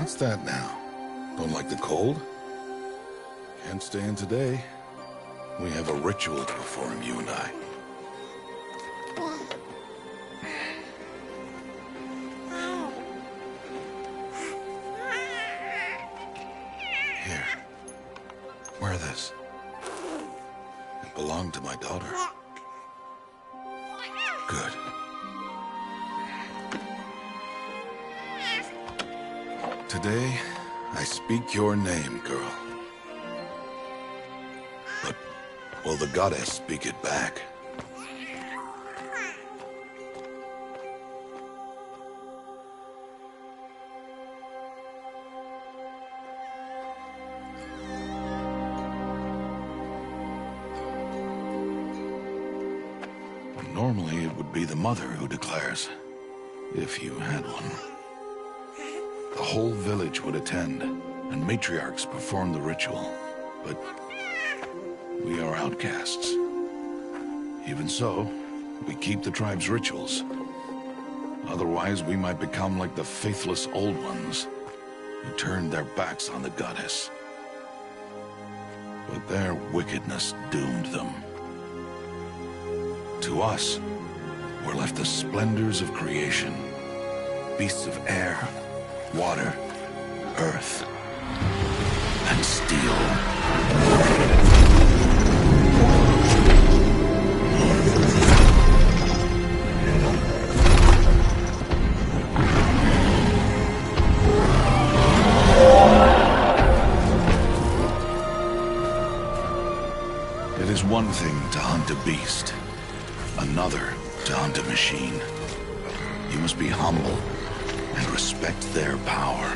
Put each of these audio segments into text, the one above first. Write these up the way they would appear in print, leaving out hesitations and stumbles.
What's that now? Don't like the cold? Can't stay in today. We have a ritual to perform, you and I. Here. Wear this. It belonged to my daughter. Good. Today, I speak your name, girl. But will the goddess speak it back? Normally, it would be the mother who declares, if you had one. The whole village would attend, and matriarchs perform the ritual. But we are outcasts. Even so, we keep the tribe's rituals. Otherwise, we might become like the faithless Old Ones, who turned their backs on the goddess. But their wickedness doomed them. To us, were left the splendors of creation, beasts of air, water, earth, and steel. It is one thing to hunt a beast, another to hunt a machine. You must be humble and respect their power.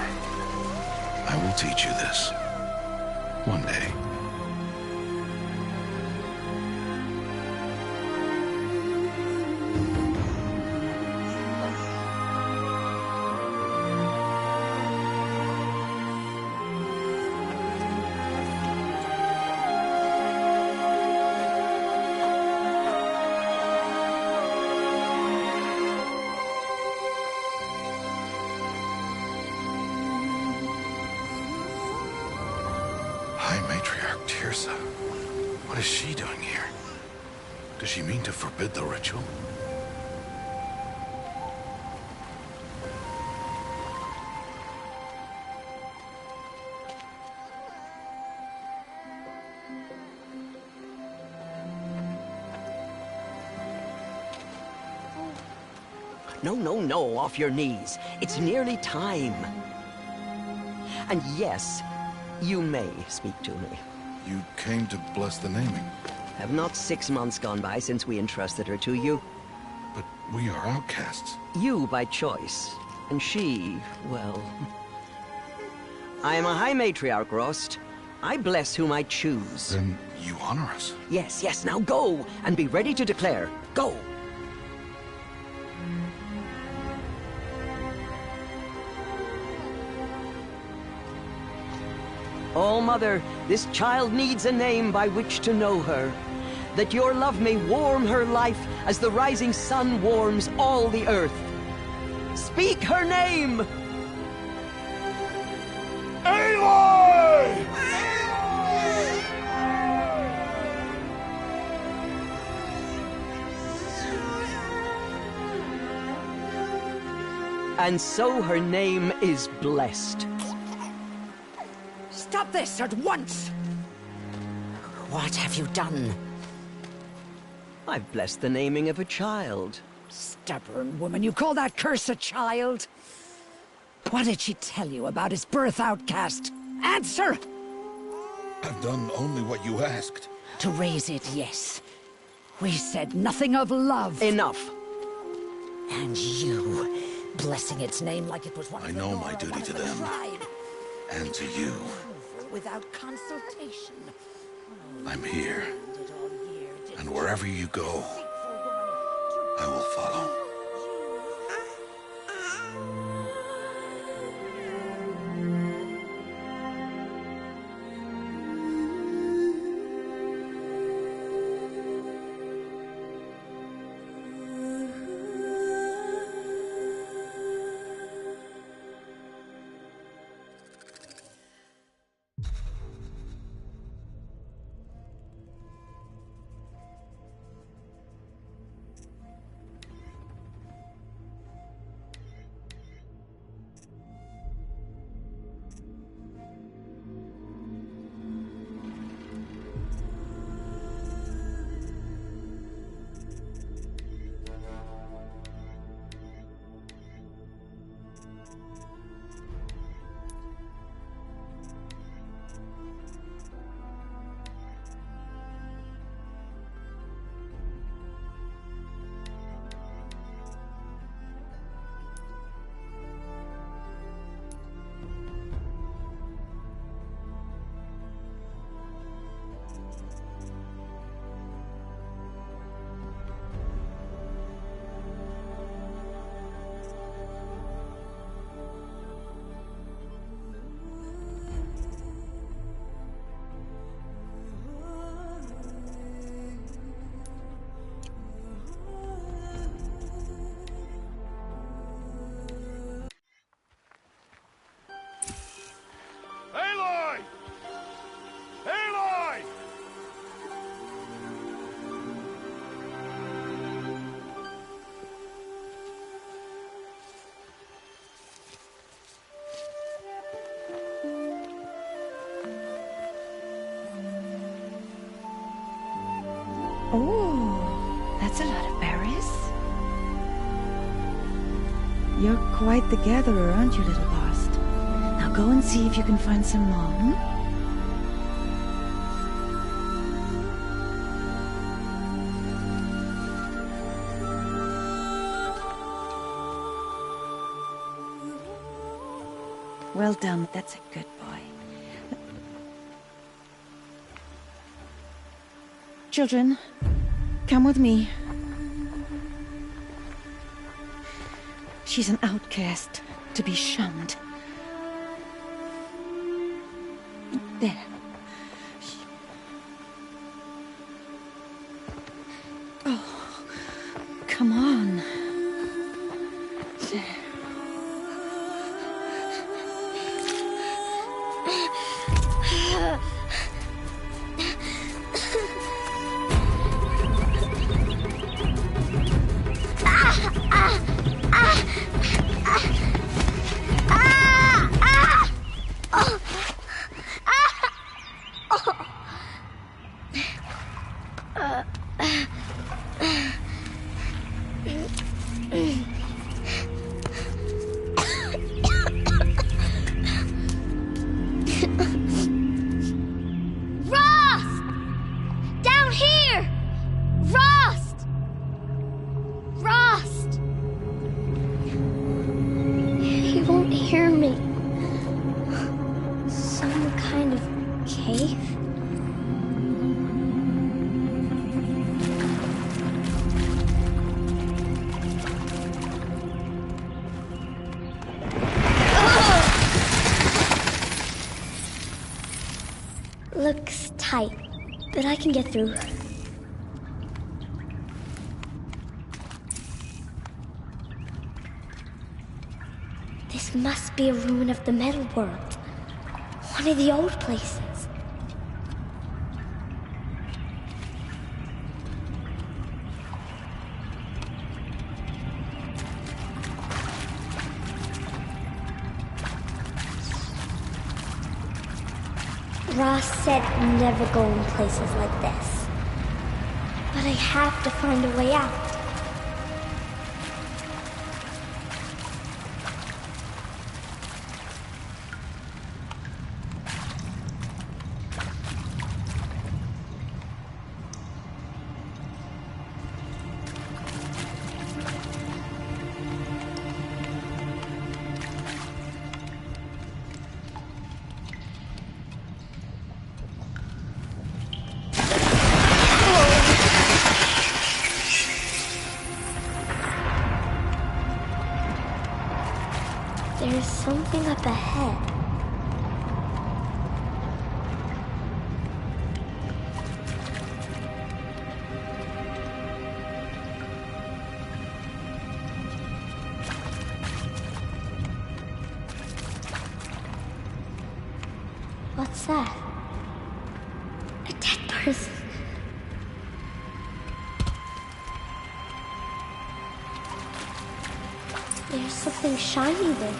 I will teach you this. One day. High Matriarch Teersa. What is she doing here? Does she mean to forbid the ritual? No, no, no, off your knees. It's nearly time. And yes, you may speak to me. You came to bless the naming. Have not 6 months gone by since we entrusted her to you? But we are outcasts. You by choice, and she, well... I am a High Matriarch, Rost. I bless whom I choose. Then you honor us. Yes, yes, now go, and be ready to declare. Go! Oh, Mother, this child needs a name by which to know her. That your love may warm her life as the rising sun warms all the earth. Speak her name! Aloy! And so her name is blessed. Stop this at once! What have you done? I've blessed the naming of a child. Stubborn woman, you call that curse a child? What did she tell you about his birth, outcast? Answer! I've done only what you asked. To raise it, yes. We said nothing of love. Enough. And you, blessing its name like it was one I of the know Nora, my duty one of to the them. tribe. And to you. Without consultation. I'm here. Did all year, did And wherever you go, I will follow. You're quite the gatherer, aren't you, little Bast? Now go and see if you can find some more, hmm? Well done, that's a good boy. Children, come with me. She's an outcast, to be shunned. There. Oh, come on. There. Looks tight, but I can get through. This must be a ruin of the Metal World. One of the old places. Ross said never go in places like this. But I have to find a way out. There's something up ahead. What's that? A dead person. There's something shiny there.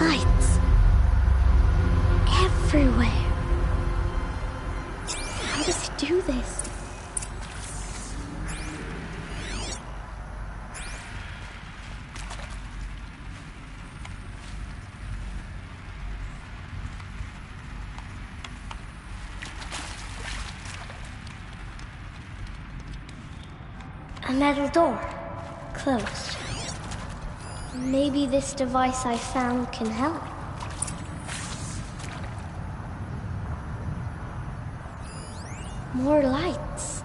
Lights. Everywhere. How does he do this? A metal door. Closed. Maybe this device I found can help. More lights.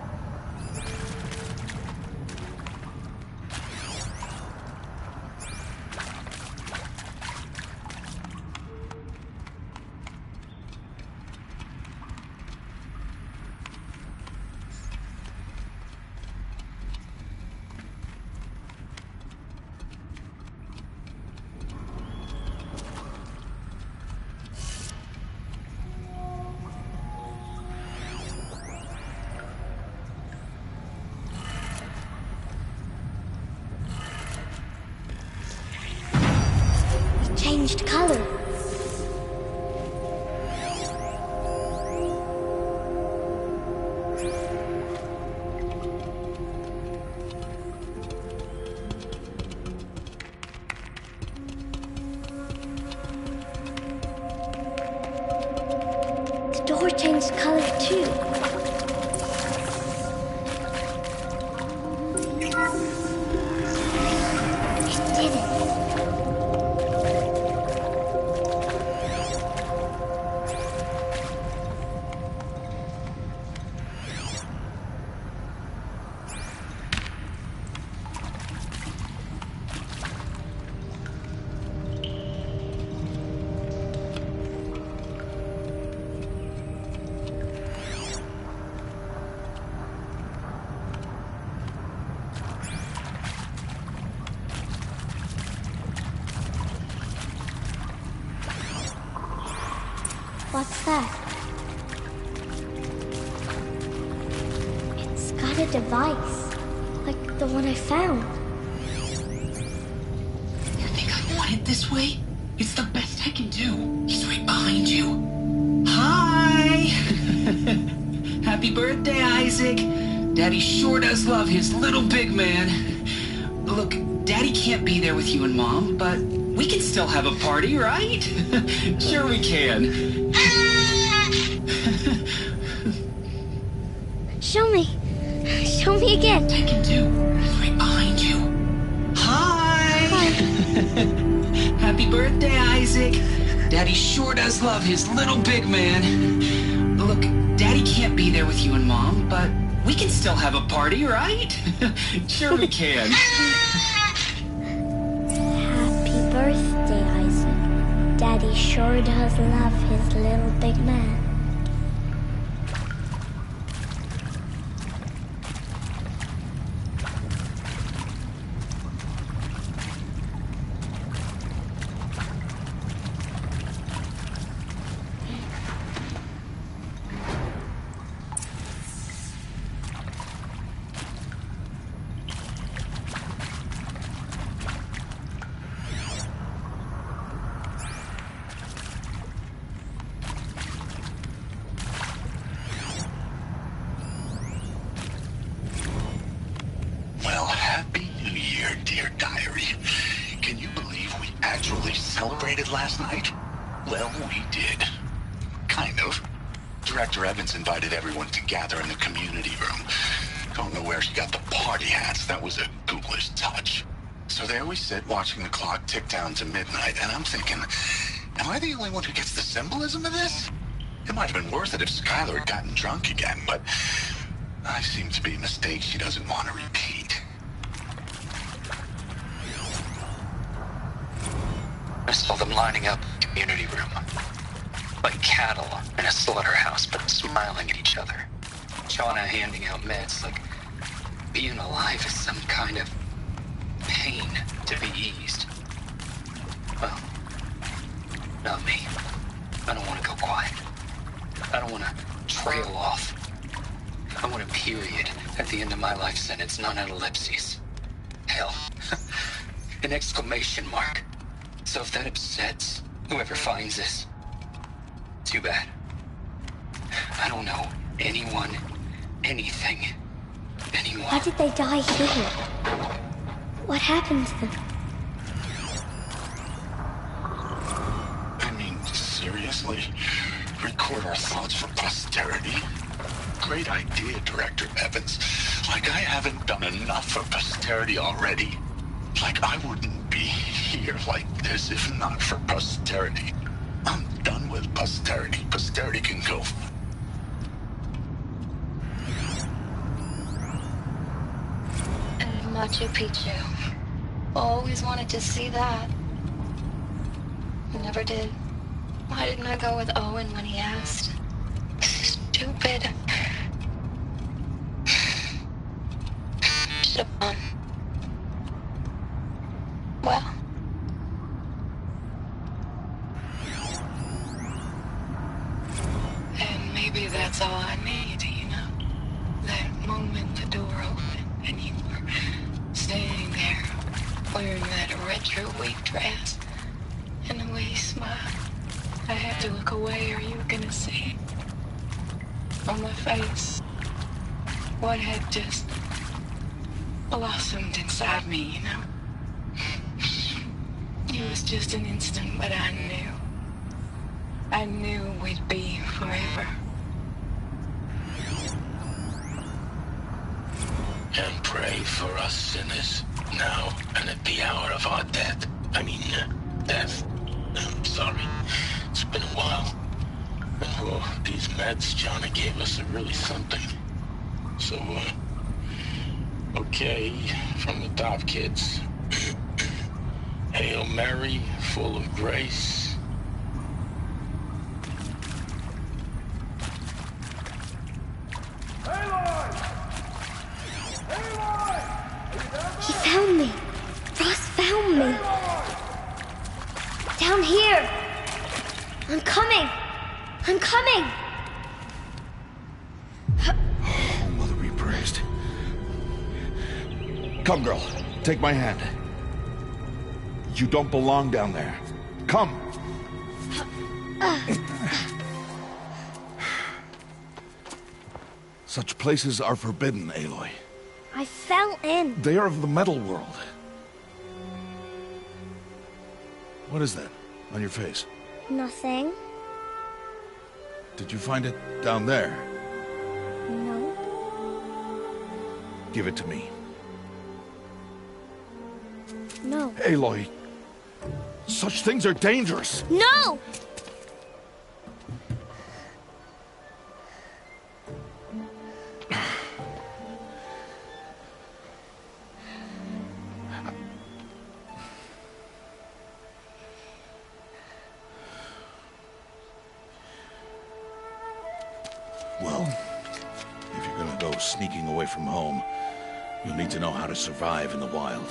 Changed color. The door changed color too. It did it. What's that? It's got a device, like the one I found. You think I want it this way? It's the best I can do. He's right behind you. Hi! Happy birthday, Isaac. Daddy sure does love his little big man. Look, Daddy can't be there with you and Mom, but we can still have a party, right? Sure we can. Show me. Show me again. I can do. It's right behind you. Hi! Hi. Happy birthday, Isaac. Daddy sure does love his little big man. Look, Daddy can't be there with you and Mom, but we can still have a party, right? Sure we can. Happy birthday, Isaac. Daddy sure does love his little big man. Well, happy New Year, dear diary. Can you believe we actually celebrated last night? Well, we did. Kind of. Director Evans invited everyone to gather in the community room. Don't know where she got the party hats. That was a ghoulish touch. So there we sit, watching the clock tick down to midnight, and I'm thinking, am I the only one who gets the symbolism of this? It might have been worth it if Skylar had gotten drunk again, but I seem to be a mistake she doesn't want to repeat. I saw them lining up in the community room. Like cattle in a slaughterhouse, but smiling at each other. Shauna handing out meds like being alive is some kind of pain to be eased. Well, not me. I don't want to go quiet. I don't want to trail off. I want a period at the end of my life sentence, not an ellipses. Hell, an exclamation mark. So if that upsets whoever finds this, too bad. I don't know anyone, anything, anymore. Why did they die here? What happened to them? I mean, seriously? Record our thoughts for posterity? Great idea, Director Evans. Like I haven't done enough for posterity already. Like I wouldn't be here like this if not for posterity. I'm done with posterity. Posterity can go. Machu Picchu. Always wanted to see that. Never did. Why didn't I go with Owen when he asked? Stupid. Should have gone. Well. And maybe that's all I need, you know? That moment the door opened and you were standing there wearing that retro week dress and the way you smiled. I had to look away or you were gonna see on my face what had just blossomed inside me, you know? It was just an instant, but I knew we'd be forever. And pray for us sinners, now and at the hour of our death. Death. Sorry. It's been a while. And these meds Johnny gave us are really something. So, okay, from the top, kids. Hail Mary, full of grace. He found me. Ross found me. Down here. I'm coming. I'm coming. Oh, Mother be praised. Come, girl. Take my hand. You don't belong down there. Come. Such places are forbidden, Aloy. I fell in. They are of the metal world. What is that on your face? Nothing. Did you find it down there? No. Give it to me. No. Aloy, such things are dangerous. No! Well, if you're gonna go sneaking away from home, you'll need to know how to survive in the wild.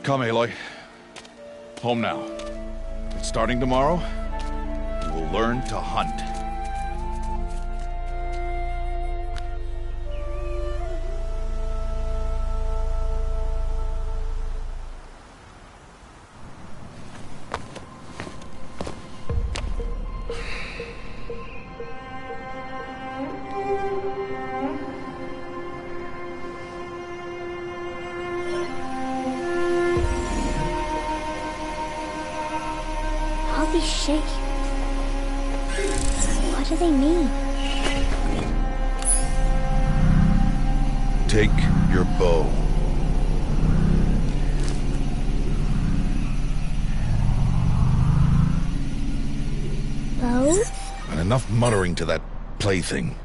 Come, Aloy. Home now. But starting tomorrow, you will learn to hunt. All these shapes. What do they mean? Take your bow. Bow? And enough muttering to that plaything.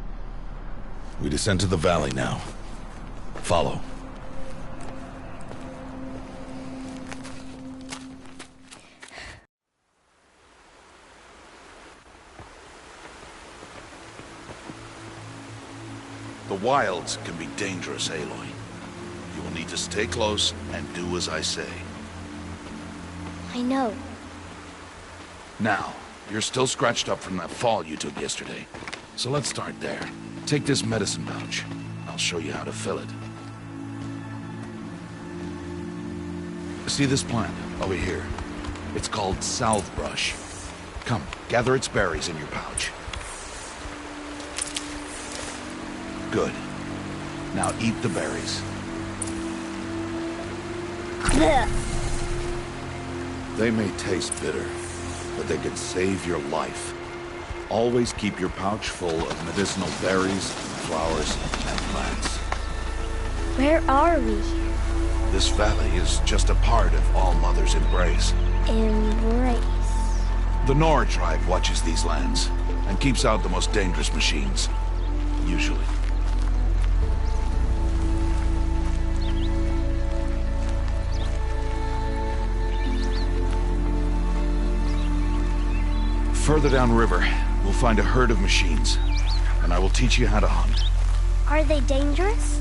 We descend to the valley now. Follow. The wilds can be dangerous, Aloy. You will need to stay close and do as I say. I know. Now, you're still scratched up from that fall you took yesterday. So let's start there. Take this medicine pouch. I'll show you how to fill it. See this plant over here? It's called salve brush. Come, gather its berries in your pouch. Good. Now eat the berries. Blech. They may taste bitter, but they can save your life. Always keep your pouch full of medicinal berries, flowers, and plants. Where are we? This valley is just a part of All Mother's embrace. Embrace. The Nora tribe watches these lands and keeps out the most dangerous machines. Usually. Further downriver, we'll find a herd of machines, and I will teach you how to hunt. Are they dangerous?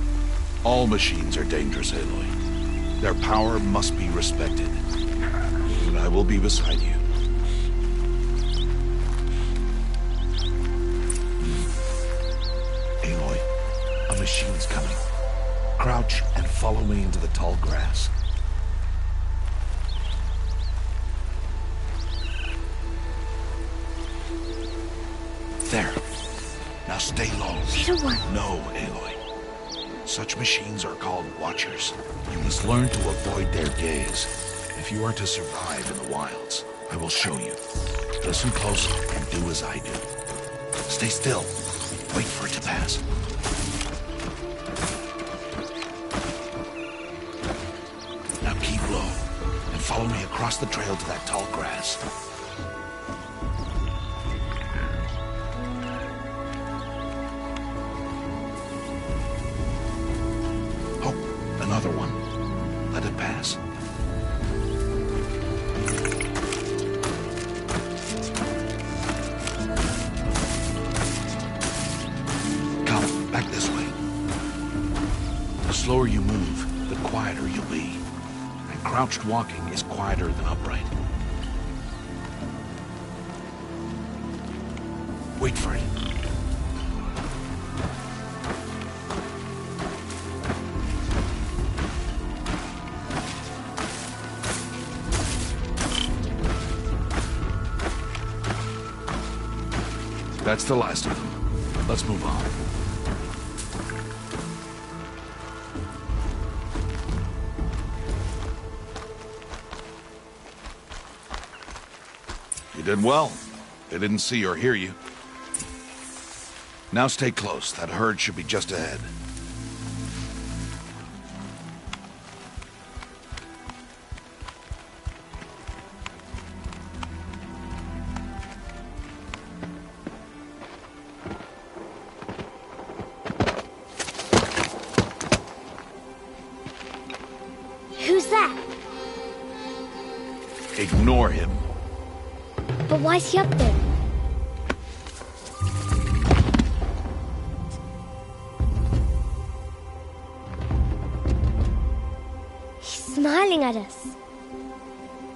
All machines are dangerous, Aloy. Their power must be respected. But I will be beside you. Aloy, a machine's coming. Crouch and follow me into the tall grass. There. Now stay low. Little one. No, Aloy. Such machines are called Watchers. You must learn to avoid their gaze if you are to survive in the wilds. I will show you. Listen close and do as I do. Stay still. Wait for it to pass. Now keep low and follow me across the trail to that tall grass. Another one. Let it pass. Come, back this way. The slower you move, the quieter you'll be. And crouched walking is quieter than upright. Wait for it. That's the last of them. Let's move on. You did well. They didn't see or hear you. Now stay close. That herd should be just ahead. Who's that? Ignore him. But why's he up there? He's smiling at us.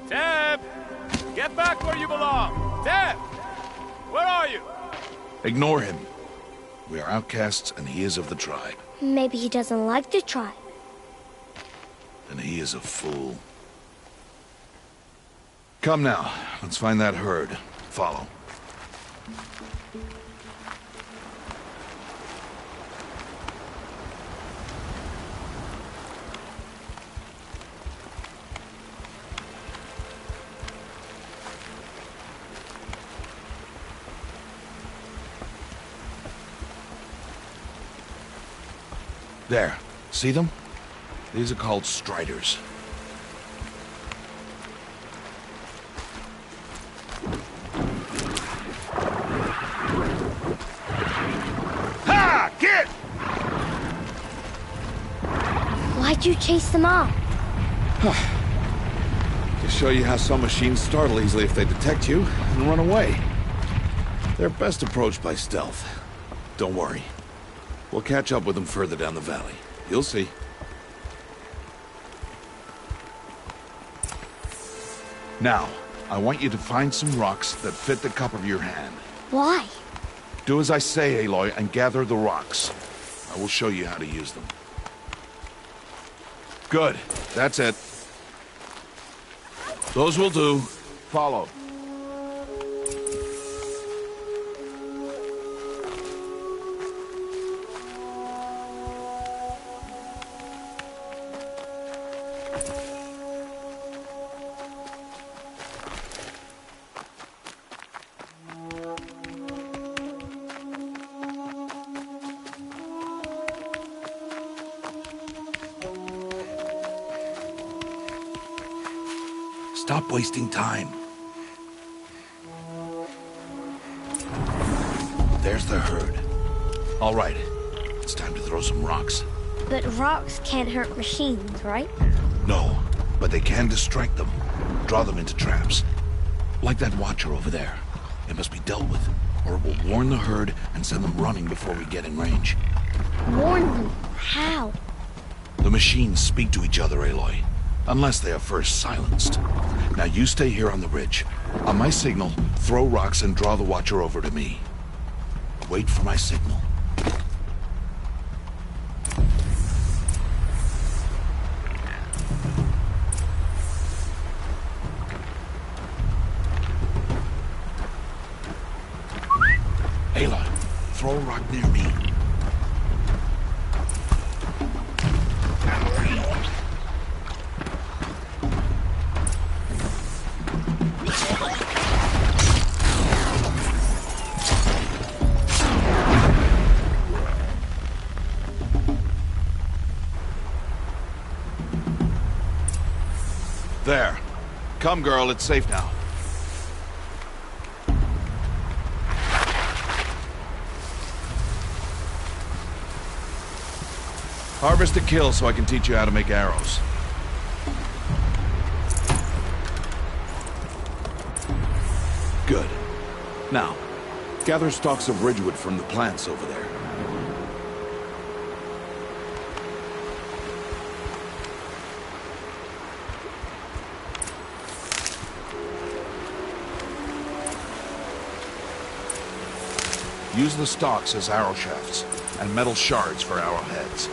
Teb! Get back where you belong! Teb! Where are you? Ignore him. We are outcasts and he is of the tribe. Maybe he doesn't like the tribe. And he is a fool. Come now, let's find that herd. Follow. There. See them? These are called striders. Ha! Get! Why'd you chase them off? To show you how some machines startle easily if they detect you and run away. They're best approached by stealth. Don't worry. We'll catch up with them further down the valley. You'll see. Now, I want you to find some rocks that fit the cup of your hand. Why? Do as I say, Aloy, and gather the rocks. I will show you how to use them. Good. That's it. Those will do. Follow. Stop wasting time. There's the herd. All right, it's time to throw some rocks. But rocks can't hurt machines, right? No, but they can distract them. Draw them into traps. Like that watcher over there. It must be dealt with, or it will warn the herd and send them running before we get in range. Warn them? How? The machines speak to each other, Aloy. Unless they are first silenced. Now you stay here on the ridge. On my signal, throw rocks and draw the Watcher over to me. Wait for my signal. Aloy, throw a rock near me. There. Come, girl, it's safe now. Harvest a kill so I can teach you how to make arrows. Good. Now, gather stalks of ridgewood from the plants over there. Use the stalks as arrow shafts, and metal shards for arrowheads.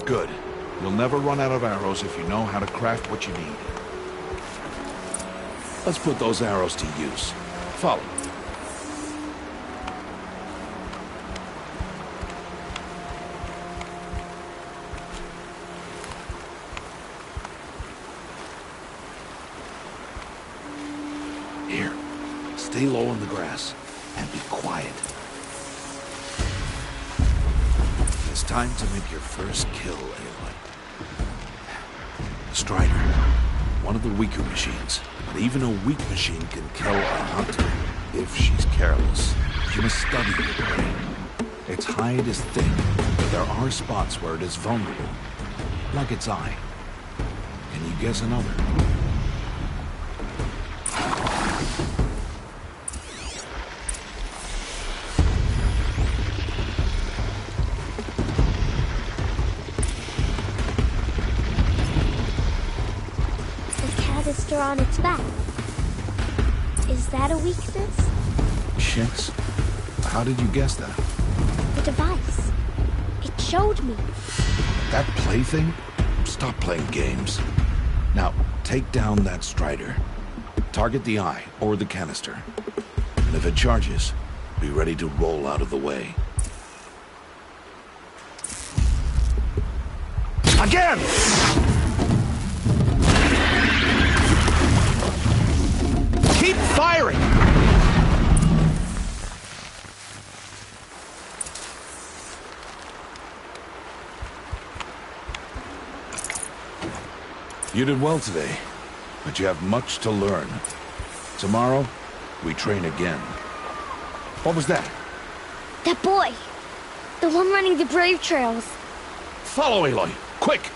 Good. You'll never run out of arrows if you know how to craft what you need. Let's put those arrows to use. Follow. Here, stay low on the grass and be quiet. It's time to make your first kill, Aloy. The Strider, one of the weaker machines, but even a weak machine can kill a hunter if she's careless. You must study your prey. Its hide is thick, but there are spots where it is vulnerable, like its eye. Can you guess another? On its back. Is that a weakness? Shinx? How did you guess that? The device. It showed me. That plaything? Stop playing games. Now, take down that Strider. Target the eye or the canister. And if it charges, be ready to roll out of the way. Again! Keep firing! You did well today, but you have much to learn. Tomorrow, we train again. What was that? That boy! The one running the brave trails. Follow Aloy, quick!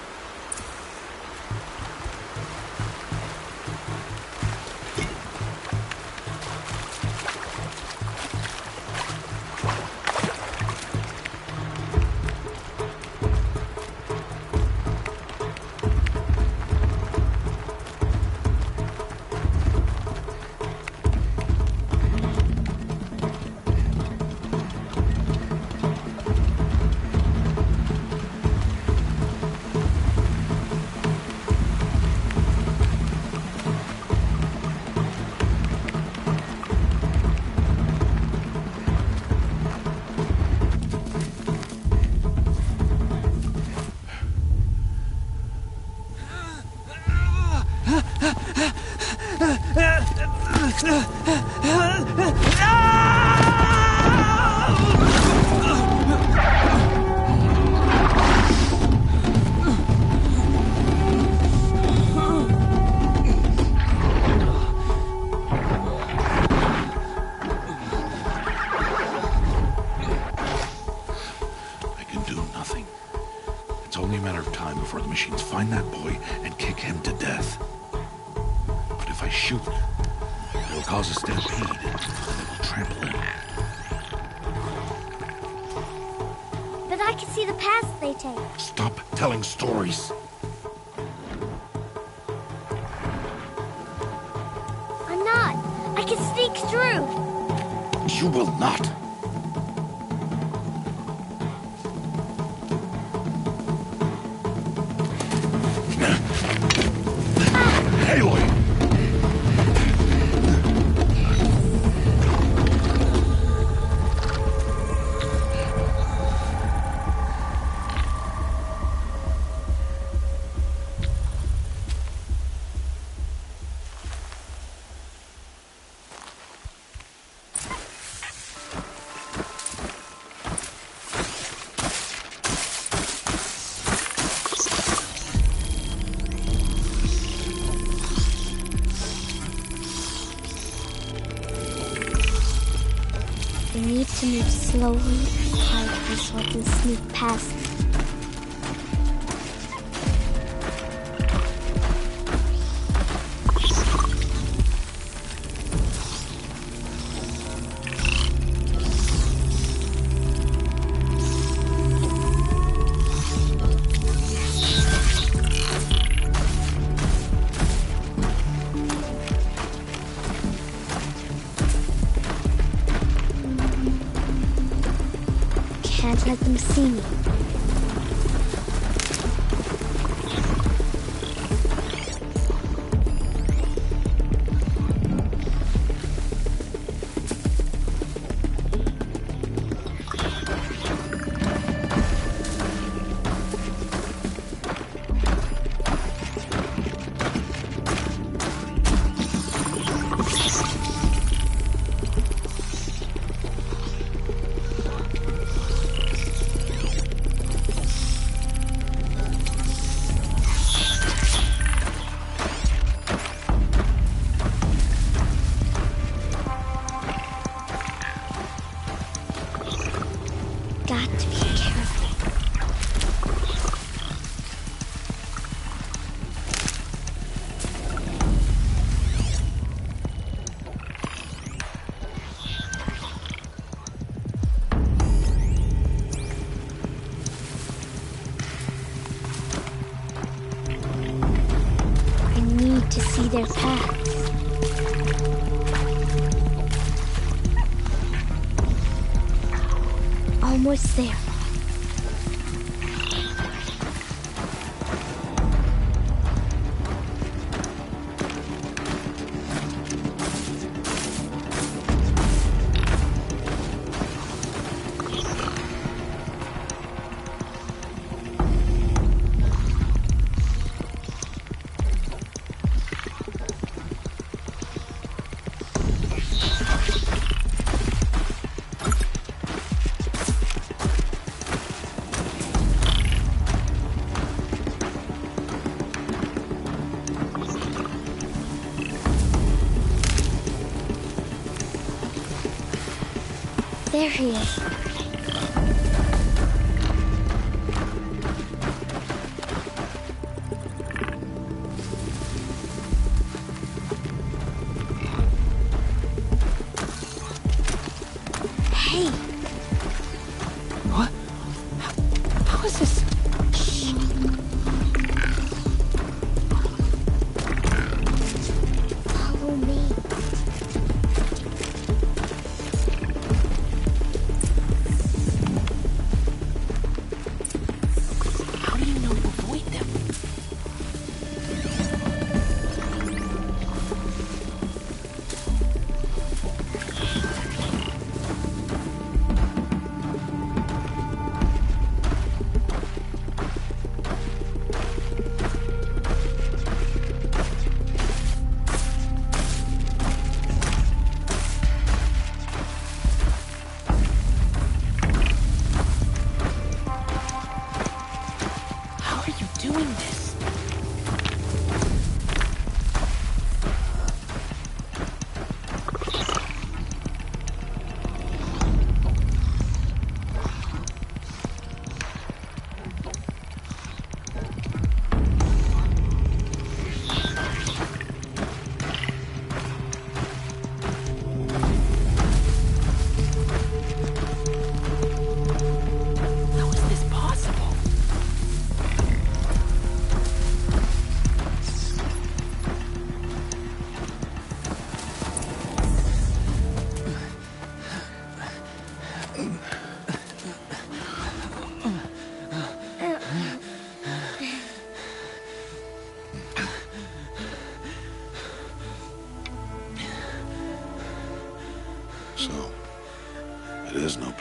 only a matter of time before the machines find that boy and kick him to death. But if I shoot, it'll cause a stampede, and it will trample him. But I can see the paths they take. Stop telling stories. I'm not. I can sneak through. You will not. Aloy! We need to move slowly and quietly so I can sneak past them. Can't let them see me. Got to be careful. I need to see their paths. Almost there. There he is. Hey! What? How is this? Follow me.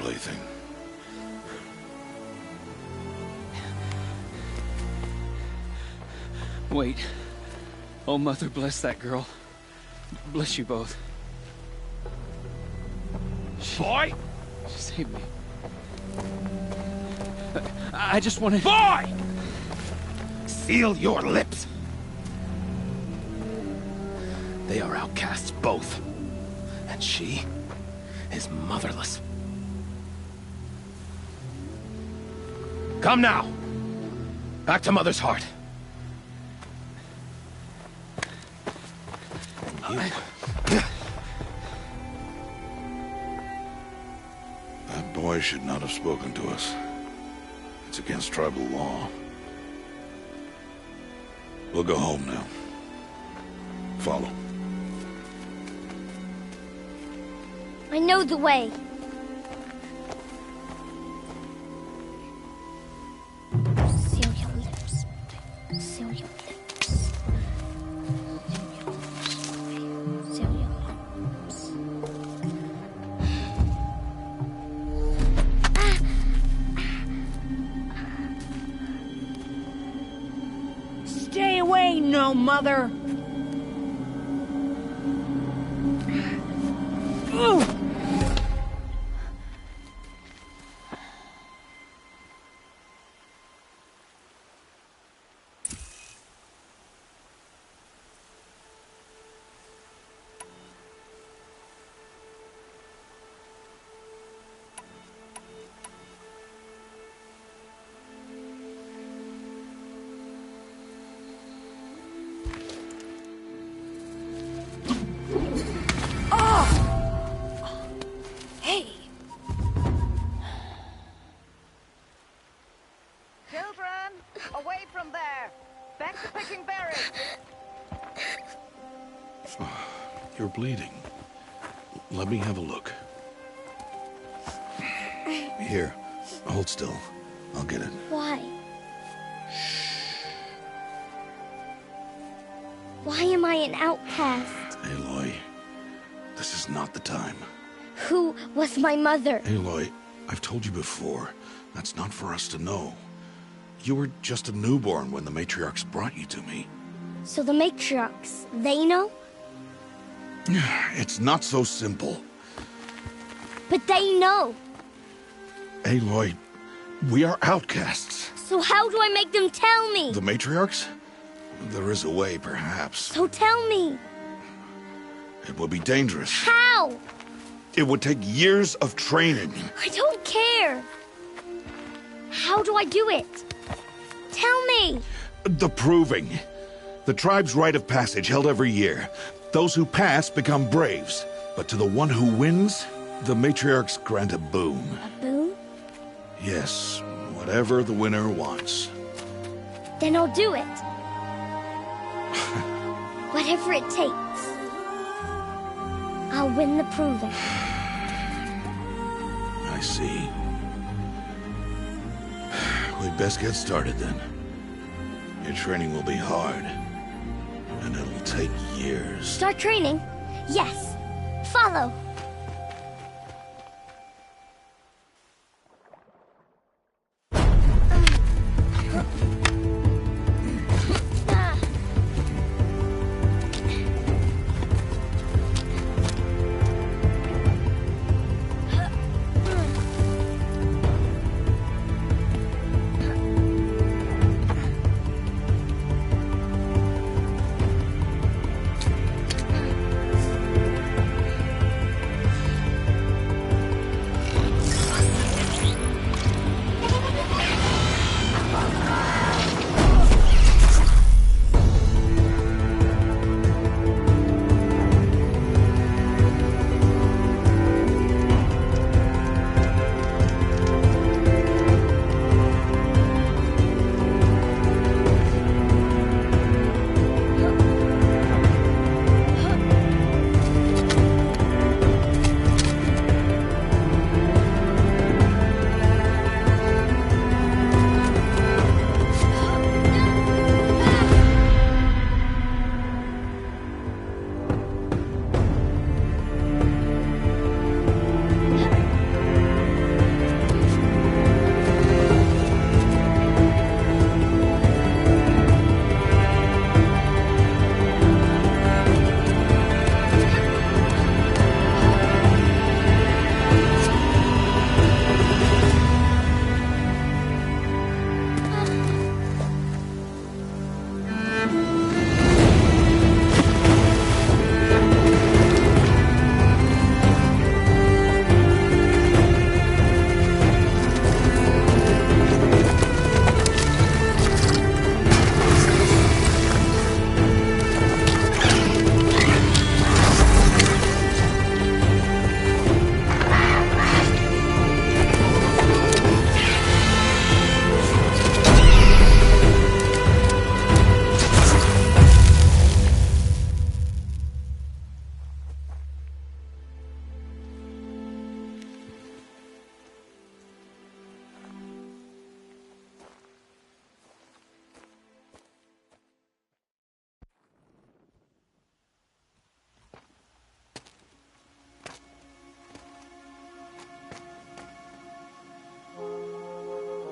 plaything. Wait. Oh, Mother, bless that girl. Bless you both. Boy! She saved me. I just wanted... Boy! Seal your lips! They are outcasts, both. And she is motherless. Come now! Back to Mother's heart. That boy should not have spoken to us. It's against tribal law. We'll go home now. Follow. I know the way. Seal your lips. Seal your lips. Seal your lips. Stay away, no mother! Away from there! Back to picking berries! You're bleeding. Let me have a look. Here, hold still. I'll get it. Why? Why am I an outcast? Aloy, this is not the time. Who was my mother? Aloy, I've told you before, that's not for us to know. You were just a newborn when the matriarchs brought you to me. So the matriarchs, they know? It's not so simple. But they know. Aloy, we are outcasts. So how do I make them tell me? The matriarchs? There is a way, perhaps. So tell me. It would be dangerous. How? It would take years of training. I don't care. How do I do it? Tell me! The proving. The tribe's rite of passage held every year. Those who pass become braves. But to the one who wins, the matriarchs grant a boon. A boon? Yes, whatever the winner wants. Then I'll do it. Whatever it takes. I'll win the proving. I see. We'd best get started then. Your training will be hard, and it'll take years. Start training? Yes. Follow.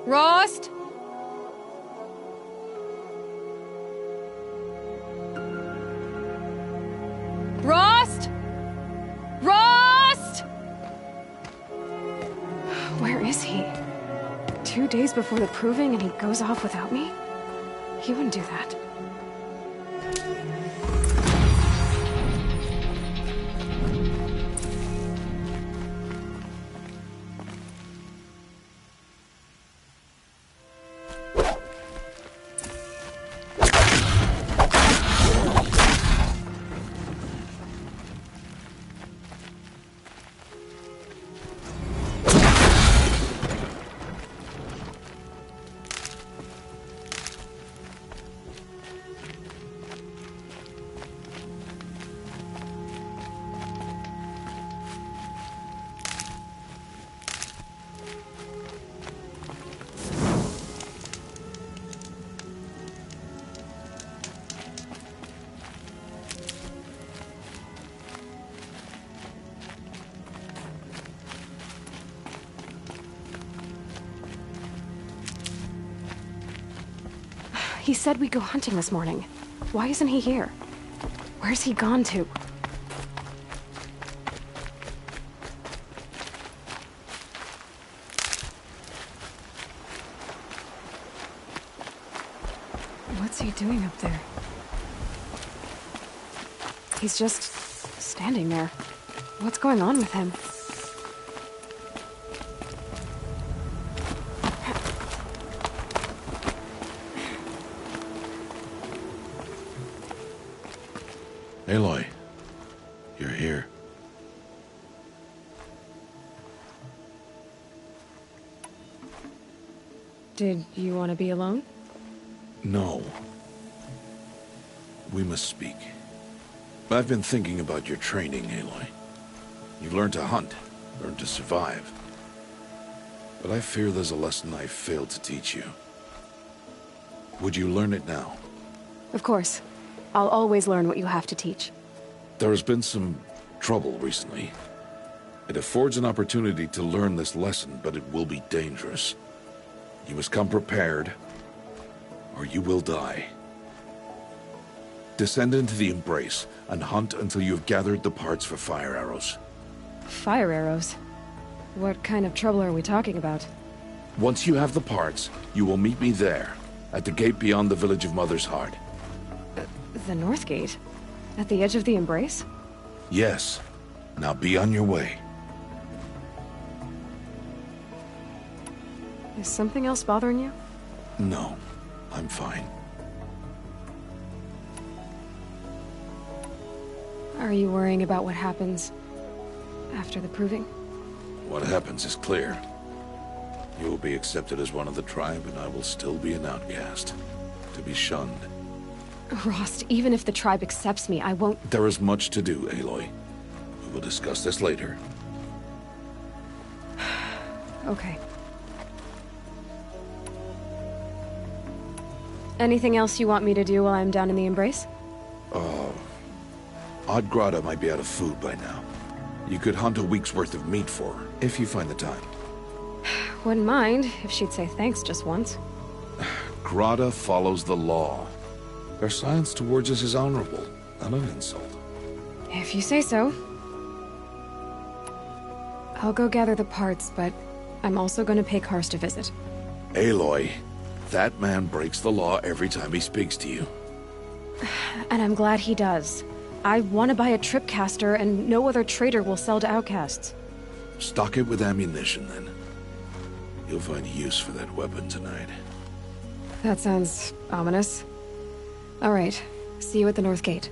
Rost? Rost? Rost? Where is he? 2 days before the proving and he goes off without me? He wouldn't do that. He said we'd go hunting this morning. Why isn't he here? Where's he gone to? What's he doing up there? He's just standing there. What's going on with him? Aloy, you're here. Did you want to be alone? No. We must speak. I've been thinking about your training, Aloy. You've learned to hunt, learned to survive. But I fear there's a lesson I failed to teach you. Would you learn it now? Of course. I'll always learn what you have to teach. There has been some trouble recently. It affords an opportunity to learn this lesson, but it will be dangerous. You must come prepared, or you will die. Descend into the Embrace and hunt until you have gathered the parts for fire arrows. Fire arrows? What kind of trouble are we talking about? Once you have the parts, you will meet me there, at the gate beyond the village of Mother's Heart. The North Gate? At the edge of the Embrace? Yes. Now be on your way. Is something else bothering you? No, I'm fine. Are you worrying about what happens after the proving? What happens is clear. You will be accepted as one of the tribe, and I will still be an outcast, to be shunned. Rost, even if the tribe accepts me, I won't— There is much to do, Aloy. We will discuss this later. Okay. Anything else you want me to do while I'm down in the Embrace? Odgrada might be out of food by now. You could hunt a week's worth of meat for her, if you find the time. Wouldn't mind if she'd say thanks just once. Grada follows the law. Their silence towards us is honorable, not an insult. If you say so. I'll go gather the parts, but I'm also going to pay Karst a visit. Aloy, that man breaks the law every time he speaks to you. And I'm glad he does. I want to buy a tripcaster, and no other trader will sell to outcasts. Stock it with ammunition, then. You'll find use for that weapon tonight. That sounds ominous. All right. See you at the North Gate.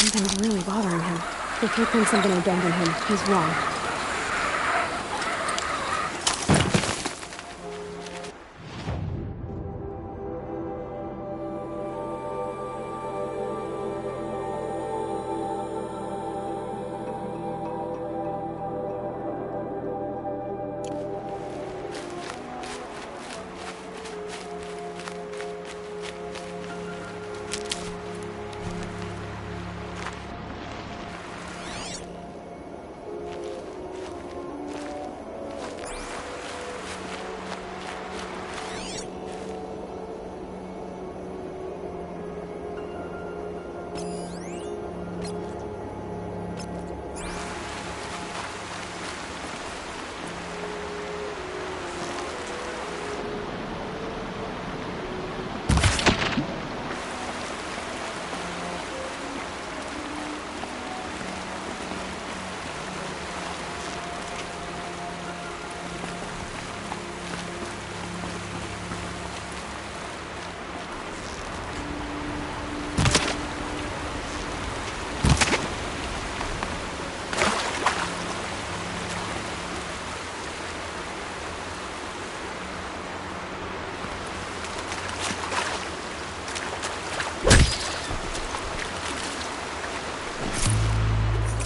Something's really bothering him. If he thinks I'm gonna abandon him, he's wrong.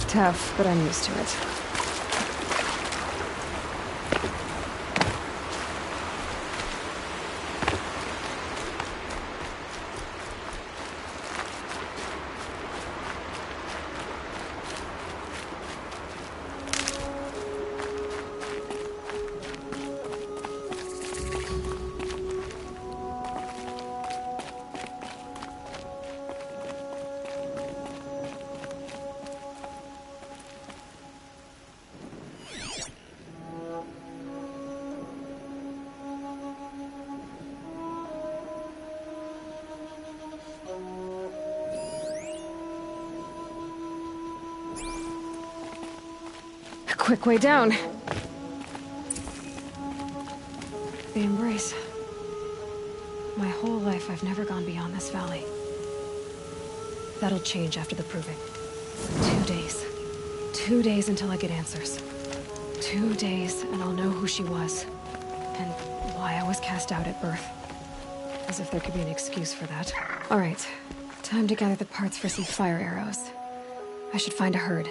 Tough, but I'm used to it. Quick way down. The Embrace. My whole life, I've never gone beyond this valley. That'll change after the proving. 2 days. 2 days until I get answers. 2 days, and I'll know who she was. And why I was cast out at birth. As if there could be an excuse for that. Alright. Time to gather the parts for some fire arrows. I should find a herd.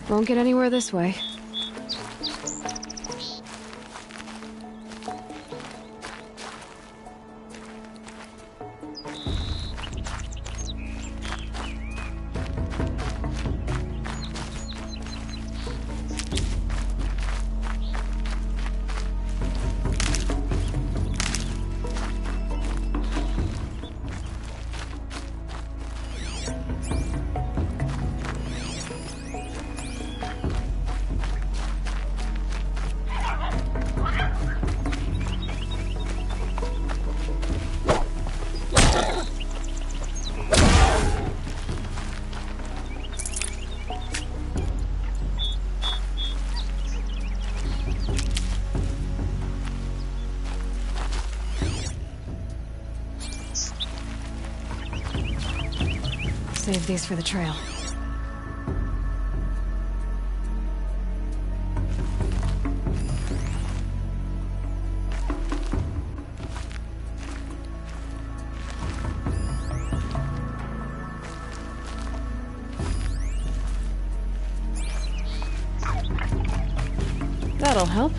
Won't get anywhere this way. Save these for the trail. That'll help.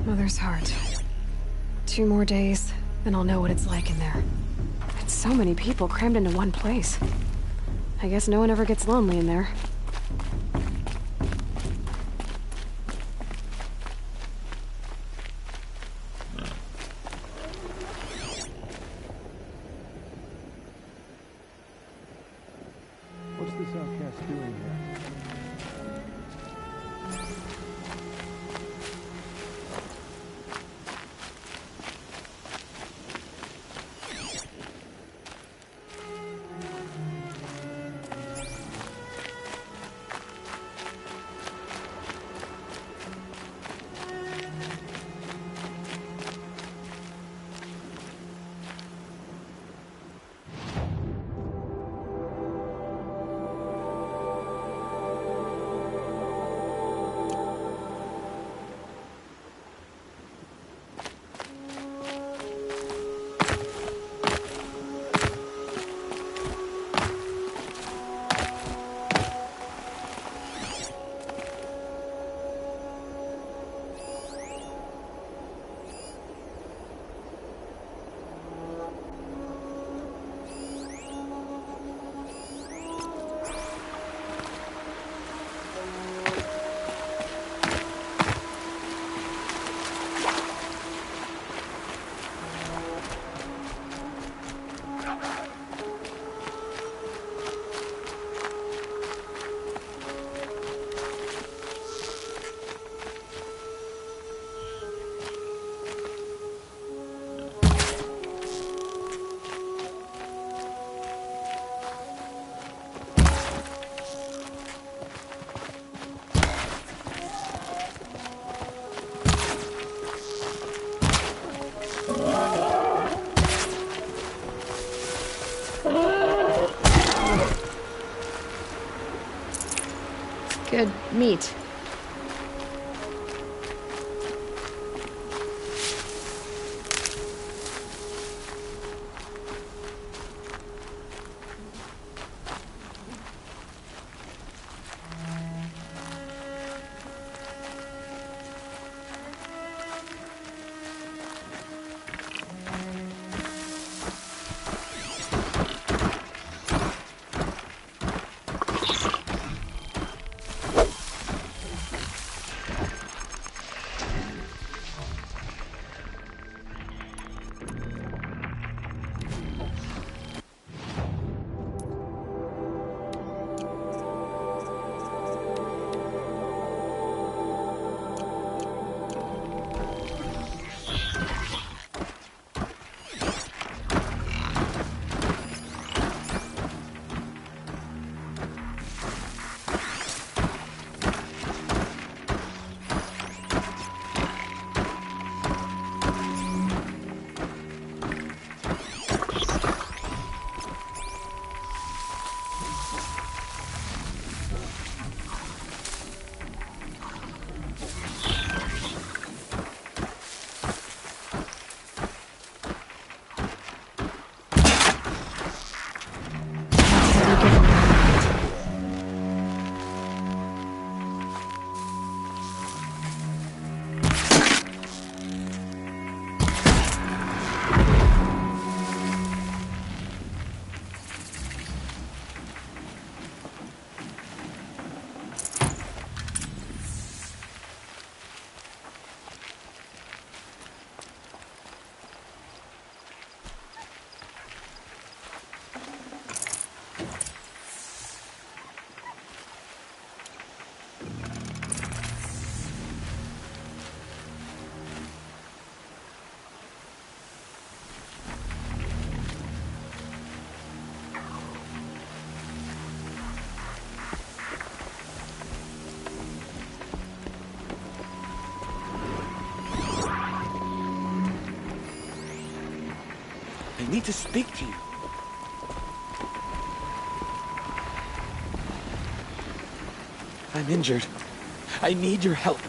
Mother's heart. 2 more days, then I'll know what it's like in there. It's so many people crammed into one place. I guess no one ever gets lonely in there. What's this outcast doing here? Good meat. I need to speak to you. I'm injured. I need your help.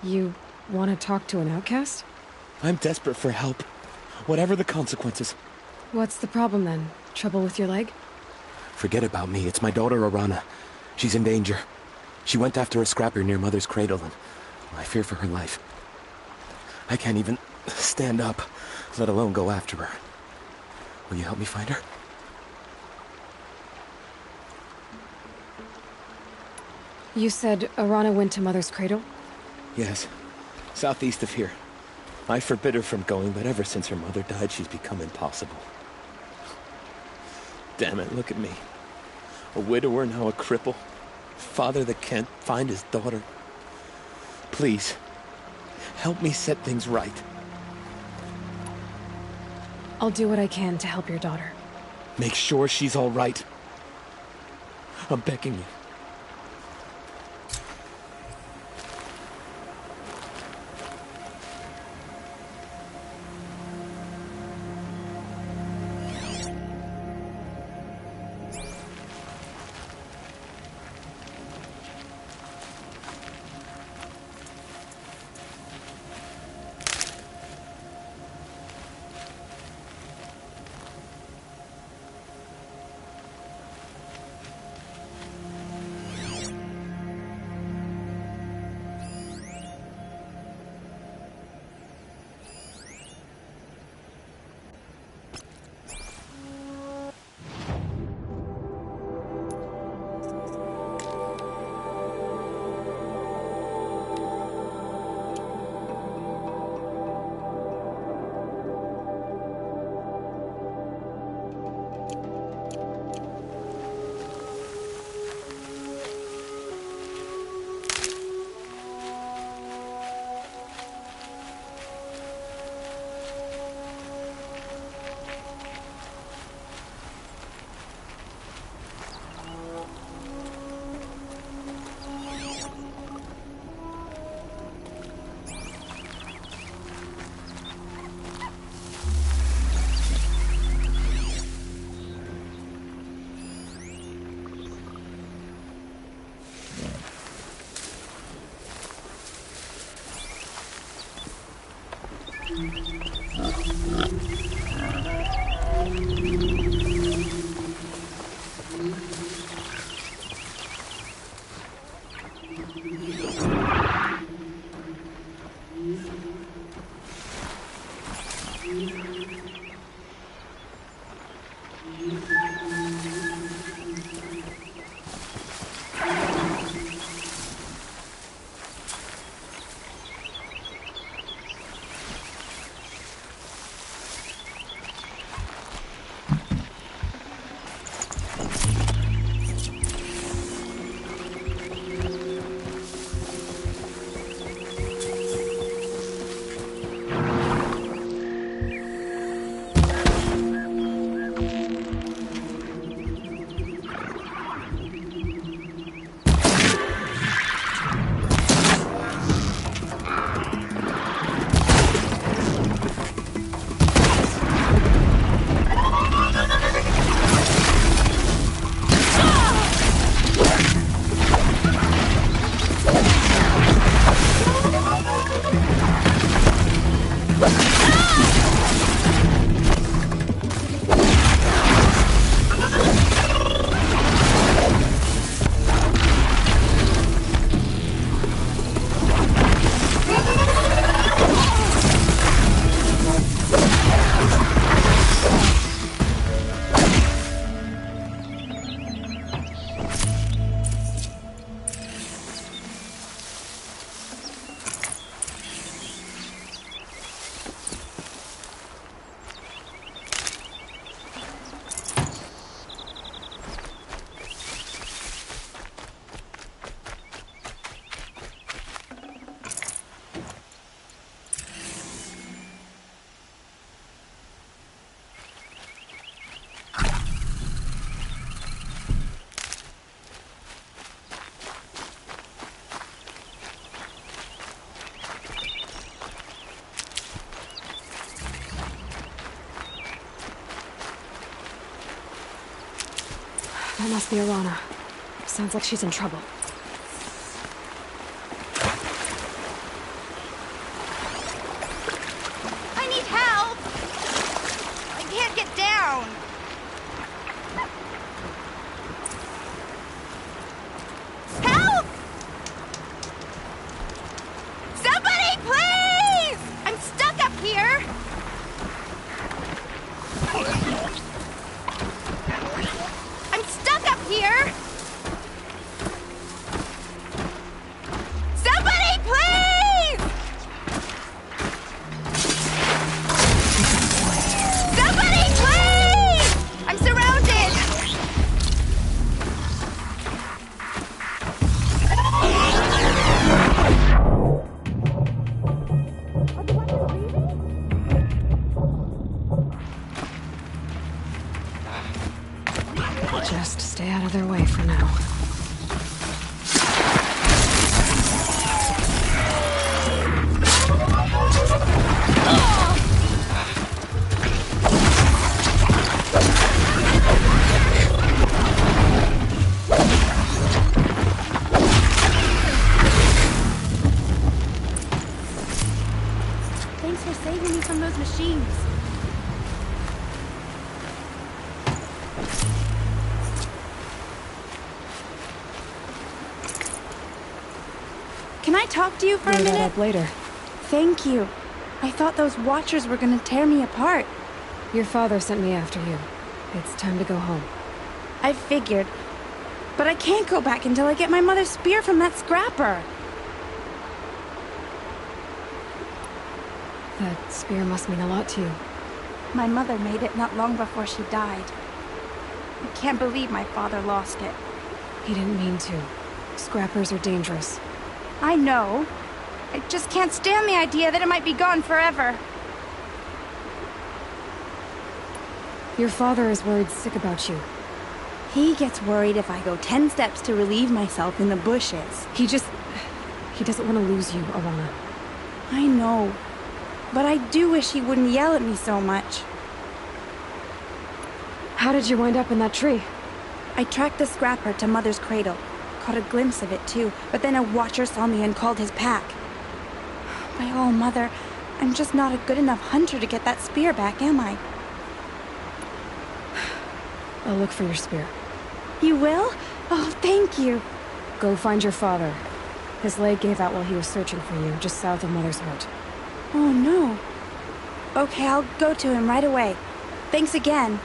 You want to talk to an outcast? I'm desperate for help. Whatever the consequences. What's the problem then? Trouble with your leg? Forget about me. It's my daughter, Arana. She's in danger. She went after a scrapper near Mother's cradle, and I fear for her life. I can't even stand up, let alone go after her. Will you help me find her? You said Arana went to Mother's cradle? Yes. Southeast of here. I forbid her from going, but ever since her mother died, she's become impossible. Damn it, look at me. A widower, now a cripple. Father that can't find his daughter. Please, help me set things right. I'll do what I can to help your daughter. Make sure she's all right. I'm begging you. That must be Arana. Sounds like she's in trouble. I need help! I can't get down! Help! Somebody, please! I'm stuck up here! I'm stuck up here! Somebody, please! Somebody, please! I'm surrounded! Just stay out of their way for now. Thanks for saving me from those machines. Can I talk to you for a Bring that minute? up later. Thank you. I thought those Watchers were gonna tear me apart. Your father sent me after you. It's time to go home. I figured. But I can't go back until I get my mother's spear from that scrapper. That spear must mean a lot to you. My mother made it not long before she died. I can't believe my father lost it. He didn't mean to. Scrappers are dangerous. I know. I just can't stand the idea that it might be gone forever. Your father is worried sick about you. He gets worried if I go 10 steps to relieve myself in the bushes. He doesn't want to lose you, Arana. I know. But I do wish he wouldn't yell at me so much. How did you wind up in that tree? I tracked the scrapper to Mother's cradle. Caught a glimpse of it too, but then a Watcher saw me and called his pack. By all, Mother, I'm just not a good enough hunter to get that spear back, am I? I'll look for your spear. You will? Oh, thank you. Go find your father. His leg gave out while he was searching for you, just south of Mother's Heart. Oh, no. Okay, I'll go to him right away. Thanks again.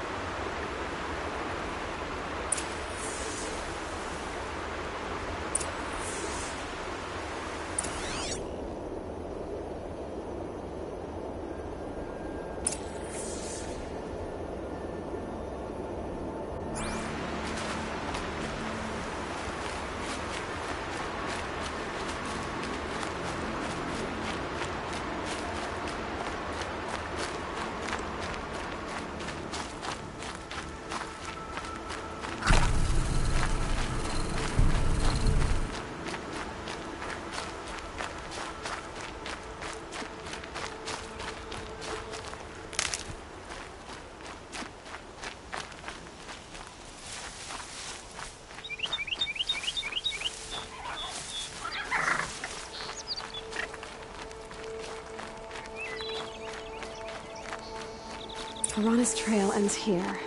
Arana's trail ends here.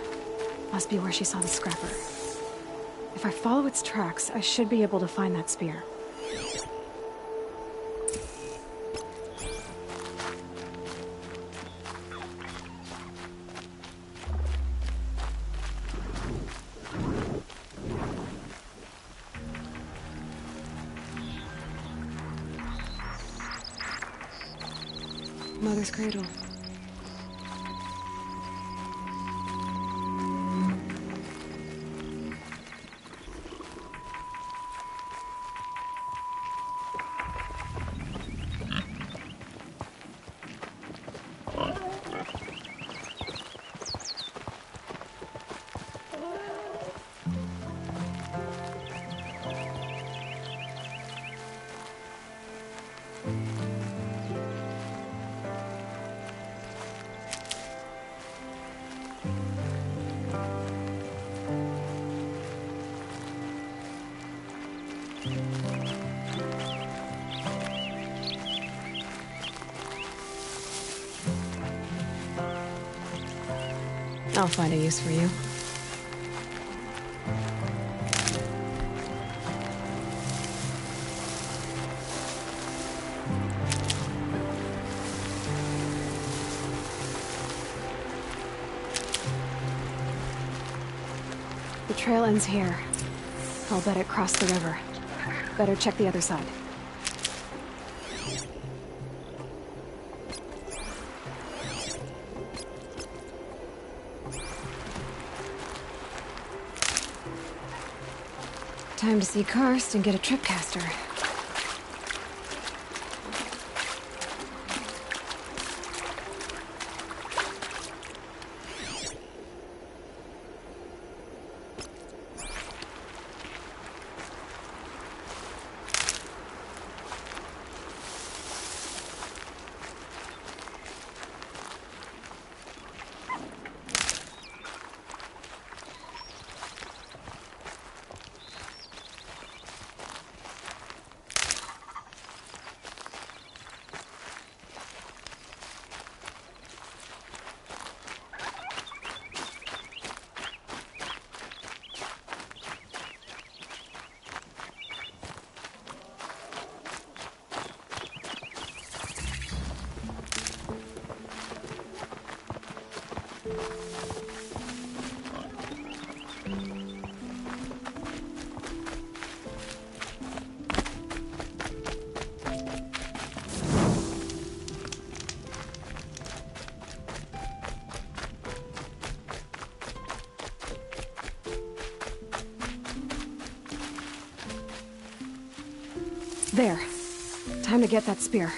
Must be where she saw the scrapper. If I follow its tracks, I should be able to find that spear. Mother's cradle. I'll find a use for you. The trail ends here. I'll bet it crossed the river. Better check the other side. Time to see Karst and get a tripcaster. There. Time to get that spear.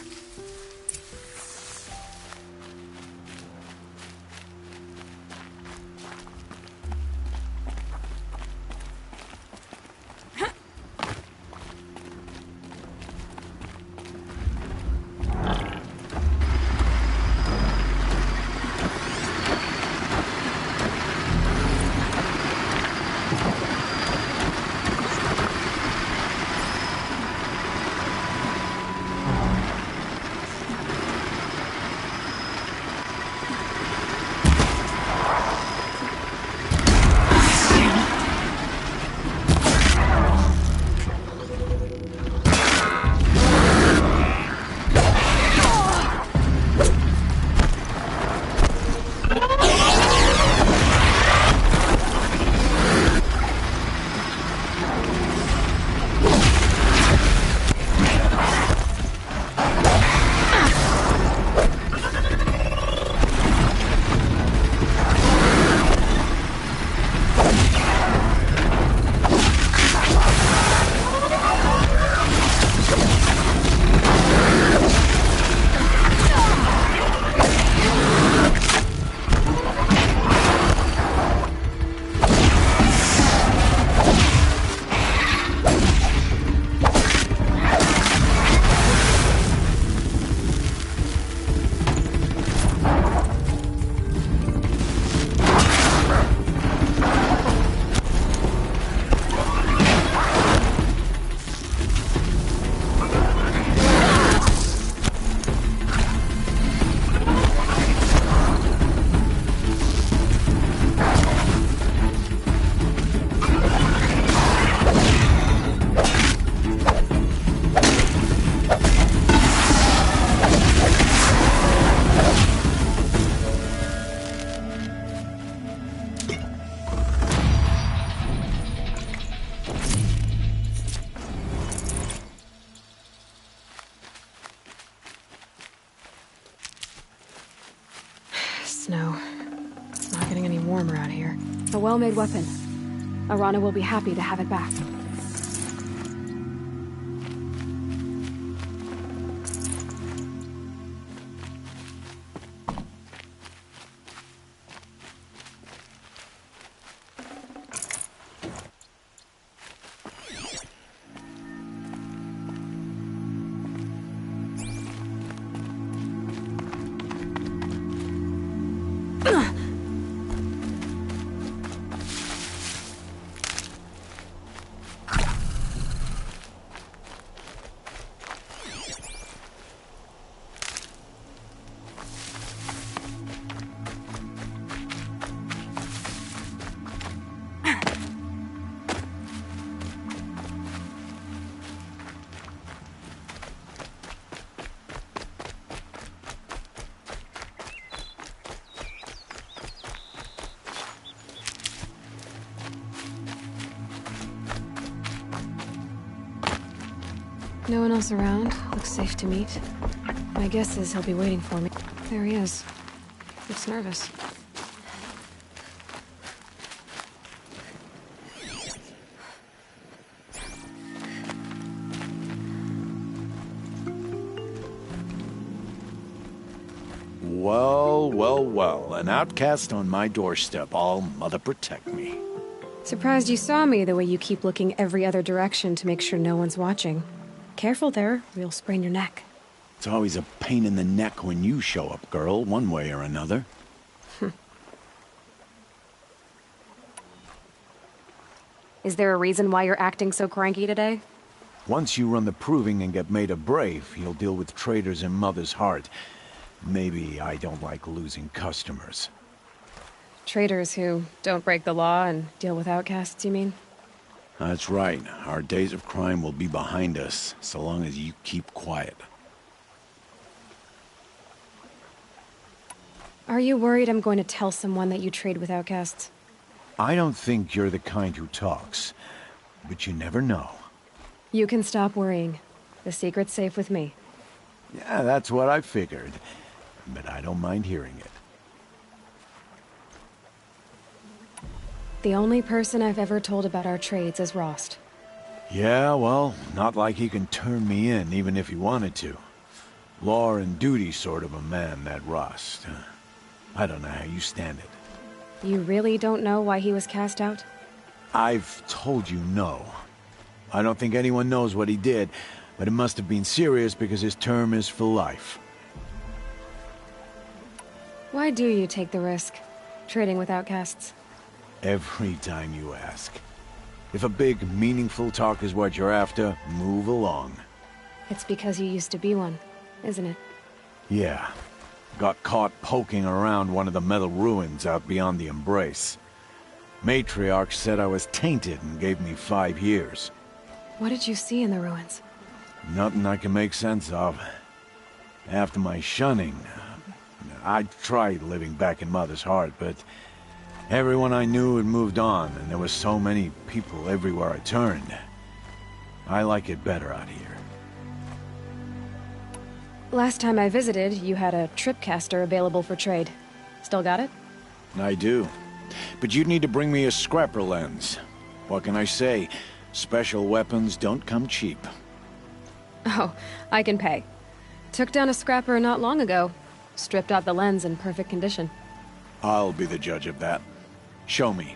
Snow. It's not getting any warmer out here. A well-made weapon. Arana will be happy to have it back. No one else around. Looks safe to meet. My guess is he'll be waiting for me. There he is. Looks nervous. Well, well, well. An outcast on my doorstep. All mother protect me. Surprised you saw me the way you keep looking every other direction to make sure no one's watching. Careful there, or you'll sprain your neck. It's always a pain in the neck when you show up, girl, one way or another. Is there a reason why you're acting so cranky today? Once you run the proving and get made a brave, you'll deal with traitors in Mother's Heart. Maybe I don't like losing customers. Traitors who don't break the law and deal with outcasts, you mean? That's right. Our days of crime will be behind us, so long as you keep quiet. Are you worried I'm going to tell someone that you trade with outcasts? I don't think you're the kind who talks, but you never know. You can stop worrying. The secret's safe with me. Yeah, that's what I figured. But I don't mind hearing it. The only person I've ever told about our trades is Rost. Yeah, well, not like he can turn me in, even if he wanted to. Law and duty sort of a man, that Rost. I don't know how you stand it. You really don't know why he was cast out? I've told you no. I don't think anyone knows what he did, but it must have been serious because his term is for life. Why do you take the risk, trading with outcasts? Every time you ask. If a big, meaningful talk is what you're after, move along. It's because you used to be one, isn't it? Yeah. Got caught poking around one of the metal ruins out beyond the Embrace. Matriarch said I was tainted and gave me 5 years. What did you see in the ruins? Nothing I can make sense of. After my shunning, I tried living back in Mother's Heart, but everyone I knew had moved on, and there were so many people everywhere I turned. I like it better out here. Last time I visited, you had a tripcaster available for trade. Still got it? I do. But you'd need to bring me a scrapper lens. What can I say? Special weapons don't come cheap. Oh, I can pay. Took down a scrapper not long ago. Stripped out the lens in perfect condition. I'll be the judge of that. Show me.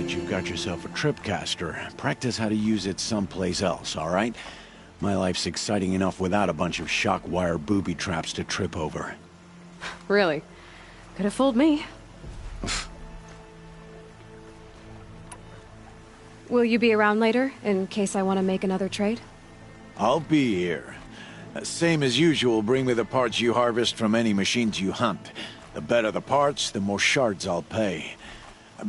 You've got yourself a tripcaster. Practice how to use it someplace else, all right? My life's exciting enough without a bunch of shock wire booby traps to trip over. Really? Could have fooled me. Will you be around later, in case I want to make another trade? I'll be here. Same as usual, bring me the parts you harvest from any machines you hunt. The better the parts, the more shards I'll pay.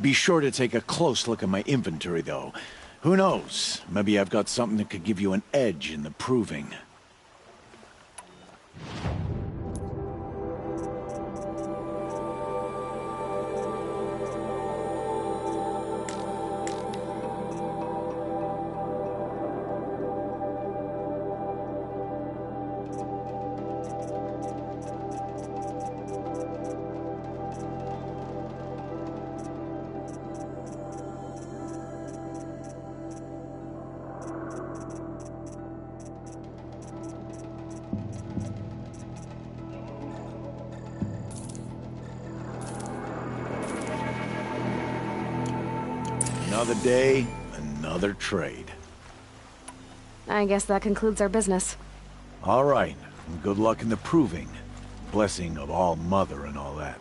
Be sure to take a close look at my inventory, though. Who knows? Maybe I've got something that could give you an edge in the proving. Another day, another trade. I guess that concludes our business. All right. Good luck in the proving. Blessing of All Mother and all that.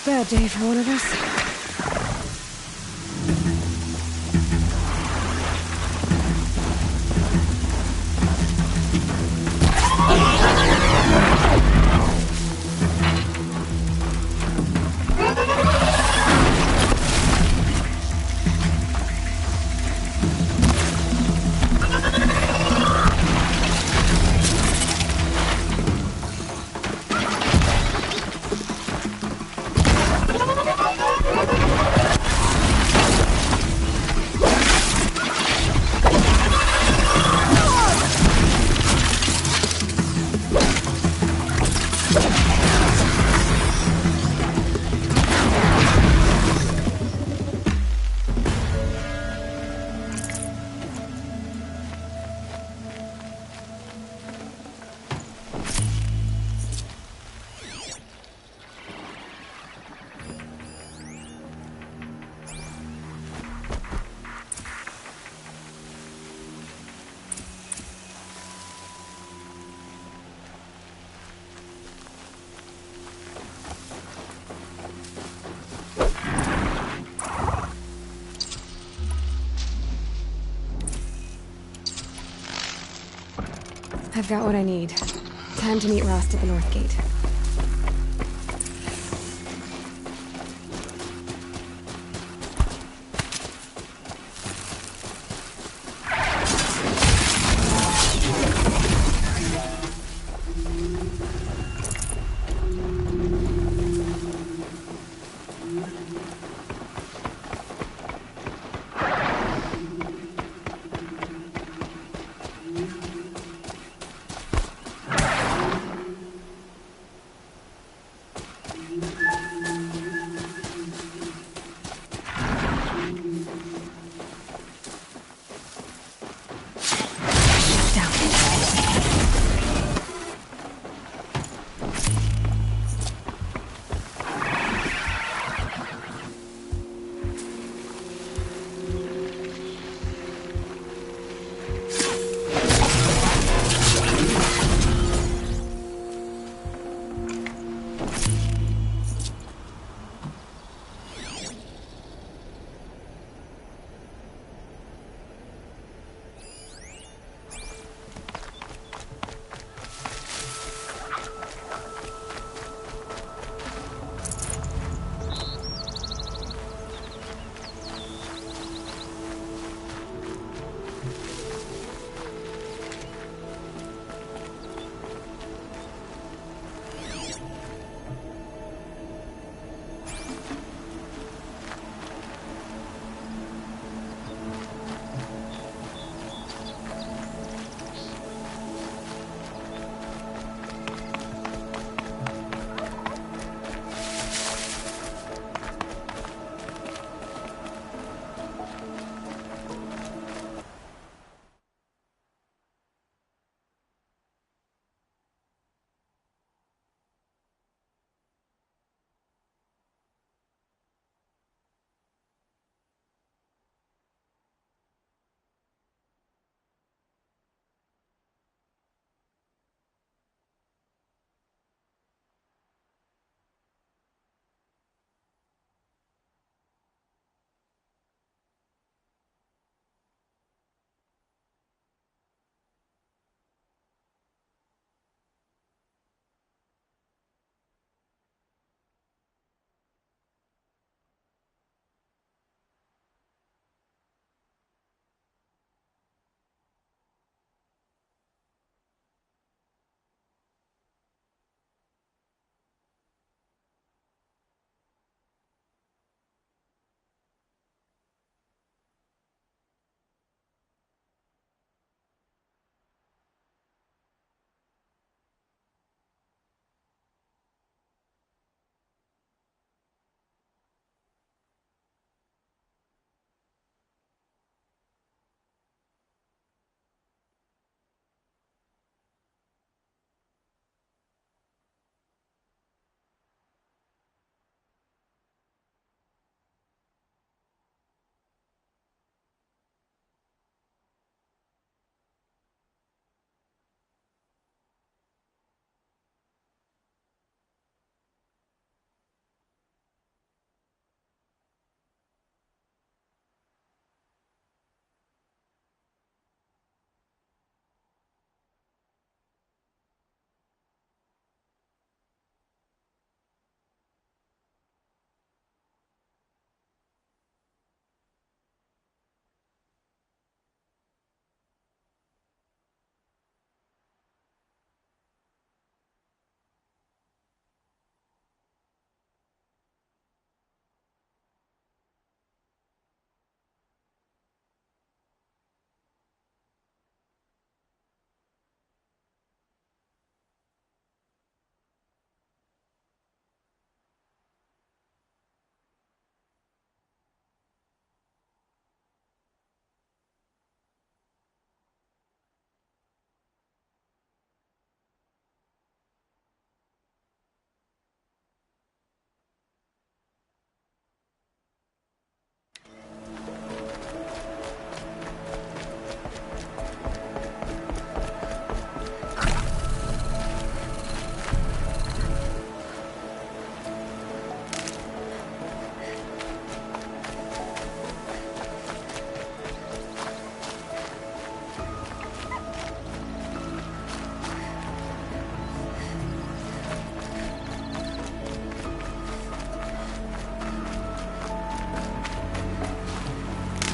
Bad day for one of us. I've got what I need. Time to meet Rost at the North Gate.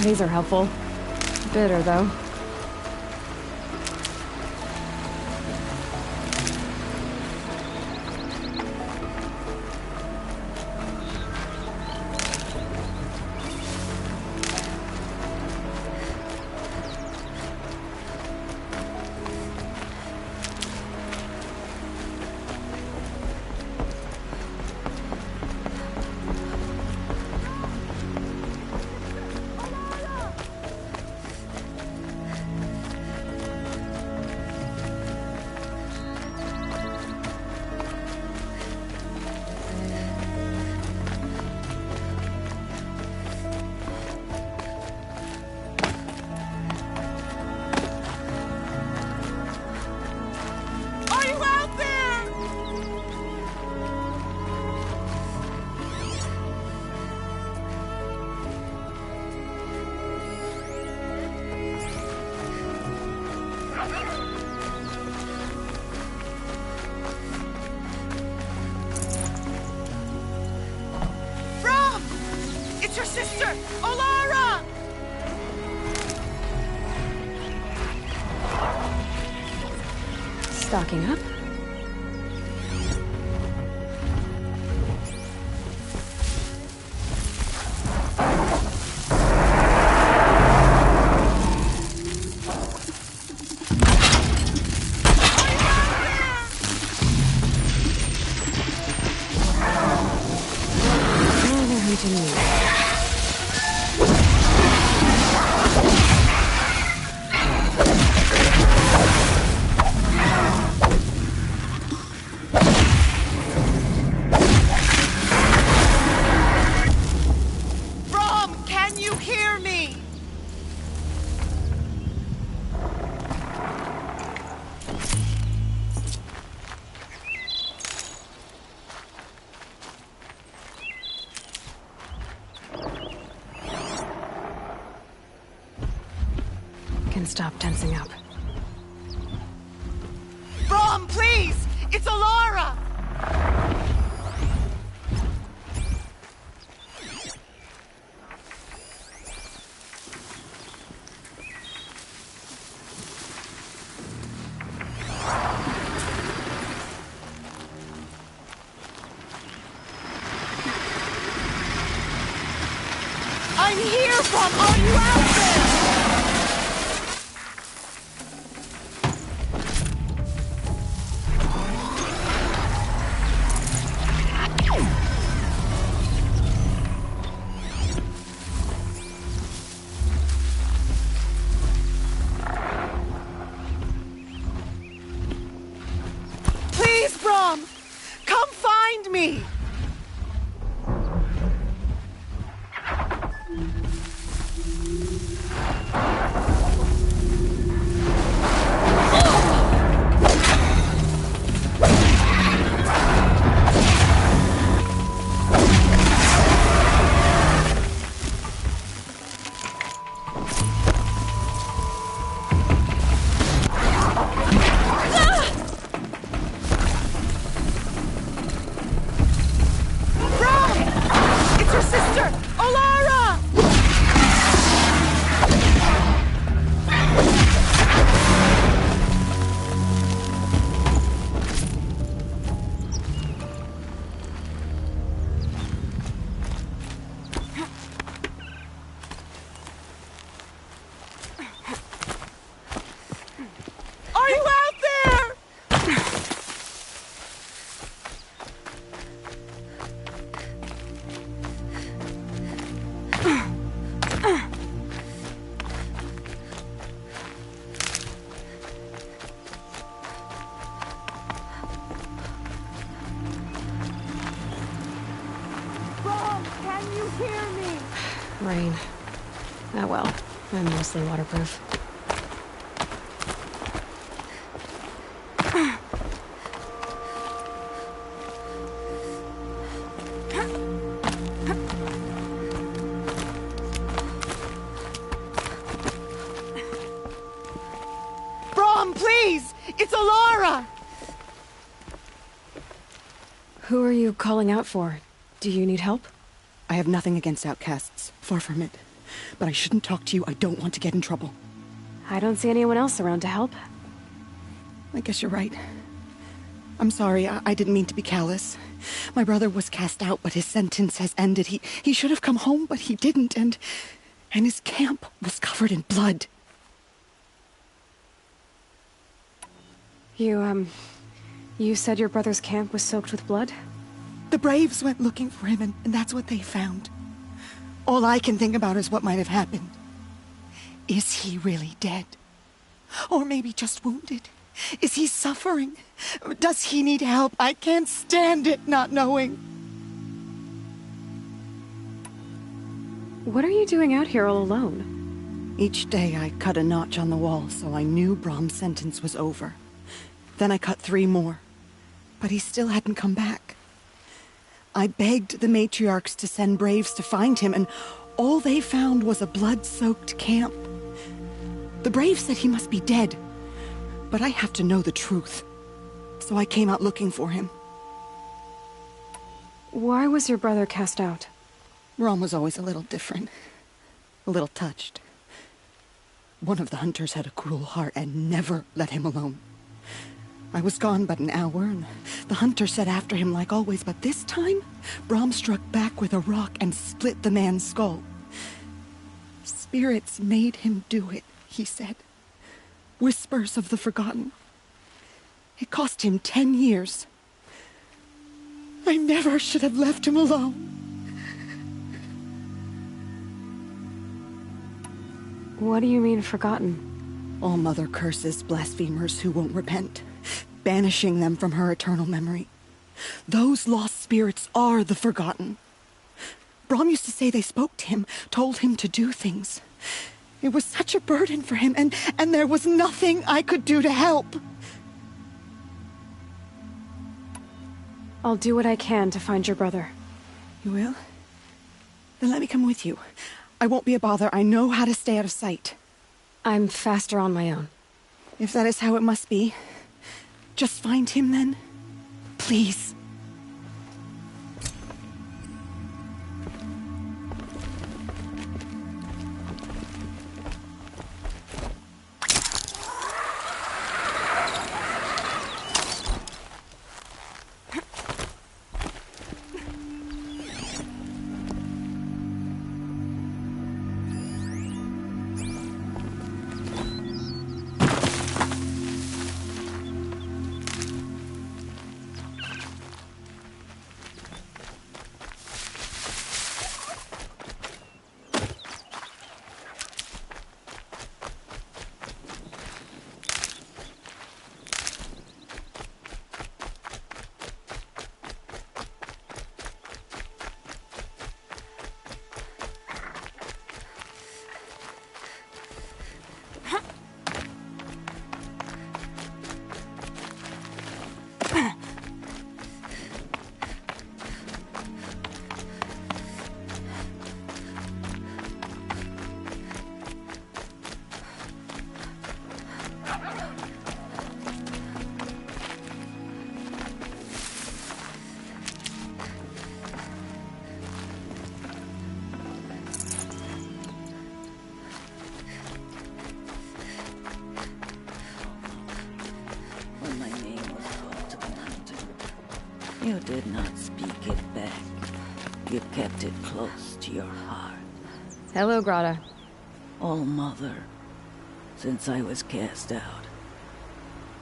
These are helpful. Bitter, though. It's your sister, Olara! Stocking up. Can stop tensing up. Brom, please! It's Olara! I'm here, Brom! Are you out there? Please, Brom! Come find me! Are you out there? Brom, can you hear me? Rain. Oh well, I'm mostly waterproof. Brom, please! It's Olara! Who are you calling out for? Do you need help? I have nothing against outcasts. Far from it. but I shouldn't talk to you. I don't want to get in trouble. I don't see anyone else around to help. I guess you're right. I'm sorry, I didn't mean to be callous. My brother was cast out, but his sentence has ended. He should have come home, but he didn't, and his camp was covered in blood. You said your brother's camp was soaked with blood? The Braves went looking for him, and that's what they found. All I can think about is what might have happened. Is he really dead? Or maybe just wounded? Is he suffering? Does he need help? I can't stand it not knowing. What are you doing out here all alone? Each day I cut a notch on the wall, so I knew Brom's sentence was over. Then I cut 3 more, but he still hadn't come back. I begged the matriarchs to send Braves to find him, and all they found was a blood-soaked camp. The Braves said he must be dead, but I have to know the truth. So I came out looking for him. Why was your brother cast out? Brom was always a little different. A little touched. One of the hunters had a cruel heart and never let him alone. I was gone but an hour, and the hunter set after him like always, but this time, Brom struck back with a rock and split the man's skull. Spirits made him do it, he said. Whispers of the forgotten. It cost him 10 years. I never should have left him alone. What do you mean, forgotten? All-Mother curses blasphemers who won't repent, banishing them from her eternal memory. Those lost spirits are the forgotten. Brom used to say they spoke to him, told him to do things. It was such a burden for him, and there was nothing I could do to help. I'll do what I can to find your brother. You will? Then let me come with you. I won't be a bother. I know how to stay out of sight. I'm faster on my own. If that is how it must be, just find him then. Please. You did not speak it back. You kept it close to your heart. Hello, Grata. All-Mother, since I was cast out,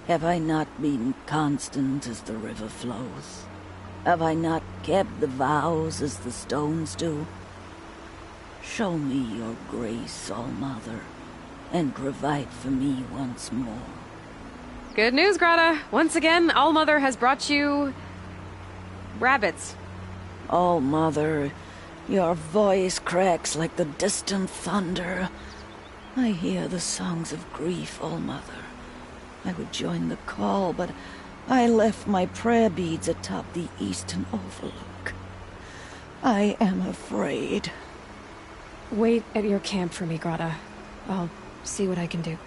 have I not been constant as the river flows? Have I not kept the vows as the stones do? Show me your grace, All-Mother, and provide for me once more. Good news, Grata. Once again, All-Mother has brought you rabbits. All-Mother, your voice cracks like the distant thunder. I hear the songs of grief, All-Mother. I would join the call, but I left my prayer beads atop the eastern overlook. I am afraid. Wait at your camp for me, Grata. I'll see what I can do.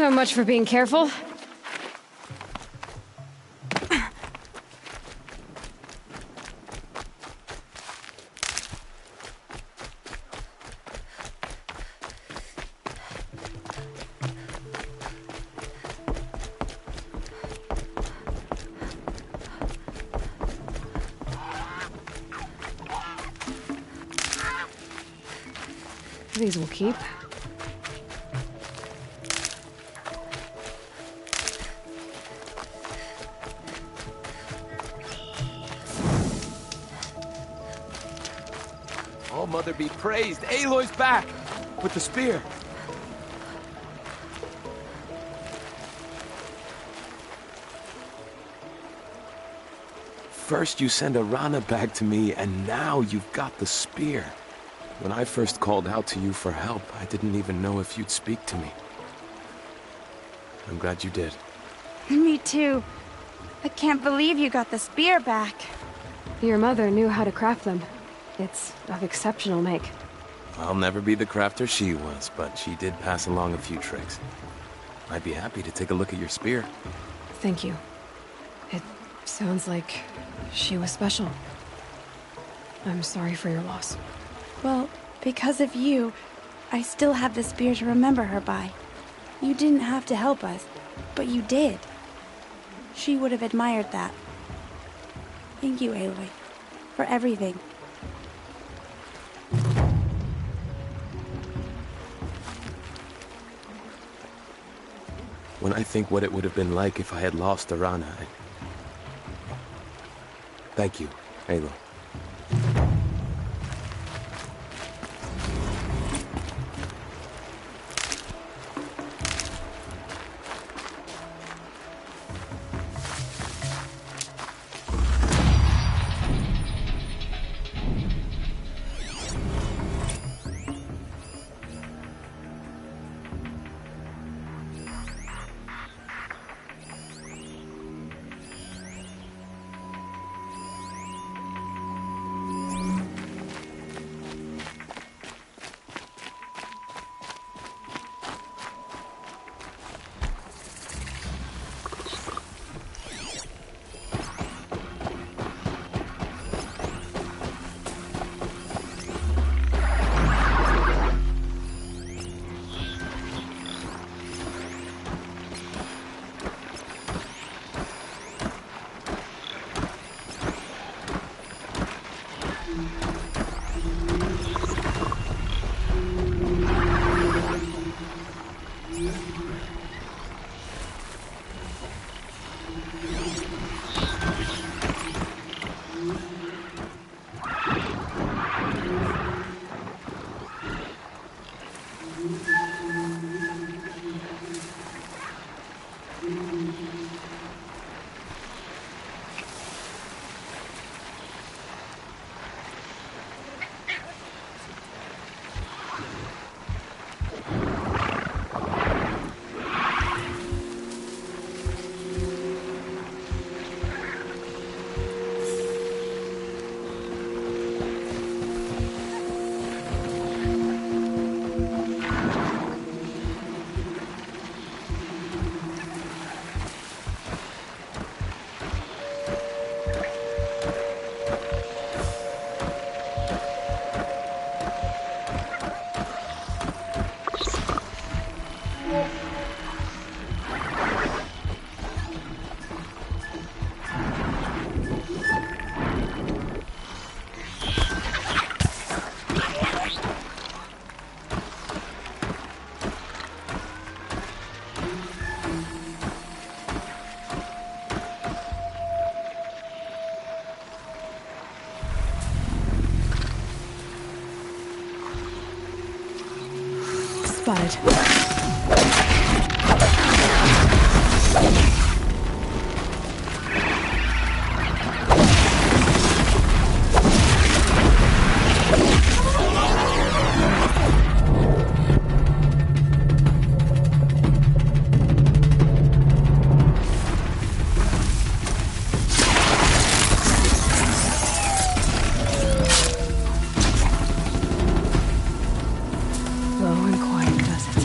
So much for being careful. These will keep. Oh, Mother be praised! Aloy's back! With the spear! First you send Arana back to me, and now you've got the spear. When I first called out to you for help, I didn't even know if you'd speak to me. I'm glad you did. Me too. I can't believe you got the spear back. Your mother knew how to craft them. It's of exceptional make. I'll never be the crafter she was, but she did pass along a few tricks. I'd be happy to take a look at your spear. Thank you. It sounds like she was special. I'm sorry for your loss. Well, because of you, I still have the spear to remember her by. You didn't have to help us, but you did. She would have admired that. Thank you, Aloy, for everything. When I think what it would have been like if I had lost Arana, Thank you, Aloy. Spotted. Low and quiet does it.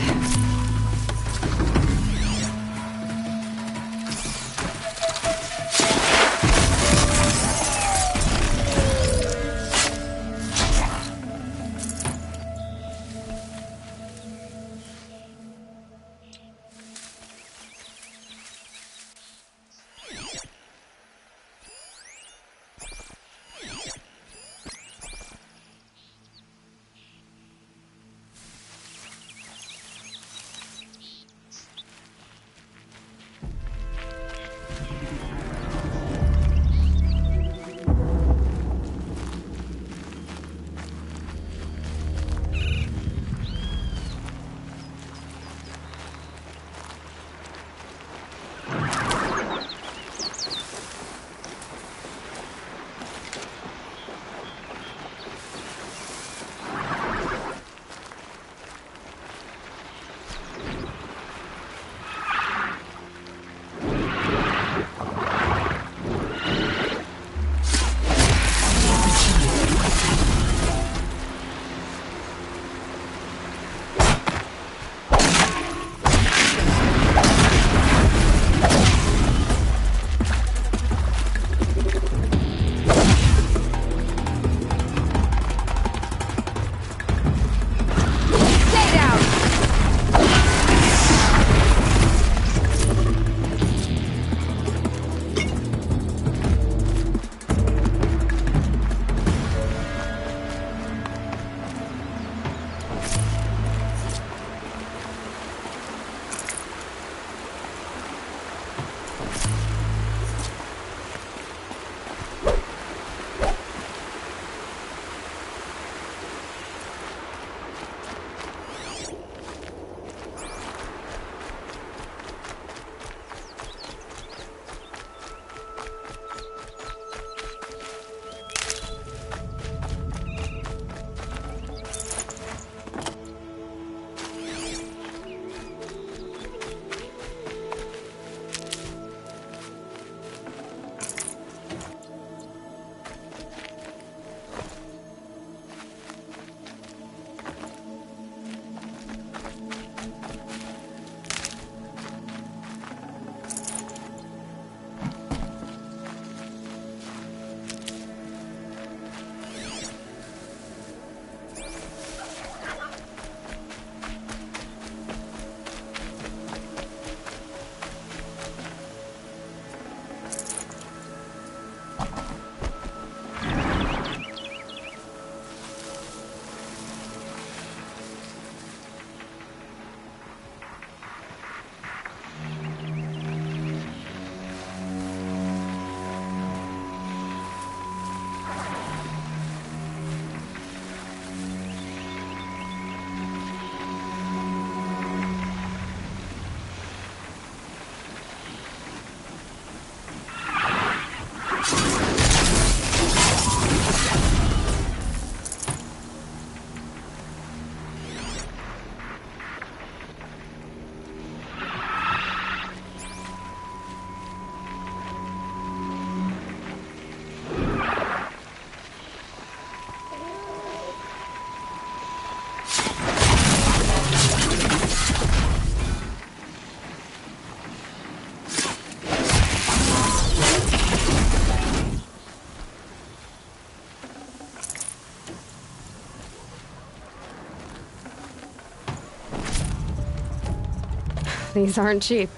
These aren't cheap.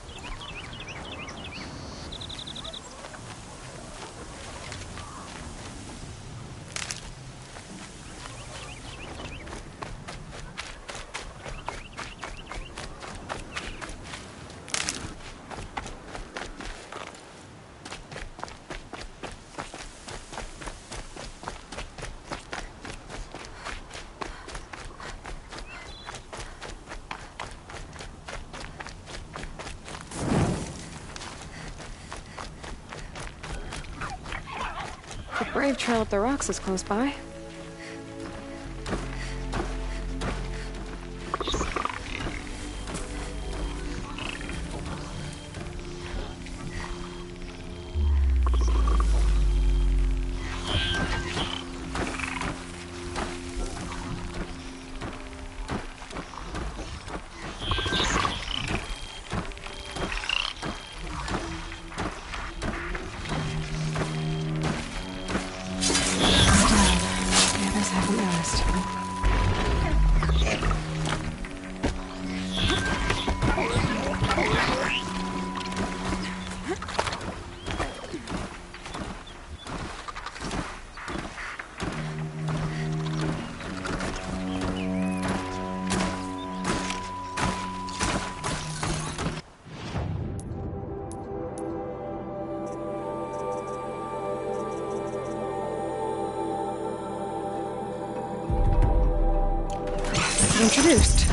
The Brave Trail up the rocks is close by. Introduced.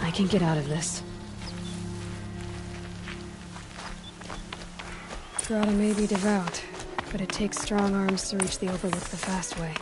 I can get out of this. Grotto may be devout, but it takes strong arms to reach the Overlook the fast way.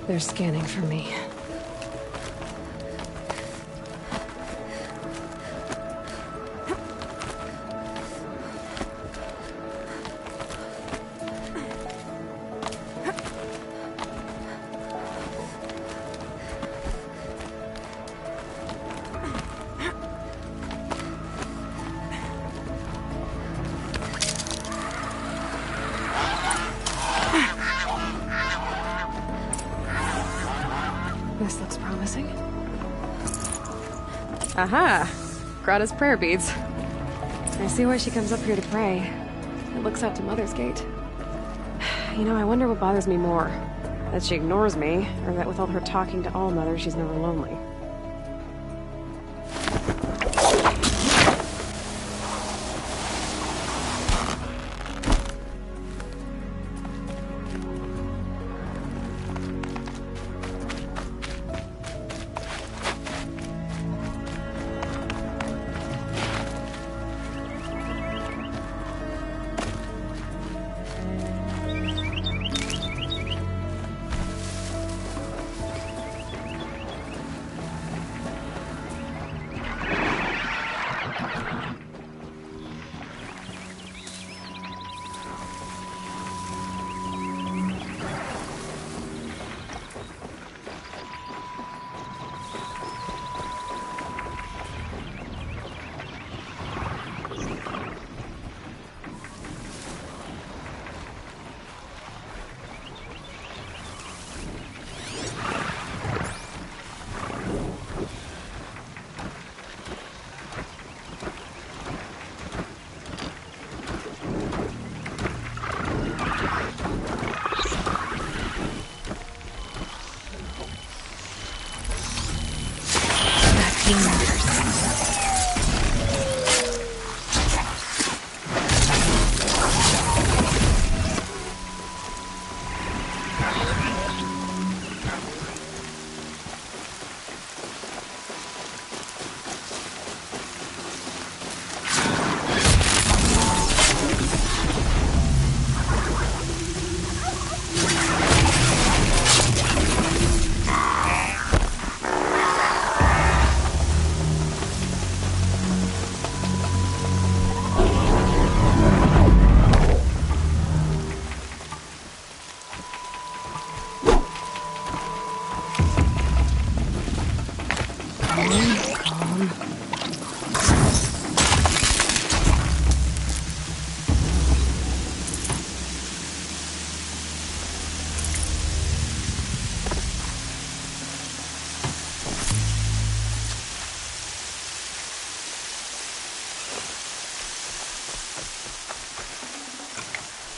They're scanning for me. This looks promising. Aha! Grata's prayer beads. I see why she comes up here to pray. It looks out to Mother's Gate. You know, I wonder what bothers me more. That she ignores me, or that with all her talking to Allmother, she's never lonely.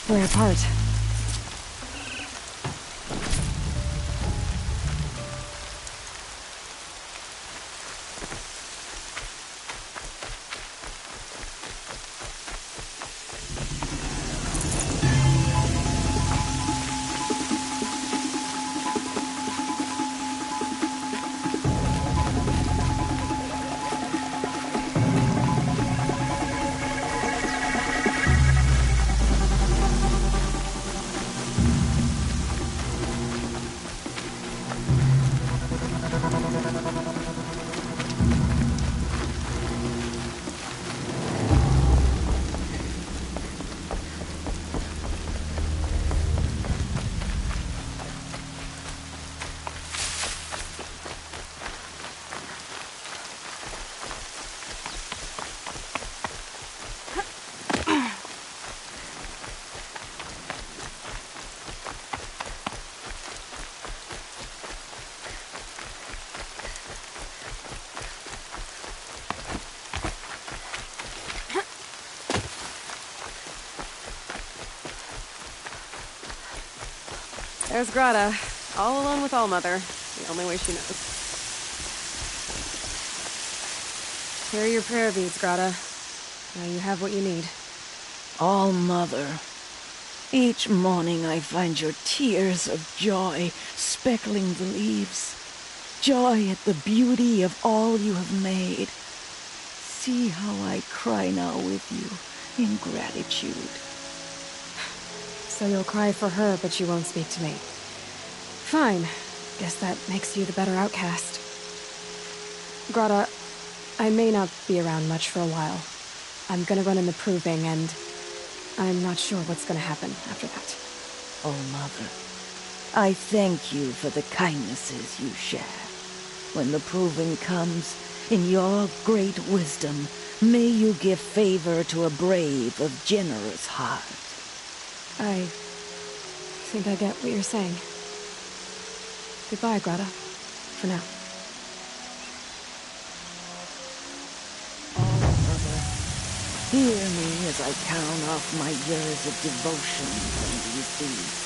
We're apart. There's Grata, all alone with Allmother, the only way she knows. Here are your prayer beads, Grata. Now you have what you need. Allmother, each morning I find your tears of joy speckling the leaves. Joy at the beauty of all you have made. See how I cry now with you in gratitude. So you'll cry for her, but you won't speak to me. Fine. Guess that makes you the better outcast. Grata, I may not be around much for a while. I'm gonna run in the proving, and I'm not sure what's gonna happen after that. Allmother, I thank you for the kindnesses you share. When the proving comes, in your great wisdom, may you give favor to a brave of generous heart. I think I get what you're saying. Goodbye, Grata. For now. Allmother, hear me as I count off my years of devotion from these deeds.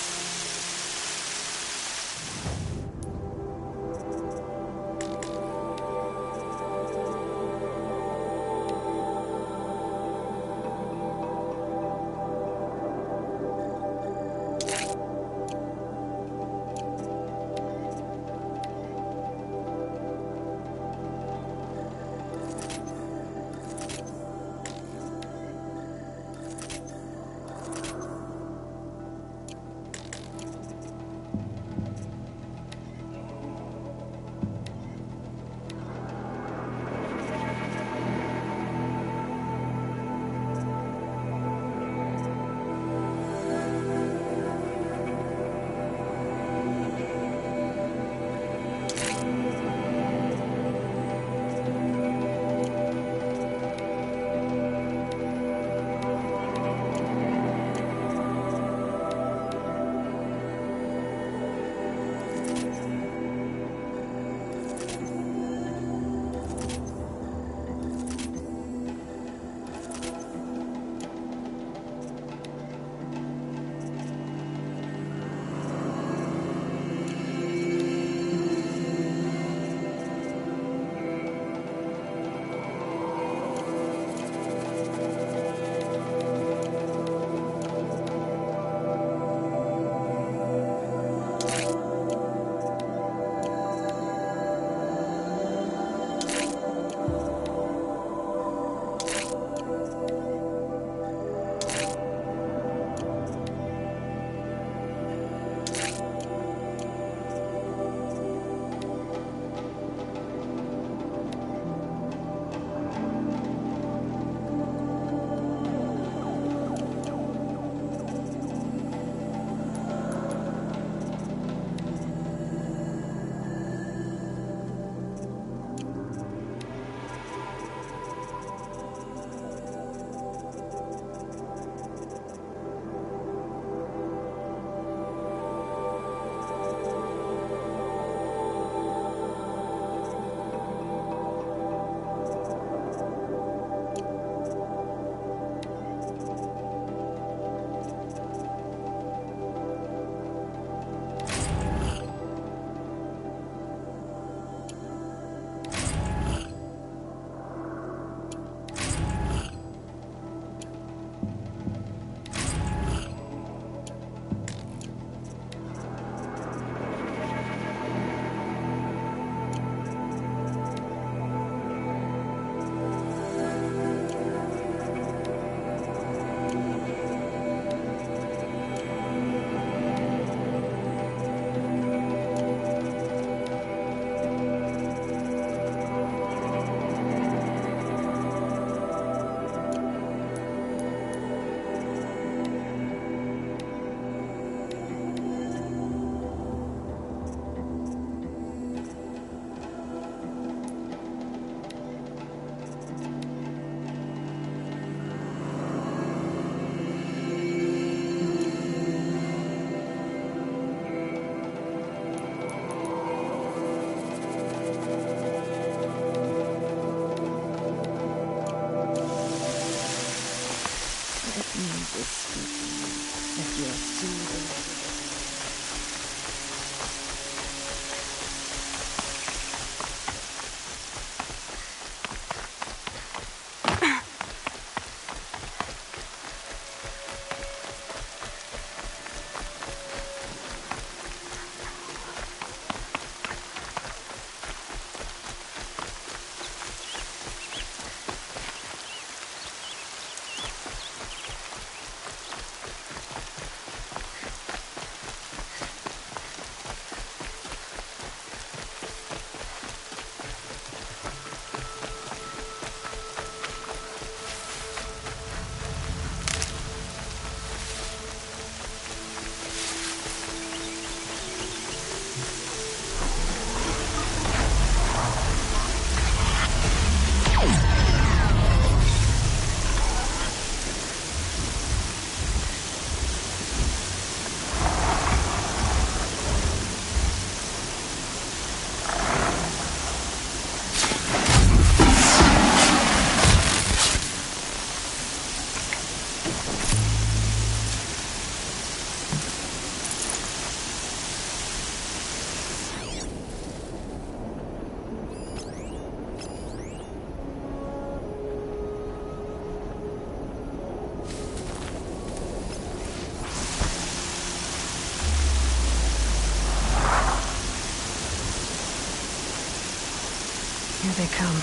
Here they come.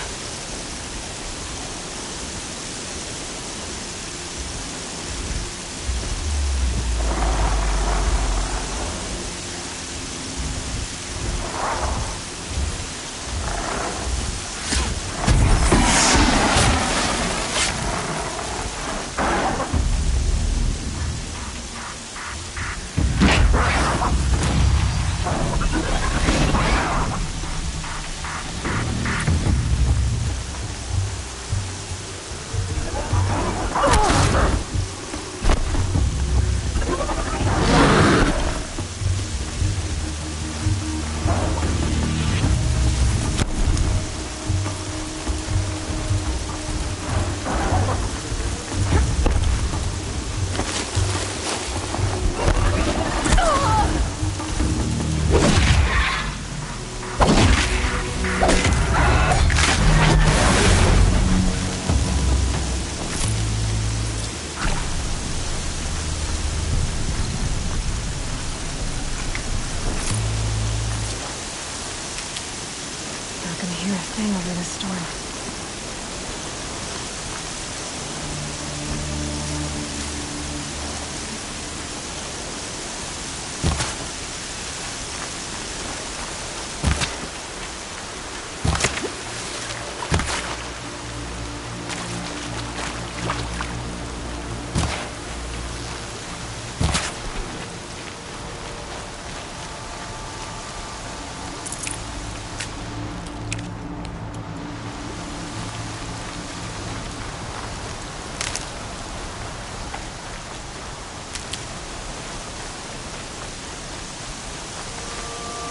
Over the storm.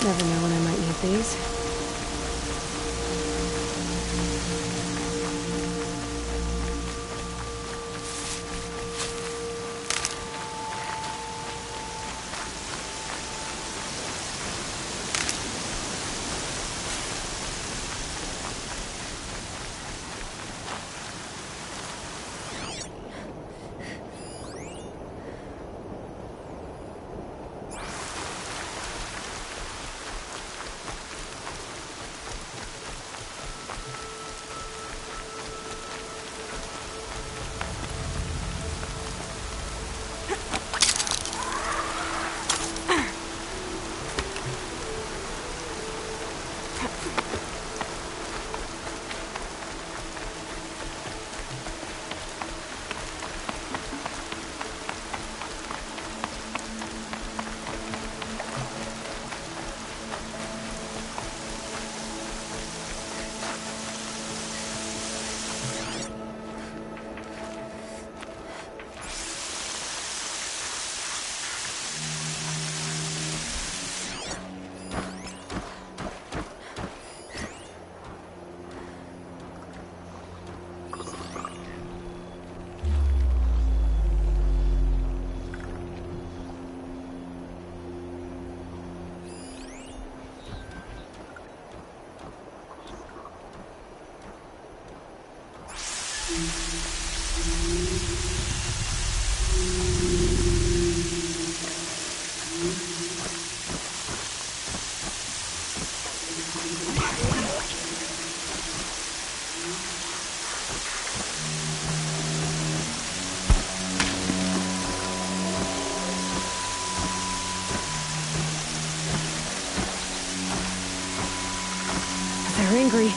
Never know when I might need these. They're angry.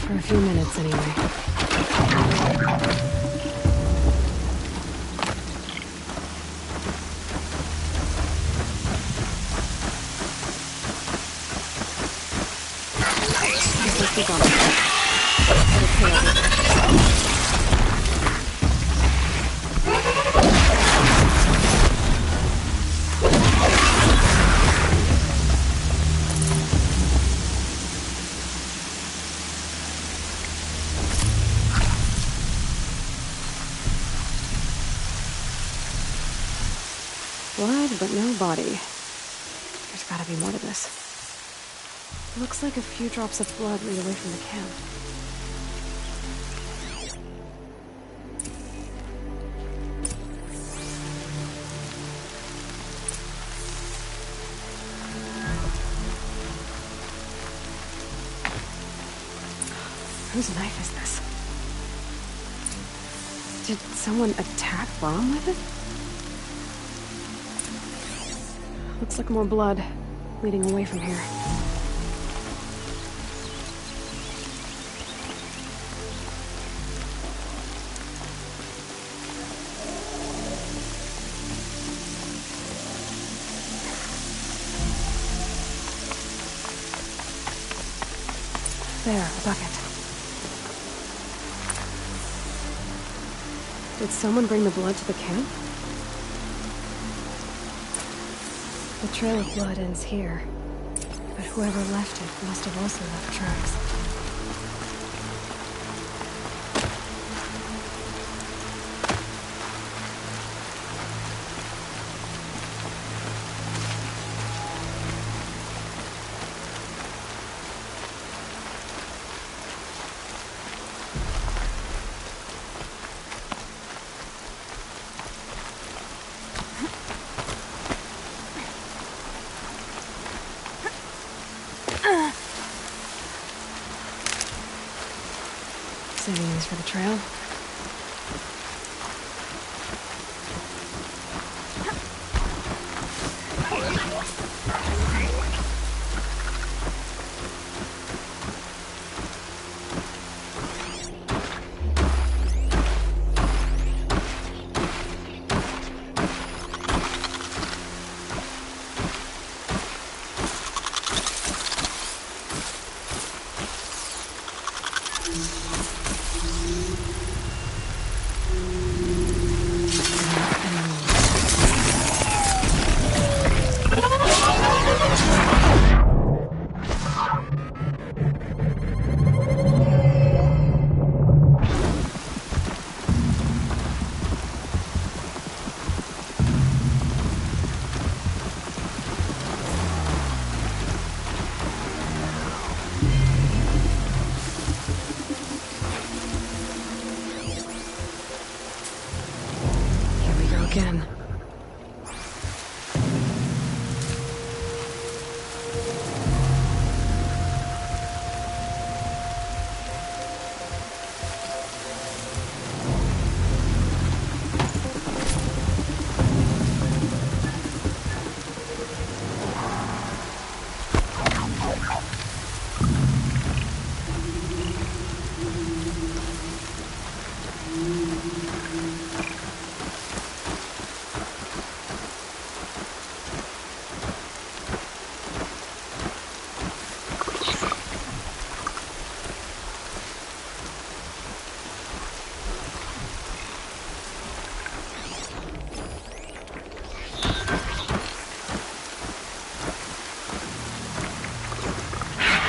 For a few minutes, anyway. but no body. There's gotta be more to this. Looks like a few drops of blood lead away from the camp. Whose knife is this? Did someone attack Brom with it? Looks like more blood leading away from here. There, a bucket. Did someone bring the blood to the camp? The trail of blood ends here, but whoever left it must have also left tracks. Saving these for the trail. Again.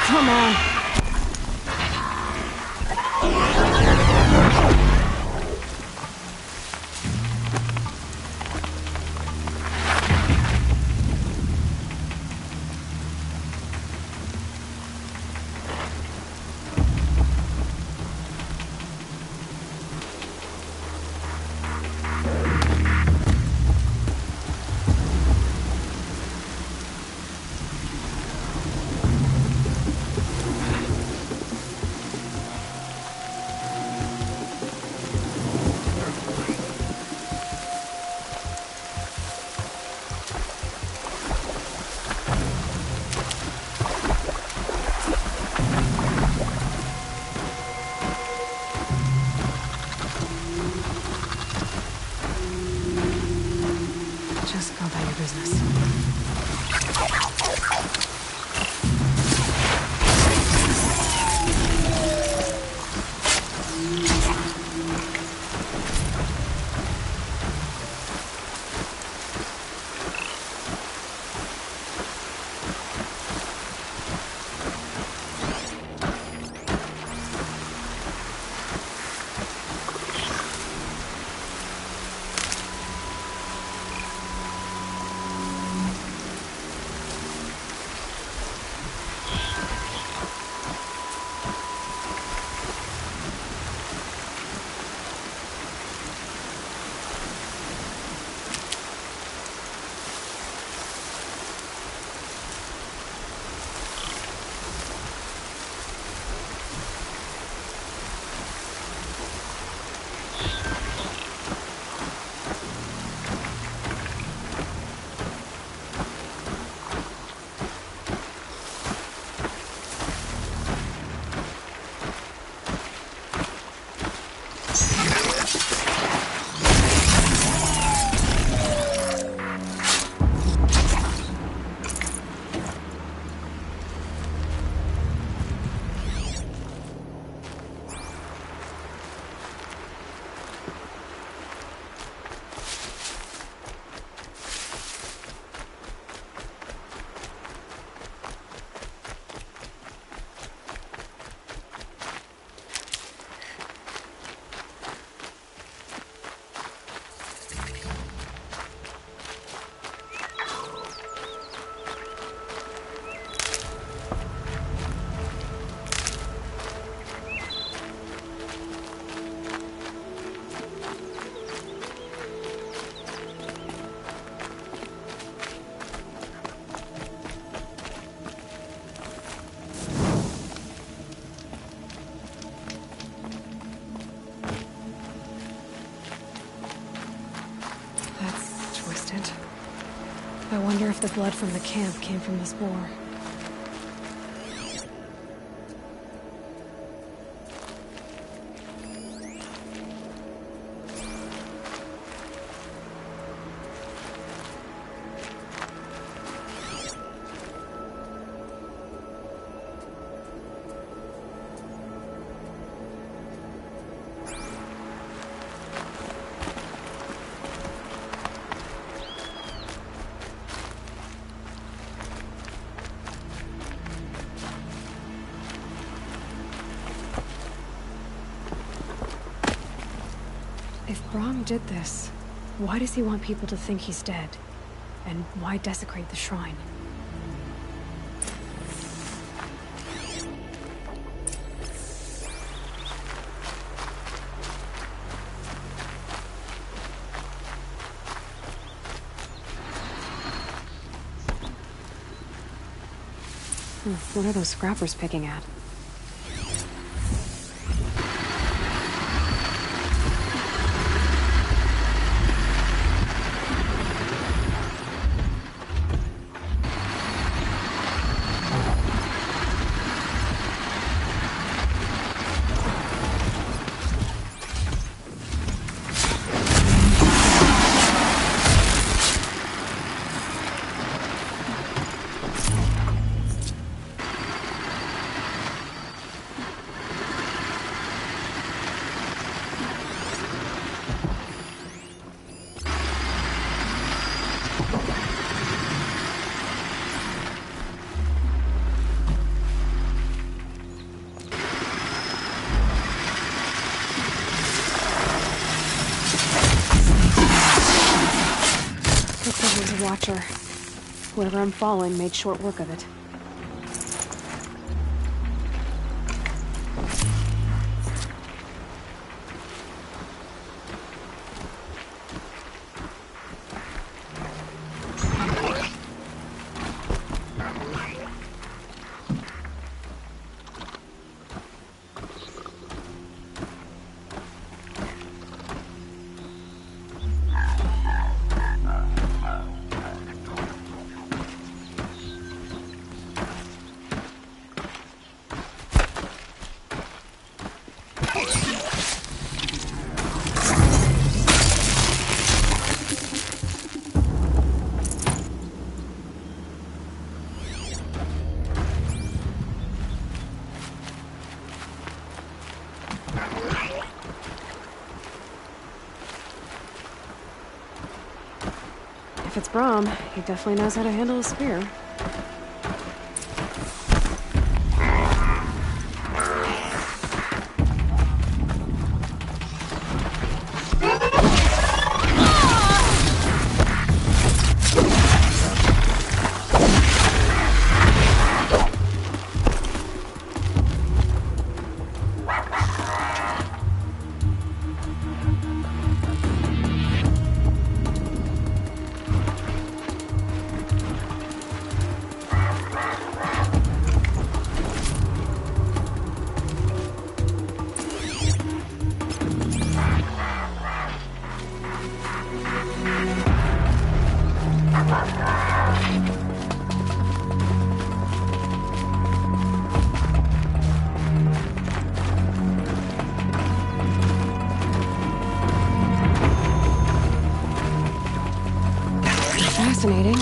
Come on. if the blood from the camp came from this boar. If Brahm did this, why does he want people to think he's dead? And why desecrate the shrine? What are those scrappers picking at? Watcher. Wherever I'm falling made short work of it. If it's Brahm, he definitely knows how to handle a spear. Fascinating.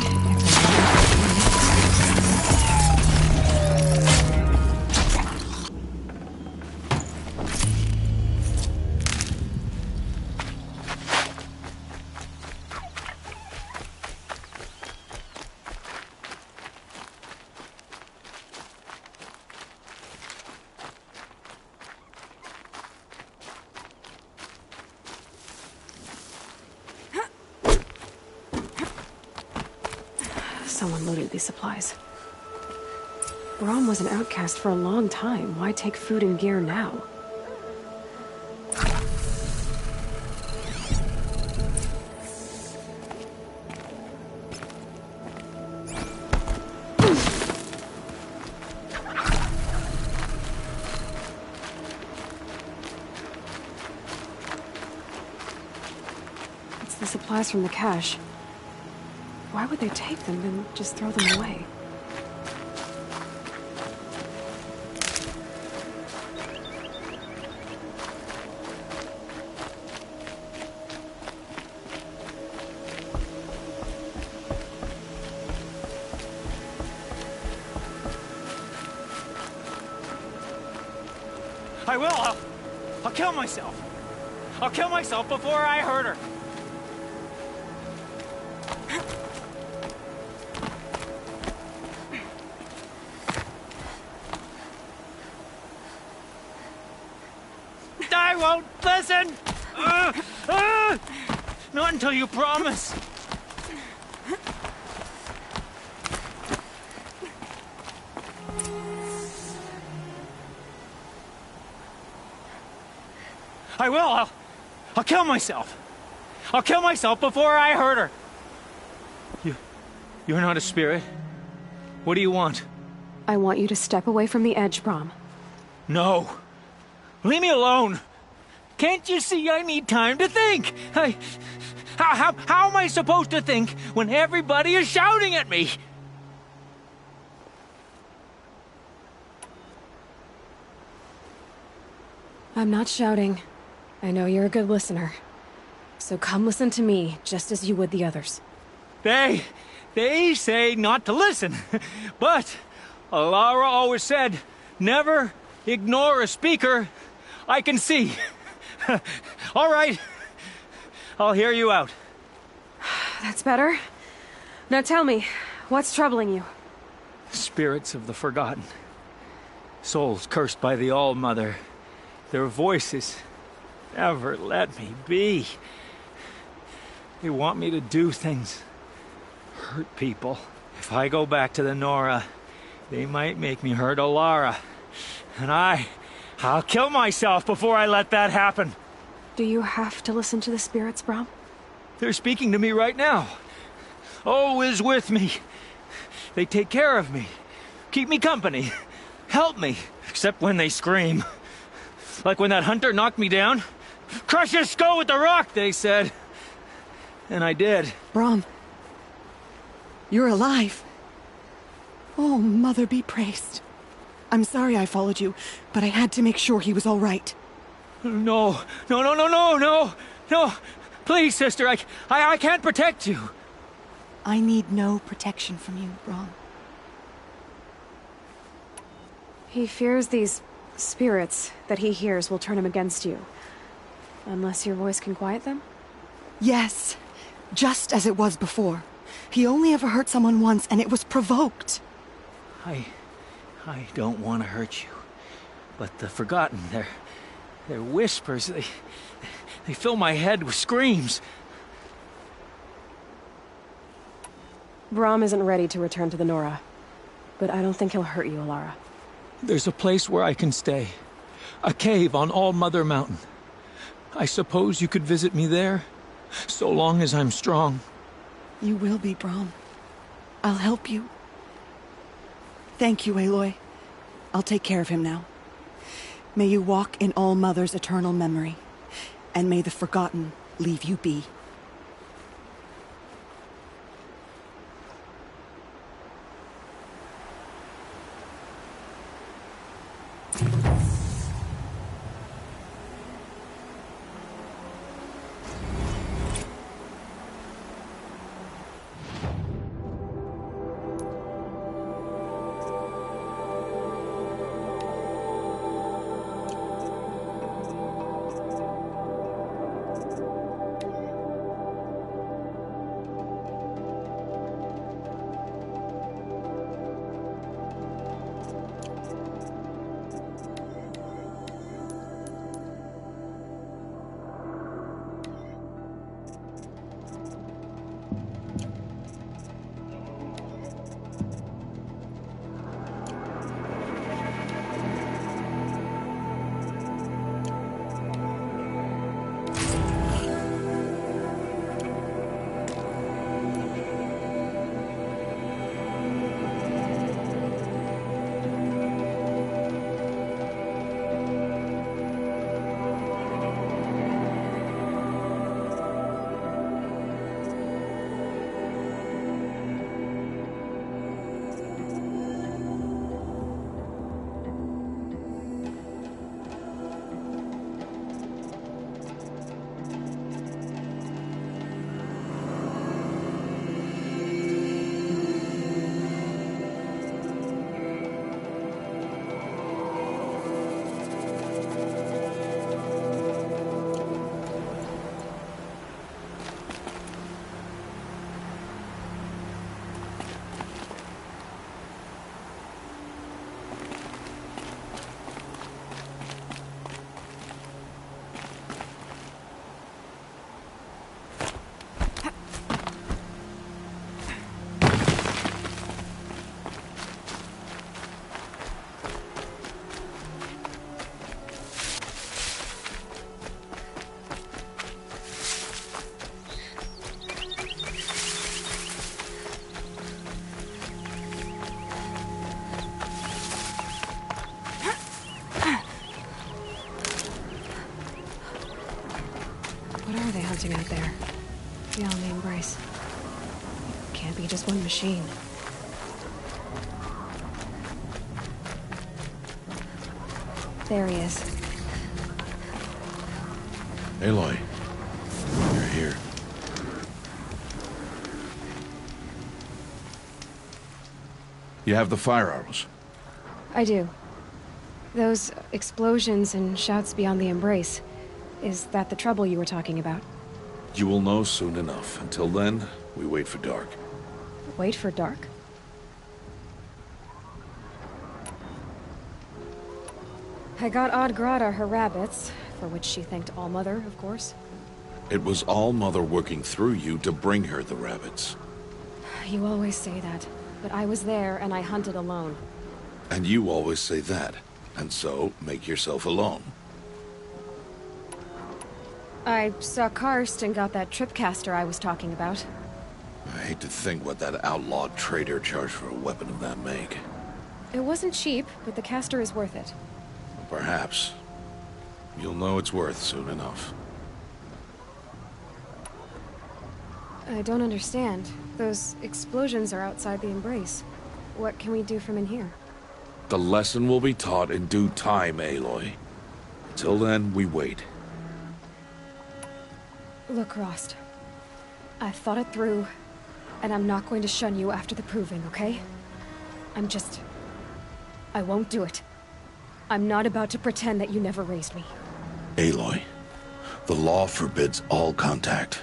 Someone looted these supplies. Brahm was an outcast for a long time. Why take food and gear now? It's the supplies from the cache. Why Why would they take them and just throw them away? I will. I'll kill myself. I'll kill myself before I hurt her. I won't listen. Not until you promise. I will. I'll kill myself. I'll kill myself before I hurt her. You're not a spirit. What do you want? I want you to step away from the edge, Brom. No. Leave me alone. Can't you see I need time to think? How am I supposed to think when everybody is shouting at me? I'm not shouting. I know you're a good listener. So come listen to me, just as you would the others. They say not to listen. But Alara always said, never ignore a speaker I can see. All right. I'll hear you out. That's better. Now tell me, what's troubling you? Spirits of the forgotten. Souls cursed by the All-Mother. Their voices never let me be. They want me to do things. Hurt people. If I go back to the Nora, they might make me hurt Alara. And I'll kill myself before I let that happen. Do you have to listen to the spirits, Brom? They're speaking to me right now. O is with me. They take care of me. Keep me company. Help me. Except when they scream. Like when that hunter knocked me down. Crush his skull with the rock, they said. And I did. Brom. You're alive. Oh, Mother be praised. I'm sorry I followed you, but I had to make sure he was all right. No. Please, sister, I can't protect you. I need no protection from you, Brom. He fears these spirits that he hears will turn him against you. Unless your voice can quiet them? Yes. Just as it was before. He only ever hurt someone once, and it was provoked. I don't want to hurt you. But the Forgotten, their whispers, they fill my head with screams. Brom isn't ready to return to the Nora. But I don't think he'll hurt you, Alara. There's a place where I can stay. A cave on All-Mother Mountain. I suppose you could visit me there, so long as I'm strong. You will be, Brom. I'll help you. Thank you, Aloy. I'll take care of him now. May you walk in All-Mother's eternal memory, and may the Forgotten leave you be. chanting out there. Beyond the embrace. Can't be just one machine. There he is. Aloy, you're here. You have the fire arrows. I do. Those explosions and shouts beyond the embrace. Is that the trouble you were talking about? You will know soon enough. Until then, we wait for dark. Wait for dark? I got Oddgrada her rabbits, for which she thanked Allmother, of course. It was Allmother working through you to bring her the rabbits. You always say that, but I was there and I hunted alone. And you always say that, and so make yourself alone. I saw Karst and got that tripcaster I was talking about. I hate to think what that outlawed trader charged for a weapon of that make. It wasn't cheap, but the caster is worth it. Perhaps. You'll know it's worth soon enough. I don't understand. Those explosions are outside the embrace. What can we do from in here? The lesson will be taught in due time, Aloy. Until then, we wait. Look, Rost. I've thought it through, and I'm not going to shun you after the proving, okay? I won't do it. I'm not about to pretend that you never raised me. Aloy, the law forbids all contact.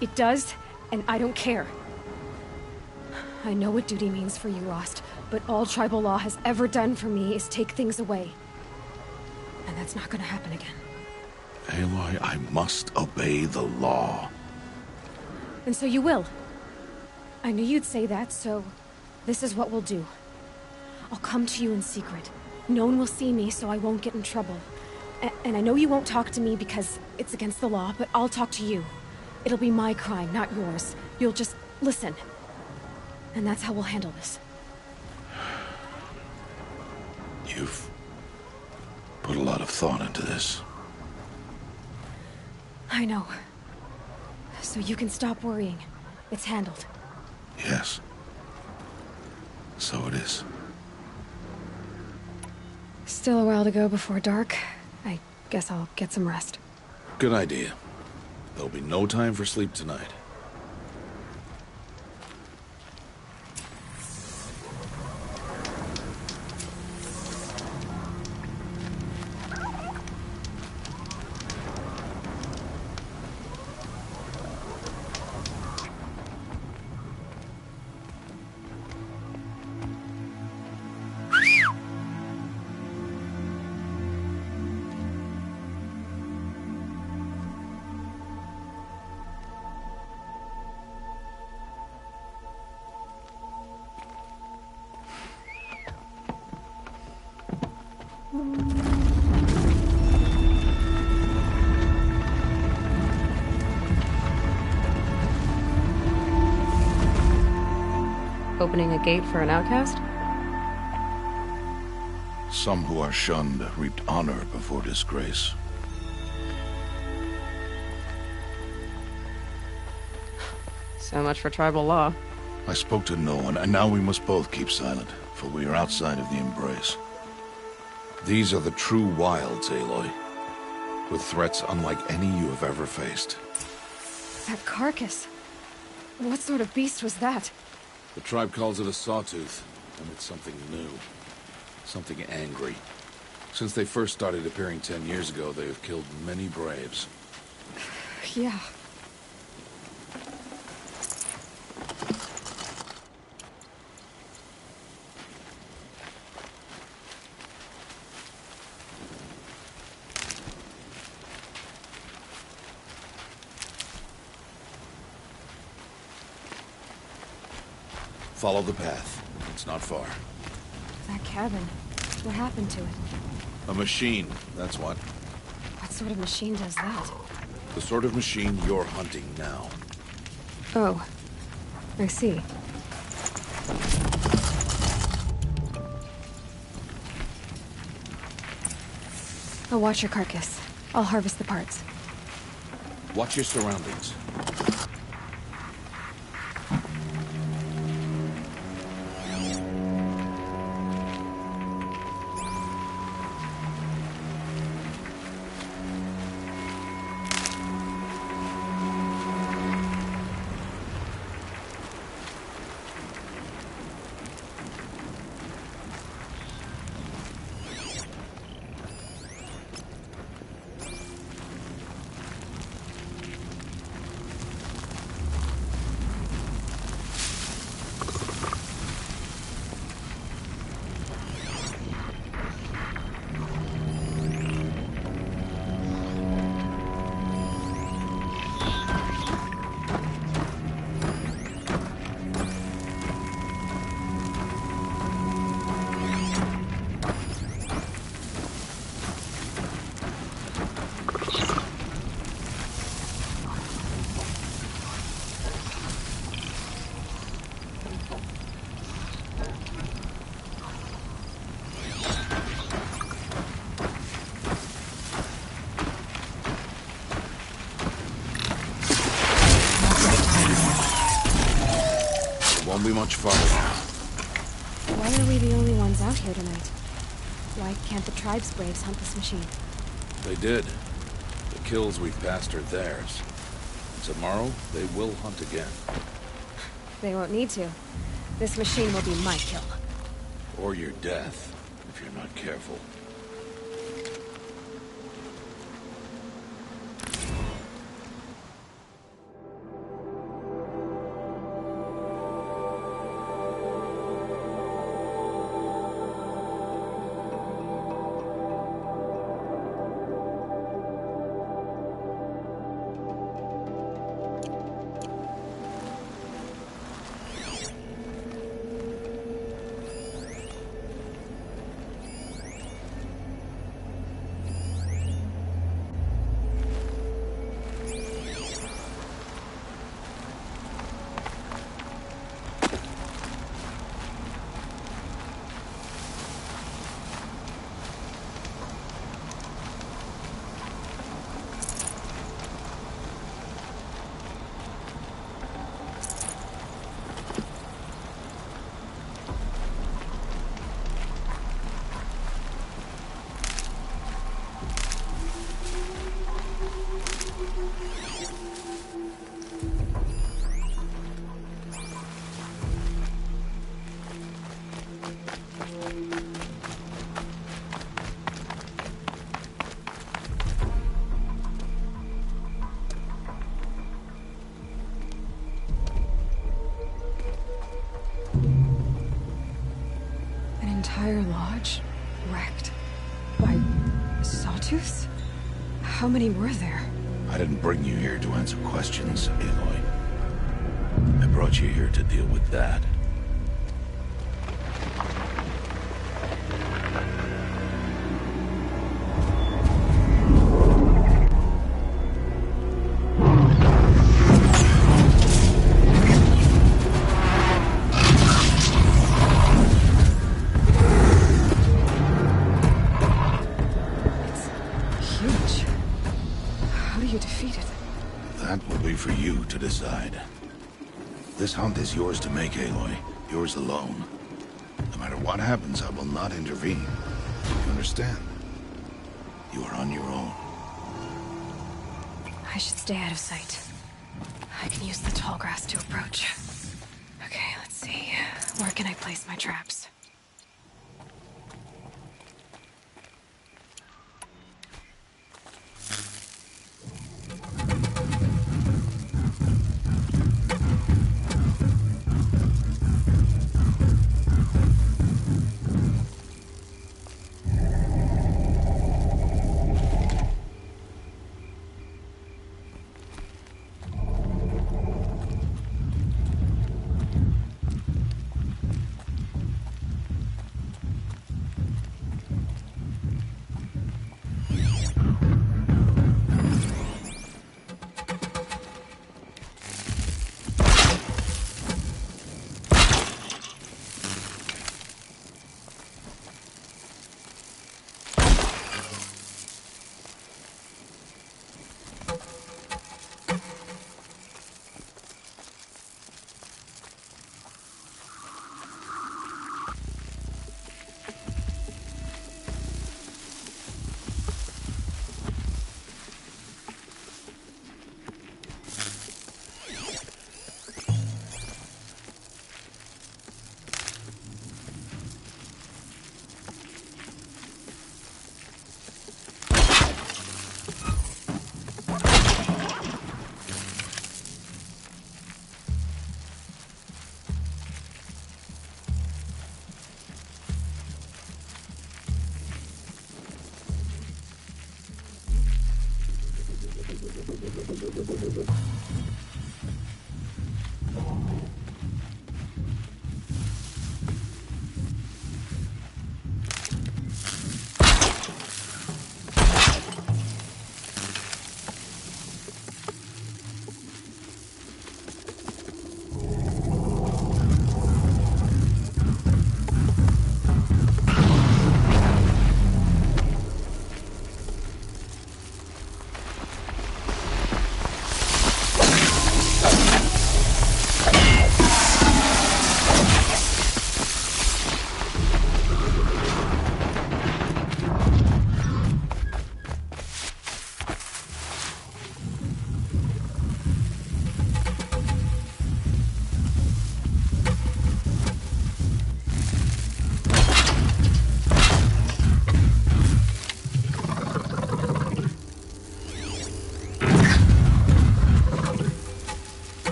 It does, and I don't care. I know what duty means for you, Rost, but all tribal law has ever done for me is take things away. And that's not gonna happen again. Aloy, I must obey the law. And so you will. I knew you'd say that, so this is what we'll do. I'll come to you in secret. No one will see me, so I won't get in trouble. And I know you won't talk to me because it's against the law, but I'll talk to you. It'll be my crime, not yours. You'll just listen. And that's how we'll handle this. You've put a lot of thought into this. I know. So you can stop worrying. It's handled. Yes. So it is. Still a while to go before dark. I guess I'll get some rest. Good idea. There'll be no time for sleep tonight. Opening a gate for an outcast? Some who are shunned reaped honor before disgrace. So much for tribal law. I spoke to no one, and now we must both keep silent, for we are outside of the embrace. These are the true wilds, Aloy, with threats unlike any you have ever faced. That carcass. What sort of beast was that? The tribe calls it a sawtooth, and it's something new. Something angry. Since they first started appearing 10 years ago, they have killed many braves. Yeah. Follow the path. It's not far. That cabin. What happened to it? A machine, that's what. What sort of machine does that? The sort of machine you're hunting now. Oh. I see. I'll watch your carcass. I'll harvest the parts. Watch your surroundings. Won't be much farther now. Why are we the only ones out here tonight? Why can't the tribe's braves hunt this machine? They did. The kills we've passed are theirs. Tomorrow, they will hunt again. They won't need to. This machine will be my kill. Or your death, if you're not careful. Entire lodge wrecked by sawtooths? How many were there? I didn't bring you here to answer questions, Aloy. I brought you here to deal with that. Decide. This hunt is yours to make, Aloy. Yours alone. No matter what happens, I will not intervene. You understand? You are on your own. I should stay out of sight. I can use the tall grass to approach. Okay, let's see. Where can I place my traps?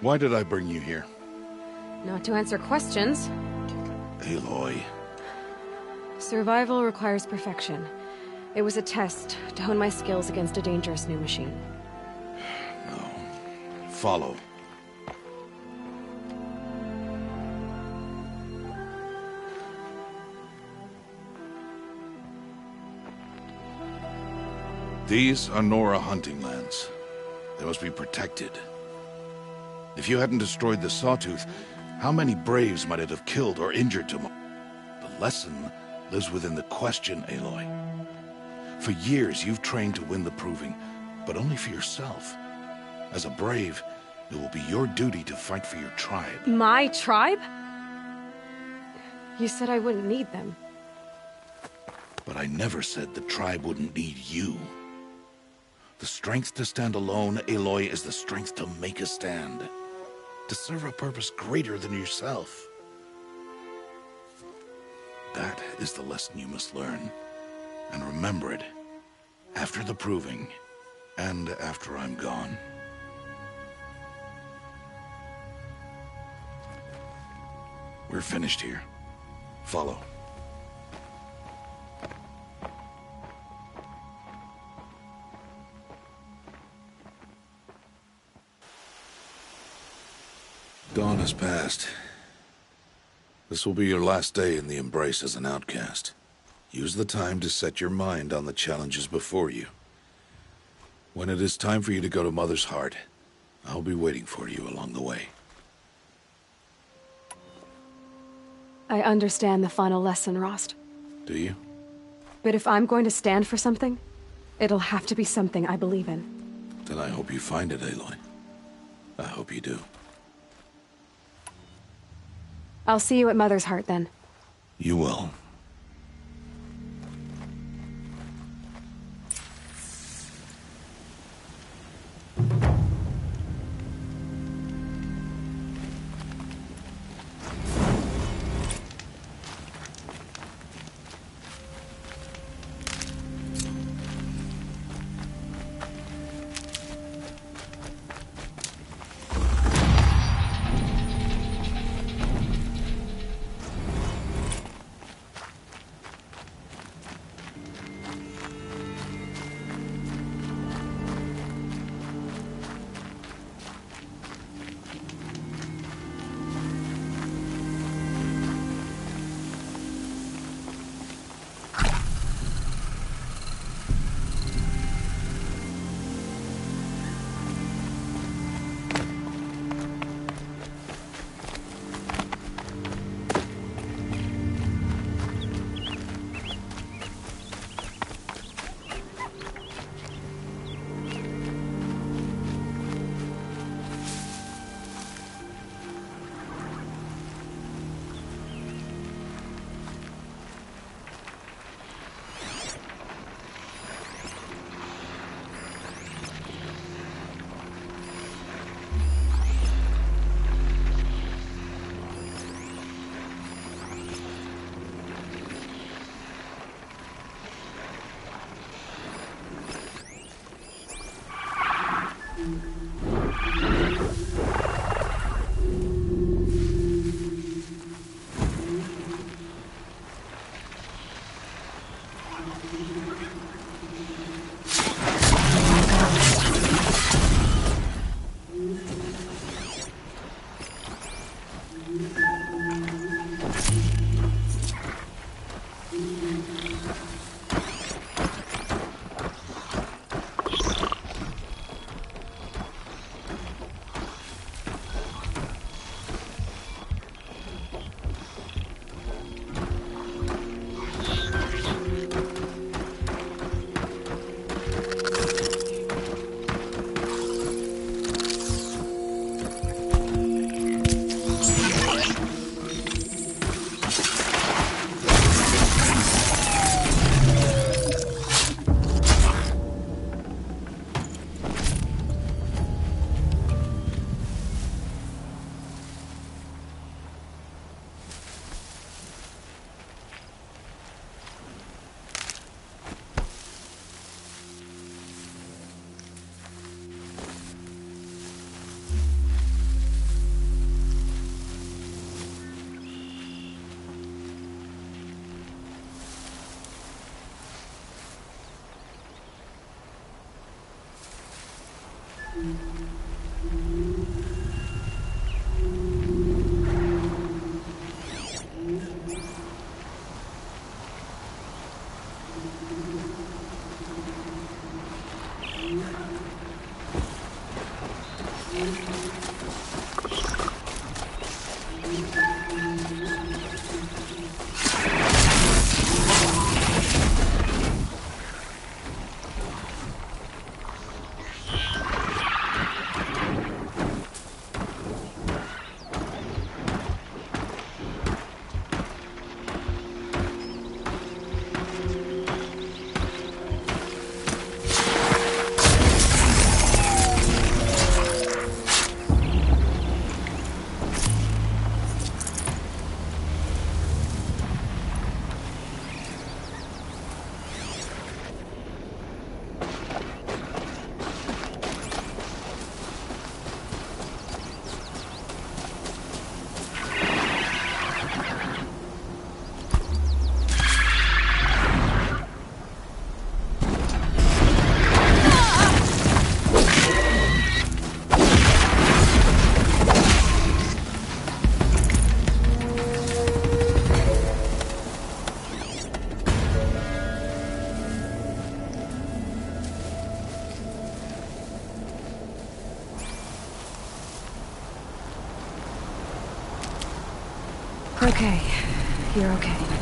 Why did I bring you here? Not to answer questions. Aloy. Survival requires perfection. It was a test to hone my skills against a dangerous new machine. No. Follow. These are Nora hunting lands. They must be protected. If you hadn't destroyed the Sawtooth, how many Braves might it have killed or injured tomorrow? The lesson lives within the question, Aloy. For years, you've trained to win the Proving, but only for yourself. As a Brave, it will be your duty to fight for your tribe. My tribe? You said I wouldn't need them. But I never said the tribe wouldn't need you. The strength to stand alone, Aloy, is the strength to make a stand. To serve a purpose greater than yourself. That is the lesson you must learn. And remember it. After the Proving. And after I'm gone. We're finished here. Follow. Dawn has passed. This will be your last day in the Embrace as an outcast. Use the time to set your mind on the challenges before you. When it is time for you to go to Mother's Heart, I'll be waiting for you along the way. I understand the final lesson, Rost. Do you? But if I'm going to stand for something, it'll have to be something I believe in. Then I hope you find it, Aloy. I hope you do. I'll see you at Mother's Heart, then. You will. Okay. You're okay.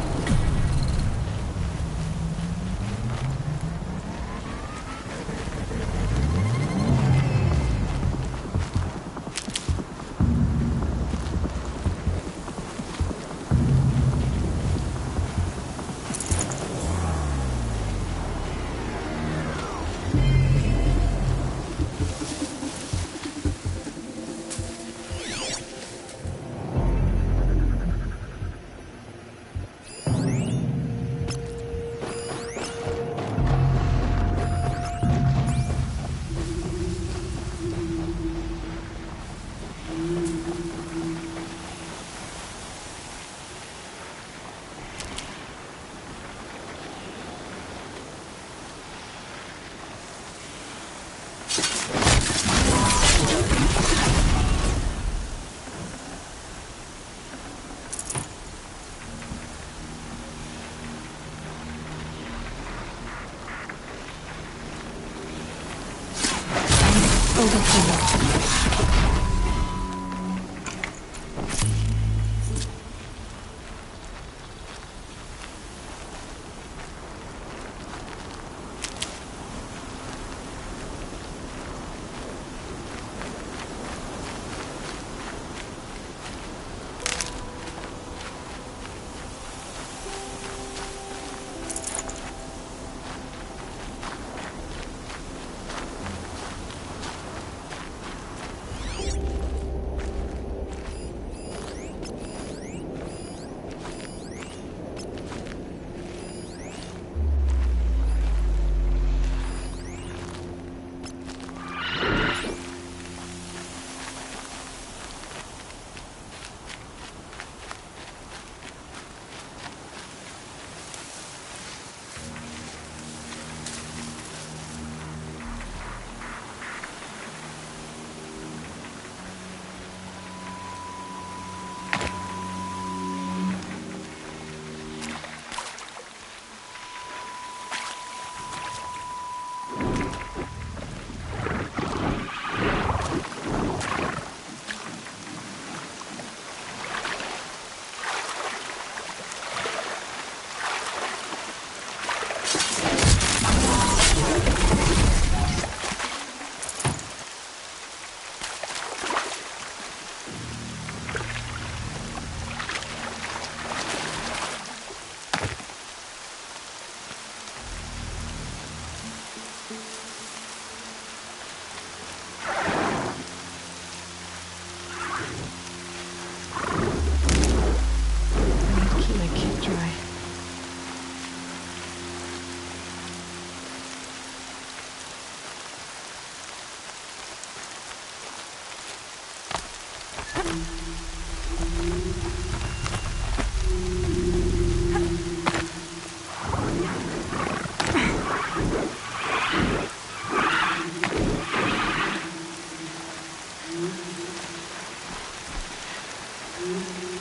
Calm.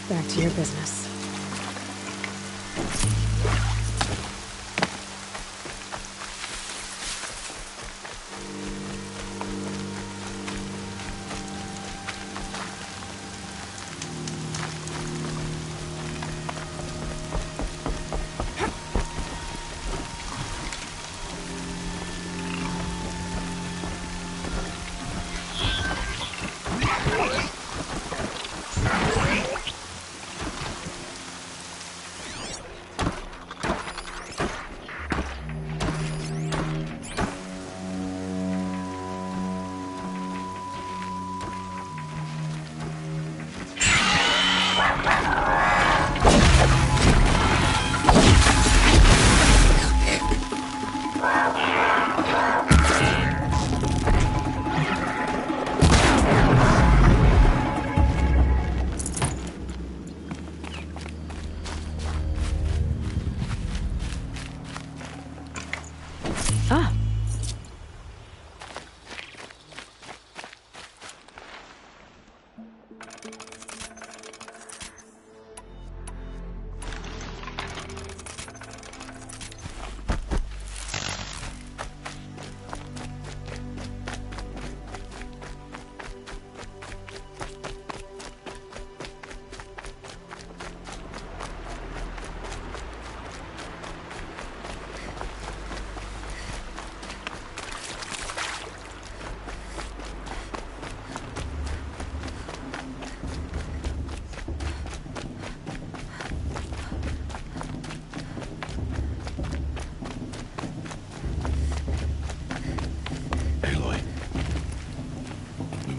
Back to your business.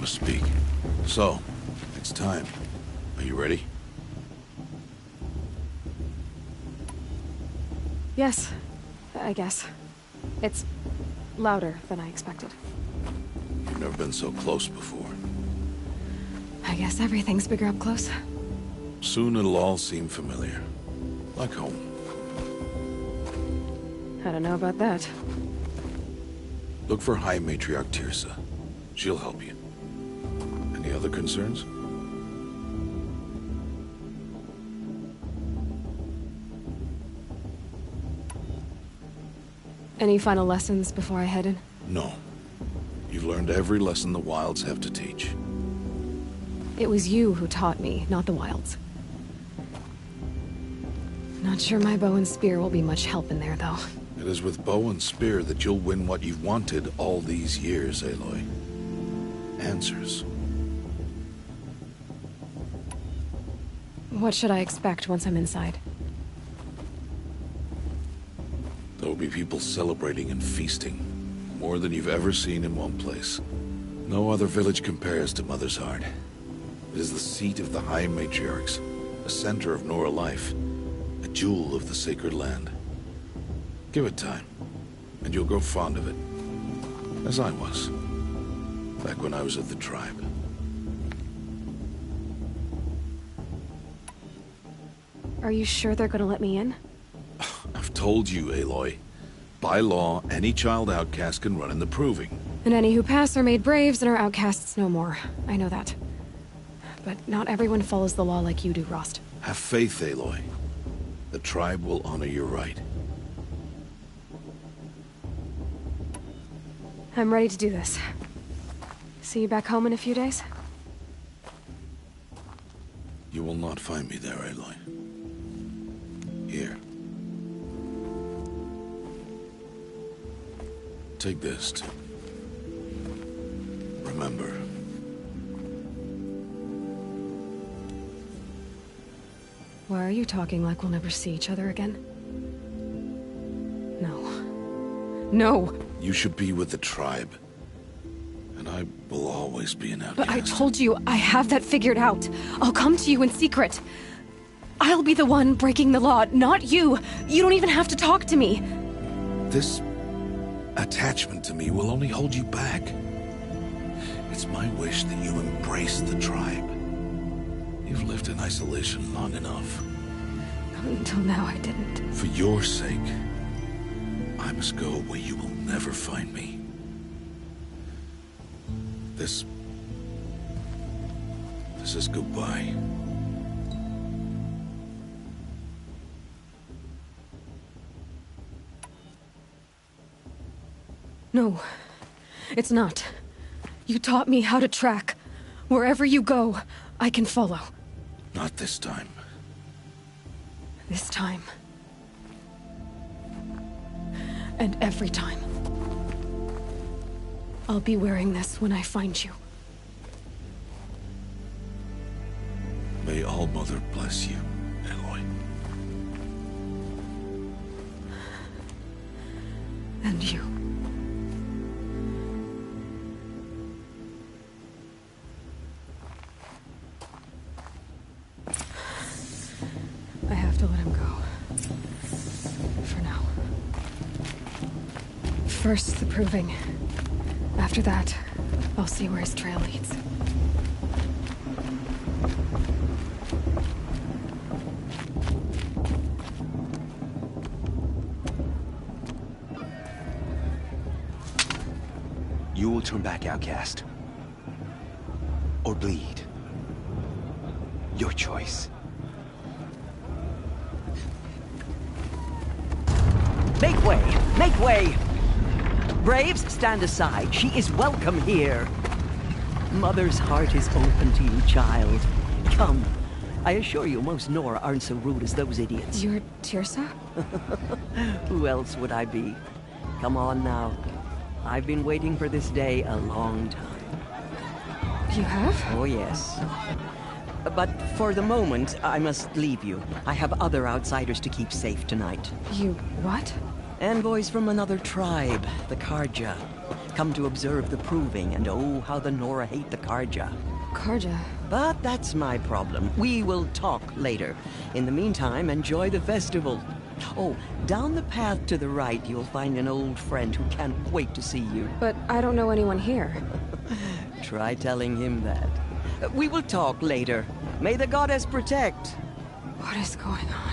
Speak. So, it's time. Are you ready? Yes, I guess. It's louder than I expected. You've never been so close before. I guess everything's bigger up close. Soon it'll all seem familiar. Like home. I don't know about that. Look for High Matriarch Teersa. She'll help you. Any other concerns? Any final lessons before I head in? No. You've learned every lesson the Wilds have to teach. It was you who taught me, not the Wilds. Not sure my bow and spear will be much help in there, though. It is with bow and spear that you'll win what you've wanted all these years, Aloy. Answers. What should I expect once I'm inside? There will be people celebrating and feasting. More than you've ever seen in one place. No other village compares to Mother's Heart. It is the seat of the High Matriarchs, a center of Nora life, a jewel of the sacred land. Give it time, and you'll grow fond of it. As I was, back when I was of the tribe. Are you sure they're gonna let me in? I've told you, Aloy. By law, any child outcast can run in the Proving. And any who pass are made braves and are outcasts no more. I know that. But not everyone follows the law like you do, Rost. Have faith, Aloy. The tribe will honor your right. I'm ready to do this. See you back home in a few days? You will not find me there, Aloy. Here. Take this to remember. Why are you talking like we'll never see each other again? No. No! You should be with the tribe. And I will always be an outcast. But I told you, I have that figured out. I'll come to you in secret. I'll be the one breaking the law, not you. You don't even have to talk to me. This attachment to me will only hold you back. It's my wish that you embrace the tribe. You've lived in isolation long enough. Until now, I didn't. For your sake, I must go where you will never find me. This is goodbye. No, it's not. You taught me how to track. Wherever you go, I can follow. Not this time. This time. And every time. I'll be wearing this when I find you. May All-Mother bless you, Aloy. And you. I have to let him go. For now. First, the Proving. After that, I'll see where his trail leads. You will turn back, outcast. Or bleed. Your choice. Make way! Make way! Braves, stand aside. She is welcome here. Mother's heart is open to you, child. Come. I assure you, most Nora aren't so rude as those idiots. You're Teersa? Who else would I be? Come on now. I've been waiting for this day a long time. You have? Oh, yes. But for the moment, I must leave you. I have other outsiders to keep safe tonight. You what? Envoys from another tribe, the Carja. Come to observe the Proving, and oh, how the Nora hate the Carja. Carja? But that's my problem. We will talk later. In the meantime, enjoy the festival. Oh, down the path to the right, you'll find an old friend who can't wait to see you. But I don't know anyone here. Try telling him that. We will talk later. May the goddess protect. What is going on?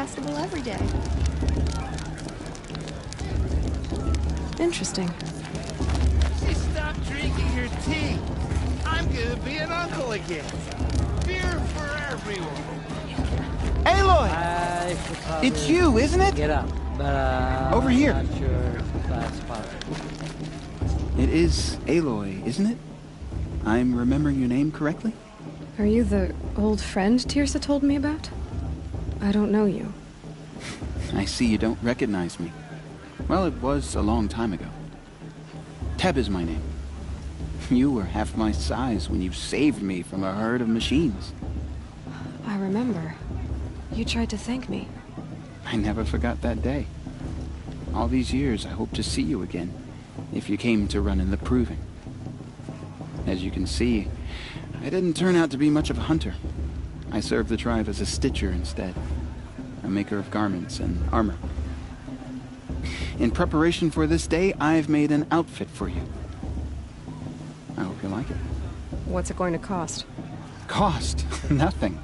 festival every day. Interesting. She stopped drinking her tea. I'm gonna be an uncle again. Beer for everyone. Aloy! It's you, isn't it? Get up, but over here. I'm not sure if that's possible. It is Aloy, isn't it? I'm remembering your name correctly? Are you the old friend Tirsa told me about? I don't know you. I see you don't recognize me. Well, it was a long time ago. Teb is my name. You were half my size when you saved me from a herd of machines. I remember. You tried to thank me. I never forgot that day. All these years, I hope to see you again, if you came to run in the Proving. As you can see, I didn't turn out to be much of a hunter. I served the tribe as a stitcher instead, a maker of garments and armor. In preparation for this day, I've made an outfit for you. I hope you like it. What's it going to cost? Cost? Nothing.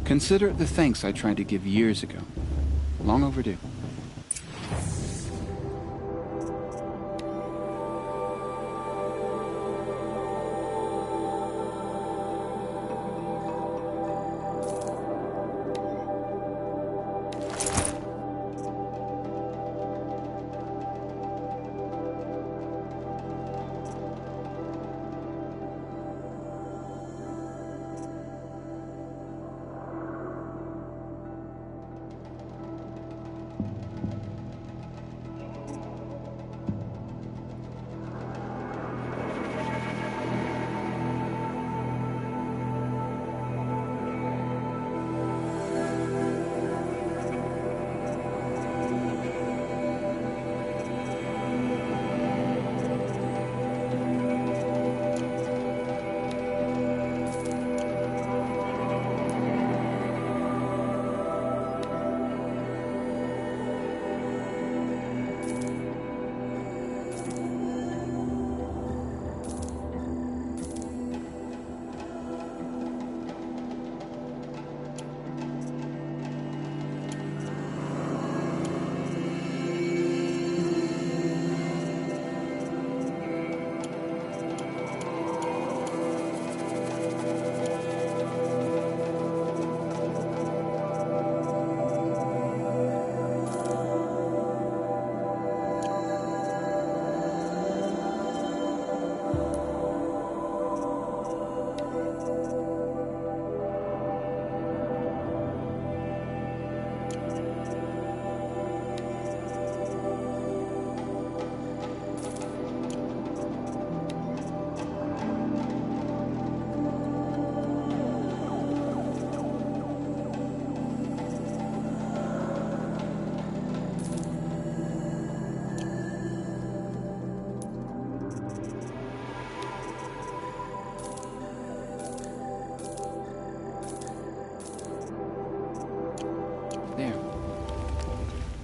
Consider it the thanks I tried to give years ago. Long overdue.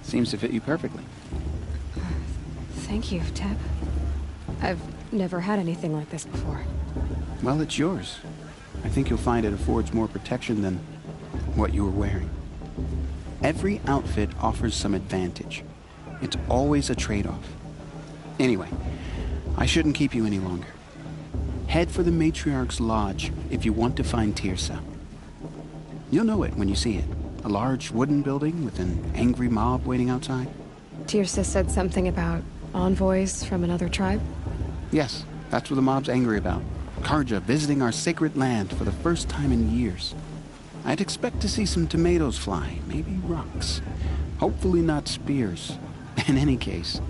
Seems to fit you perfectly. Thank you, Teb. I've never had anything like this before. Well, it's yours. I think you'll find it affords more protection than what you were wearing. Every outfit offers some advantage. It's always a trade-off. Anyway, I shouldn't keep you any longer. Head for the Matriarch's Lodge if you want to find Tirsa. You'll know it when you see it. A large wooden building with an angry mob waiting outside. Tirsa said something about envoys from another tribe? Yes, that's what the mob's angry about. Carja visiting our sacred land for the first time in years. I'd expect to see some tomatoes fly, maybe rocks. Hopefully not spears. In any case,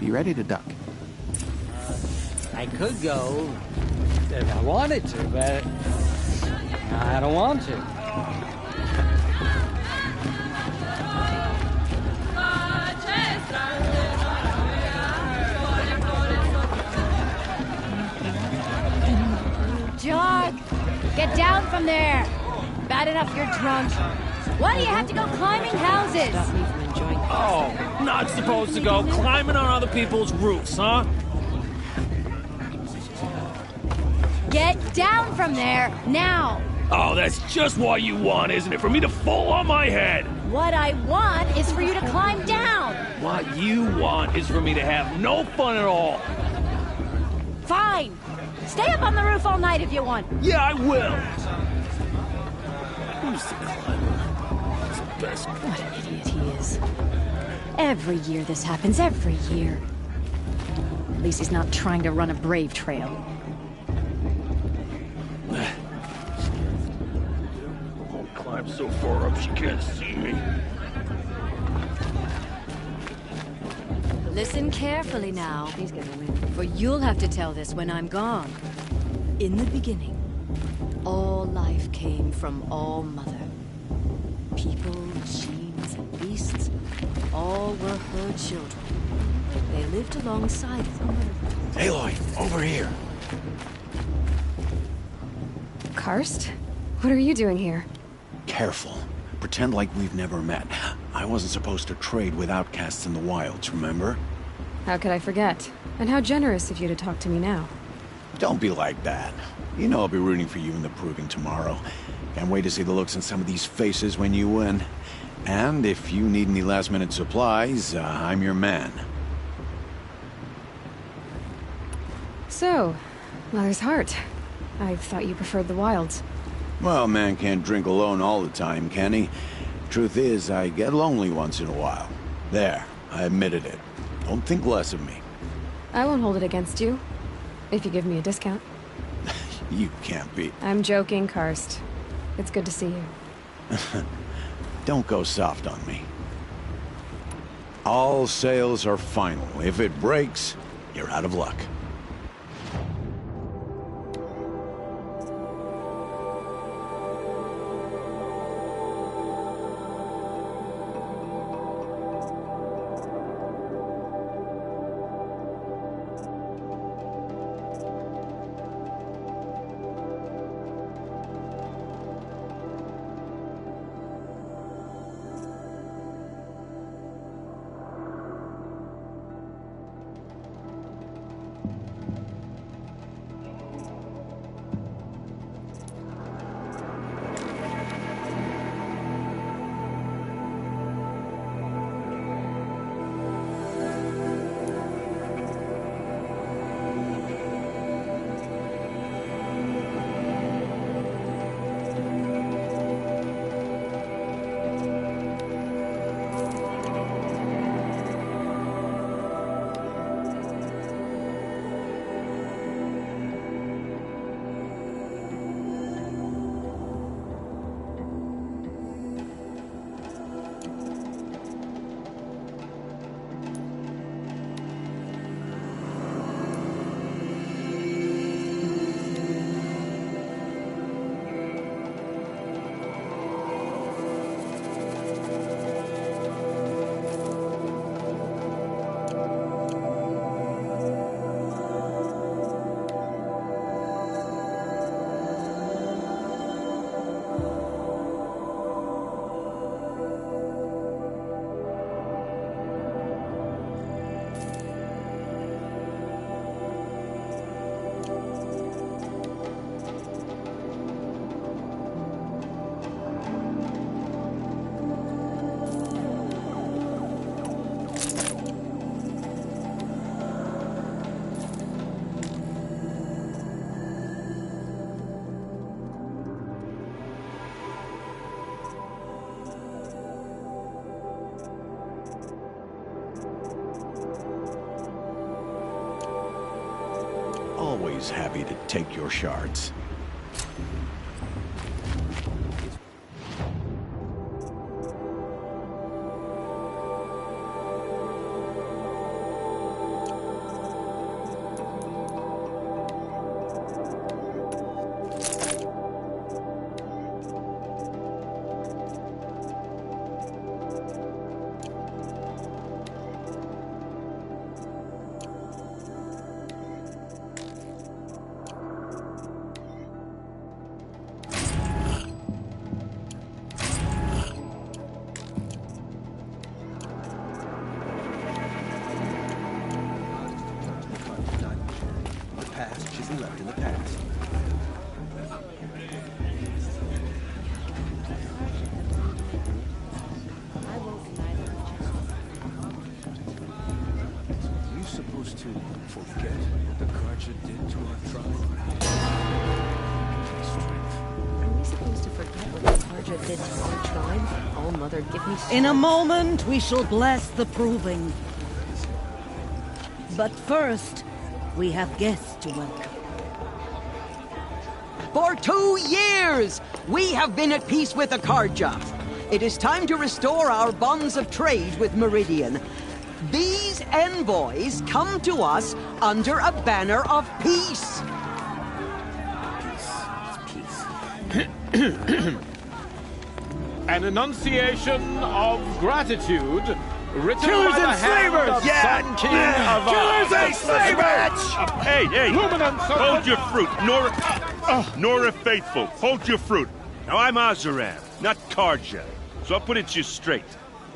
be ready to duck. I could go if I wanted to, but I don't want to. Jog! Get down from there! Bad enough you're drunk. Why do you have to go climbing houses? Stop me from enjoying this. Oh, not supposed to go climbing on other people's roofs, huh? Get down from there, now! Oh, that's just what you want, isn't it? For me to fall on my head! What I want is for you to climb down! What you want is for me to have no fun at all! Fine! Stay up on the roof all night if you want! Yeah, I will! Who's the climber? It's the best. What an idiot he is. Every year this happens, every year. At least he's not trying to run a brave trail. I'll climb so far up she can't see me. Listen carefully now, for you'll have to tell this when I'm gone. In the beginning, all life came from All Mother. People, machines, and beasts, all were her children. They lived alongside them. Aloy, over here. Karst? What are you doing here? Careful. Pretend like we've never met. I wasn't supposed to trade with outcasts in the wilds, remember? How could I forget? And how generous of you to talk to me now. Don't be like that. You know I'll be rooting for you in the proving tomorrow. Can't wait to see the looks on some of these faces when you win. And if you need any last-minute supplies, I'm your man. So, Mother's Heart. I thought you preferred the wilds. Well, man can't drink alone all the time, can he? Truth is, I get lonely once in a while. There, I admitted it. Don't think less of me. I won't hold it against you. If you give me a discount. You can't be. I'm joking, Karst. It's good to see you. Don't go soft on me. All sales are final. If it breaks, you're out of luck. Always happy to take your shards. forget what the Carja did to our tribe. Are we supposed to forget what the Carja did to our tribe? All Mother, give me strength. In a moment, we shall bless the proving. But first, we have guests to welcome. For 2 years, we have been at peace with the Carja. It is time to restore our bonds of trade with Meridian. These envoys come to us under a banner of peace. An enunciation of gratitude written Killers by the and hand slavers! of Yeah! Sun King of Killers and slavers! Hey! Luminance of Hold the- your fruit, Nora Faithful. Hold your fruit. Now I'm Oseram, not Carja, so I'll put it to you straight.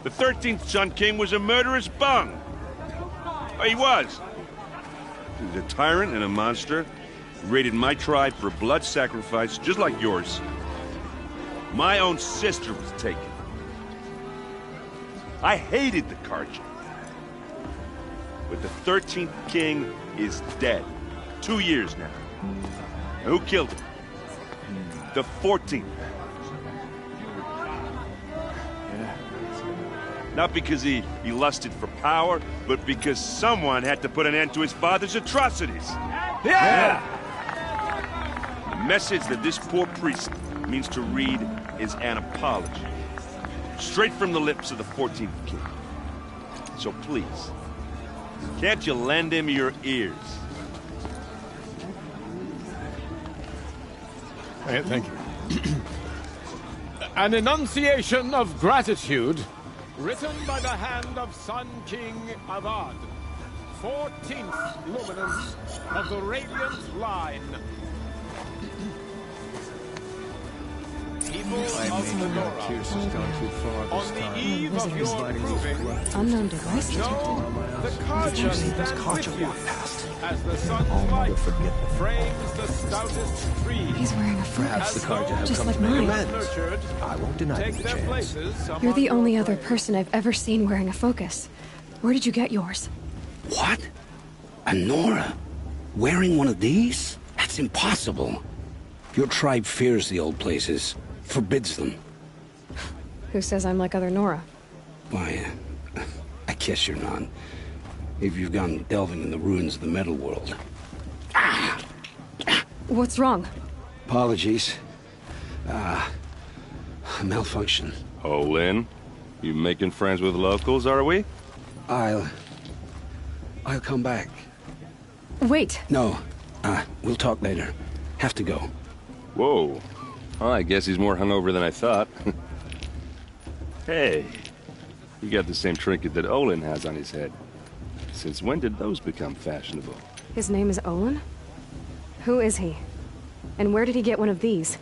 The 13th Sun King was a murderous bung. Oh, he was. He was a tyrant and a monster. He raided my tribe for a blood sacrifice, just like yours. My own sister was taken. I hated the Carja. But the 13th king is dead. 2 years now. And who killed him? The 14th. Not because he lusted for power, but because someone had to put an end to his father's atrocities. Yeah! The message that this poor priest means to read is an apology. Straight from the lips of the 14th king. So please, can't you lend him your ears? Thank you. An enunciation of gratitude written by the hand of Sun King Avad, 14th luminance of the Radiant Line. People of the Nora, Pierce has gone too far this on the time. eve of your proving, Unknown device detected. know the Carja stands with you as the sun's light frames the stoutest trees. He's wearing a Perhaps focus. the Carja have Just come like to make mine. amends. I won't deny Take them the their chance. places You're among the your only other players. person I've ever seen wearing a focus. Where did you get yours? What? A Nora? Wearing one of these? That's impossible. Your tribe fears the old places, forbids them. Who says I'm like other Nora? Why, I guess you're not. If you've gone delving in the ruins of the metal world. What's wrong? Apologies. Malfunction. Oh, Lynn, you making friends with locals, are we? I'll come back. Wait. No, we'll talk later. Have to go. Whoa. Well, I guess he's more hungover than I thought. Hey, you got the same trinket that Olin has on his head. Since when did those become fashionable? His name is Olin? Who is he? And where did he get one of these?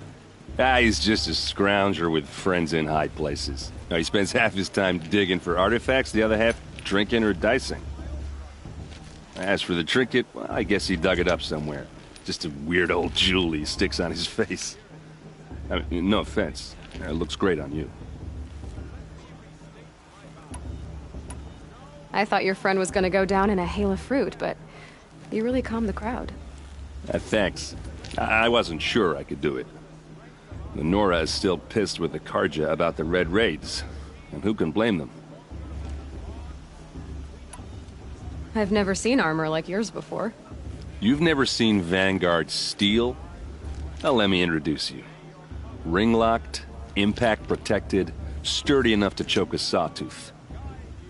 He's just a scrounger with friends in high places. Now, he spends half his time digging for artifacts, the other half drinking or dicing. As for the trinket, well, I guess he dug it up somewhere. Just a weird old jewel he sticks on his face. I mean, no offense. It looks great on you. I thought your friend was gonna go down in a hail of fruit, but you really calmed the crowd. Thanks. I wasn't sure I could do it. The Nora is still pissed with the Carja about the Red Raids, and who can blame them? I've never seen armor like yours before. You've never seen Vanguard steel? Well, let me introduce you. Ring-locked, impact-protected, sturdy enough to choke a sawtooth.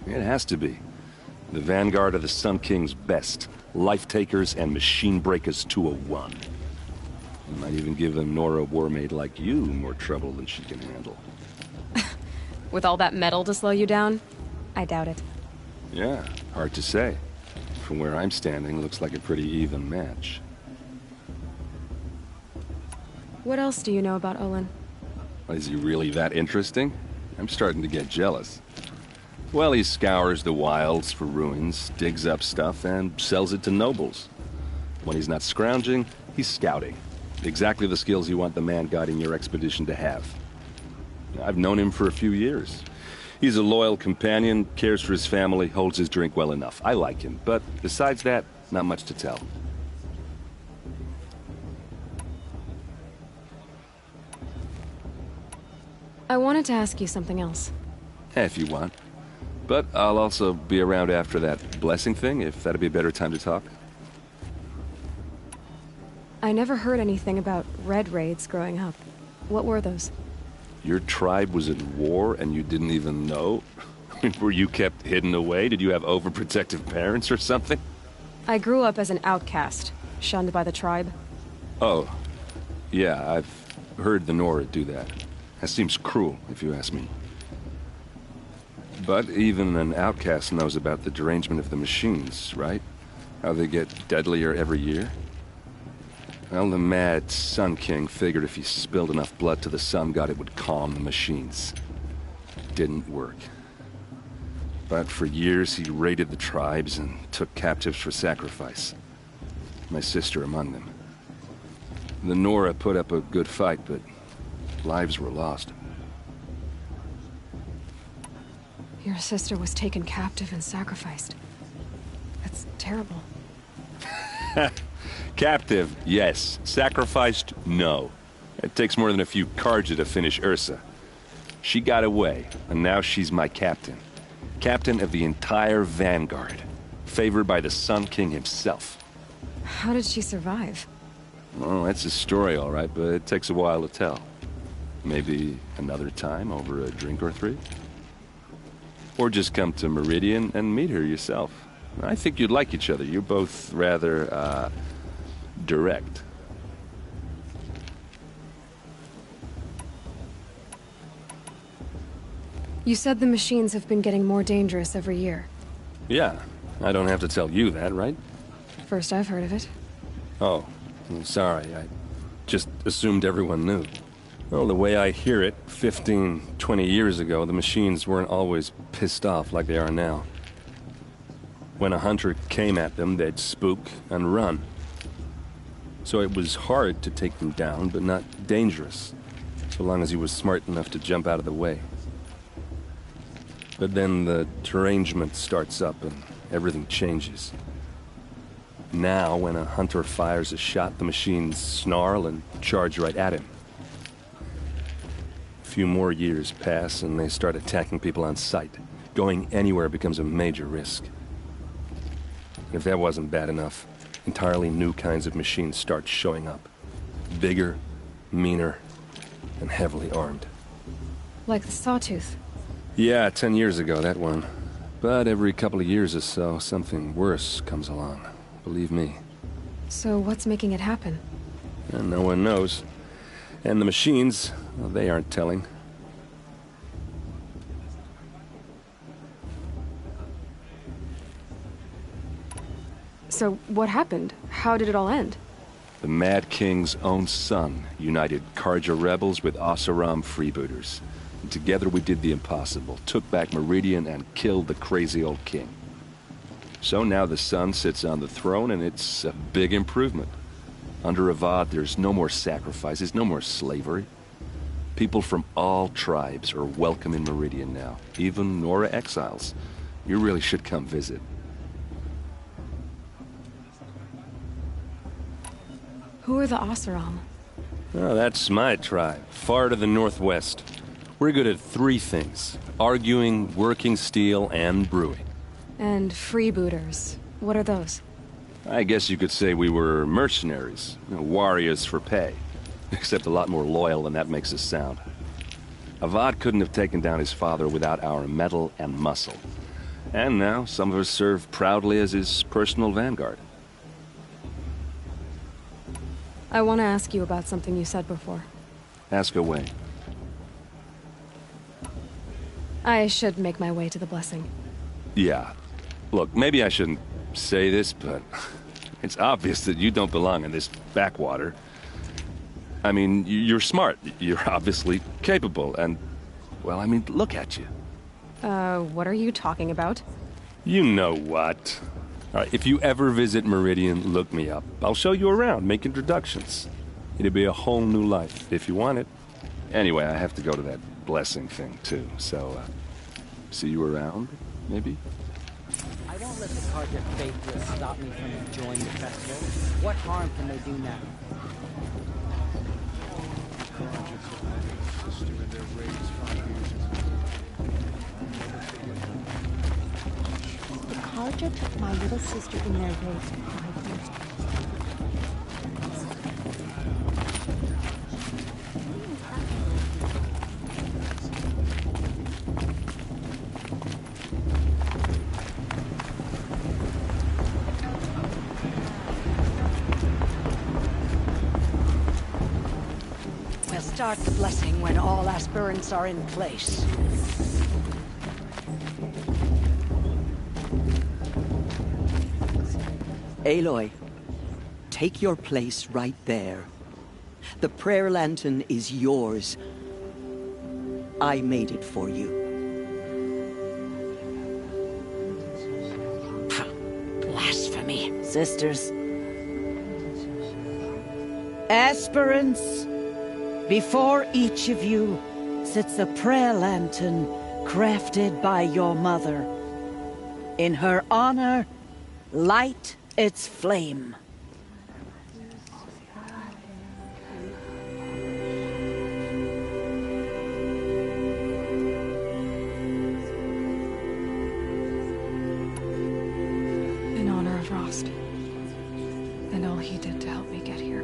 It has to be. The Vanguard of the Sun King's best. Life-takers and machine breakers to a one. You might even give a Nora warmaid like you more trouble than she can handle. With all that metal to slow you down? I doubt it. Yeah, hard to say. From where I'm standing, looks like a pretty even match. What else do you know about Olin? Is he really that interesting? I'm starting to get jealous. Well, he scours the wilds for ruins, digs up stuff, and sells it to nobles. When he's not scrounging, he's scouting. Exactly the skills you want the man guiding your expedition to have. I've known him for a few years. He's a loyal companion, cares for his family, holds his drink well enough. I like him, but besides that, not much to tell. I wanted to ask you something else. If you want. But I'll also be around after that blessing thing, if that'd be a better time to talk. I never heard anything about Red Raids growing up. What were those? Your tribe was in war and you didn't even know? Were you kept hidden away? Did you have overprotective parents or something? I grew up as an outcast, shunned by the tribe. Oh, yeah, I've heard the Nora do that. That seems cruel, if you ask me. But even an outcast knows about the derangement of the machines, right? How they get deadlier every year? Well, the mad Sun King figured if he spilled enough blood to the Sun God, it would calm the machines. Didn't work. But for years, he raided the tribes and took captives for sacrifice. My sister among them. The Nora put up a good fight, but lives were lost. Your sister was taken captive and sacrificed. That's terrible. Captive, yes. Sacrificed, no. It takes more than a few Carja to finish Ursa. She got away, and now she's my captain. Captain of the entire Vanguard. Favored by the Sun King himself. How did she survive? Well, that's a story, all right, but it takes a while to tell. Maybe another time over a drink or three? Or just come to Meridian and meet her yourself. I think you'd like each other. You're both rather, direct. You said the machines have been getting more dangerous every year. Yeah, I don't have to tell you that, right? First I've heard of it. Oh, I'm sorry. I just assumed everyone knew. Well, the way I hear it, 15, 20 years ago, the machines weren't always pissed off like they are now. When a hunter came at them, they'd spook and run. So it was hard to take them down, but not dangerous, so long as he was smart enough to jump out of the way. But then the derangement starts up and everything changes. Now, when a hunter fires a shot, the machines snarl and charge right at him. A few more years pass and they start attacking people on sight. Going anywhere becomes a major risk. If that wasn't bad enough, entirely new kinds of machines start showing up. Bigger, meaner, and heavily armed. Like the Sawtooth. Yeah, 10 years ago, that one. But every couple of years or so, something worse comes along. Believe me. So what's making it happen? And no one knows. And the machines, well, they aren't telling. So what happened? How did it all end? The Mad King's own son united Carja rebels with Oseram freebooters. And together we did the impossible, took back Meridian and killed the crazy old king. So now the son sits on the throne and it's a big improvement. Under Avad, there's no more sacrifices, no more slavery. People from all tribes are welcome in Meridian now, even Nora exiles. You really should come visit. Who are the Oseram? Oh, that's my tribe, far to the northwest. We're good at three things: arguing, working steel, and brewing. And freebooters. What are those? I guess you could say we were mercenaries, warriors for pay. Except a lot more loyal than that makes us sound. Avad couldn't have taken down his father without our metal and muscle. And now, some of us serve proudly as his personal vanguard. I want to ask you about something you said before. Ask away. I should make my way to the blessing. Yeah. Look, maybe I shouldn't say this, but it's obvious that you don't belong in this backwater. I mean, you're smart. You're obviously capable, and, well, I mean, look at you. What are you talking about? You know what. All right, if you ever visit Meridian, look me up. I'll show you around, make introductions. It'll be a whole new life, if you want it. Anyway, I have to go to that blessing thing, too, so, see you around, maybe? I I won't let the Carja faithless stop me from enjoying the festival. What harm can they do now? The Carja took my little sister in their raids 5 years ago. We'll start the blessing when all aspirants are in place. Aloy, take your place right there. The prayer lantern is yours. I made it for you. Blasphemy. Sisters. Aspirants, before each of you sits a prayer lantern crafted by your mother. In her honor, light its flame. In honor of Rost, and all he did to help me get here.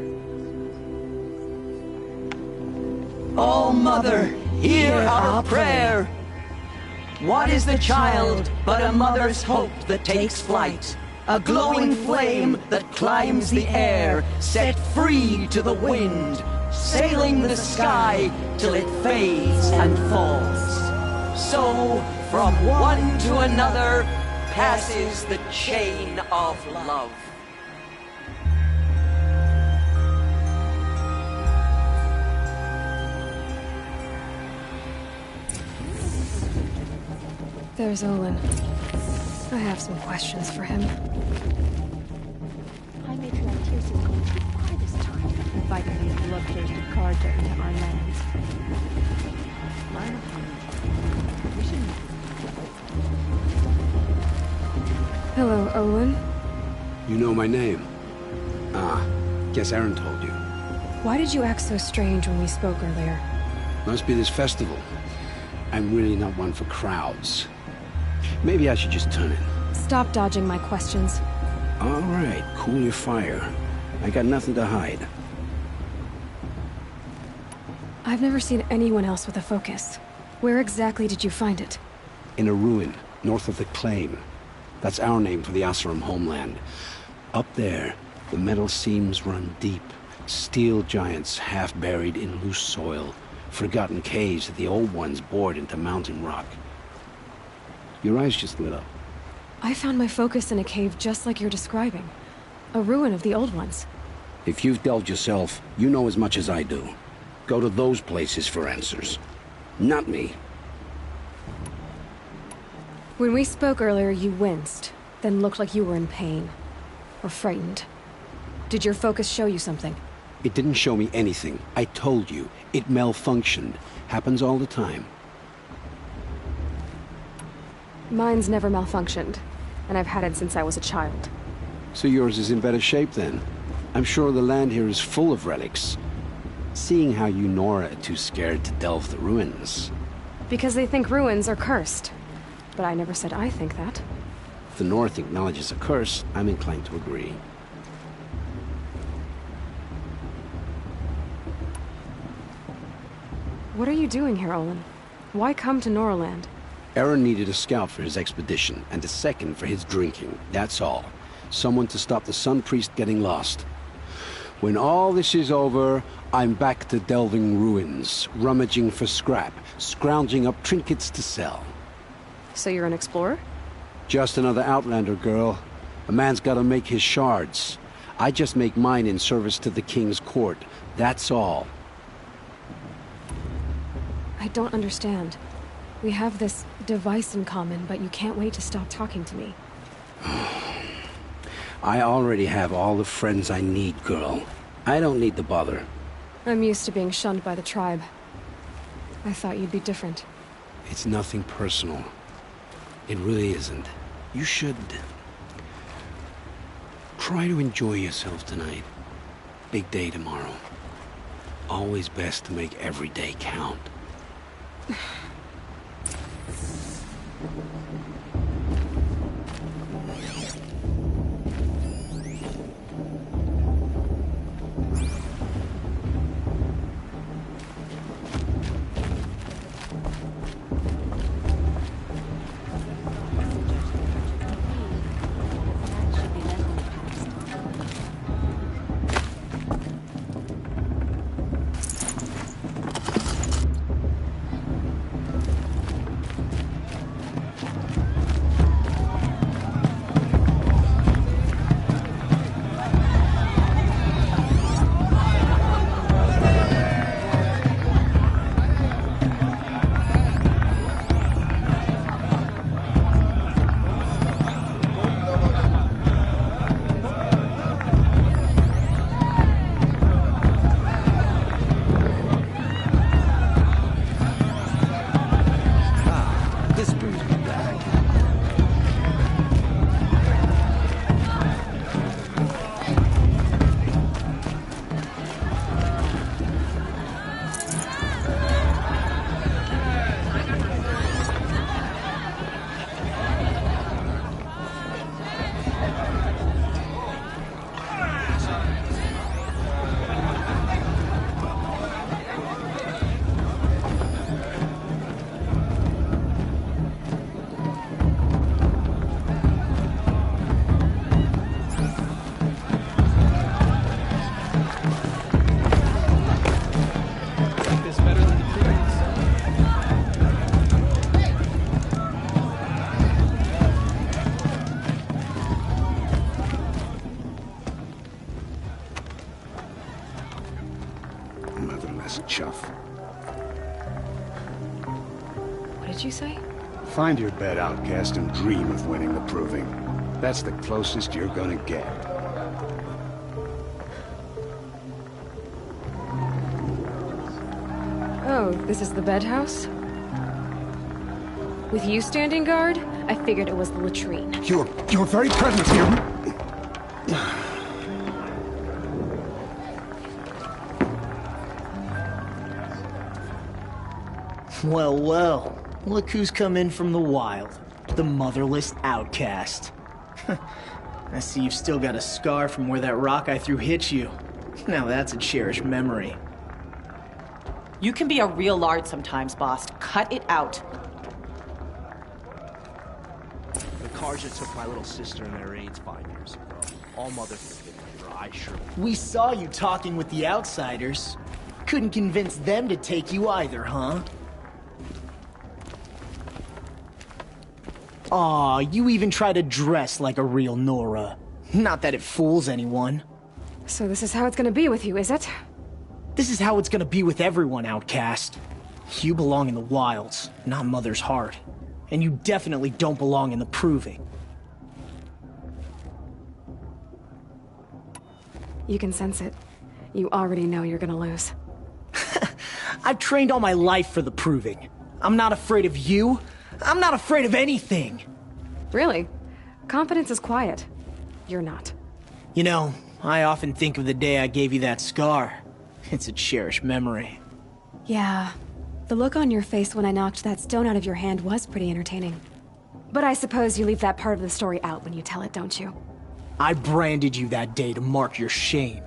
Oh, Mother, hear our prayer! What is the child but a mother's hope that takes flight? A glowing flame that climbs the air, set free to the wind, sailing the sky till it fades and falls. So, from one to another, passes the chain of love. There's Olin. I have some questions for him. High Matriarch Tyr's is going too far this time, inviting these bloodthirsty Carja into our lands. My opinion, we shouldn't. Hello, Olin. You know my name? Ah, guess Aaron told you. Why did you act so strange when we spoke earlier? Must be this festival. I'm really not one for crowds. Maybe I should just turn in. Stop dodging my questions. All right, cool your fire. I got nothing to hide. I've never seen anyone else with a focus. Where exactly did you find it? In a ruin, north of the Claim. That's our name for the Oseram homeland. Up there, the metal seams run deep. Steel giants half buried in loose soil. Forgotten caves that the old ones bored into mountain rock. Your eyes just lit up. I found my focus in a cave just like you're describing. A ruin of the old ones. If you've delved yourself, you know as much as I do. Go to those places for answers. Not me. When we spoke earlier, you winced, then looked like you were in pain. Or frightened. Did your focus show you something? It didn't show me anything. I told you. It malfunctioned. Happens all the time. Mine's never malfunctioned, and I've had it since I was a child. So yours is in better shape then. I'm sure the land here is full of relics. Seeing how you Nora are too scared to delve the ruins. Because they think ruins are cursed. But I never said I think that. If the North acknowledges a curse, I'm inclined to agree. What are you doing here, Olin? Why come to Noraland? Aaron needed a scout for his expedition, and a second for his drinking. That's all. Someone to stop the Sun Priest getting lost. When all this is over, I'm back to delving ruins, rummaging for scrap, scrounging up trinkets to sell. So you're an explorer? Just another Outlander, girl. A man's gotta make his shards. I just make mine in service to the King's court. That's all. I don't understand. We have this device in common, but you can't wait to stop talking to me. I already have all the friends I need, girl. I don't need the bother. I'm used to being shunned by the tribe. I thought you'd be different. It's nothing personal. It really isn't. You should try to enjoy yourself tonight. Big day tomorrow. Always best to make every day count. Chuff. What did you say? Find your bed, outcast, and dream of winning the proving. That's the closest you're gonna get. Oh, this is the bed house? With you standing guard, I figured it was the latrine. Your very presence here... Well, well. Look who's come in from the wild. The motherless outcast. I see you've still got a scar from where that rock I threw hit you. Now that's a cherished memory. You can be a real lard sometimes, boss. Cut it out. The Carja took my little sister and their aides 5 years ago. All Mother forgive me for I sure. We saw you talking with the outsiders. Couldn't convince them to take you either, huh? Aw, you even try to dress like a real Nora. Not that it fools anyone. So this is how it's gonna be with you, is it? This is how it's gonna be with everyone, outcast. You belong in the wilds, not Mother's heart. And you definitely don't belong in the proving. You can sense it. You already know you're gonna lose. I've trained all my life for the proving. I'm not afraid of you. I'm not afraid of anything. Really? Confidence is quiet. You're not. You know, I often think of the day I gave you that scar. It's a cherished memory. Yeah. The look on your face when I knocked that stone out of your hand was pretty entertaining. But I suppose you leave that part of the story out when you tell it, don't you? I branded you that day to mark your shame.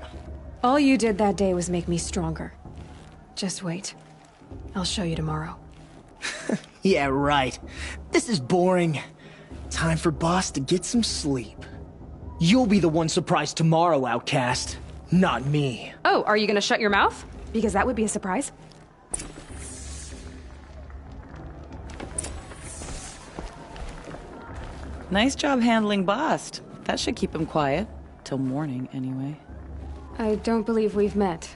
All you did that day was make me stronger. Just wait. I'll show you tomorrow. Yeah, right. This is boring. Time for Boss to get some sleep. You'll be the one surprised tomorrow, outcast. Not me. Oh, are you gonna shut your mouth? Because that would be a surprise. Nice job handling Bast. That should keep him quiet. Till morning, anyway. I don't believe we've met.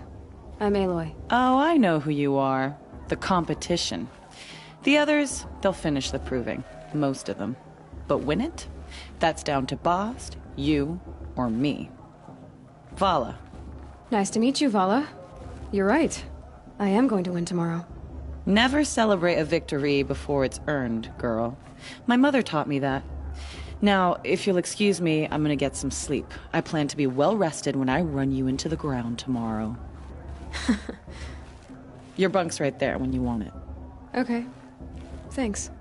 I'm Aloy. Oh, I know who you are. The competition. The others, they'll finish the proving. Most of them. But win it? That's down to Bast, you, or me. Vala. Nice to meet you, Vala. You're right. I am going to win tomorrow. Never celebrate a victory before it's earned, girl. My mother taught me that. Now, if you'll excuse me, I'm gonna get some sleep. I plan to be well rested when I run you into the ground tomorrow. Your bunk's right there when you want it. Okay. Thanks.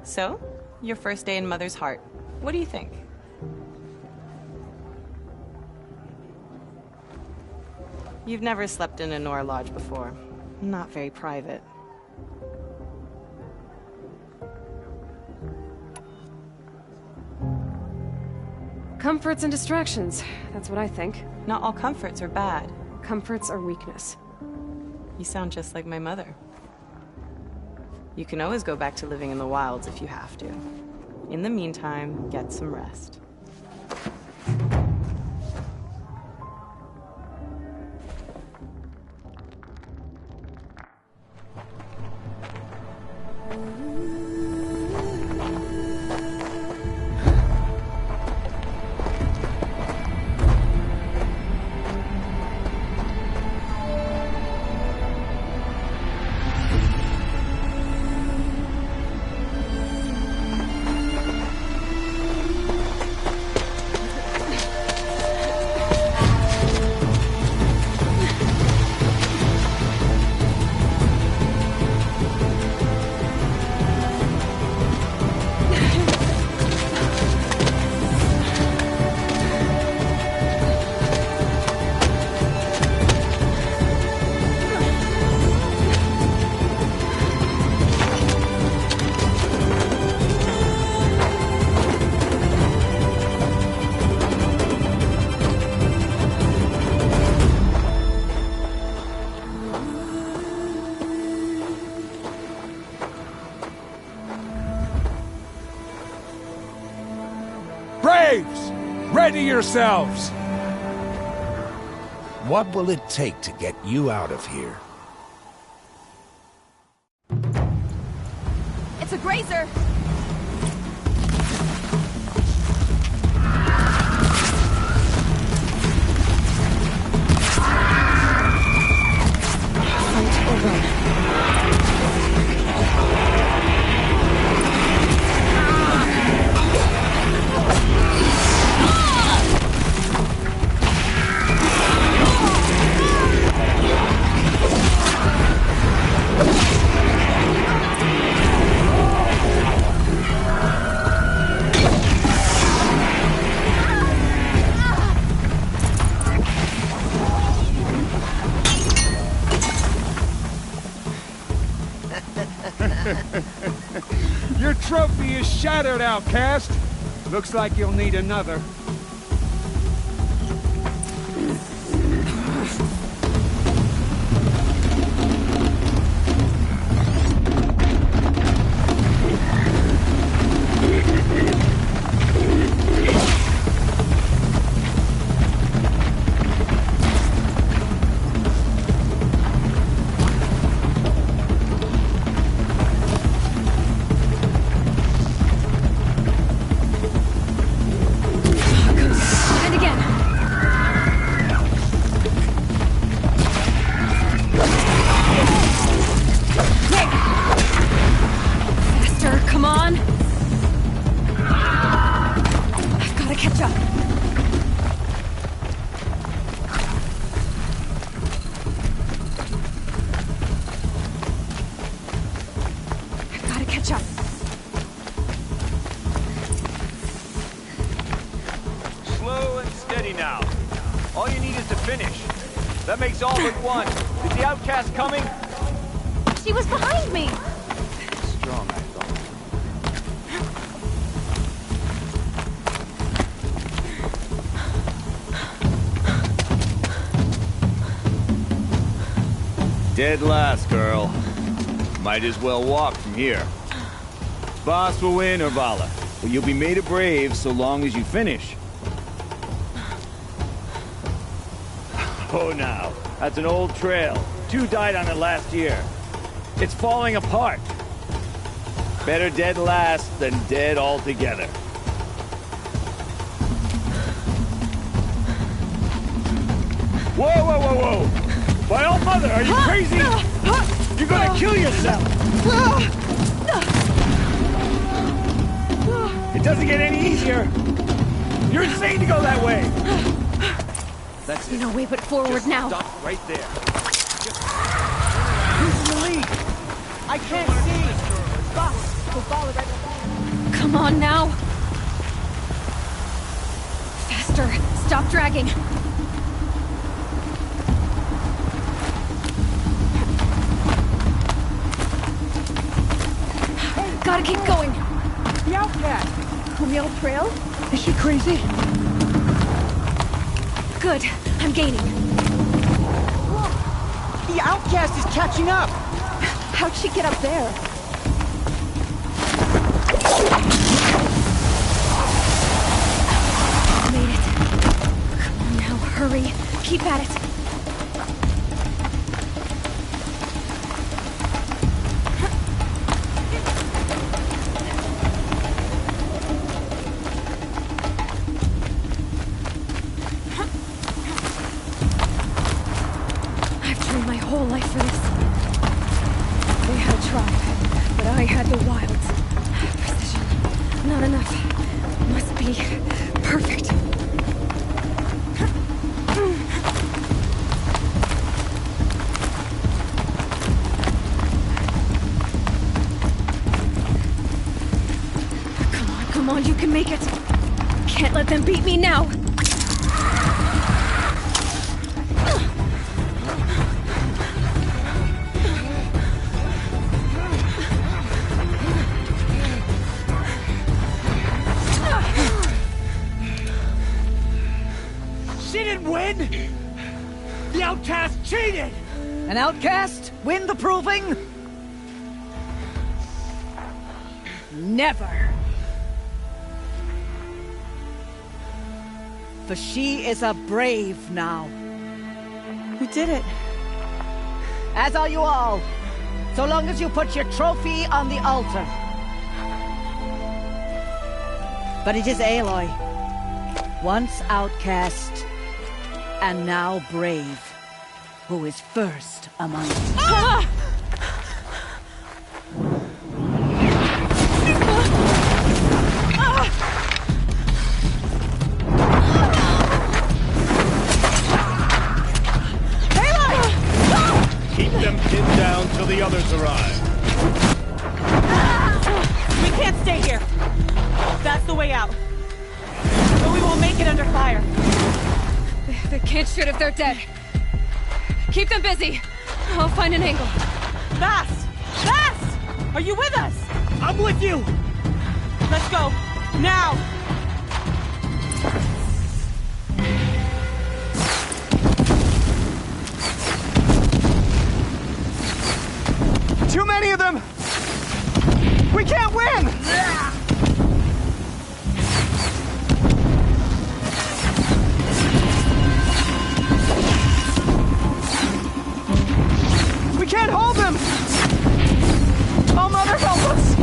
So, your first day in Mother's Heart. What do you think? You've never slept in a Nora Lodge before. Not very private. Comforts and distractions. That's what I think. Not all comforts are bad. Comforts are weakness. You sound just like my mother. You can always go back to living in the wilds if you have to. In the meantime, get some rest. Braves! Ready yourselves! What will it take to get you out of here? It's a grazer! Fight or run. Your trophy is shattered, outcast. Looks like you'll need another. That makes all but one. Is the outcast coming? She was behind me! Strong, I thought. Dead last, girl. Might as well walk from here. Boss will win, or Vala, but you'll be made a brave so long as you finish. Oh, now, that's an old trail. 2 died on it last year. It's falling apart. Better dead last than dead altogether. Whoa, whoa, whoa, whoa! go! By all mother, are you crazy? You're gonna kill yourself! It doesn't get any easier! You're insane to go that way! That's it. No way but forward Just now. Stop right there. Who's in the lead? I can't see. Boss, we'll follow right behind. Come on now. Faster. Stop dragging. Gotta keep going. The outcast. On the old trail? Is she crazy? Good. I'm gaining. The outcast is catching up. How'd she get up there? Made it. Come on now, hurry. Keep at it. I've trained my whole life for this. They had a tribe, but I had the wilds. Precision. Not enough. Must be perfect. Come on, you can make it. Can't let them beat me now. She didn't win! The outcast cheated! An outcast win the proving? Never. For she is a brave now. We did it. As are you all. So long as you put your trophy on the altar. But it is Aloy. Once outcast, and now brave, who is first among us. Ah! Keep them pinned down till the others arrive. We can't stay here. That's the way out. But we won't make it under fire. They can't shoot if they're dead. Keep them busy. I'll find an angle. Fast! Fast! Are you with us? I'm with you! Let's go. Now! Too many of them! We can't win! We can't hold them! Oh, Mother, help us!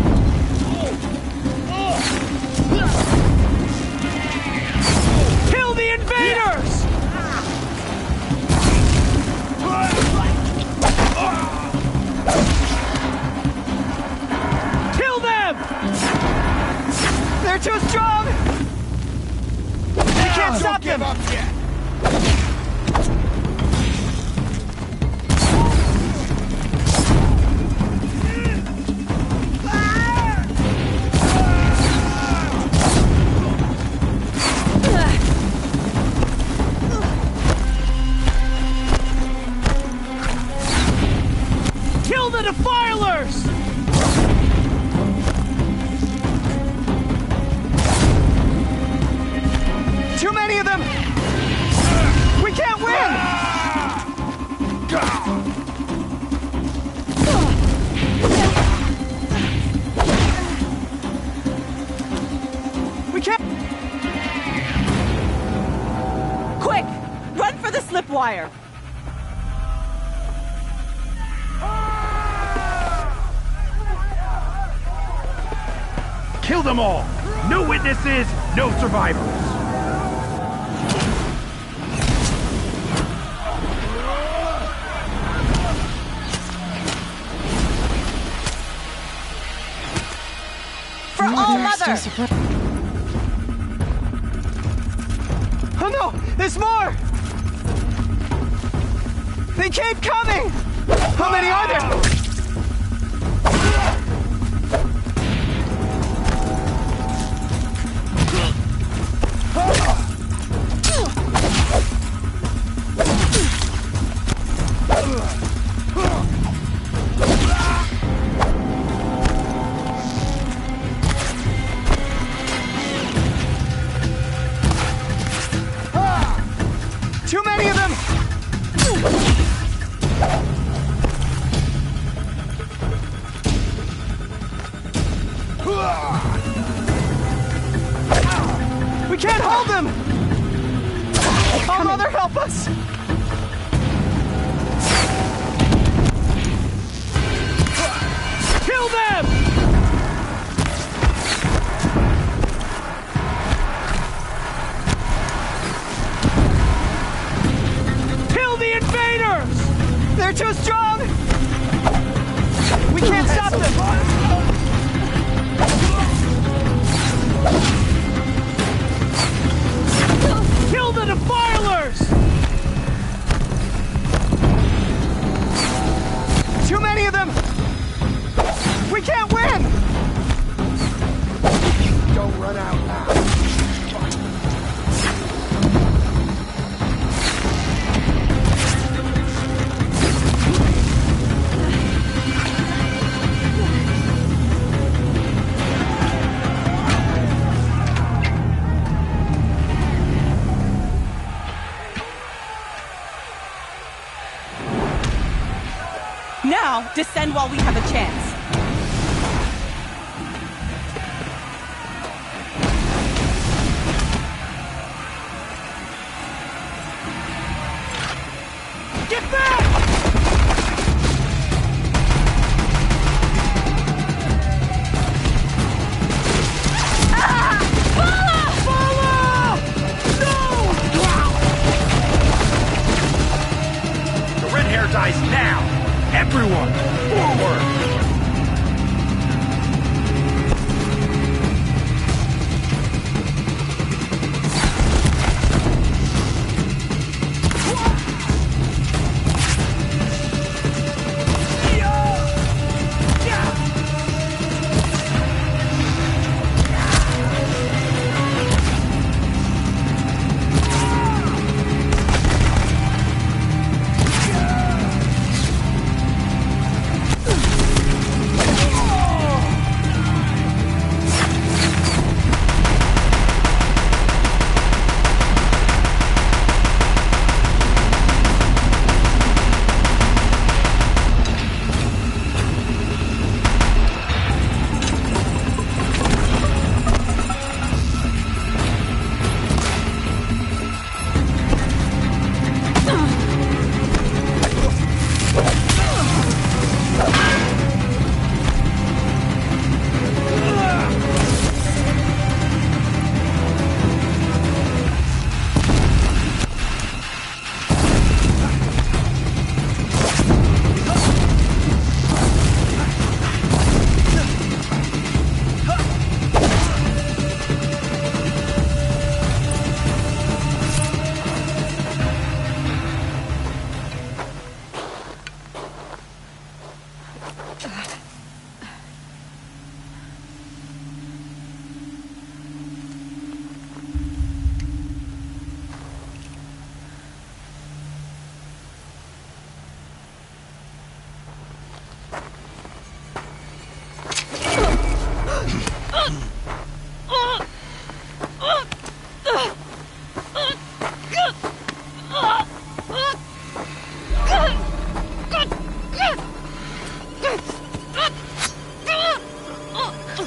Kill the invaders! Kill them! They're too strong! We can't stop them! Up yet. Kill the Defilers! Too many of them! We can't win! We can't... Quick! Run for the slip wire! Kill them all! No witnesses, no survivors! Oh no! There's more! They keep coming! How many are there? Too many of them! We can't hold them! Oh, Mother, help us! Kill them! Kill the invaders! They're too strong! We can't stop them! Kill the defilers! Too many of them! We can't win! Don't run out now. Now, descend while we have a chance. Get back! The red hair dies now! Everyone, forward!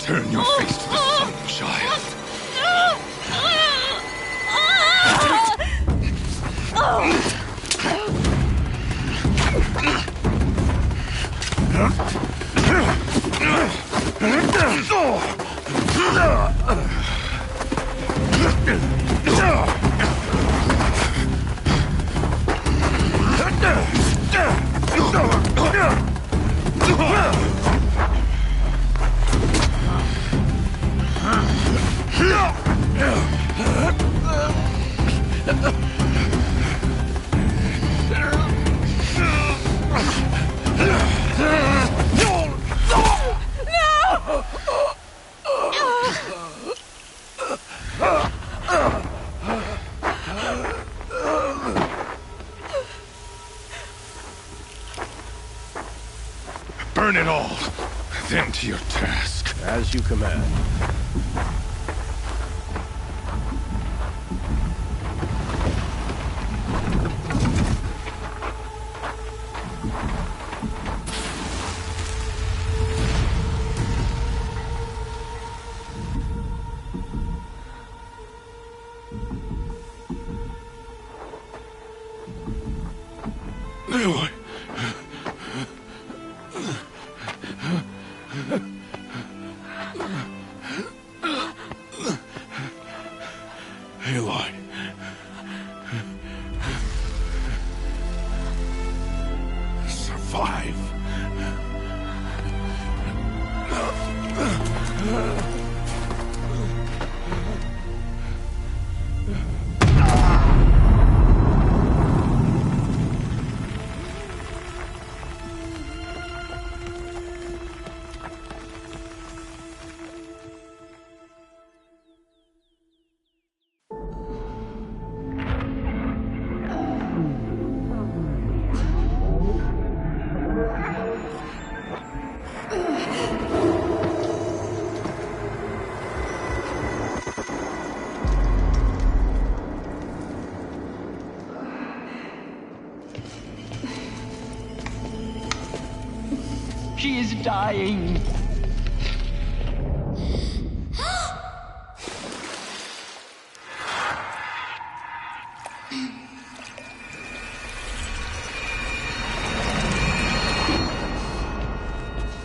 Turn your face to the sun, child. Huh? Burn it all, then to your task. As you command. Aloy. Aloy. Survive. She is dying.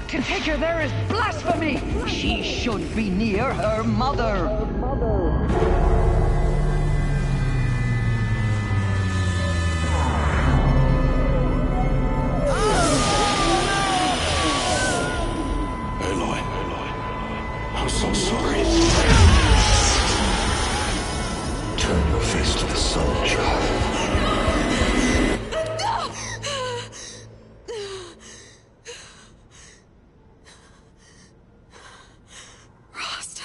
To take her there is blasphemy. She should be near her mother. I'm so sorry. Turn your face to the sun, child. Rost.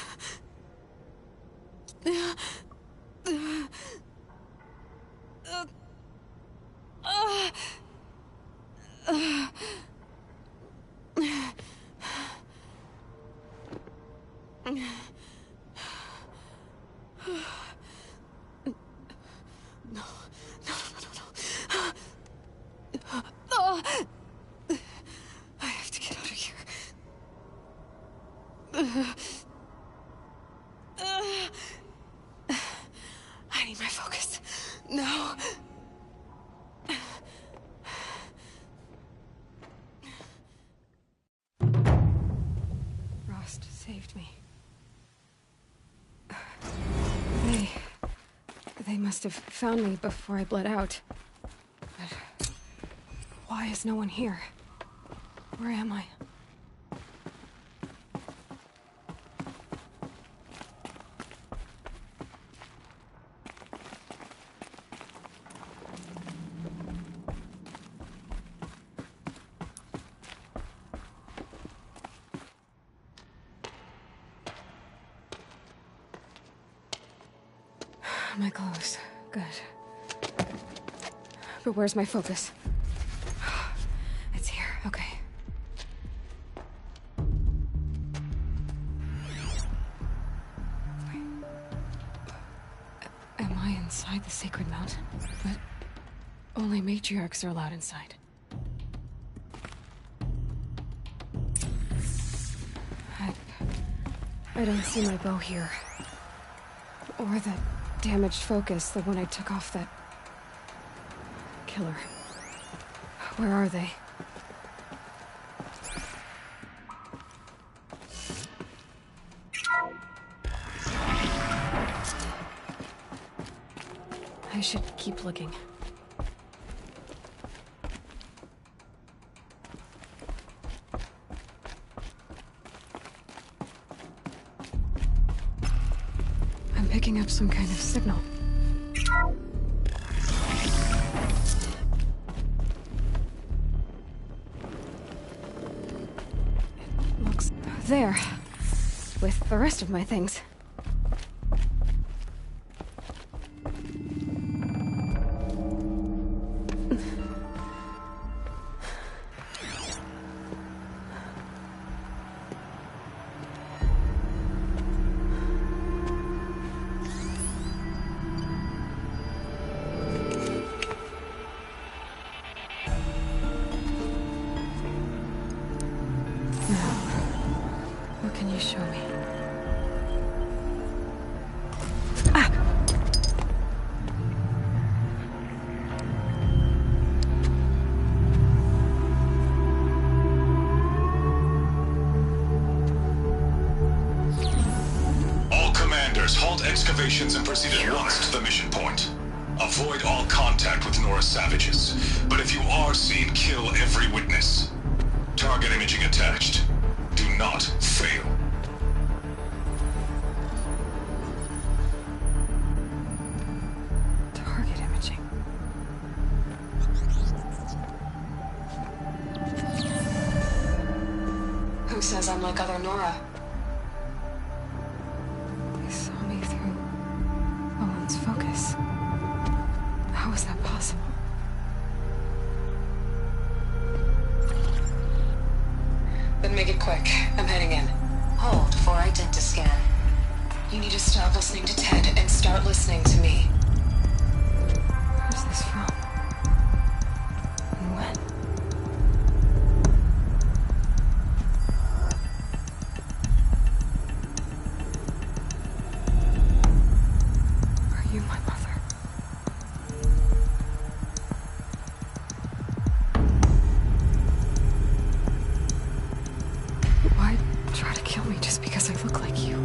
I have to get out of here. I need my focus. No. Rost saved me. They must have found me before I bled out. But why is no one here? Where am I? My clothes. Good. But where's my focus? It's here. Okay. Wait. Am I inside the sacred mountain? But only matriarchs are allowed inside. I don't see my bow here. Or that damaged focus, the one I took off that killer. Where are they? I should keep looking. I'm picking up some kind of signal. It looks there, with the rest of my things. show me. All commanders, halt excavations and proceed at once to the mission point. Avoid all contact with Nora savages. But if you are seen, kill every witness. Target imaging attached. Do not fail. Target imaging. Who says I'm like other Nora? They saw me through Owen's focus. How is that possible? Then make it quick. I'm heading in. Hold for identiscan. You need to stop listening to Ted and start listening to me. Where's this from? And when? Are you my mother? Why try to kill me just because I look like you?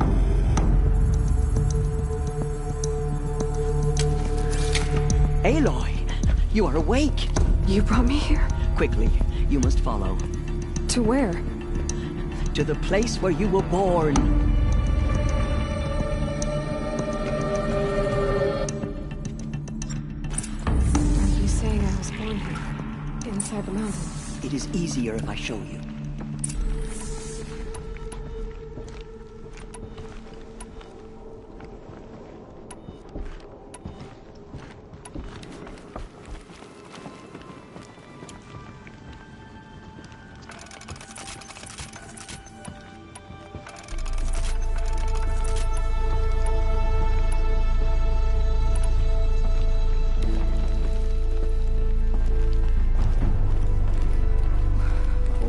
Aloy, you are awake. You brought me here? Quickly, you must follow. To where? To the place where you were born. Are you saying I was born here? Inside the mountain? It is easier if I show you.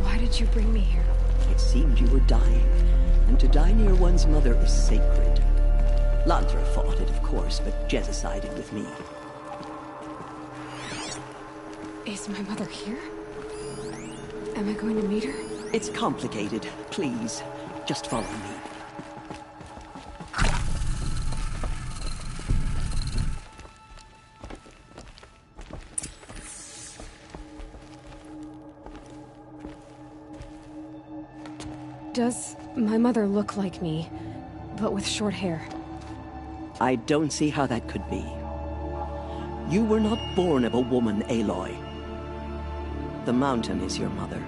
Why did you bring me here? It seemed you were dying, and to die near one's mother is sacred. Lantra fought it, of course, but Jezza sided with me. Is my mother here? Am I going to meet her? It's complicated. Please, just follow me. Does my mother look like me, but with short hair? I don't see how that could be. You were not born of a woman, Aloy. The mountain is your mother.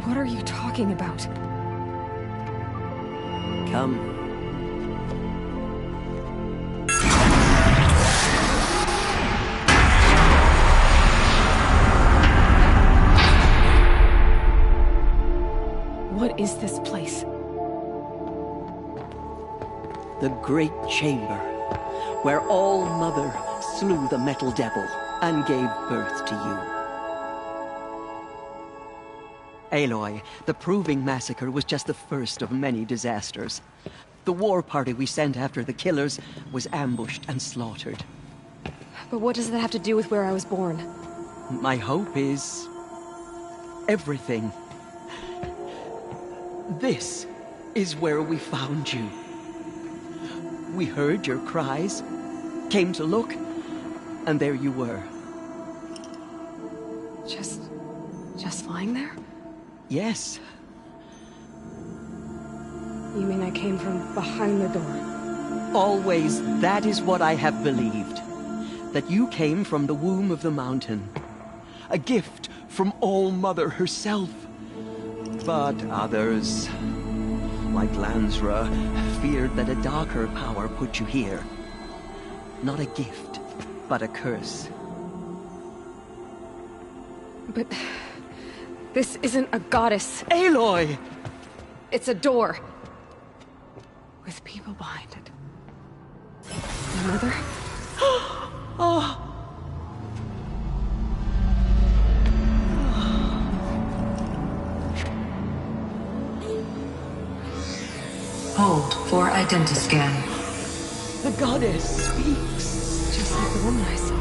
What are you talking about? Come. What is this place? The Great Chamber, where All-Mother slew the Metal Devil and gave birth to you. Aloy, the Proving Massacre was just the first of many disasters. The war party we sent after the killers was ambushed and slaughtered. But what does that have to do with where I was born? My hope is everything. This is where we found you. We heard your cries, came to look, and there you were. Just lying there? Yes. You mean I came from behind the door? Always, that is what I have believed. That you came from the womb of the mountain. A gift from All-Mother herself. But others, like Lansra, feared that a darker power put you here. Not a gift, but a curse. But this isn't a goddess. Aloy! It's a door. With people behind it. My mother? Oh! identiscan. The goddess speaks. Just like the woman I saw.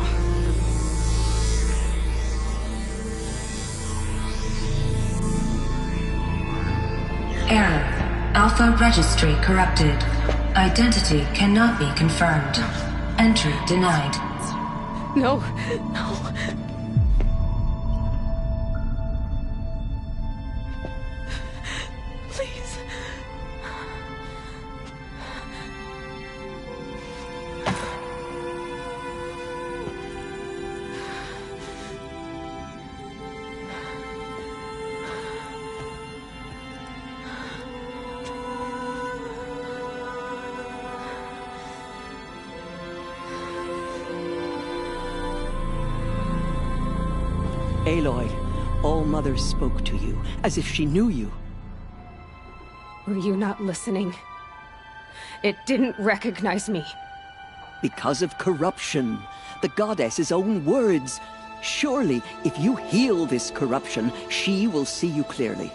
Error. Alpha registry corrupted. Identity cannot be confirmed. Entry denied. No, no. Please. Aloy, All-Mother spoke to you, as if she knew you. Were you not listening? It didn't recognize me. Because of corruption. The goddess's own words. Surely, if you heal this corruption, she will see you clearly.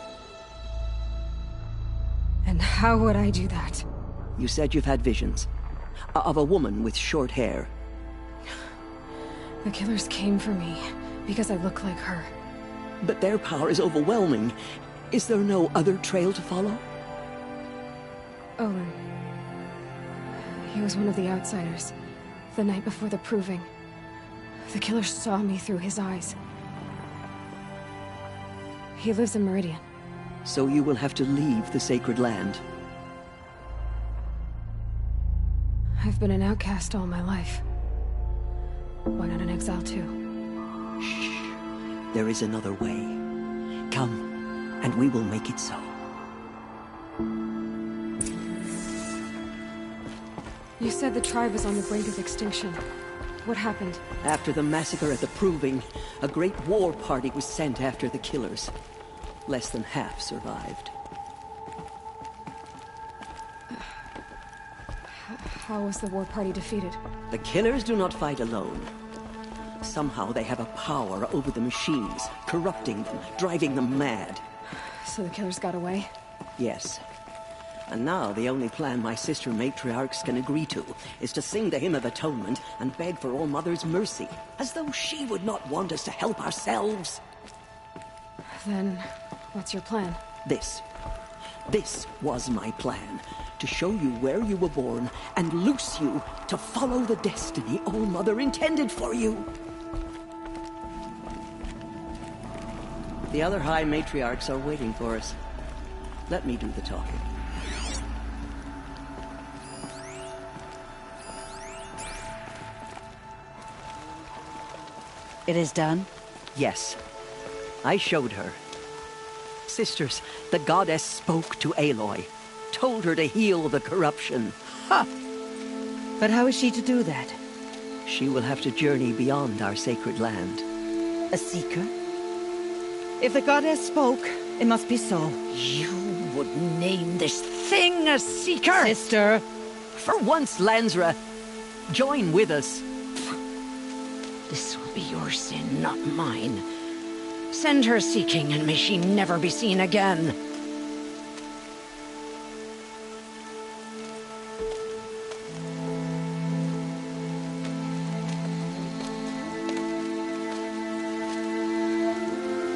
And how would I do that? You said you've had visions. Of a woman with short hair. The killers came for me. Because I look like her. But their power is overwhelming. Is there no other trail to follow? Olin. He was one of the outsiders. The night before the proving. The killer saw me through his eyes. He lives in Meridian. So you will have to leave the sacred land. I've been an outcast all my life. Why not an exile too? Shh. There is another way. Come, and we will make it so. You said the tribe was on the brink of extinction. What happened? After the massacre at the Proving, a great war party was sent after the killers. Less than half survived. How was the war party defeated? The killers do not fight alone. Somehow they have a power over the machines, corrupting them, driving them mad. So the killers got away? Yes. And now the only plan my sister matriarchs can agree to is to sing the Hymn of Atonement and beg for All-Mother's mercy, as though she would not want us to help ourselves. Then, what's your plan? This. This was my plan. To show you where you were born and loose you to follow the destiny All-Mother intended for you. The other High Matriarchs are waiting for us. Let me do the talking. It is done? Yes. I showed her. Sisters, the goddess spoke to Aloy. Told her to heal the corruption. Ha! But how is she to do that? She will have to journey beyond our sacred land. A seeker? If the goddess spoke, it must be so. You would name this thing a seeker? Sister! For once, Lansra, join with us. This will be your sin, not mine. Send her seeking, and may she never be seen again.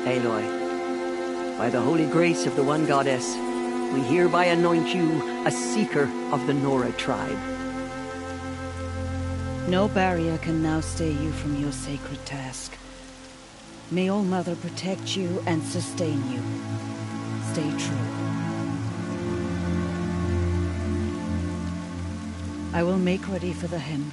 Aloy, by the holy grace of the One Goddess, we hereby anoint you a seeker of the Nora tribe. No barrier can now stay you from your sacred task. May All-Mother protect you and sustain you. Stay true. I will make ready for the hymn.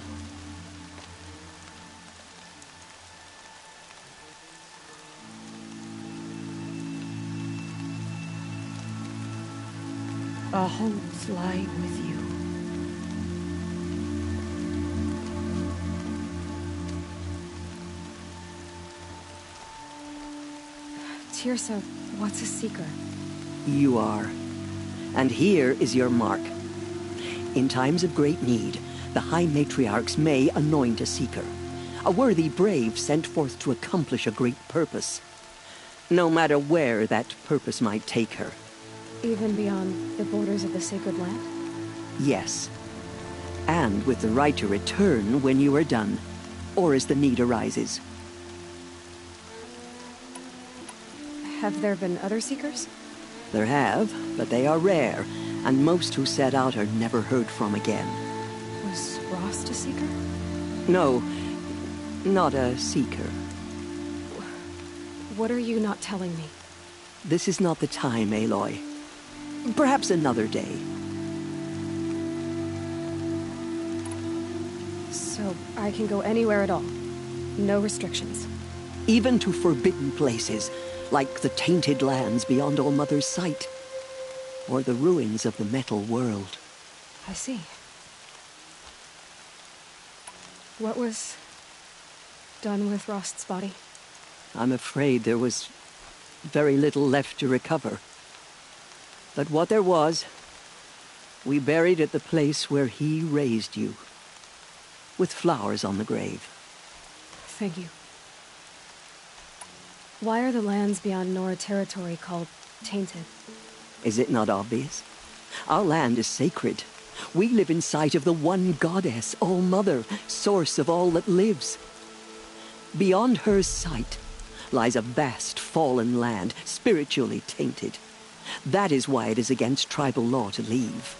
Our hopes lie with you. Teersa, what's a seeker? You are. And here is your mark. In times of great need, the High Matriarchs may anoint a seeker. A worthy brave sent forth to accomplish a great purpose. No matter where that purpose might take her. Even beyond the borders of the sacred land? Yes. And with the right to return when you are done, or as the need arises. Have there been other Seekers? There have, but they are rare, and most who set out are never heard from again. Was Rost a Seeker? No, not a Seeker. What are you not telling me? This is not the time, Aloy. Perhaps another day. So I can go anywhere at all? No restrictions? Even to forbidden places, like the tainted lands beyond All-Mother's sight. Or the ruins of the metal world. I see. What was done with Rost's body? I'm afraid there was very little left to recover. But what there was, we buried at the place where he raised you. With flowers on the grave. Thank you. Why are the lands beyond Nora territory called tainted? Is it not obvious? Our land is sacred. We live in sight of the one goddess, All-Mother, source of all that lives. Beyond her sight lies a vast fallen land, spiritually tainted. That is why it is against tribal law to leave.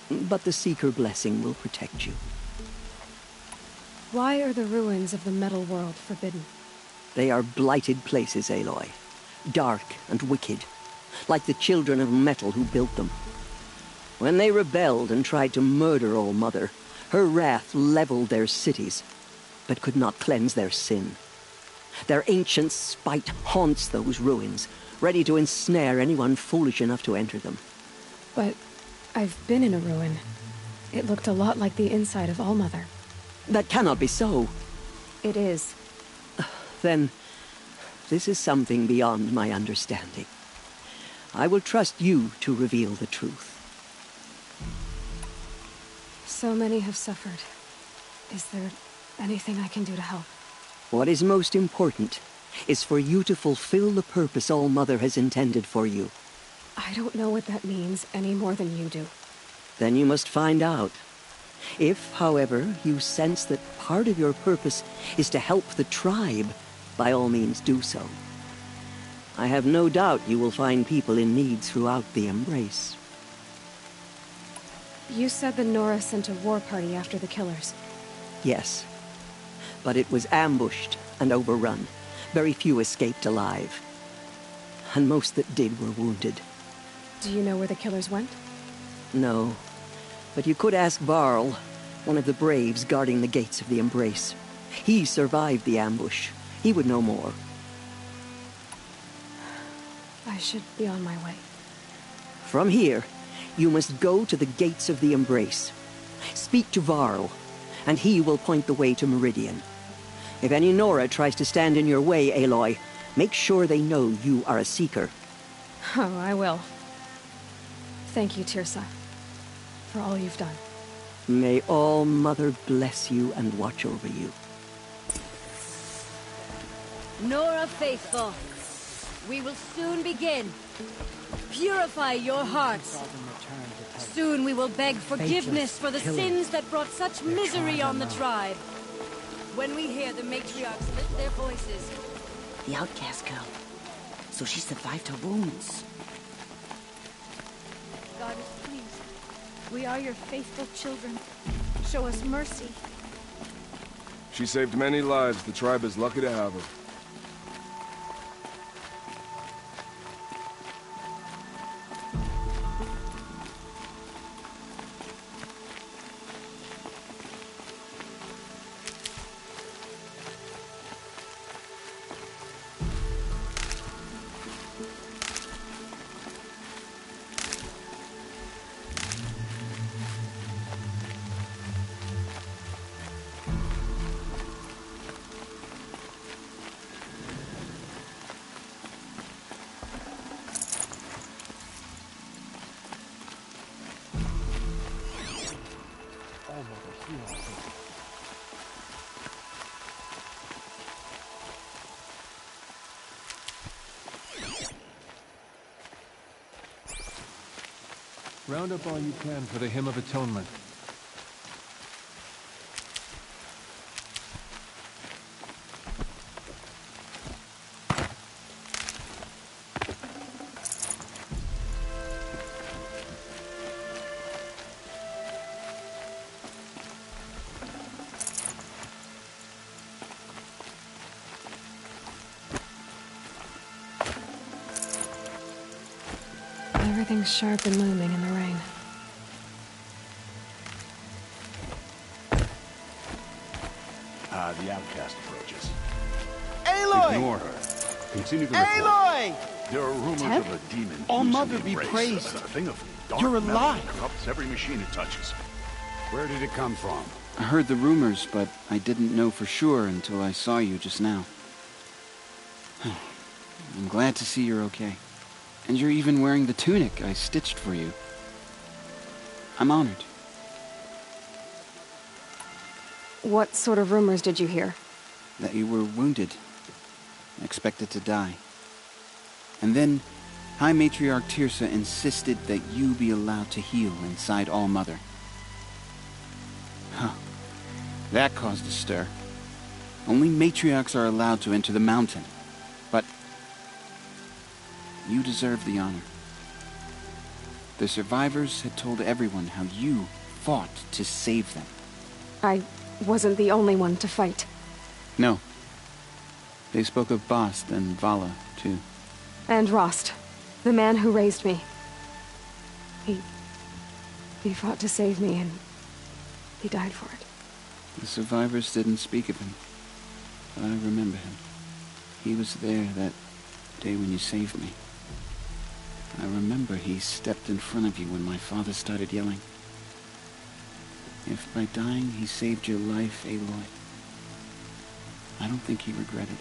But the Seeker blessing will protect you. Why are the ruins of the metal world forbidden? They are blighted places, Aloy. Dark and wicked, like the children of metal who built them. When they rebelled and tried to murder All-Mother, her wrath leveled their cities, but could not cleanse their sin. Their ancient spite haunts those ruins, ready to ensnare anyone foolish enough to enter them. But I've been in a ruin. It looked a lot like the inside of All-Mother. That cannot be so. It is. Then, this is something beyond my understanding. I will trust you to reveal the truth. So many have suffered. Is there anything I can do to help? What is most important is for you to fulfill the purpose All-Mother has intended for you. I don't know what that means any more than you do. Then you must find out. If, however, you sense that part of your purpose is to help the tribe, by all means do so. I have no doubt you will find people in need throughout the Embrace. You said the Nora sent a war party after the killers. Yes. But it was ambushed and overrun. Very few escaped alive. And most that did were wounded. Do you know where the killers went? No. But you could ask Varl, one of the braves guarding the gates of the Embrace. He survived the ambush. He would know more. I should be on my way. From here, you must go to the gates of the Embrace. Speak to Varl, and he will point the way to Meridian. If any Nora tries to stand in your way, Aloy, make sure they know you are a Seeker. Oh, I will. Thank you, Teersa, for all you've done. May All-Mother bless you and watch over you. Nora faithful, we will soon begin. Purify your hearts. Soon we will beg forgiveness for the sins that brought such misery on the tribe. When we hear the matriarchs lift their voices. The outcast girl. So she survived her wounds. Goddess, please. We are your faithful children. Show us mercy. She saved many lives. The tribe is lucky to have her. Round up all you can for the Hymn of Atonement. Everything's sharp and looming in the rain. The outcast approaches. Aloy! Ignore her. Continue the report. Aloy! There are rumors Ted? of a demon. All loose in Mother the be embrace. praised. A thing of dark You're metal alive. that corrupts every machine it touches. Where did it come from? I heard the rumors, but I didn't know for sure until I saw you just now. I'm glad to see you're okay. And you're even wearing the tunic I stitched for you. I'm honored. What sort of rumors did you hear? That you were wounded. Expected to die. And then, High Matriarch Teersa insisted that you be allowed to heal inside All Mother. Huh. That caused a stir. Only matriarchs are allowed to enter the mountain. But you deserve the honor. The survivors had told everyone how you fought to save them. I wasn't the only one to fight. No. They spoke of Bast and Vala, too. And Rost, the man who raised me. He fought to save me, and he died for it. The survivors didn't speak of him, but I remember him. He was there that day when you saved me. I remember he stepped in front of you when my father started yelling. If by dying he saved your life, Aloy, I don't think he regretted it.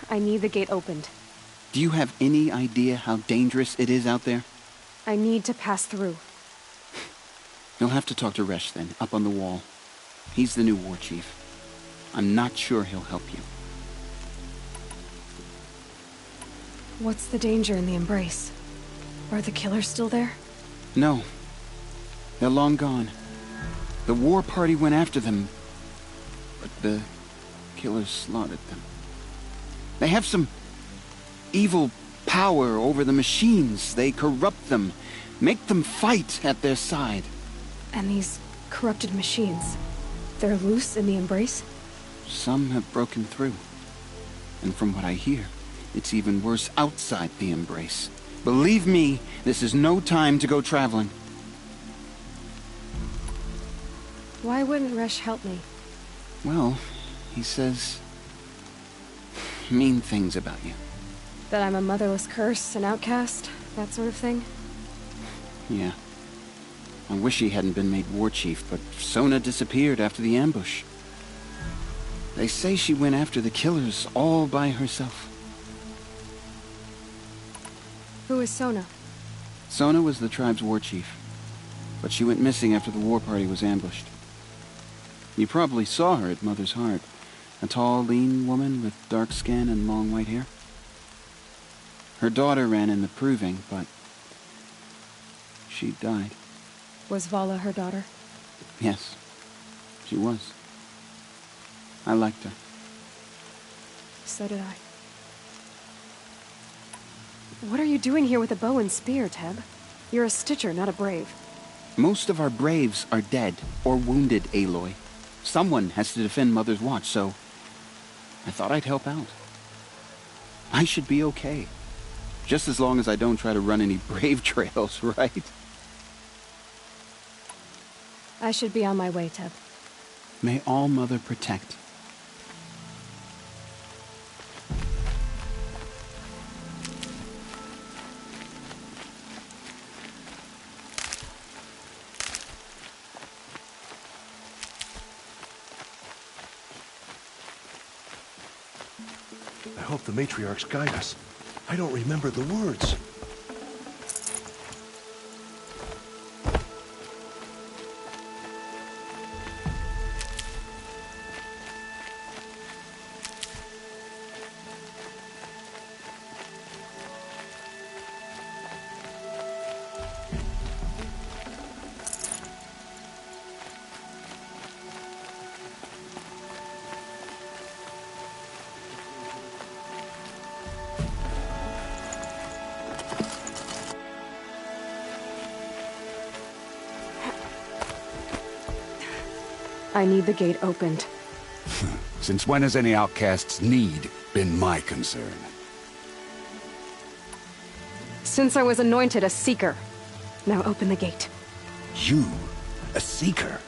I need the gate opened. Do you have any idea how dangerous it is out there? I need to pass through. You'll have to talk to Resh then, up on the wall. He's the new war chief. I'm not sure he'll help you. What's the danger in the Embrace? Are the killers still there? No. They're long gone. The war party went after them, but the killers slaughtered them. They have some evil power over the machines. They corrupt them, make them fight at their side. And these corrupted machines, they're loose in the Embrace? Some have broken through. And from what I hear, it's even worse outside the Embrace. Believe me, this is no time to go traveling. Why wouldn't Resh help me? Well, he says mean things about you. That I'm a motherless curse, an outcast, that sort of thing? Yeah. I wish he hadn't been made war chief, but Sona disappeared after the ambush. They say she went after the killers all by herself. Who is Sona? Sona was the tribe's war chief, but she went missing after the war party was ambushed. You probably saw her at Mother's Heart. A tall, lean woman with dark skin and long white hair. Her daughter ran in the proving, but she died. Was Vala her daughter? Yes, she was. I liked her. So did I. What are you doing here with a bow and spear, Teb? You're a Stitcher, not a Brave. Most of our Braves are dead or wounded, Aloy. Someone has to defend Mother's Watch, so I thought I'd help out. I should be okay. Just as long as I don't try to run any Brave trails, right? I should be on my way, Teb. May All Mother protect. I hope the matriarchs guide us. I don't remember the words. I need the gate opened. Since when has any outcast's need been my concern? Since I was anointed a Seeker. Now open the gate. You? A Seeker?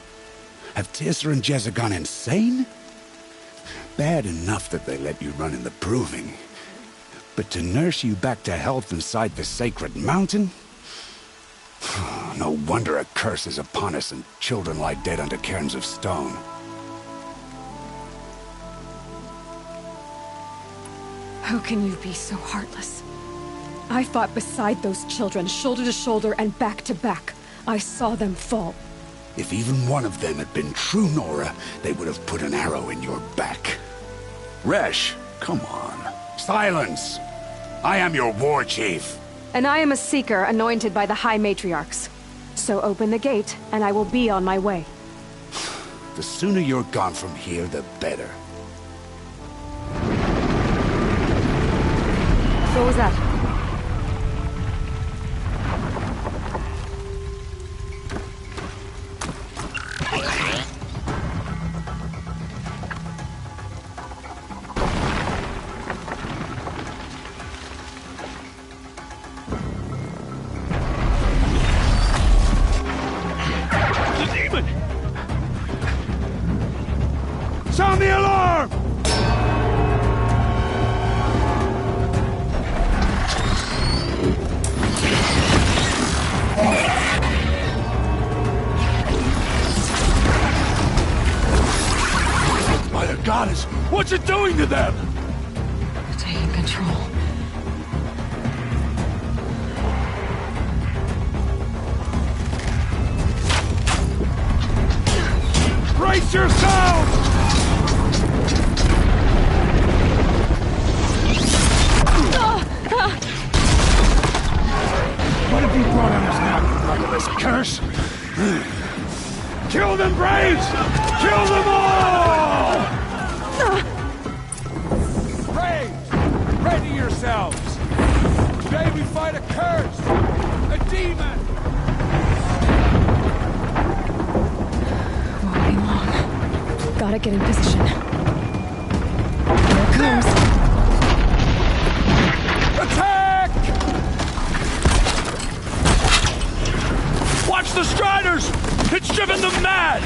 Have Teersa and Jezza gone insane? Bad enough that they let you run in the Proving. But to nurse you back to health inside the Sacred Mountain? No wonder a curse is upon us and children lie dead under cairns of stone. How can you be so heartless? I fought beside those children, shoulder to shoulder and back to back. I saw them fall. If even one of them had been true Nora, they would have put an arrow in your back. Resh, come on. Silence! I am your war chief. And I am a Seeker anointed by the High Matriarchs. So open the gate, and I will be on my way. The sooner you're gone from here, the better. What was that? Sound the alarm! By the goddess, what's it doing to them? Taking control. Brace yourselves! What have you brought on us now, like this curse? Kill them, Braves! Kill them all! Braves, ready yourselves! Today we fight a curse! A demon! Won't be long. Gotta get in position. Here it comes. Attack! Watch the Striders! It's driven them mad!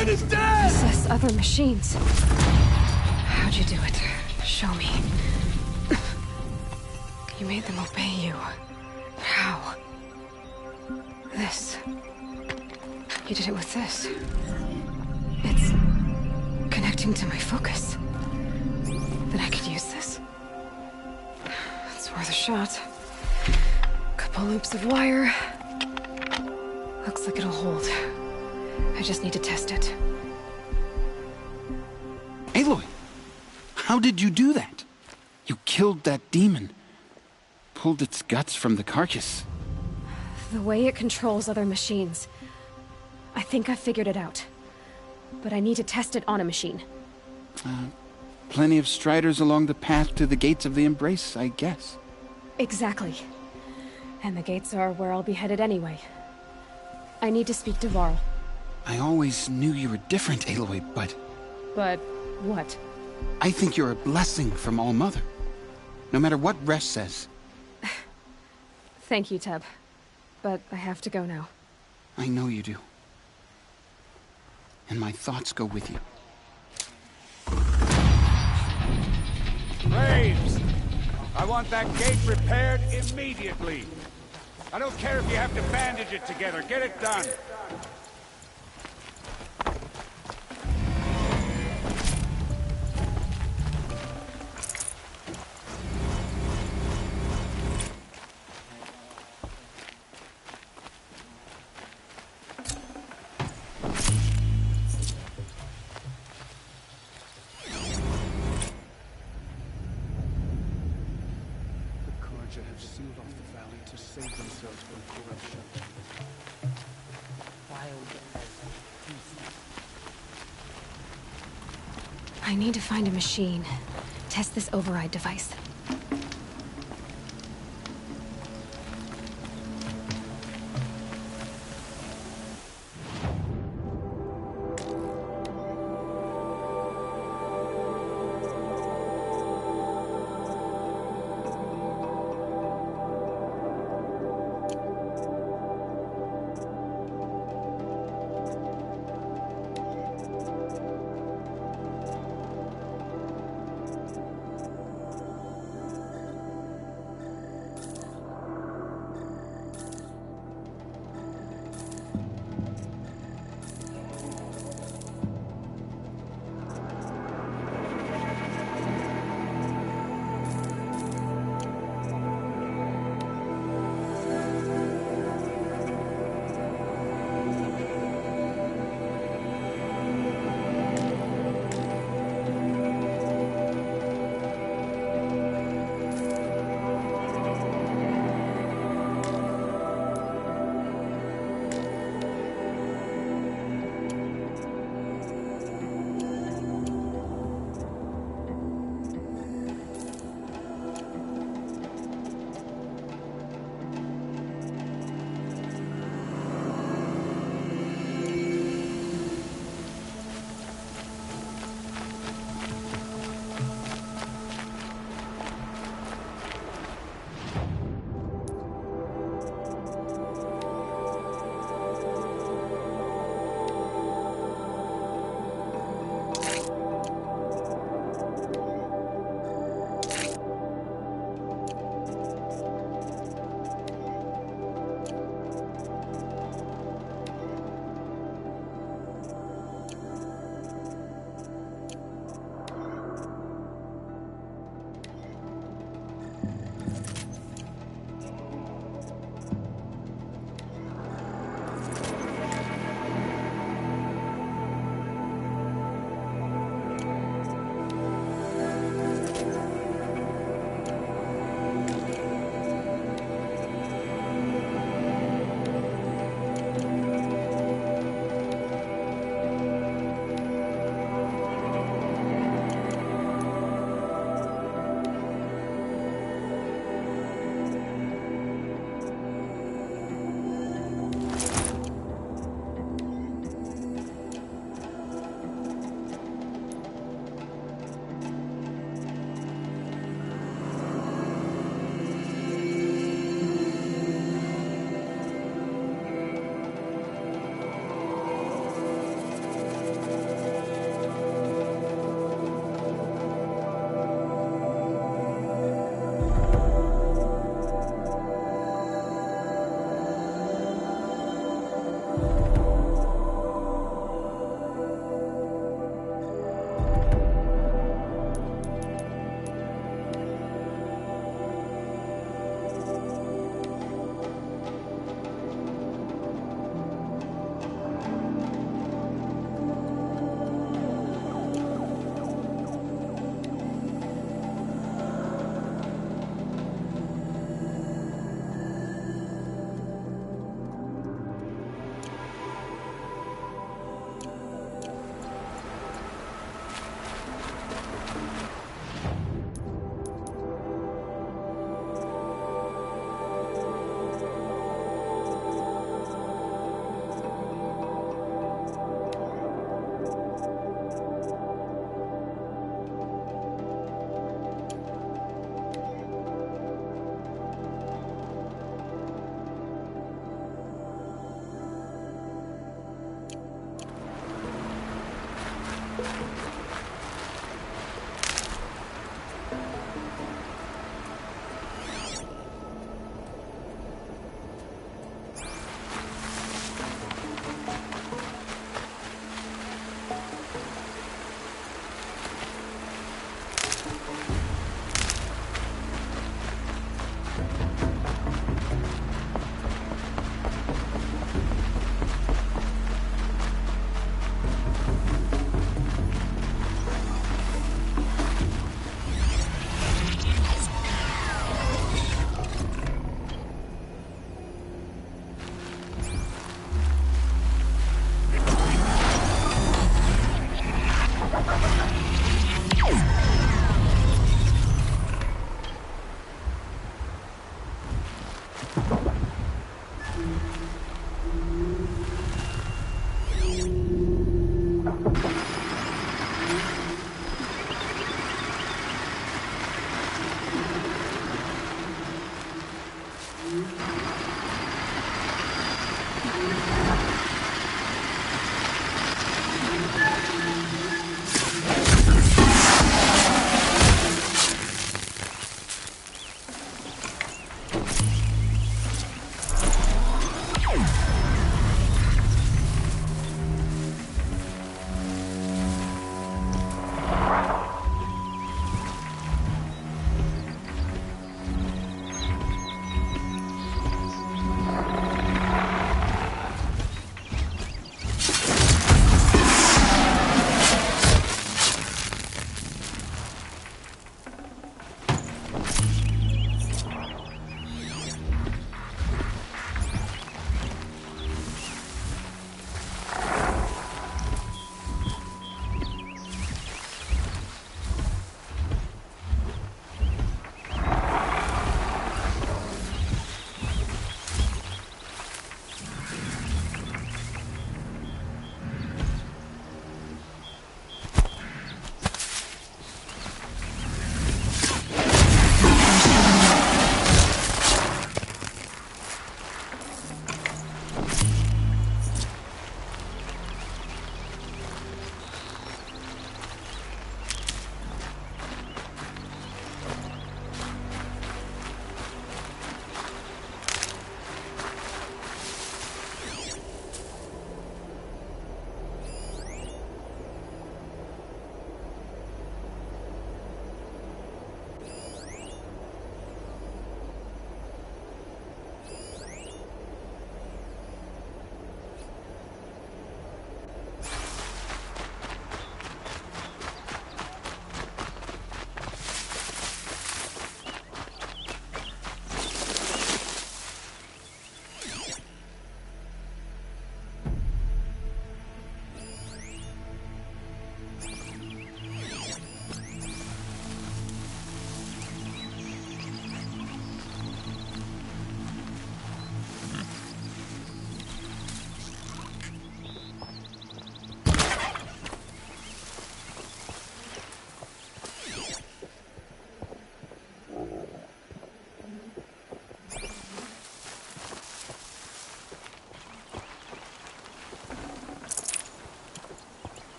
Demon is dead! Possess other machines. How'd you do it? Show me. You made them obey you. How? This. You did it with this. It's connecting to my focus. Then I could use this. It's worth a shot. Couple loops of wire. Looks like it'll hold. I just need to test it. Aloy! How did you do that? You killed that demon. Pulled its guts from the carcass. The way it controls other machines. I think I figured it out. But I need to test it on a machine. Plenty of striders along the path to the gates of the Embrace, I guess. Exactly. And the gates are where I'll be headed anyway. I need to speak to Varl. I always knew you were different, Aloy, but... But what? I think you're a blessing from All-Mother. No matter what Resh says. Thank you, Teb. But I have to go now. I know you do. And my thoughts go with you. Graves! I want that gate repaired immediately. I don't care if you have to bandage it together. Get it done. Have sealed off the valley to save themselves from corruption. I need to find a machine. Test this override device.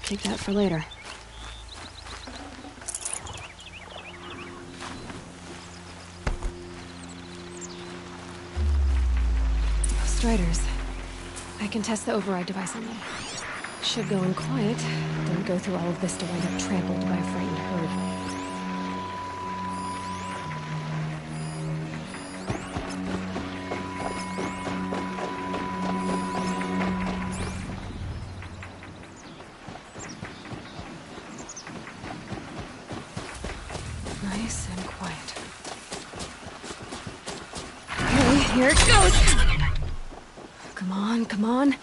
Keep that for later. Striders. I can test the override device on them. Should go in quiet. Don't go through all of this to wind up trampled by a frightened herd. Nice and quiet. Okay, here it goes! Come on, come on.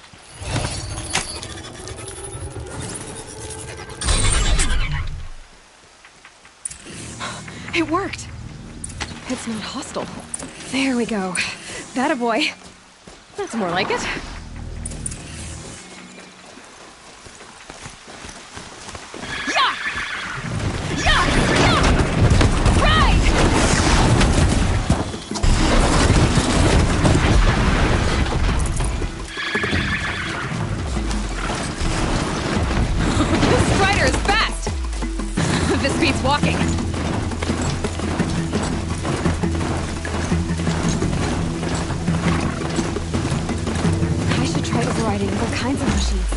It worked! It's not hostile. There we go. That a boy. That's more like it. Walking. I should try overriding other kinds of machines.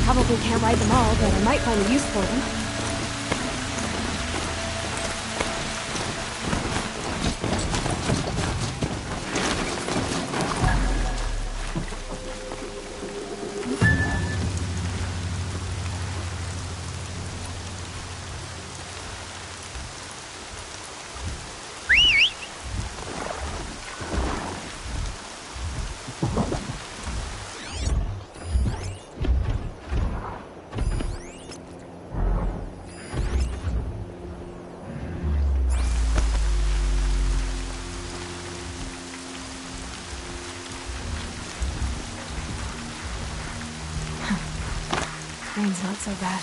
Probably can't ride them all, but I might find a use for them. Rain's not so bad.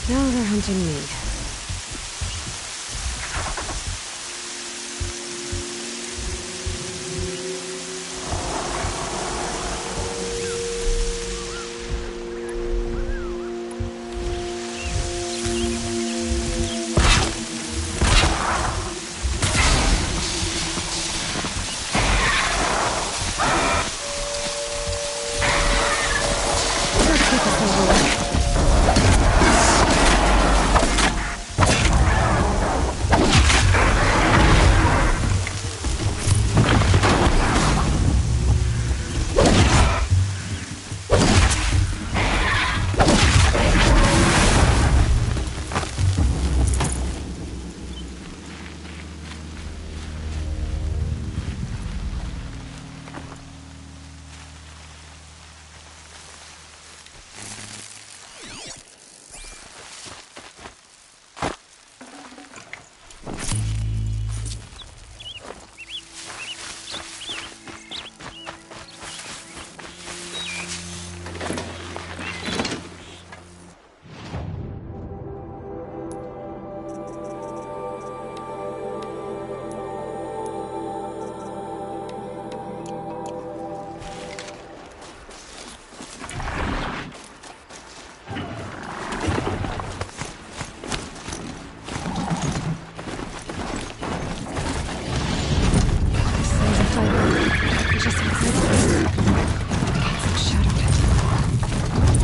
Now they're hunting me.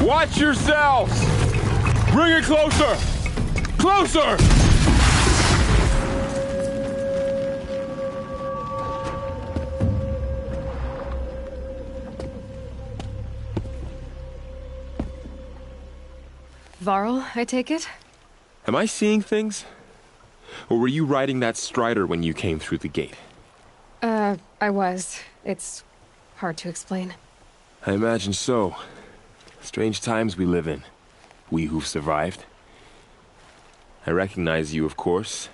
Watch yourselves! Bring it closer! Closer! Varl, I take it? Am I seeing things? Or were you riding that Strider when you came through the gate? I was. It's hard to explain. I imagine so. Strange times we live in. We who've survived. I recognize you, of course.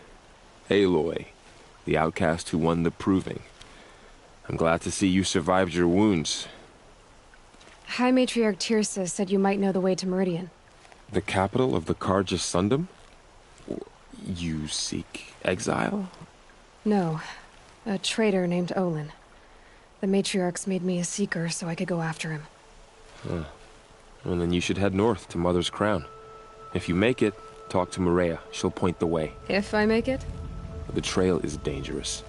Aloy, the outcast who won the Proving. I'm glad to see you survived your wounds. High Matriarch Tirsa said you might know the way to Meridian. The capital of the Carja Sundom? You seek exile? No. A traitor named Olin. The Matriarchs made me a seeker so I could go after him. Huh. Well, then you should head north to Mother's Crown. If you make it, talk to Maria. She'll point the way. If I make it? The trail is dangerous.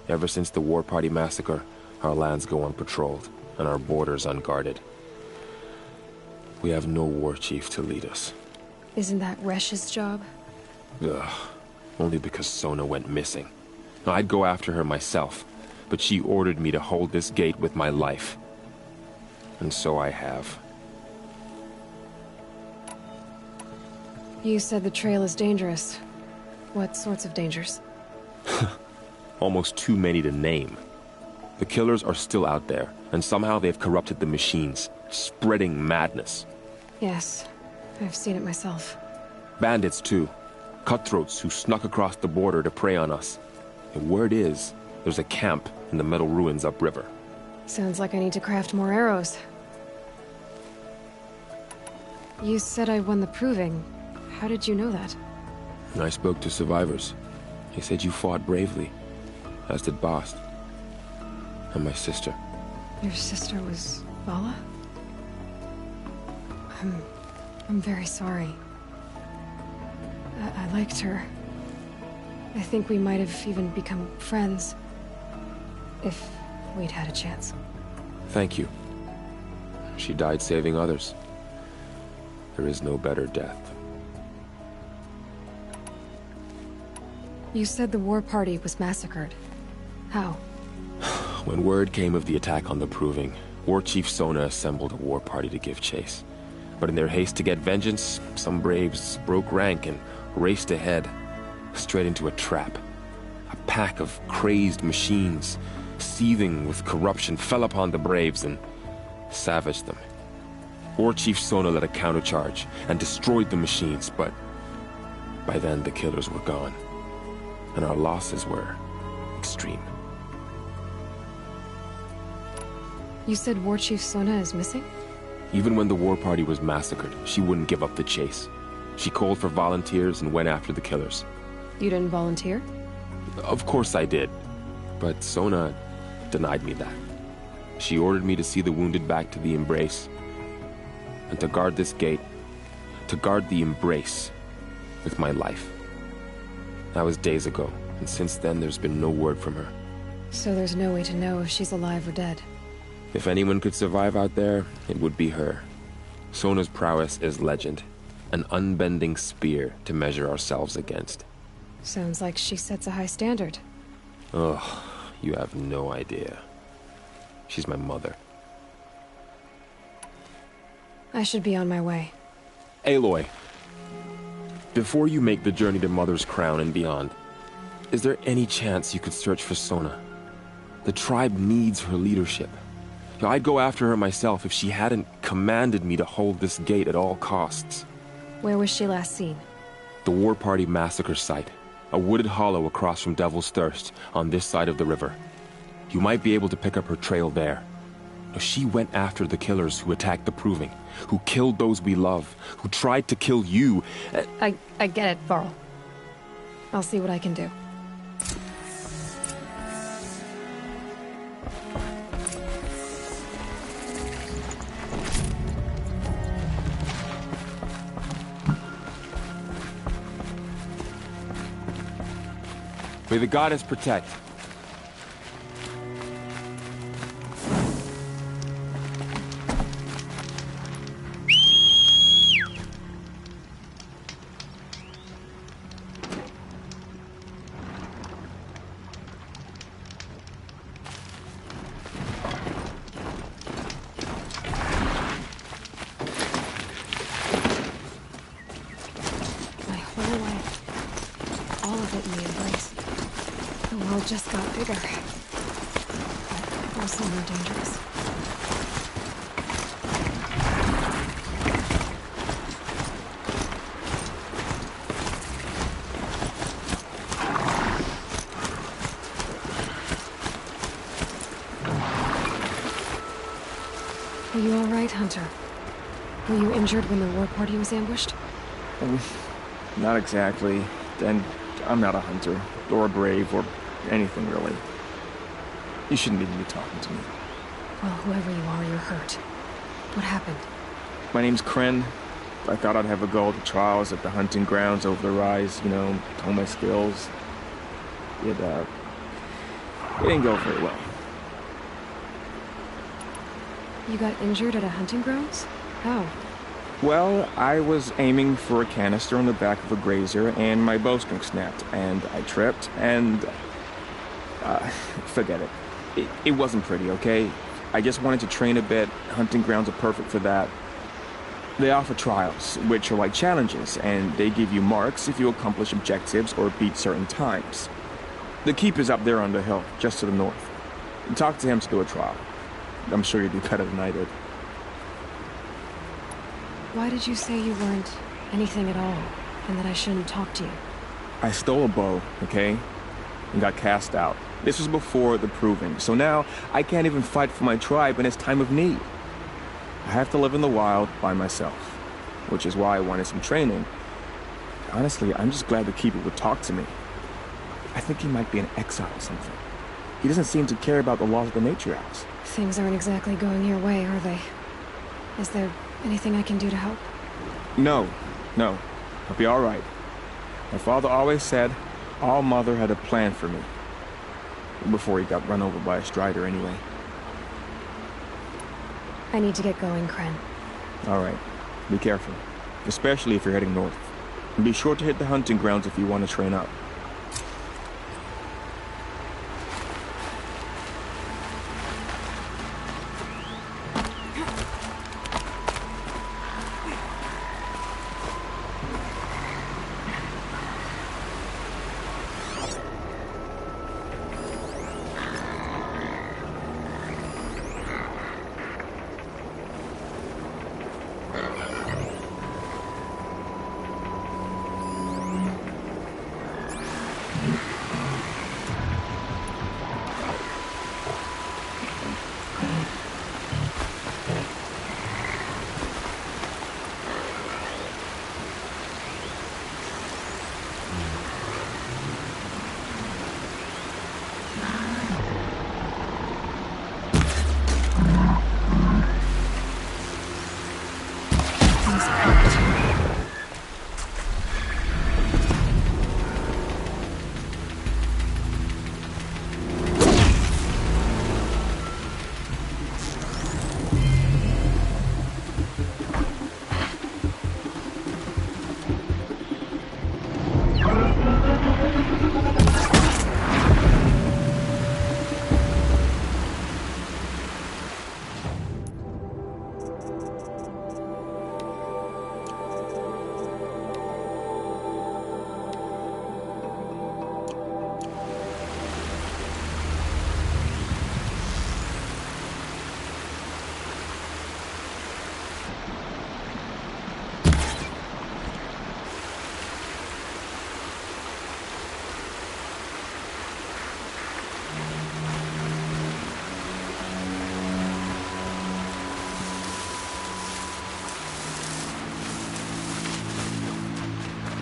Ever since the War Party massacre, our lands go unpatrolled, and our borders unguarded. We have no war chief to lead us. Isn't that Resh's job? Ugh. Only because Sona went missing. I'd go after her myself, but she ordered me to hold this gate with my life. And so I have. You said the trail is dangerous. What sorts of dangers? Almost too many to name. The killers are still out there, and somehow they've corrupted the machines, spreading madness. Yes, I've seen it myself. Bandits, too. Cutthroats who snuck across the border to prey on us. And word is, there's a camp in the metal ruins upriver. Sounds like I need to craft more arrows. You said I won the Proving. How did you know that? I spoke to survivors. They said you fought bravely, as did Bast. And my sister. Your sister was Vala? I'm very sorry. I liked her. I think we might have even become friends. If we'd had a chance. Thank you. She died saving others. There is no better death. You said the war party was massacred. How? When word came of the attack on the Proving, War Chief Sona assembled a war party to give chase. But in their haste to get vengeance, some braves broke rank and raced ahead, straight into a trap. A pack of crazed machines, seething with corruption, fell upon the braves and savaged them. War Chief Sona led a countercharge and destroyed the machines, but by then the killers were gone, and our losses were extreme. You said War Chief Sona is missing? Even when the war party was massacred, she wouldn't give up the chase. She called for volunteers and went after the killers. You didn't volunteer? Of course I did, but Sona denied me that. She ordered me to see the wounded back to the Embrace, and to guard this gate, to guard the Embrace with my life. That was days ago, and since then there's been no word from her. So there's no way to know if she's alive or dead. If anyone could survive out there, it would be her. Sona's prowess is legend, an unbending spear to measure ourselves against. Sounds like she sets a high standard. Ugh, you have no idea. She's my mother. I should be on my way. Aloy, before you make the journey to Mother's Crown and beyond, is there any chance you could search for Sona? The tribe needs her leadership. I'd go after her myself if she hadn't commanded me to hold this gate at all costs. Where was she last seen? The War Party massacre site. A wooded hollow across from Devil's Thirst, on this side of the river. You might be able to pick up her trail there. She went after the killers who attacked the Proving, who killed those we love, who tried to kill you. I get it, Varl. I'll see what I can do. May the goddess protect. point in the Embrace. The world just got bigger. But also more dangerous. Are you all right, Hunter? Were you injured when the war party was ambushed? Not exactly. And I'm not a hunter, or a brave, or anything really. You shouldn't even be talking to me. Well, whoever you are, you're hurt. What happened? My name's Kren. I thought I'd have a go at the trials at the hunting grounds over the rise, you know, hone my skills. It didn't go very well. You got injured at a hunting grounds? How? Well, I was aiming for a canister on the back of a grazer, and my bowstring snapped, and I tripped, and... forget it. It wasn't pretty, okay? I just wanted to train a bit. Hunting grounds are perfect for that. They offer trials, which are like challenges, and they give you marks if you accomplish objectives or beat certain times. The keep is up there on the hill, just to the north. Talk to him to do a trial. I'm sure you'd do better than I did. Why did you say you weren't anything at all, and that I shouldn't talk to you? I stole a bow, okay? And got cast out. This was before the proving, so now I can't even fight for my tribe in its time of need. I have to live in the wild by myself, which is why I wanted some training. Honestly, I'm just glad the Keeper would talk to me. I think he might be in exile or something. He doesn't seem to care about the laws of the matriarchs. Things aren't exactly going your way, are they? Is there anything I can do to help? No. I'll be all right. My father always said All Mother had a plan for me. Before he got run over by a strider, anyway. I need to get going, Kren. All right. Be careful. Especially if you're heading north. And be sure to hit the hunting grounds if you want to train up.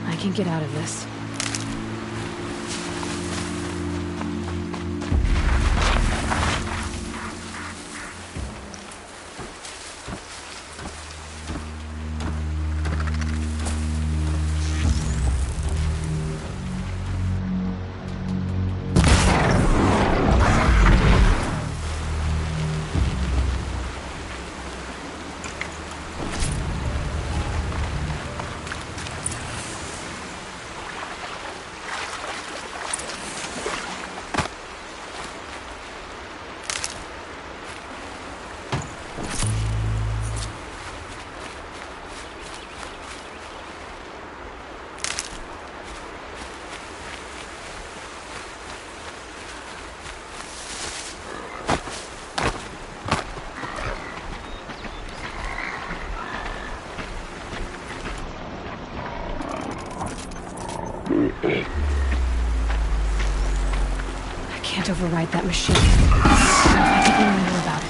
I can get out of this. can't override that machine. I didn't even know about it.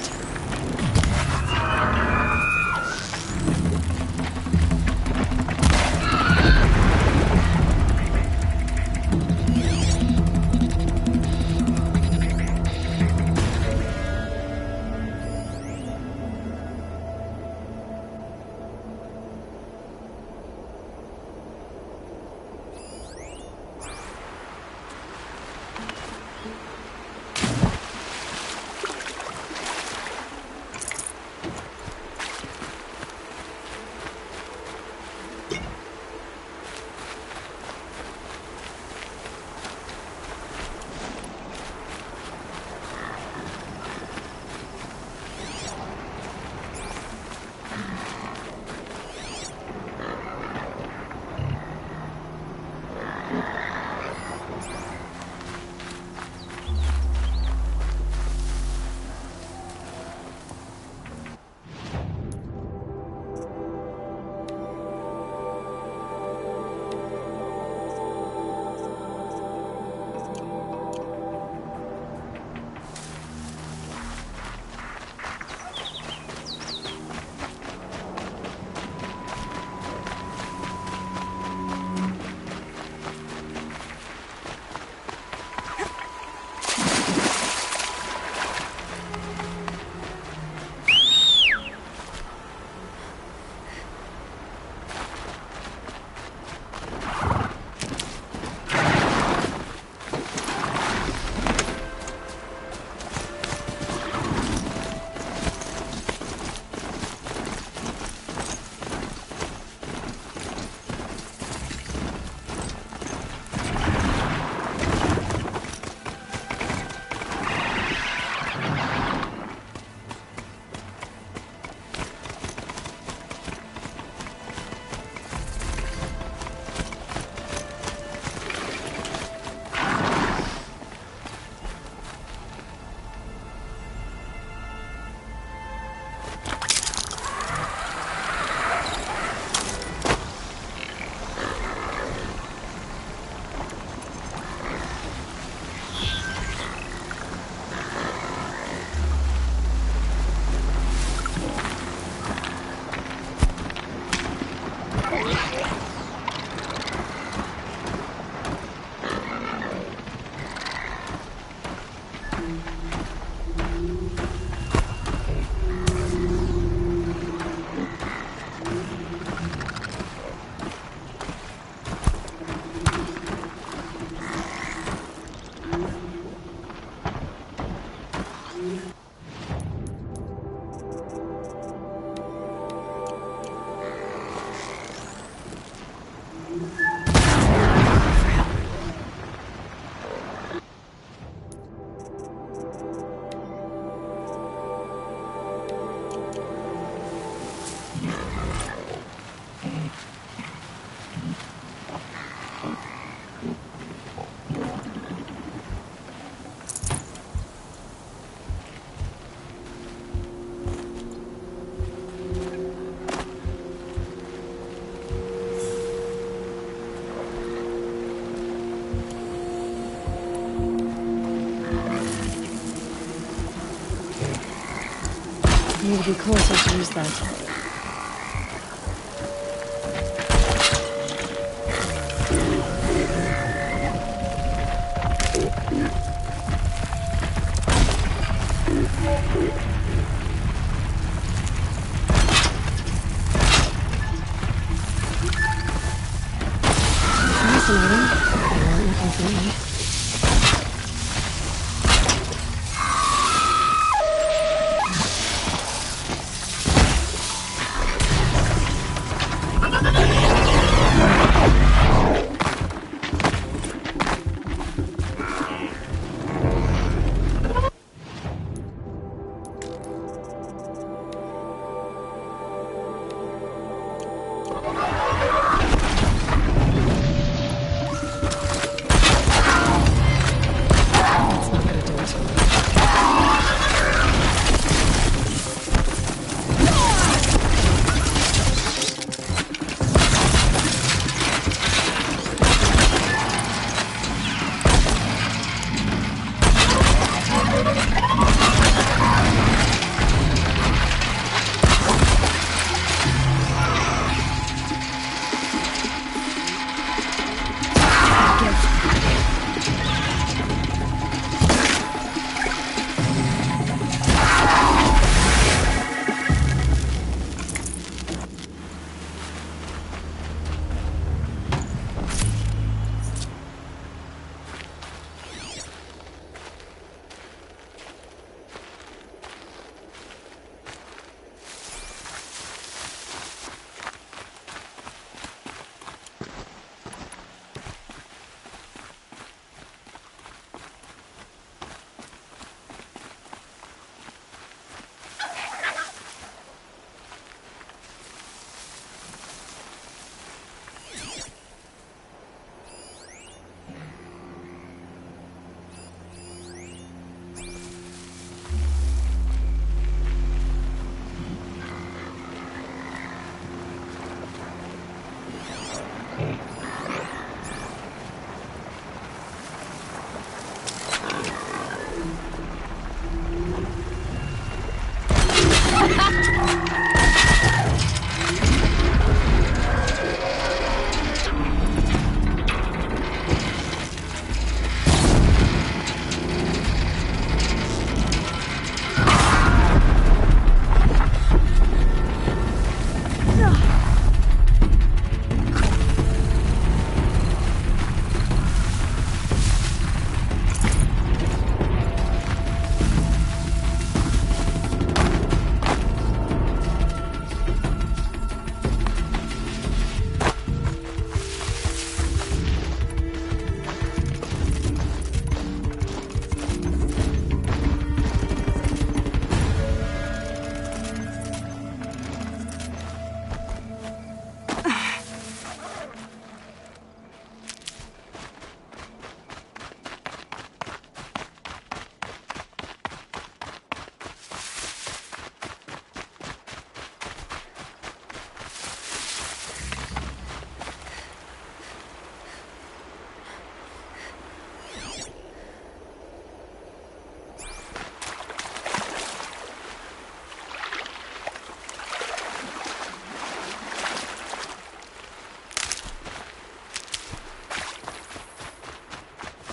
You need to be closer to use that. Fascinating. They weren't looking for me.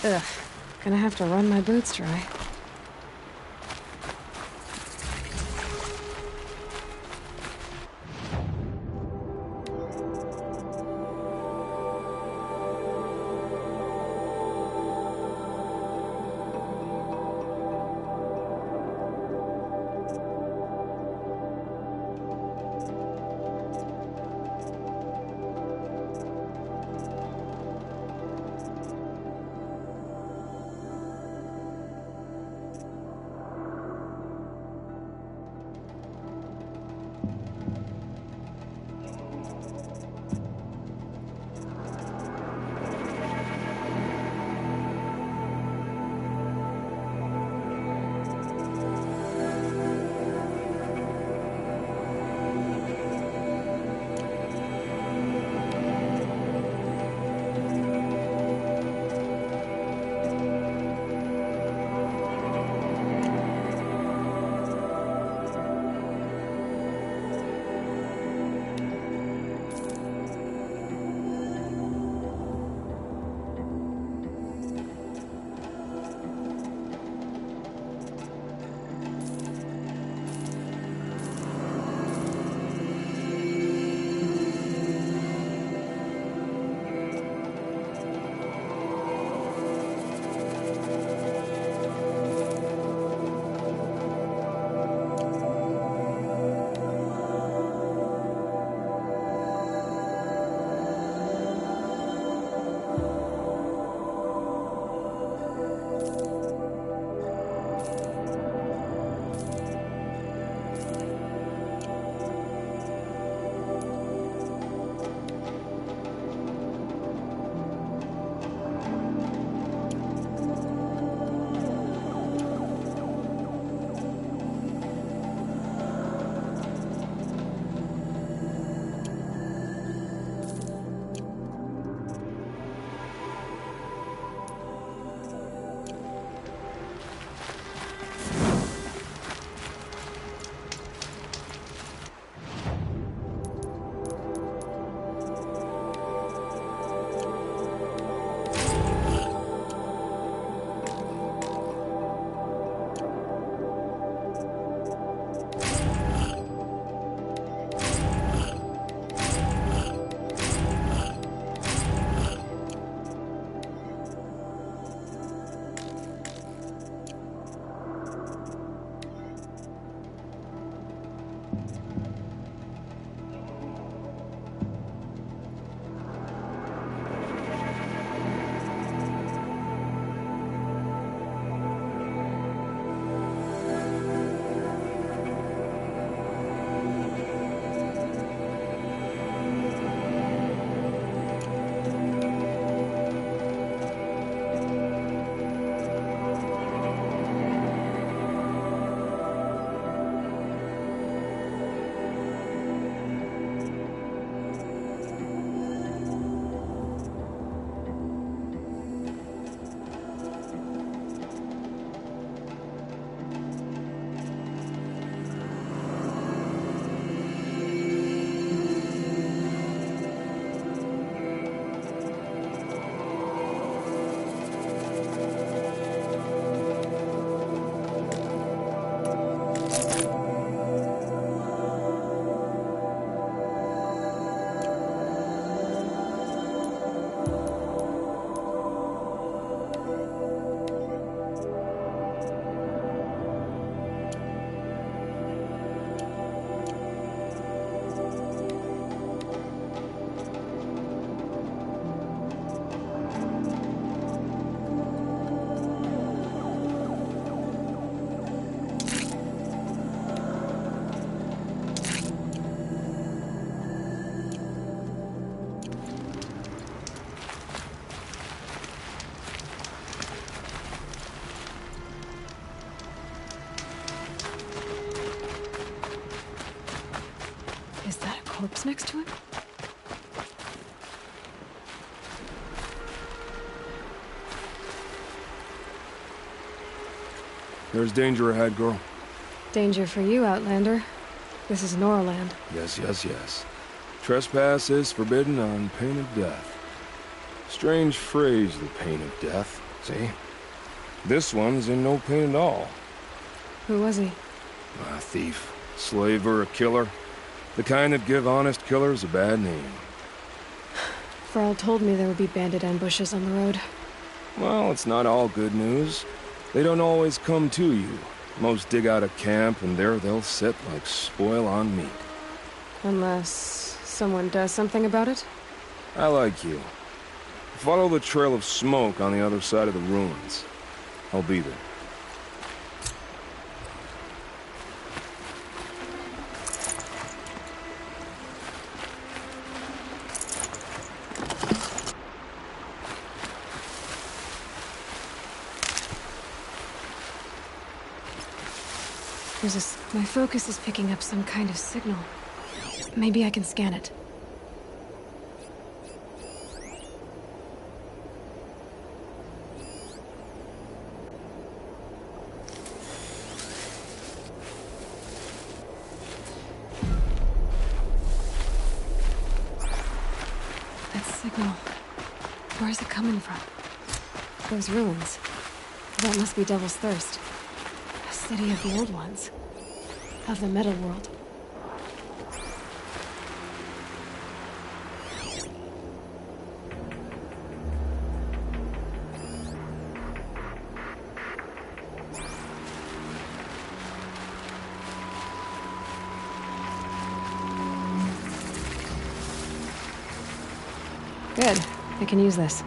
Ugh. Gonna have to run my boots dry. corpse next to him? There's danger ahead, girl. Danger for you, Outlander. This is Norland. Yes, yes, yes. Trespass is forbidden on pain of death. Strange phrase, the pain of death. past, eh? This one's in no pain at all. Who was he? A thief, slaver, a killer. The kind that give honest killers a bad name. Frall told me there would be bandit ambushes on the road. Well, it's not all good news. They don't always come to you. Most dig out a camp, and there they'll sit like spoil on meat. Unless someone does something about it? I like you. Follow the trail of smoke on the other side of the ruins. I'll be there. My focus is picking up some kind of signal. Maybe I can scan it. That signal. Where's it coming from? Those ruins. That must be Devil's Thirst. A city of the old ones. Of the metal world. Good. I can use this.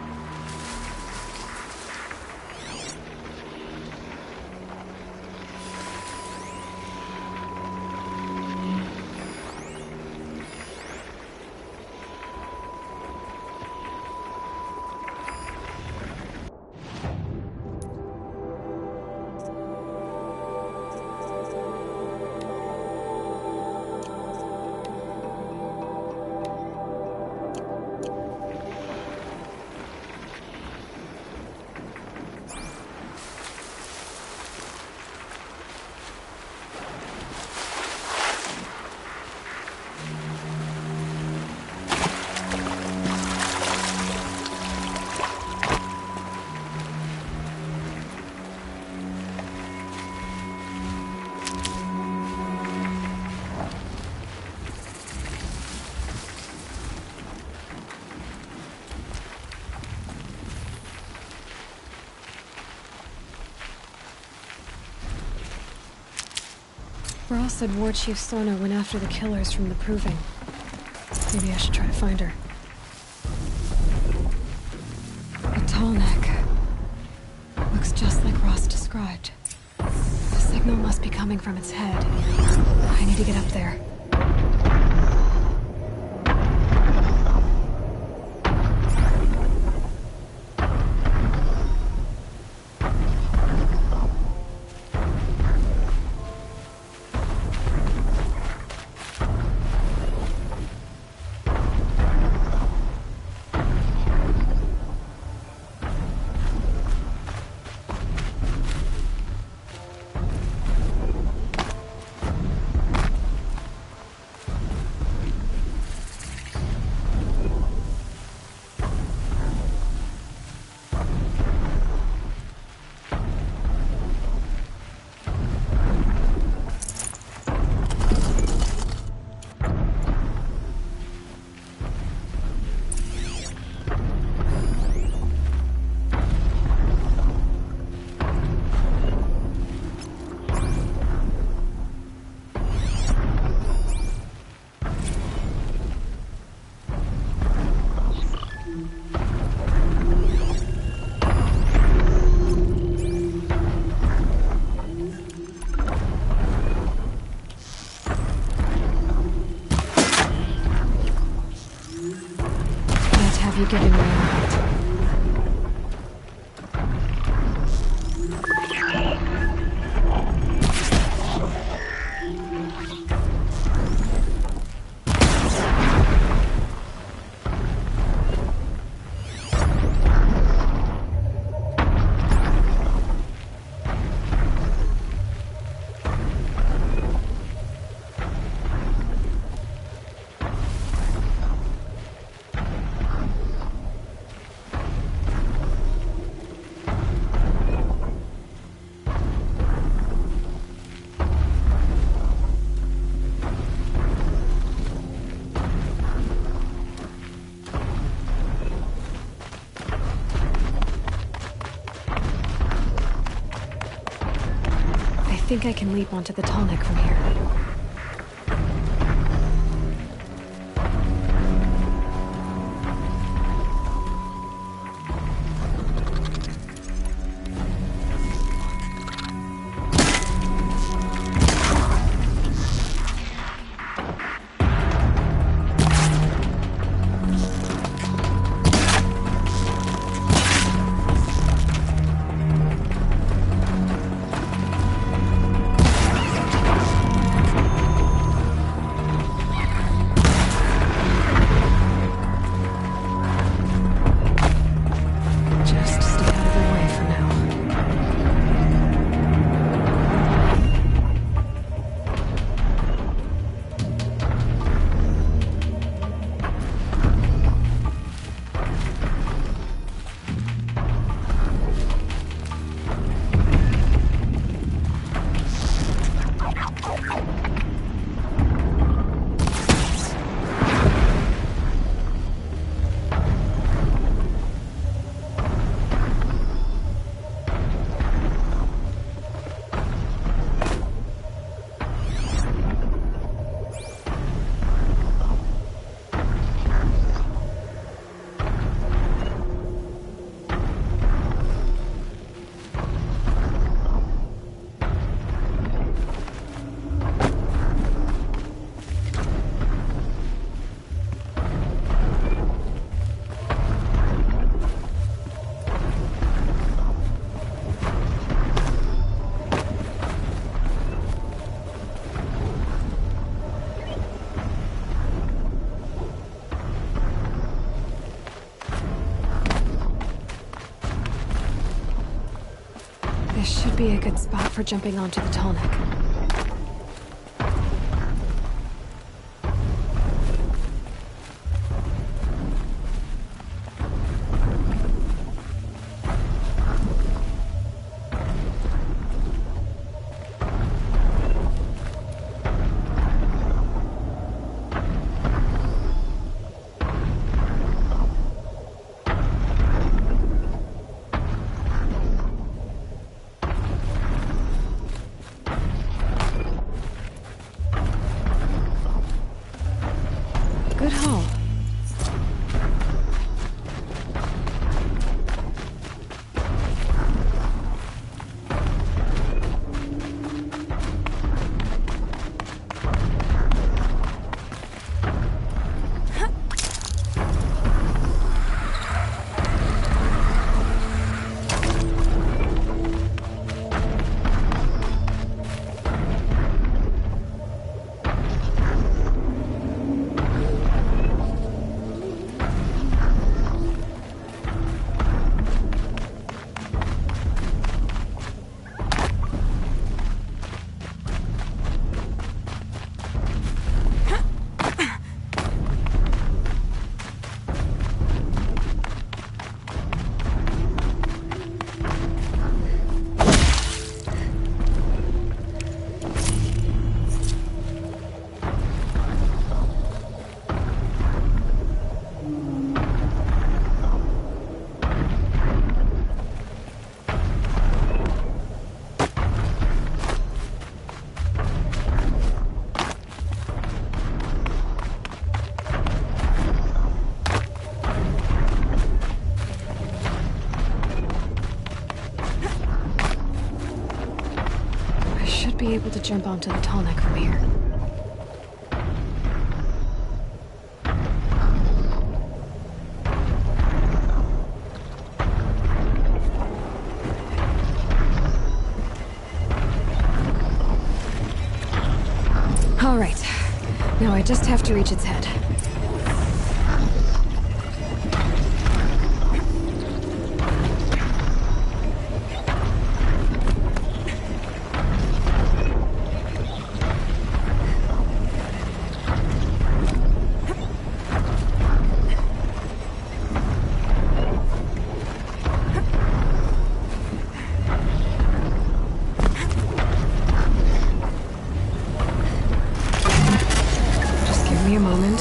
Frall said War Chief Sona went after the killers from the Proving. Maybe I should try to find her. A tall neck. Looks just like Rost described. The signal must be coming from its head. I need to get up there. think I can leap onto the Tallneck from here. This should be a good spot for jumping onto the Tallneck. Good haul. Be able to jump onto the Tallneck from here. All right. Now I just have to reach its head. A moment,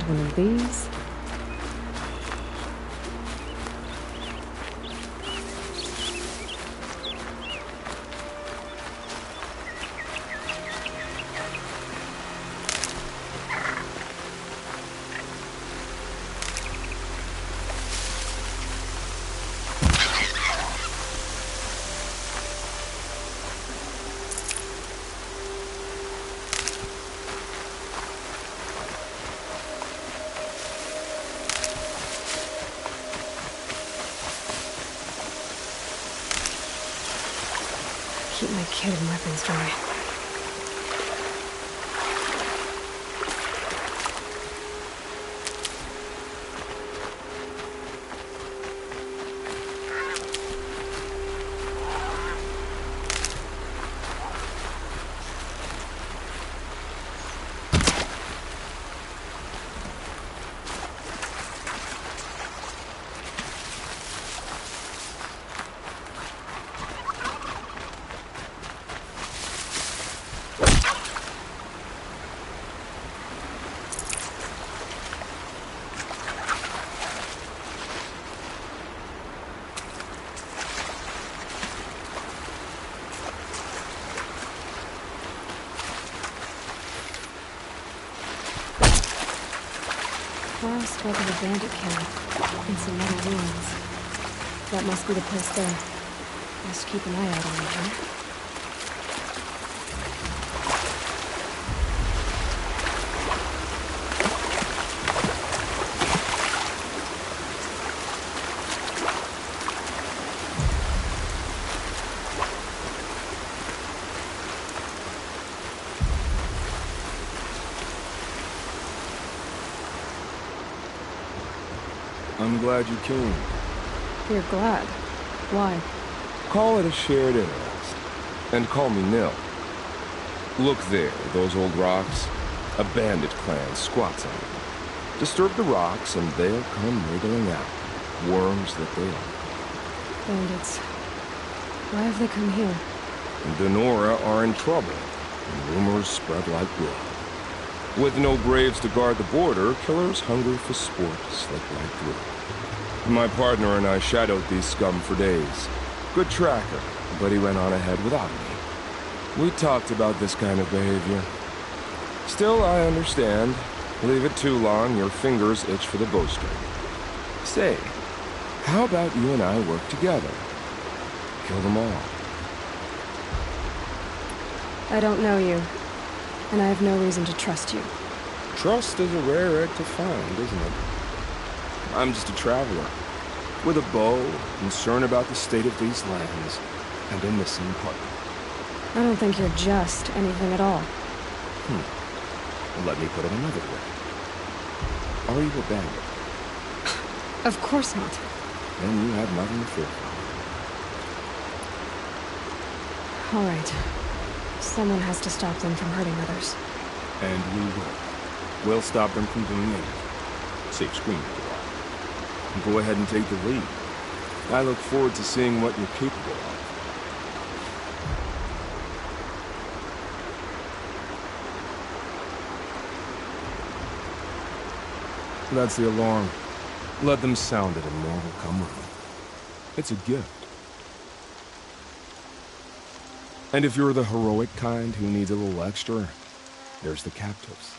find one of these. Keep my kit and weapons dry. Last was a bandit camp and some metal ruins. That must be the place there. Must keep an eye out on it, huh? I'm glad you came. You're glad. Why? Call it a shared interest. And call me Nil. Look there, those old rocks. A bandit clan squats on them. Disturb the rocks and they'll come wriggling out. Worms that they are. Bandits. Why have they come here? The Nora are in trouble, and rumors spread like blood. With no braves to guard the border, killers hungry for sport slip right through. My partner and I shadowed these scum for days. Good tracker, but he went on ahead without me. We talked about this kind of behavior. Still, I understand. Leave it too long, your fingers itch for the bowstring. Say, how about you and I work together? Kill them all. I don't know you, and I have no reason to trust you. Trust is a rare egg to find, isn't it? I'm just a traveler, with a bow, concerned about the state of these lands, and a missing partner. I don't think you're just anything at all. Well, let me put it another way. Are you a bandit? Of course not. Then you have nothing to fear from. All right. Someone has to stop them from hurting others. And we will. We'll stop them from doing anything. Save screaming for a while. Go ahead and take the lead. I look forward to seeing what you're capable of. That's the alarm. Let them sound it and more will come running. It's a gift. And if you're the heroic kind who needs a little extra, there's the captives.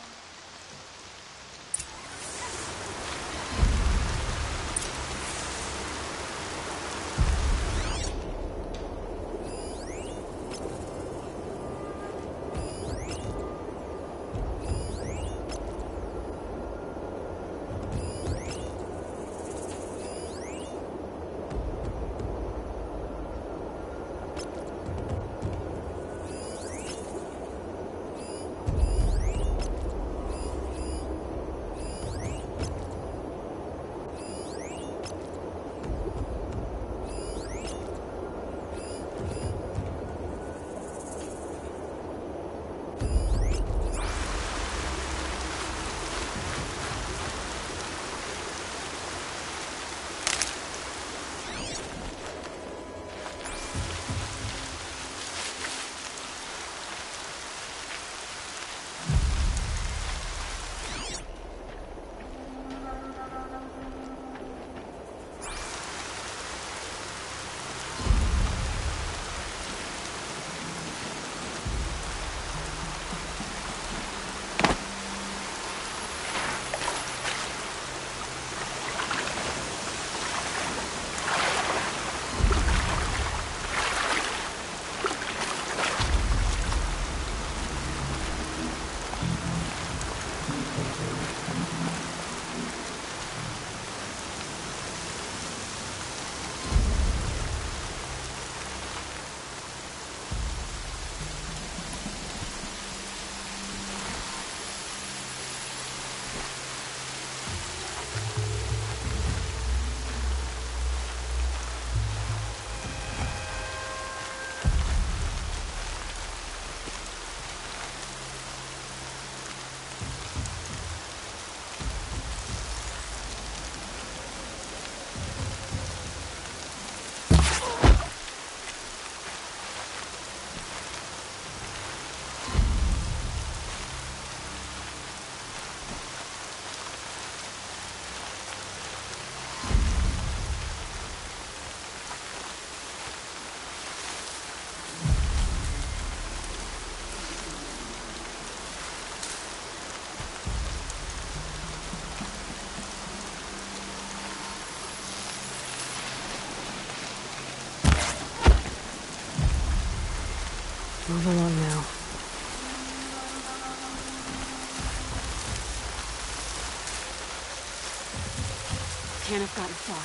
Can't have gotten far.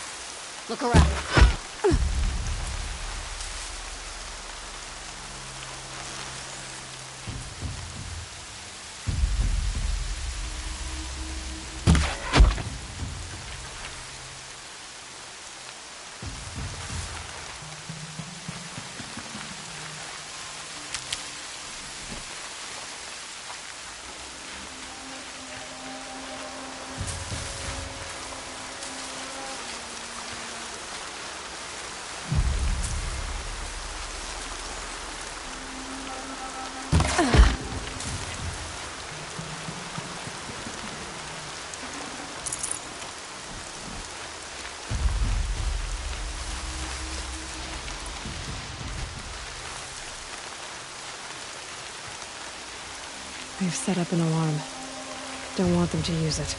Look around. They've set up an alarm. Don't want them to use it.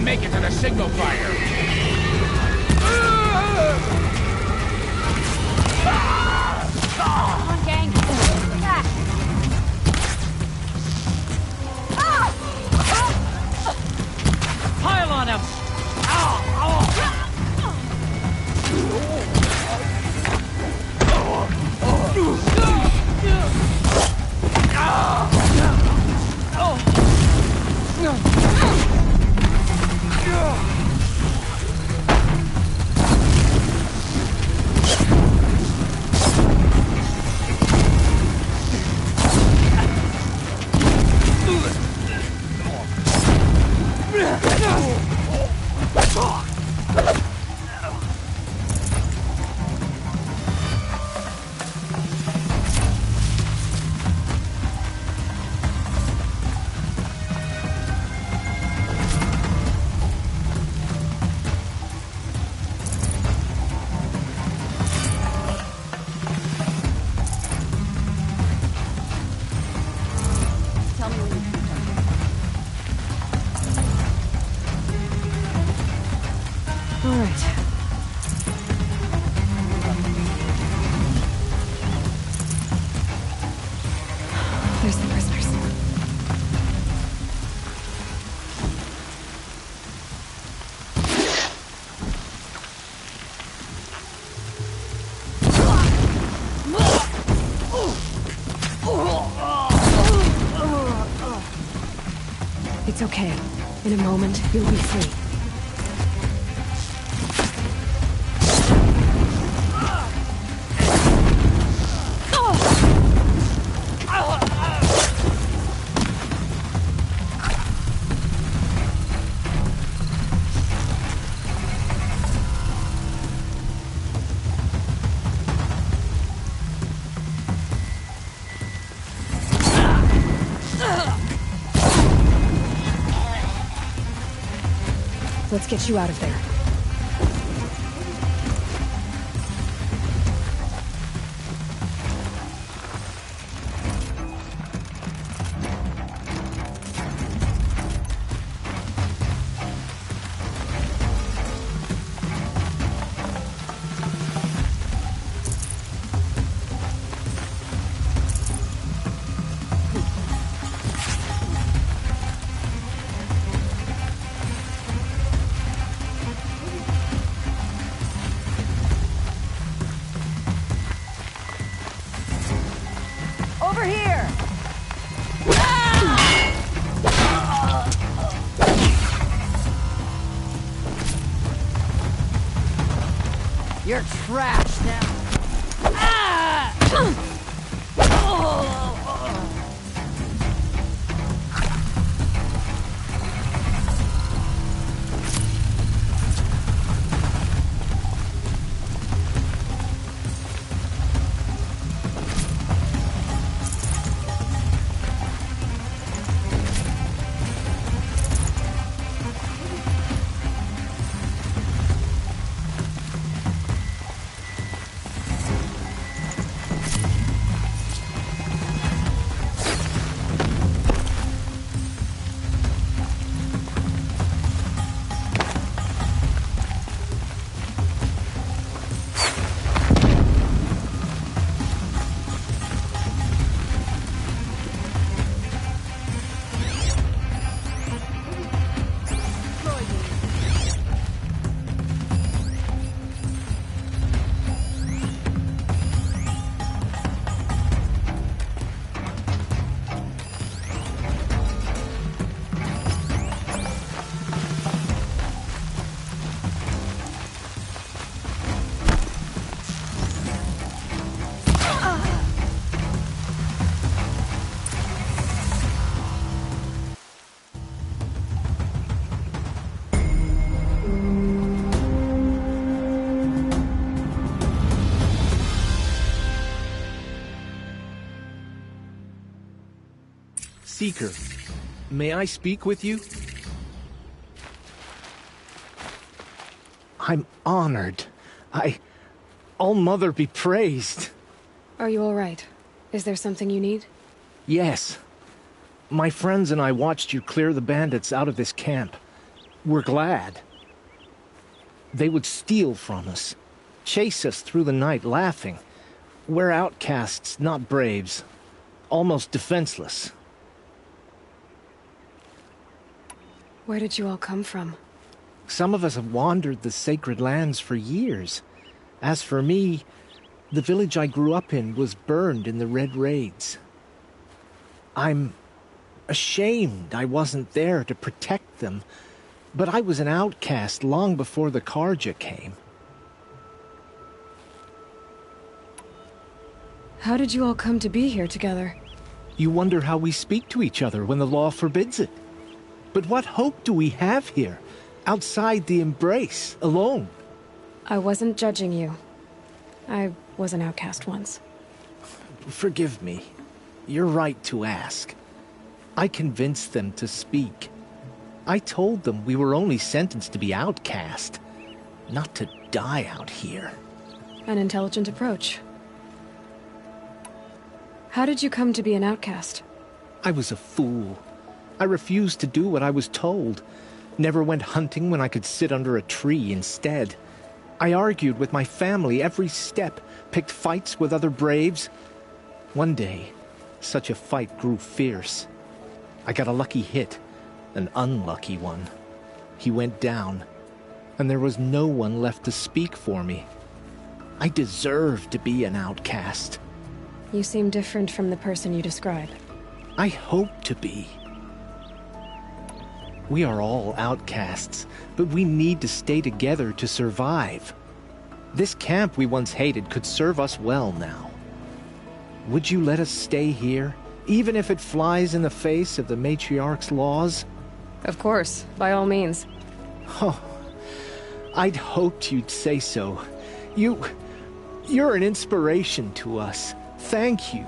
Make it to the signal fire! Come on, gang! Back! Pile on him! There's the prisoners. It's okay. In a moment, you'll be free. Let's get you out of there. trash now. Ah! Seeker, may I speak with you? I'm honored. All-Mother be praised. Are you all right? Is there something you need? Yes. My friends and I watched you clear the bandits out of this camp. We're glad. They would steal from us, chase us through the night laughing. We're outcasts, not braves. Almost defenseless. Where did you all come from? Some of us have wandered the sacred lands for years. As for me, the village I grew up in was burned in the Red Raids. I'm ashamed I wasn't there to protect them, but I was an outcast long before the Carja came. How did you all come to be here together? You wonder how we speak to each other when the law forbids it. But what hope do we have here, outside the embrace, alone? I wasn't judging you. I was an outcast once. Forgive me. You're right to ask. I convinced them to speak. I told them we were only sentenced to be outcast, not to die out here. An intelligent approach. How did you come to be an outcast? I was a fool. I refused to do what I was told. Never went hunting when I could sit under a tree instead. I argued with my family every step, picked fights with other braves. One day, such a fight grew fierce. I got a lucky hit, an unlucky one. He went down, and there was no one left to speak for me. I deserved to be an outcast. You seem different from the person you describe. I hope to be. We are all outcasts, but we need to stay together to survive. This camp we once hated could serve us well now. Would you let us stay here, even if it flies in the face of the Matriarch's laws? Of course, by all means. Oh, I'd hoped you'd say so. You're an inspiration to us. Thank you.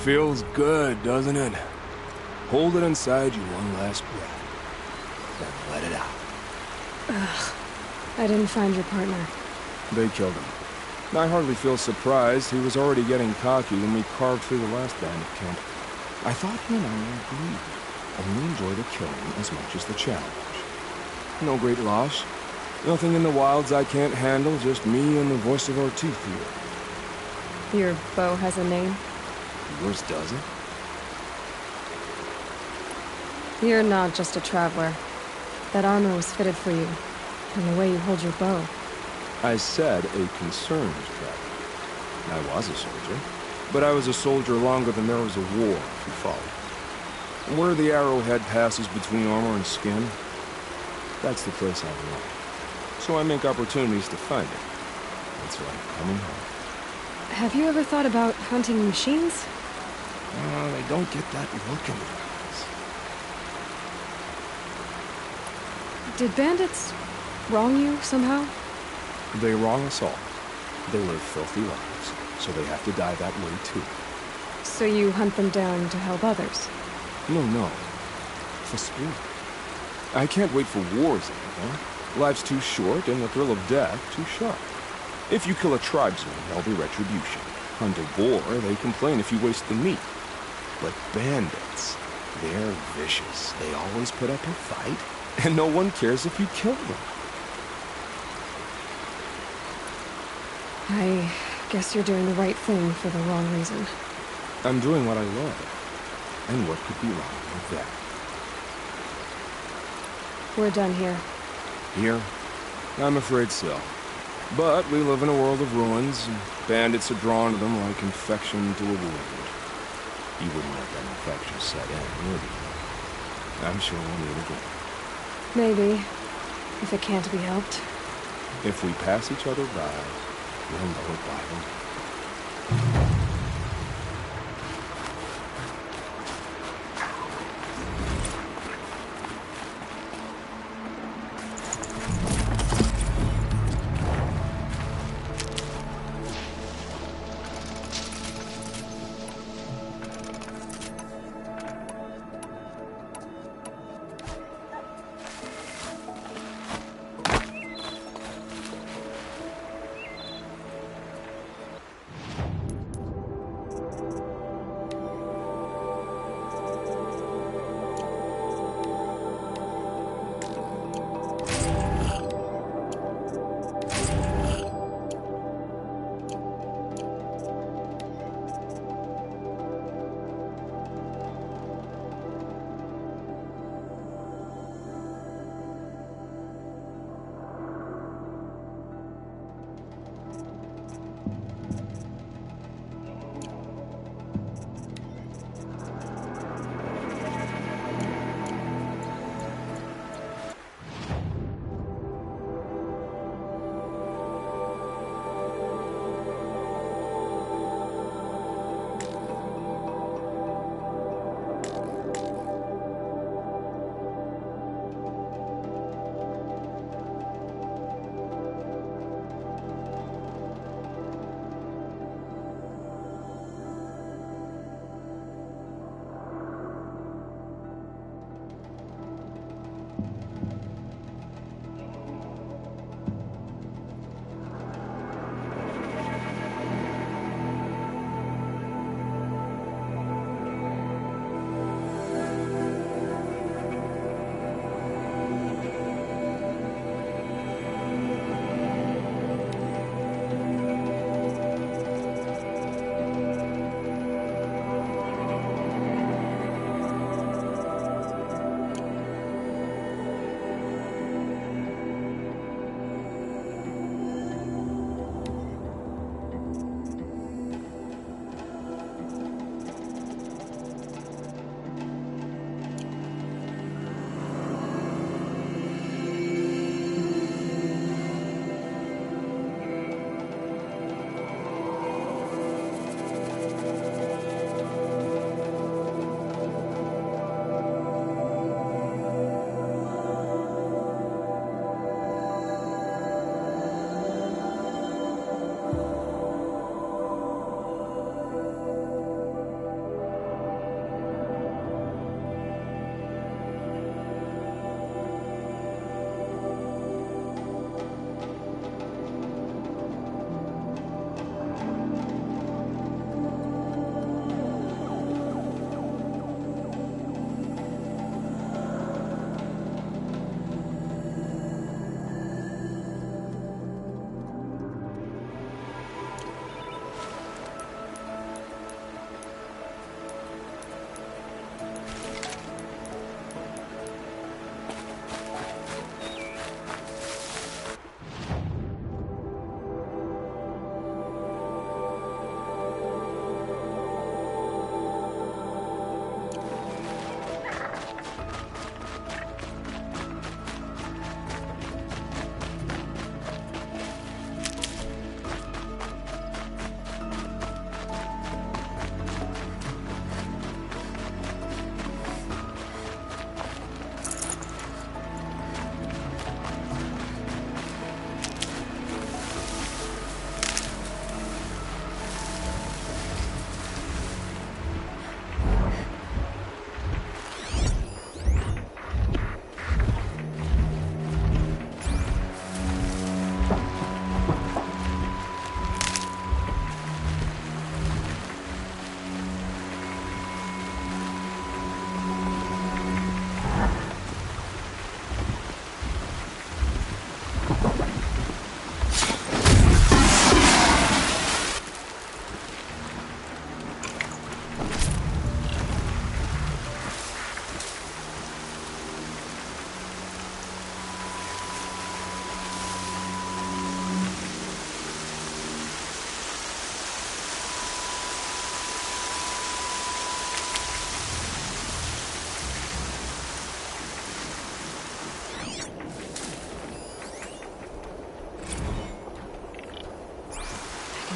Feels good, doesn't it? Hold it inside you one last breath. Then let it out. Ugh. I didn't find your partner. They killed him. I hardly feel surprised. He was already getting cocky when we carved through the last bandit camp. I thought he and I agreed. Only enjoy the killing as much as the challenge. No great loss. Nothing in the wilds I can't handle, just me and the voice of our teeth here. Your bow has a name? Yours doesn't? You're not just a traveler. That armor was fitted for you, and the way you hold your bow. I said a concerned traveler. I was a soldier, but I was a soldier longer than there was a war, if you follow. Where the arrowhead passes between armor and skin, that's the place I belong. So I make opportunities to find it. That's why I'm coming home. Have you ever thought about hunting machines? They don't get that look in their eyes. Did bandits wrong you somehow? They wrong us all. They live filthy lives, so they have to die that way too. So you hunt them down to help others? No. For sport. I can't wait for wars anymore. Life's too short and the thrill of death too sharp. If you kill a tribesman, there'll be retribution. Hunt a boar, they complain if you waste the meat. But bandits, they're vicious. They always put up a fight, and no one cares if you kill them. I guess you're doing the right thing for the wrong reason. I'm doing what I love. And what could be wrong with that? We're done here. Here? I'm afraid so. But we live in a world of ruins, and bandits are drawn to them like infection to a wound. You wouldn't let that infection set in, would you? I'm sure we'll meet again. Maybe. If it can't be helped. If we pass each other by, we'll know it by them.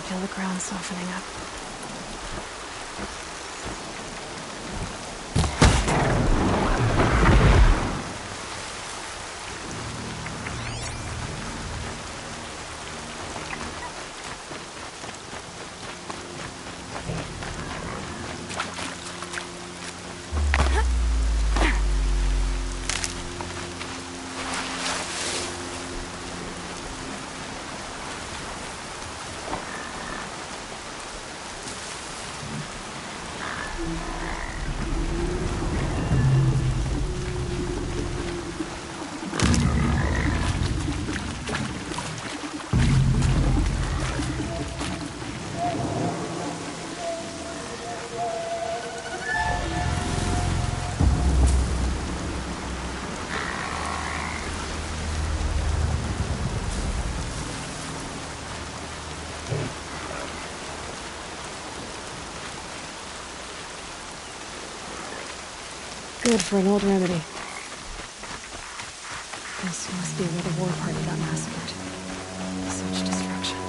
feel the ground softening up. Good for an old remedy. This must be where the war party got massacred. Such destruction.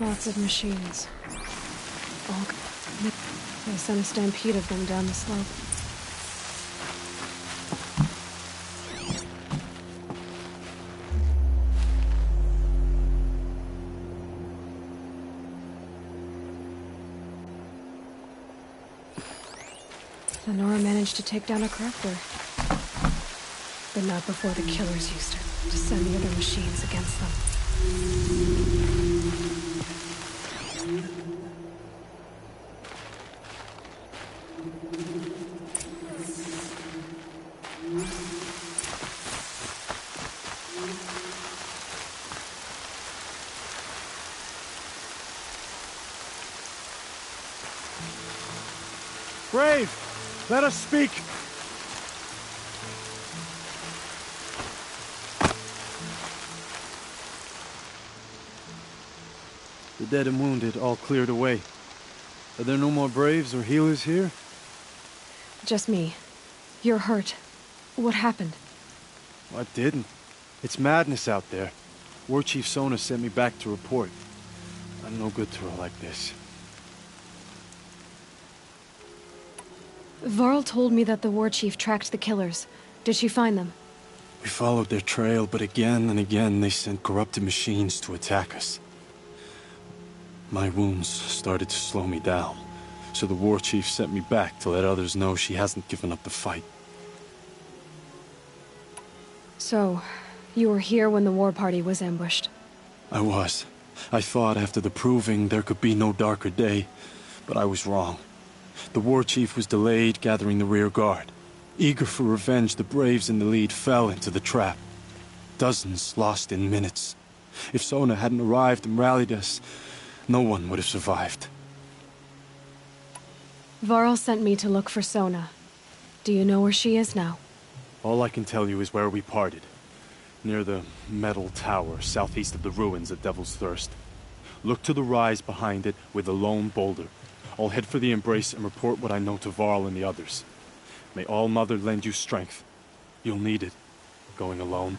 Lots of machines. They sent a stampede of them down the slope. Lenora managed to take down a crafter. But not before the killers used it to send the other machines against them. Brave! Let us speak! The dead and wounded all cleared away. Are there no more Braves or healers here? Just me. You're hurt. What happened? I didn't. It's madness out there. War Chief Sona sent me back to report. I'm no good to her like this. Varl told me that the war chief tracked the killers. Did she find them? We followed their trail, but again and again they sent corrupted machines to attack us. My wounds started to slow me down, so the war chief sent me back to let others know she hasn't given up the fight. So, you were here when the war party was ambushed? I was. I thought after the proving there could be no darker day, but I was wrong. The war chief was delayed gathering the rear guard. Eager for revenge, the Braves in the lead fell into the trap. Dozens lost in minutes. If Sona hadn't arrived and rallied us, no one would have survived. Varl sent me to look for Sona. Do you know where she is now? All I can tell you is where we parted. Near the metal tower, southeast of the ruins at Devil's Thirst. Look to the rise behind it with a lone boulder. I'll head for the Embrace and report what I know to Varl and the others. May All Mother lend you strength. You'll need it, going alone.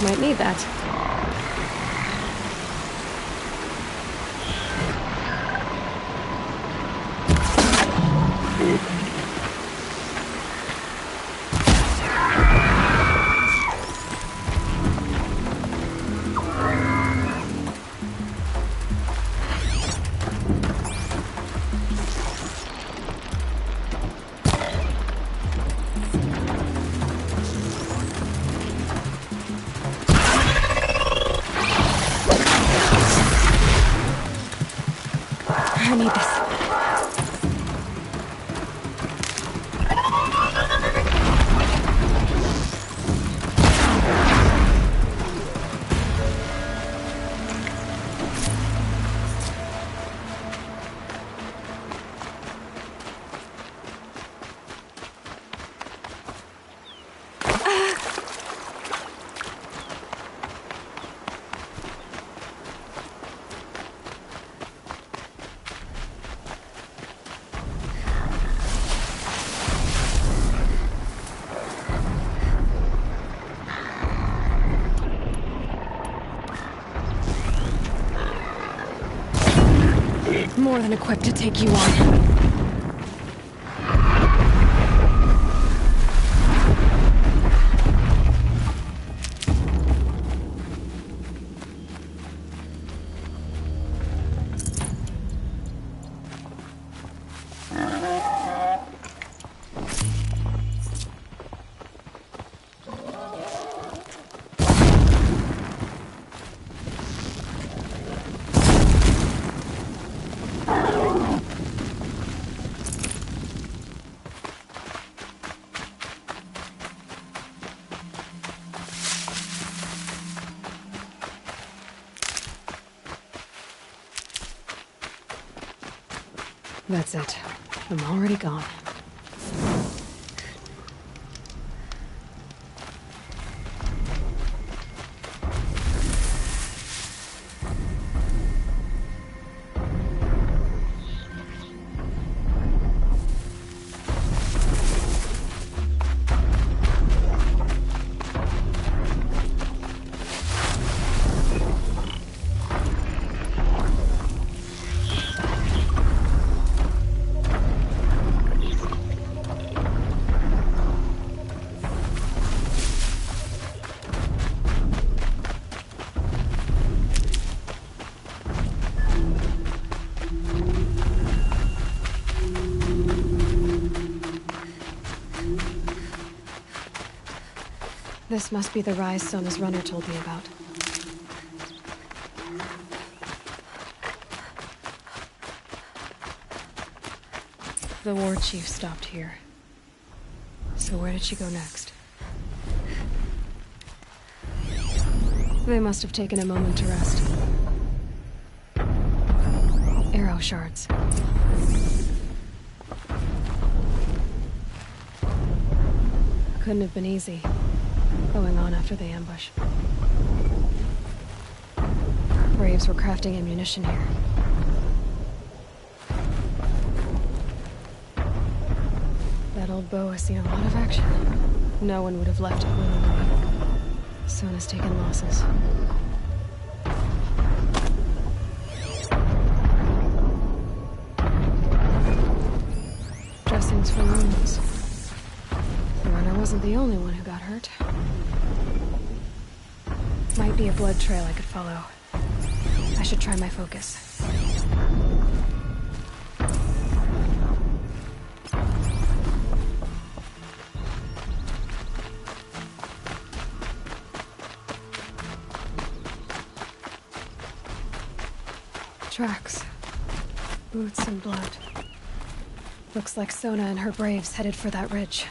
Might need that. I need this. More than equipped to take you on. That's it. I'm already gone. This must be the rise Sona's runner told me about. The war chief stopped here. So where did she go next? They must have taken a moment to rest. Arrow shards. Couldn't have been easy, going on after the ambush. Braves were crafting ammunition here. That old bow has seen a lot of action. No one would have left it willingly. Sona's taken losses. Dressings for wounds. The runner wasn't the only one who got hurt. Might be a blood trail I could follow. I should try my focus. Tracks. Boots and blood. Looks like Sona and her braves headed for that ridge.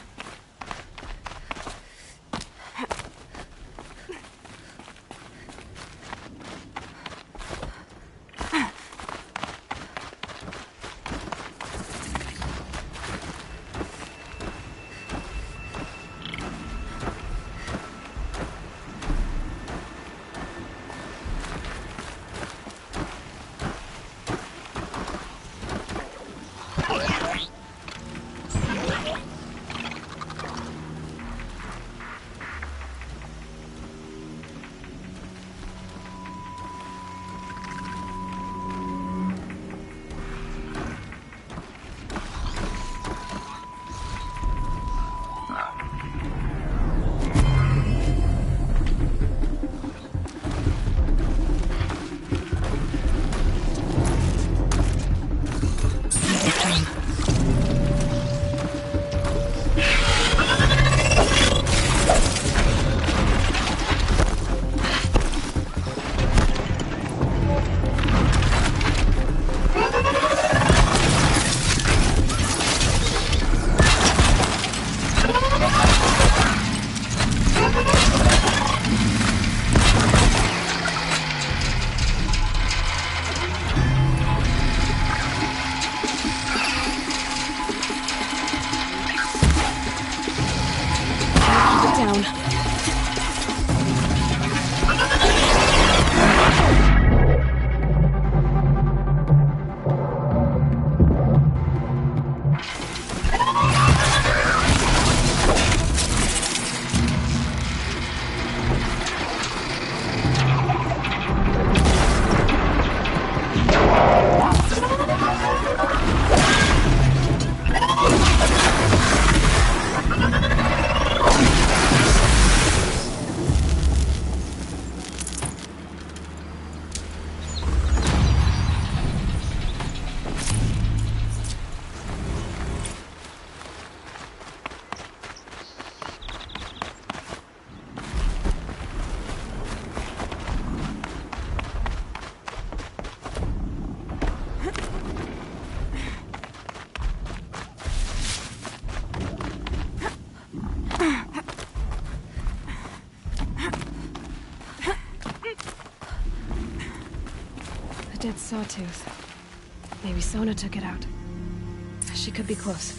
A dead sawtooth. Maybe Sona took it out. She could be close.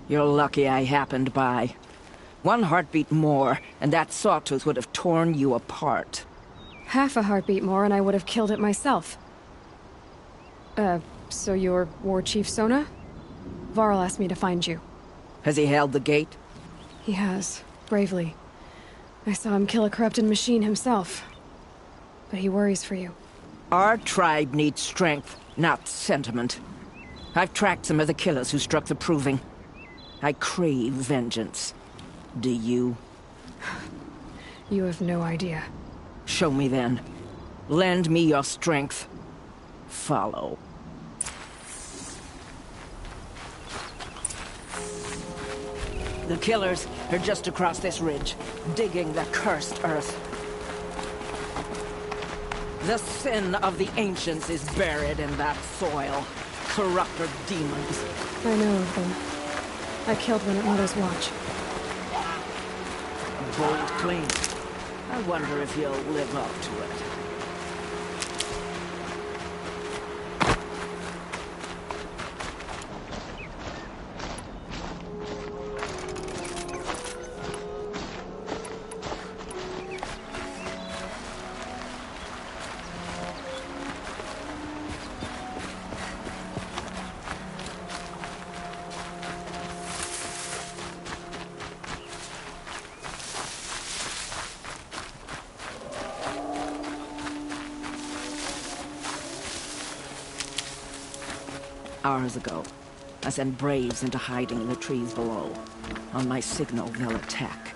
You're lucky I happened by. One heartbeat more, and that sawtooth would have torn you apart. Half a heartbeat more and I would have killed it myself. So you're War Chief Sona? Varl asked me to find you. Has he held the gate? He has, bravely. I saw him kill a corrupted machine himself. But he worries for you. Our tribe needs strength, not sentiment. I've tracked some of the killers who struck the Proving. I crave vengeance. Do you? You have no idea. Show me then. Lend me your strength. Follow. The killers are just across this ridge, digging the cursed earth. The sin of the ancients is buried in that soil. Corrupter demons. I know of them. I killed one at Mother's Watch. Bold claim. I wonder if you'll live up to it. Hours ago, I sent Braves into hiding in the trees below. On my signal, they'll attack.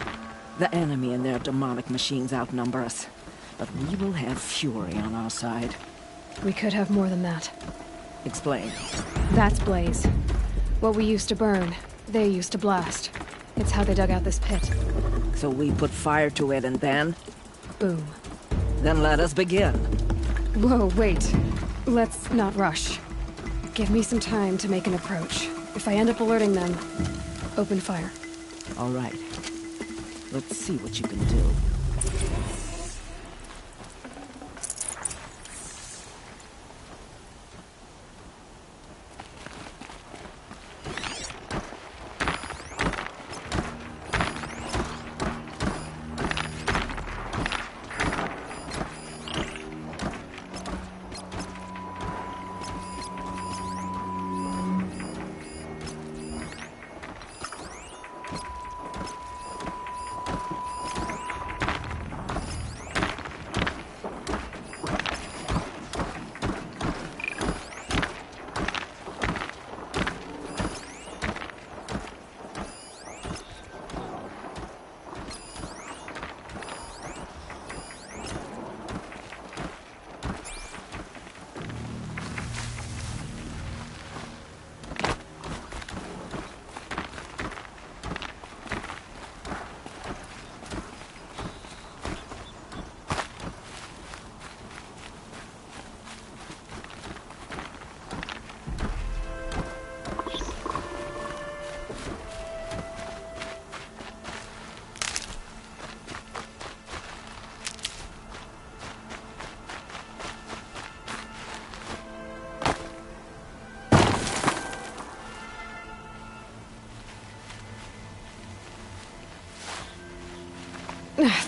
The enemy and their demonic machines outnumber us, but we will have fury on our side. We could have more than that. Explain. That's Blaze. What we used to burn, they used to blast. It's how they dug out this pit. So we put fire to it and then? Boom. Then let us begin. Whoa, wait. Let's not rush. Give me some time to make an approach. If I end up alerting them, open fire. All right. Let's see what you can do.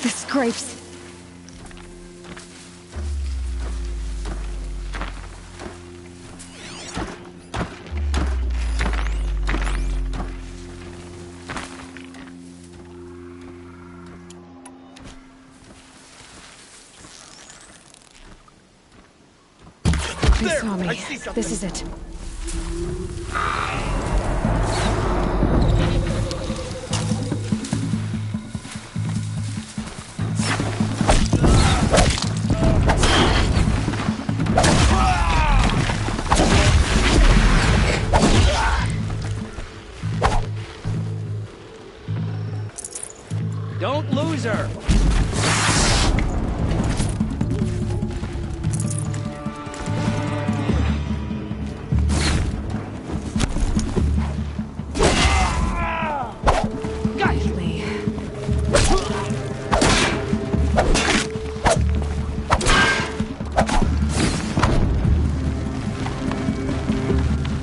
The scrapes. saw me. This is it. Don't lose her!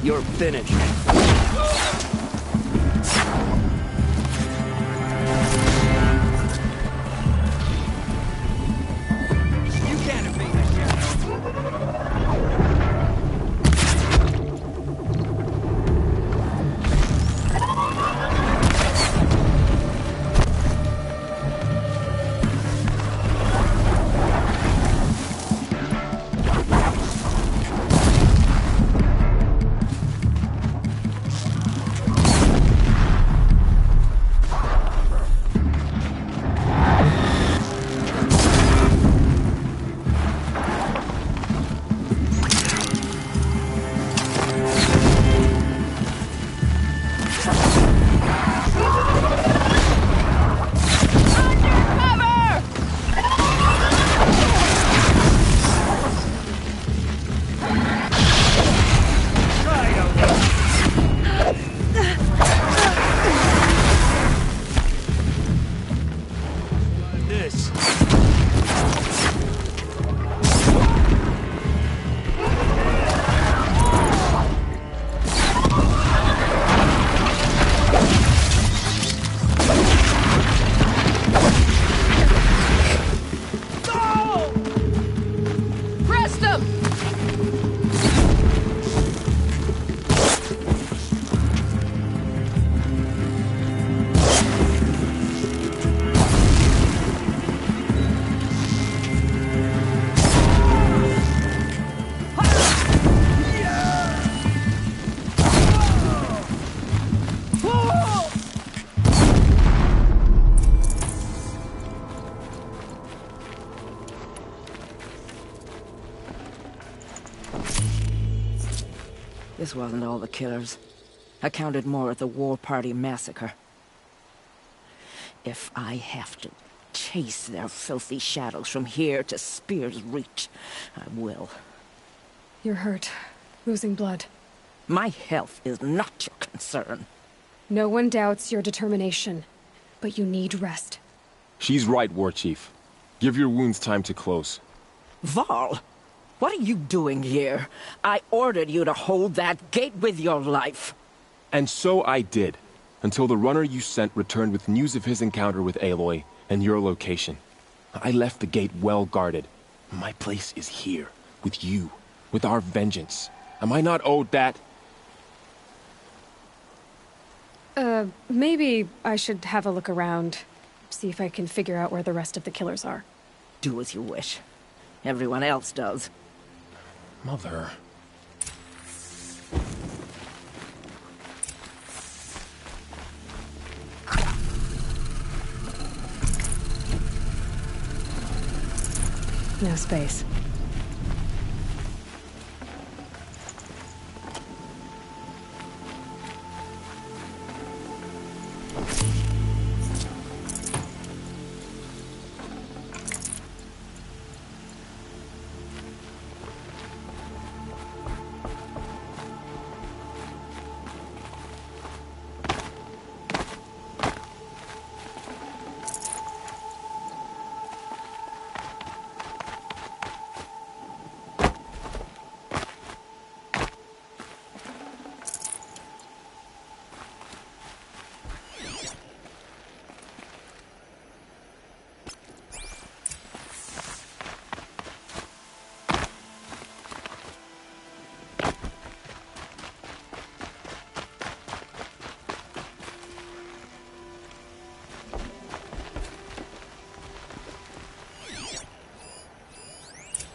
You're finished. This wasn't all the killers. I counted more at the War Party massacre. If I have to chase their filthy shadows from here to Spear's Reach, I will. You're hurt. Losing blood. My health is not your concern. No one doubts your determination, but you need rest. She's right, War Chief. Give your wounds time to close. Varl, what are you doing here? I ordered you to hold that gate with your life. And so I did, until the runner you sent returned with news of his encounter with Aloy and your location. I left the gate well guarded. My place is here, with you, with our vengeance. Am I not owed that? Maybe I should have a look around. See if I can figure out where the rest of the killers are. Do as you wish. Everyone else does. Mother... No space.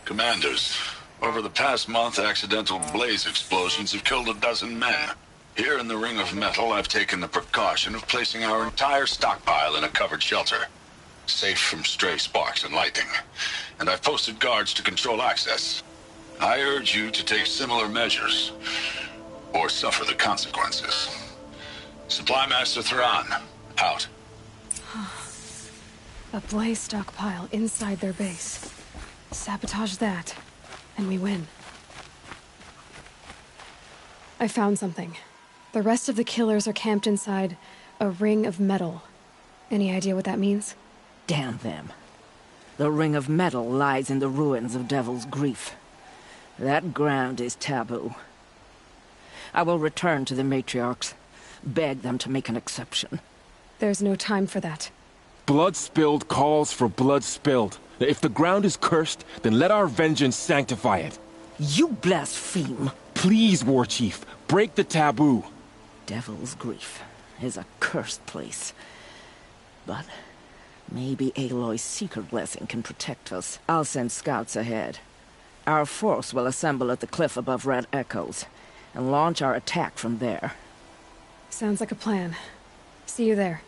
Commanders, Over the past month, accidental blaze explosions have killed 12 men. Here in the Ring of Metal, I've taken the precaution of placing our entire stockpile in a covered shelter, safe from stray sparks and lightning. And I've posted guards to control access. I urge you to take similar measures, or suffer the consequences. Supply Master Thrawn, out. A blaze stockpile inside their base. Sabotage that, and we win. I found something. The rest of the killers are camped inside a ring of metal. Any idea what that means? Damn them. The Ring of Metal lies in the ruins of Devil's Grief. That ground is taboo. I will return to the matriarchs, beg them to make an exception. There's no time for that. Blood spilled calls for blood spilled. If the ground is cursed, then let our vengeance sanctify it. You blaspheme. Please, War Chief, break the taboo. Devil's Grief is a cursed place. But maybe Aloy's secret blessing can protect us. I'll send scouts ahead. Our force will assemble at the cliff above Red Echoes, and launch our attack from there. Sounds like a plan. See you there.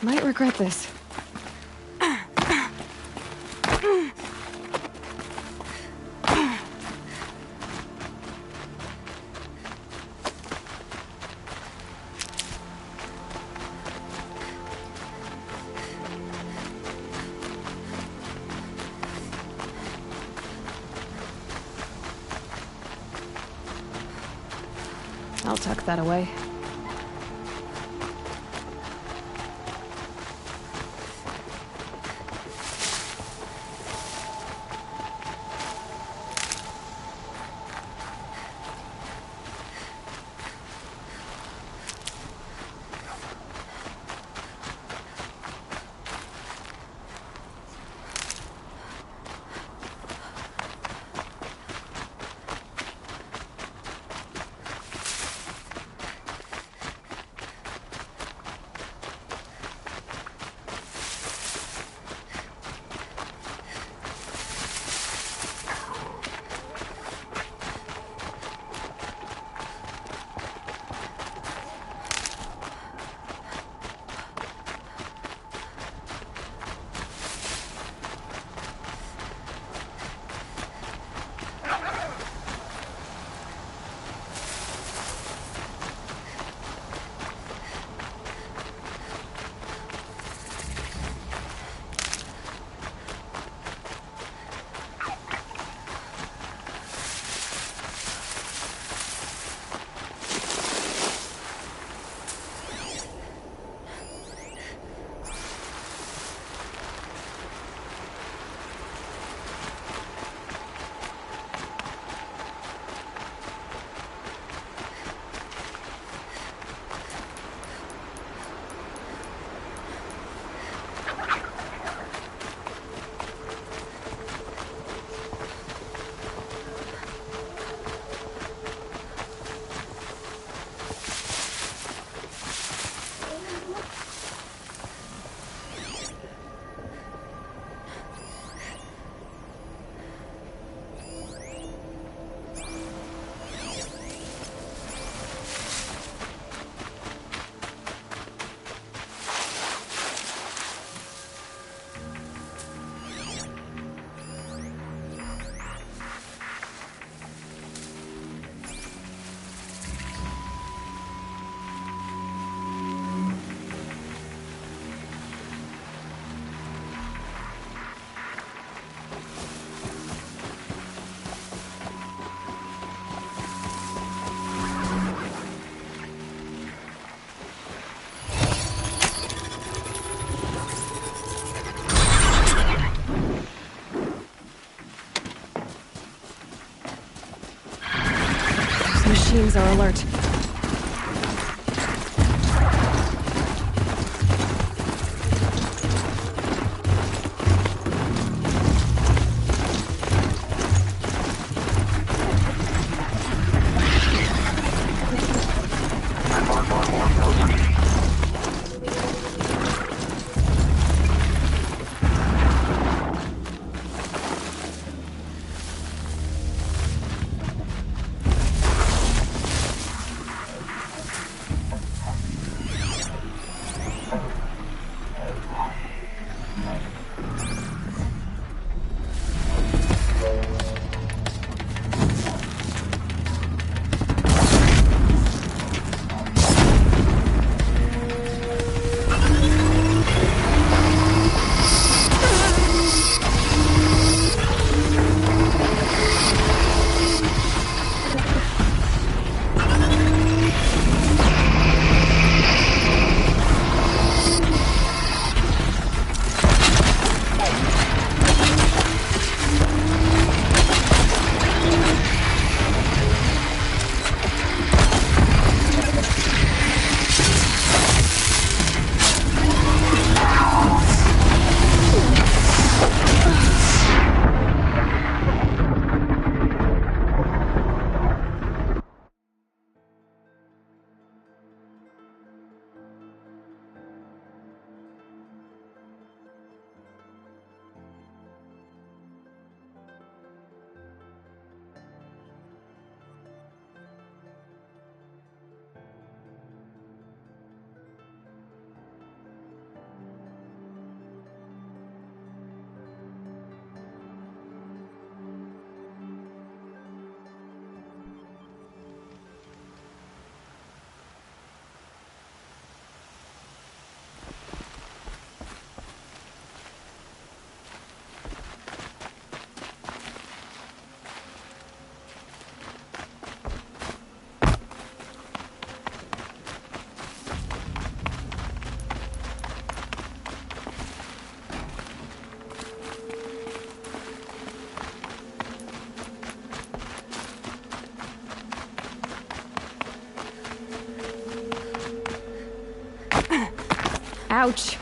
Might regret this. I'll tuck that away. machines are alert. Ouch.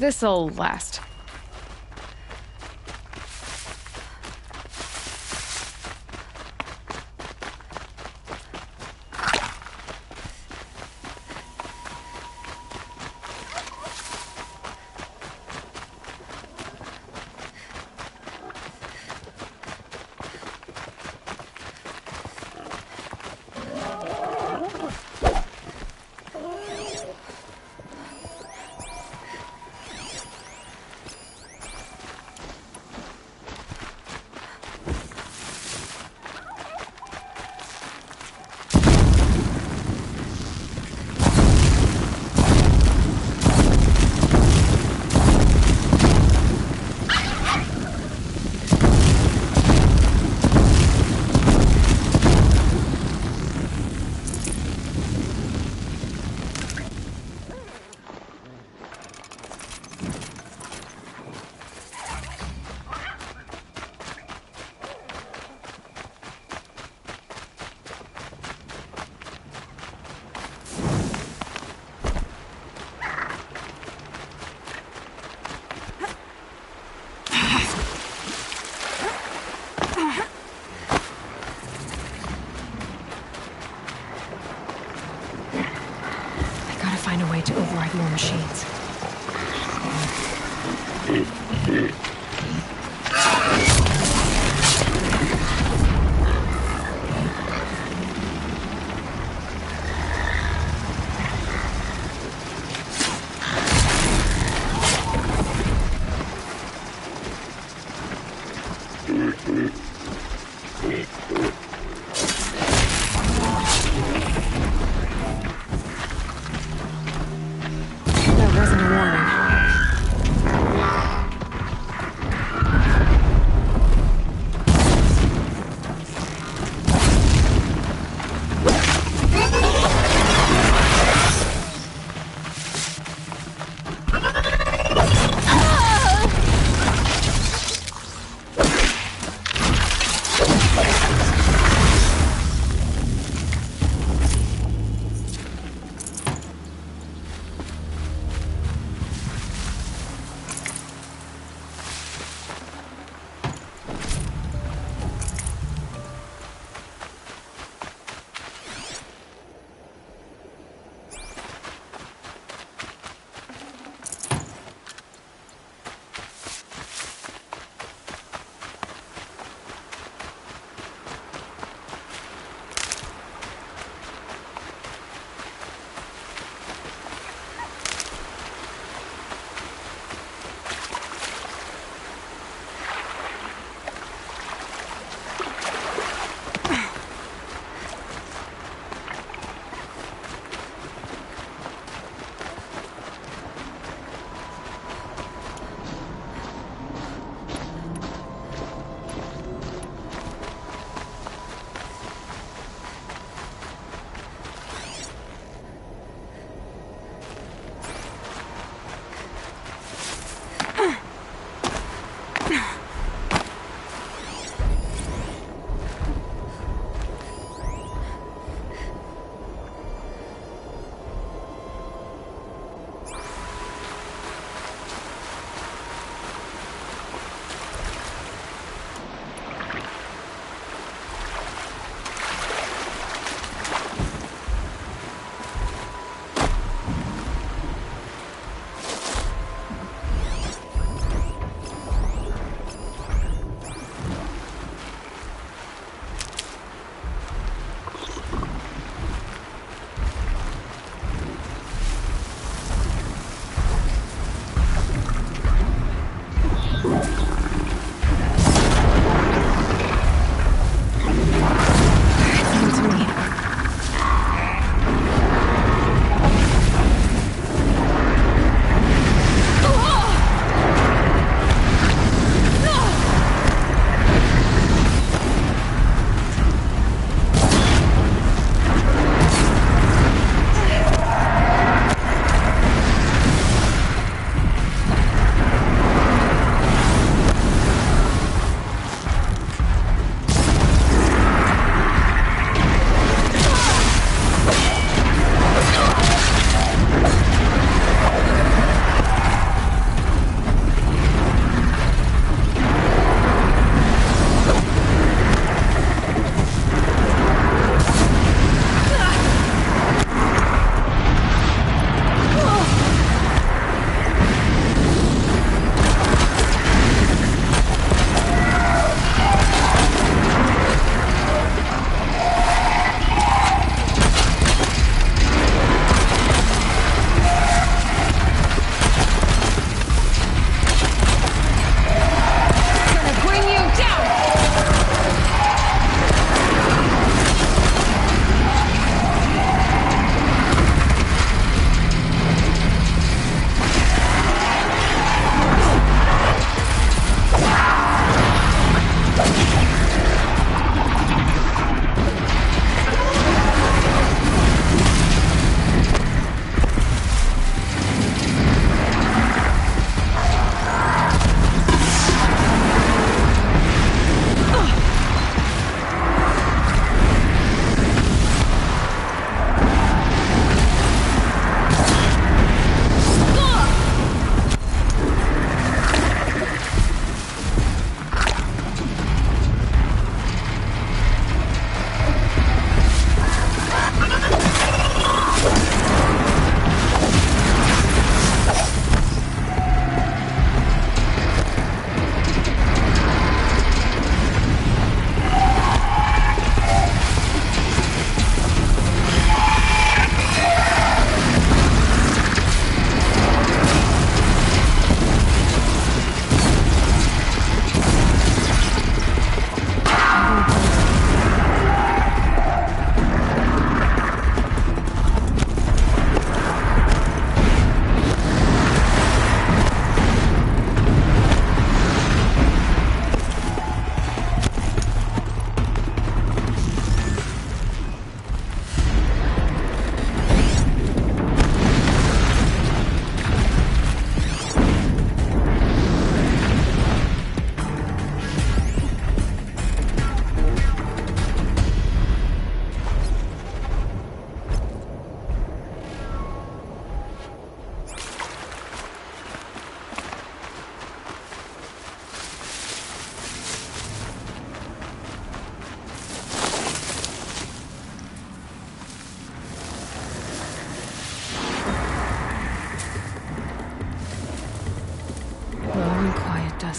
This'll last. find a way to override more machines. That resonance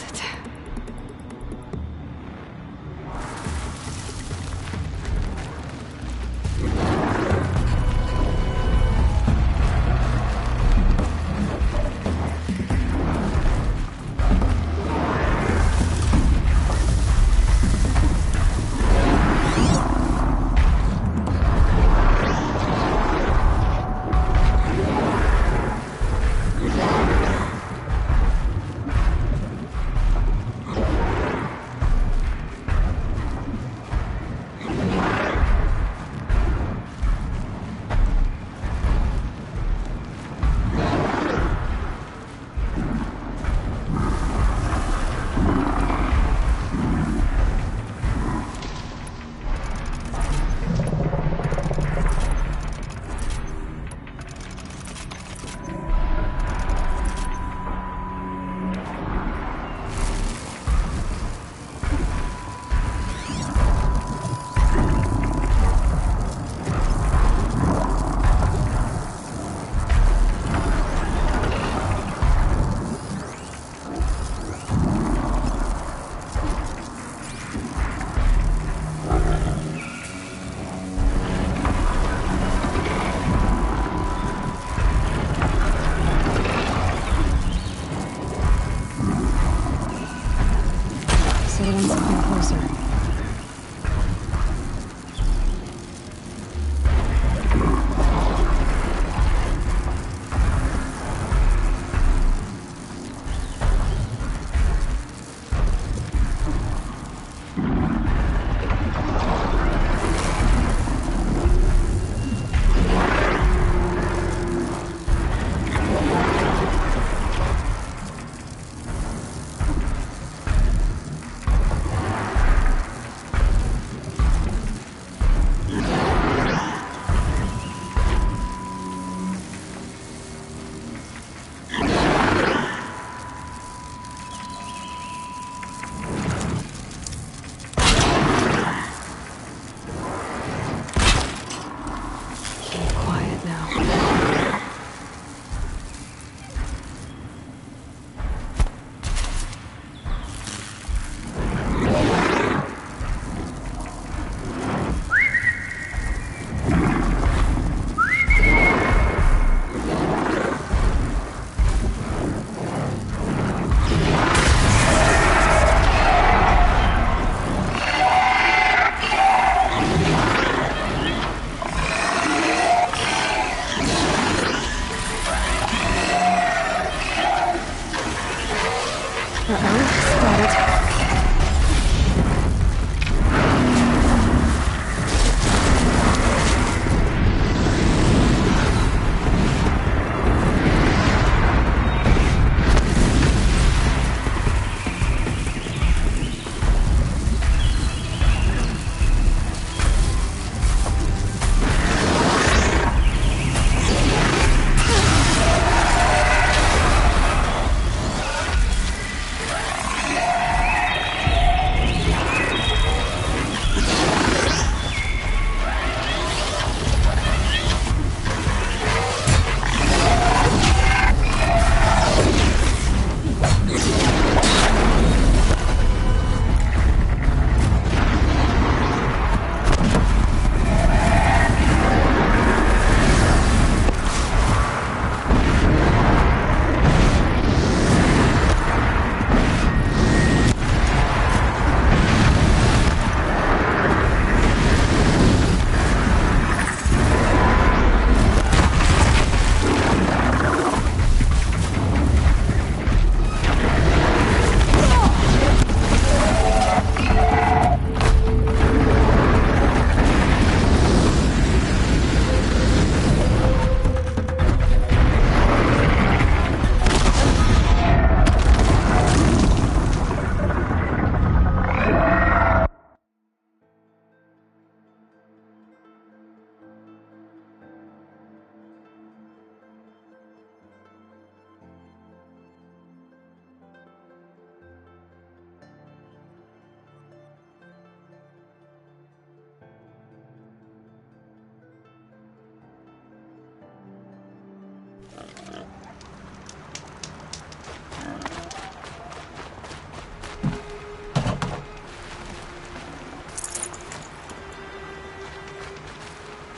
does it.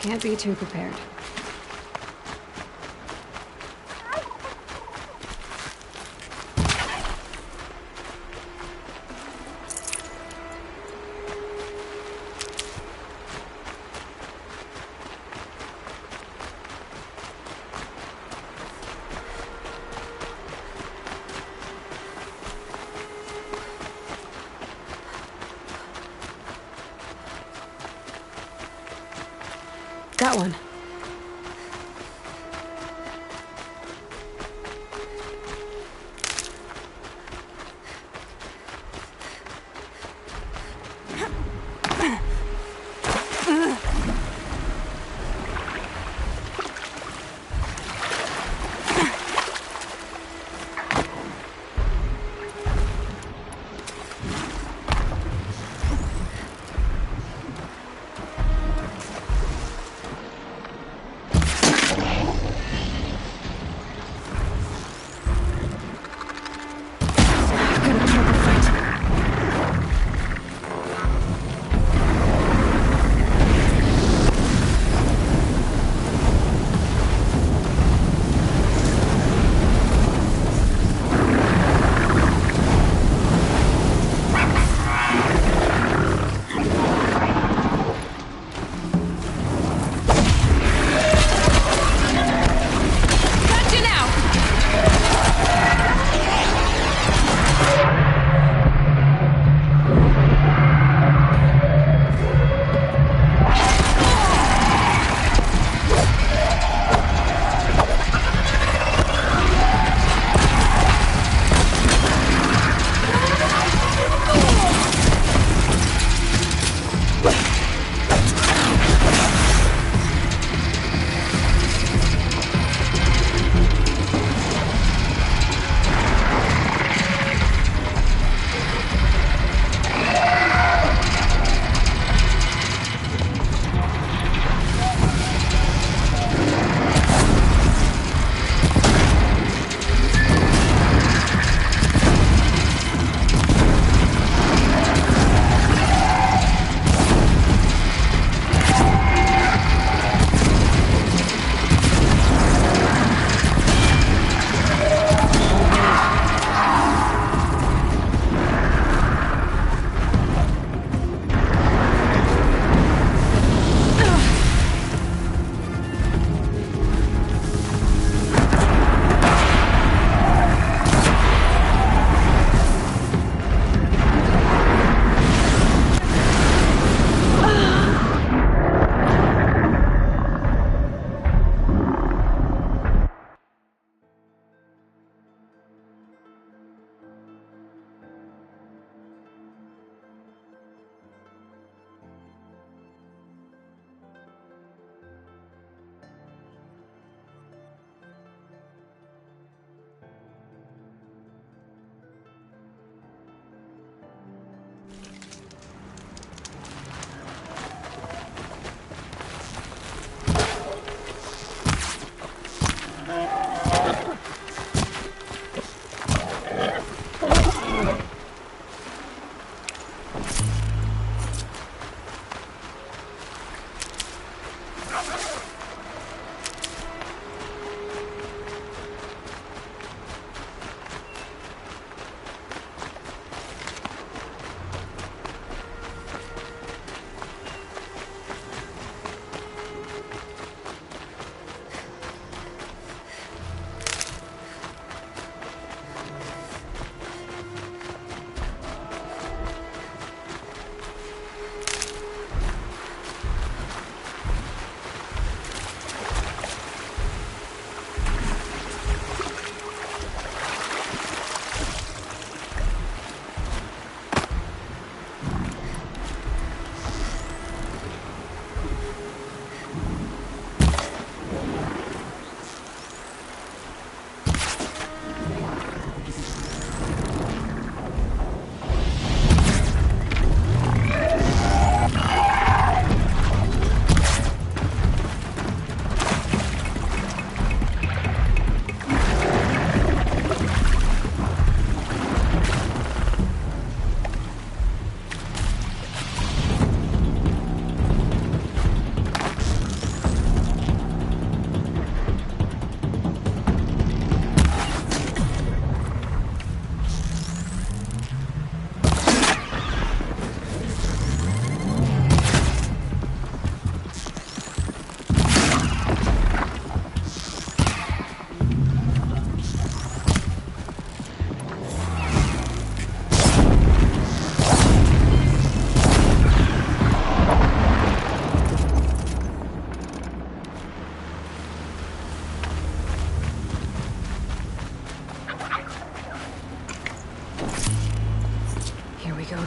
Can't be too prepared. Got one.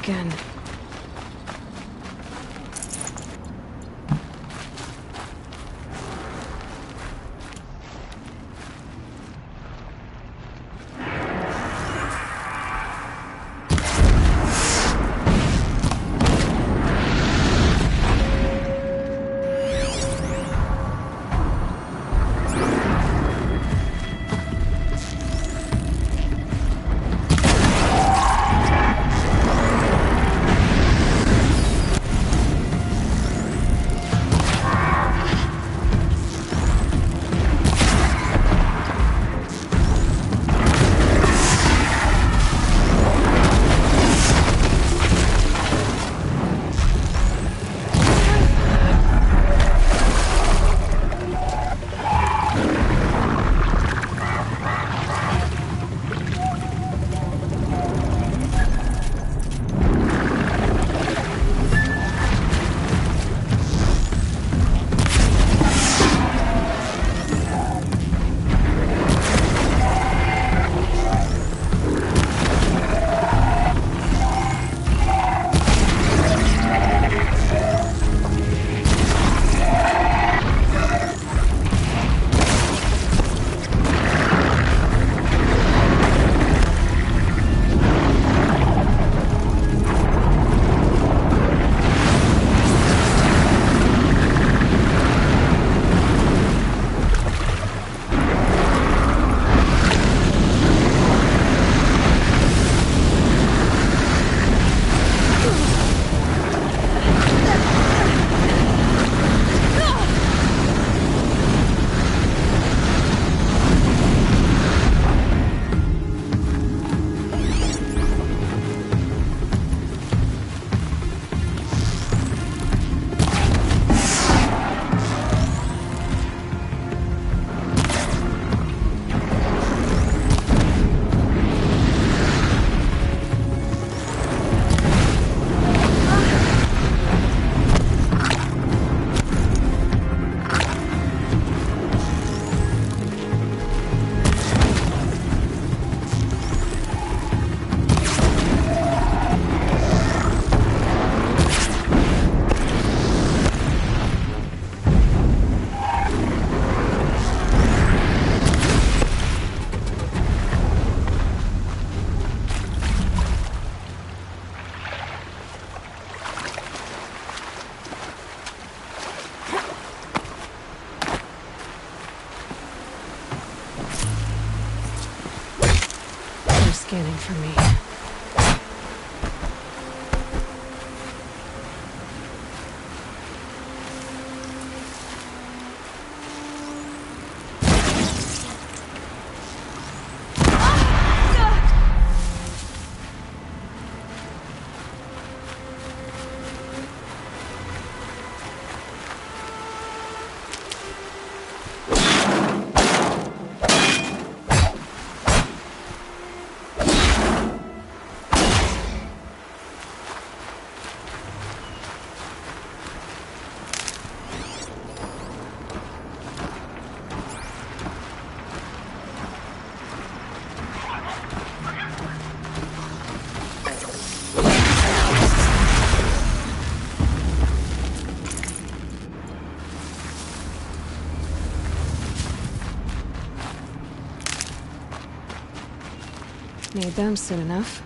again. Scanning for me. Need them soon enough.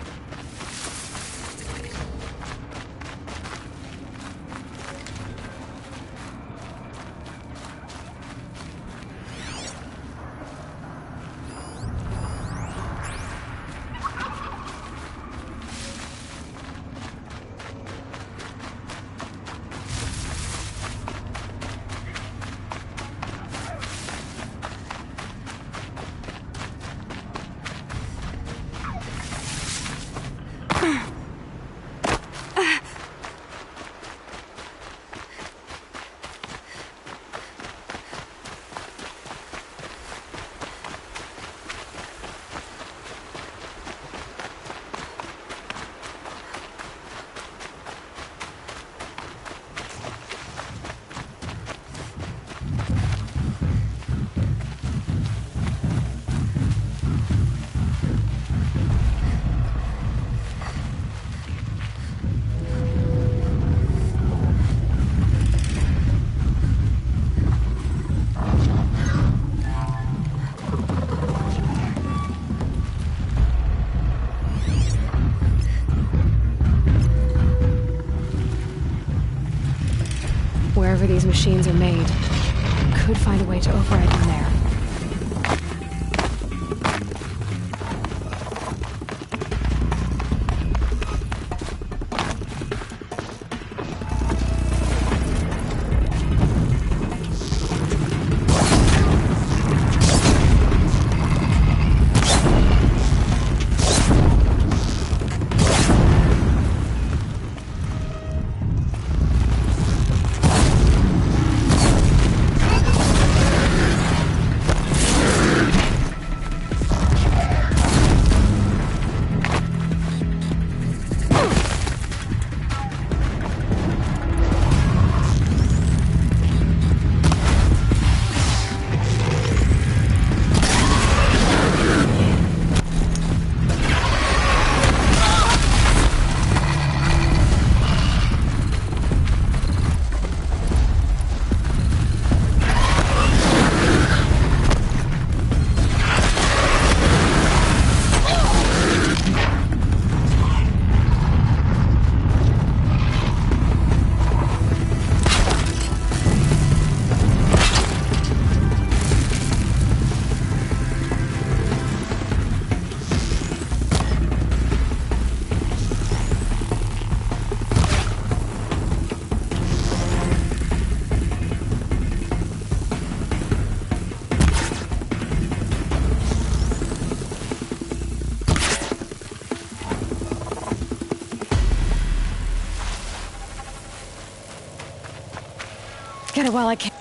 machines are made, could find a way to override them there. Get it while I can.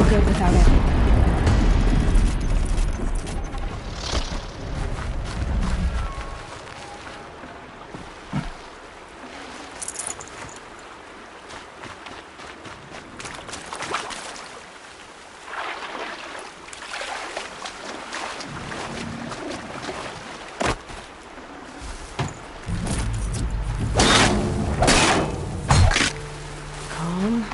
no good without it. Calm.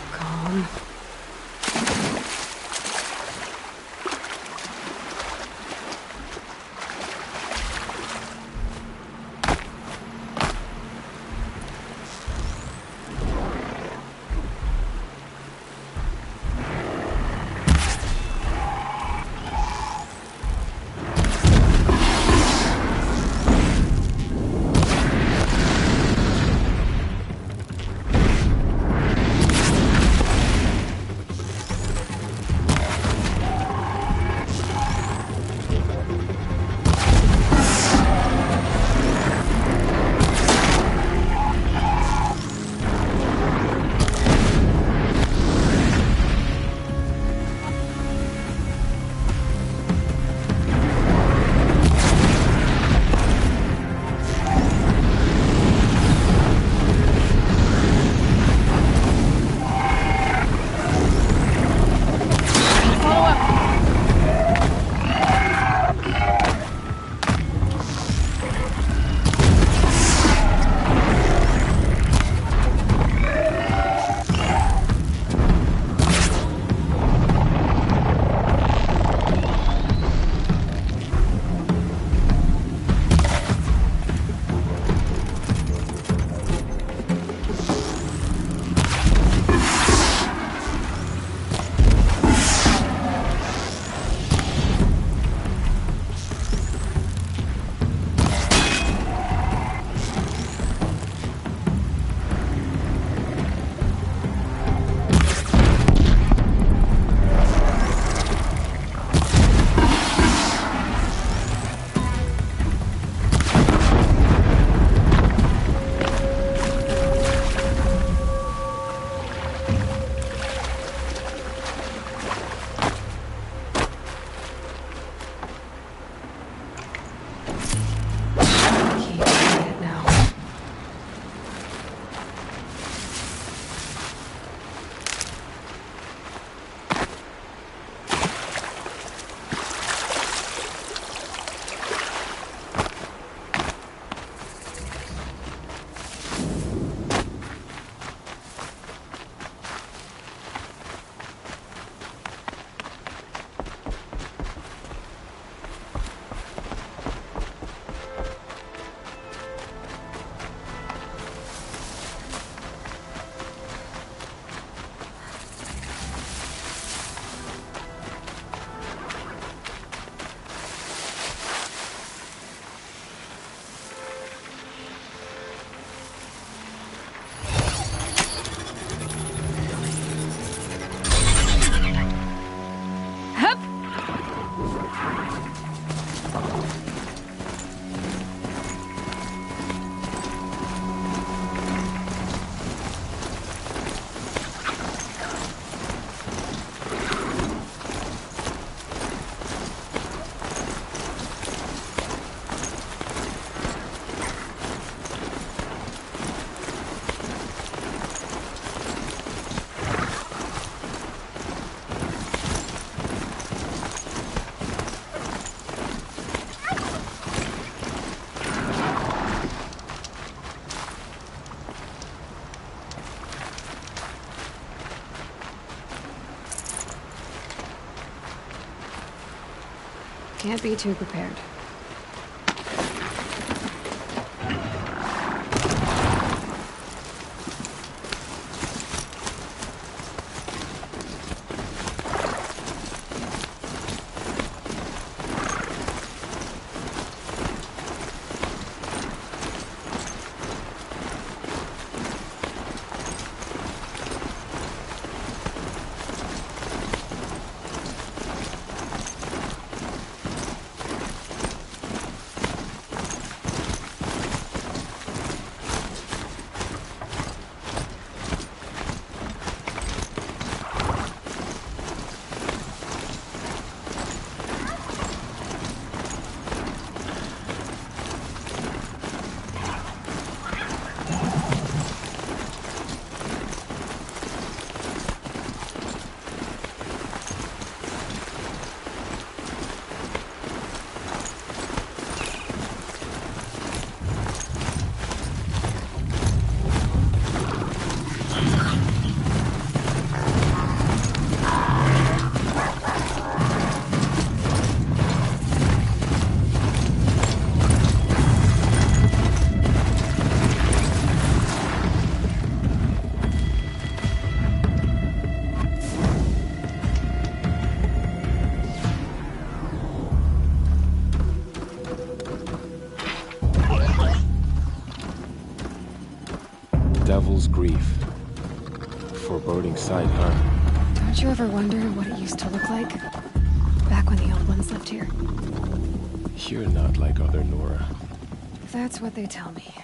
Can't be too prepared. foreboding sight, huh? Don't you ever wonder what it used to look like? Back when the Old Ones lived here. You're not like other Nora. That's what they tell me.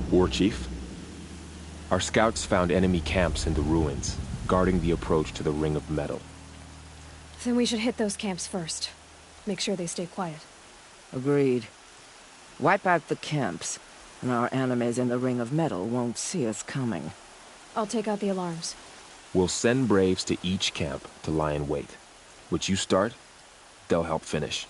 War Chief? Our scouts found enemy camps in the ruins, guarding the approach to the Ring of Metal. Then we should hit those camps first. Make sure they stay quiet. Agreed. Wipe out the camps, and our enemies in the Ring of Metal won't see us coming. I'll take out the alarms. We'll send Braves to each camp to lie in wait. Which you start, they'll help finish.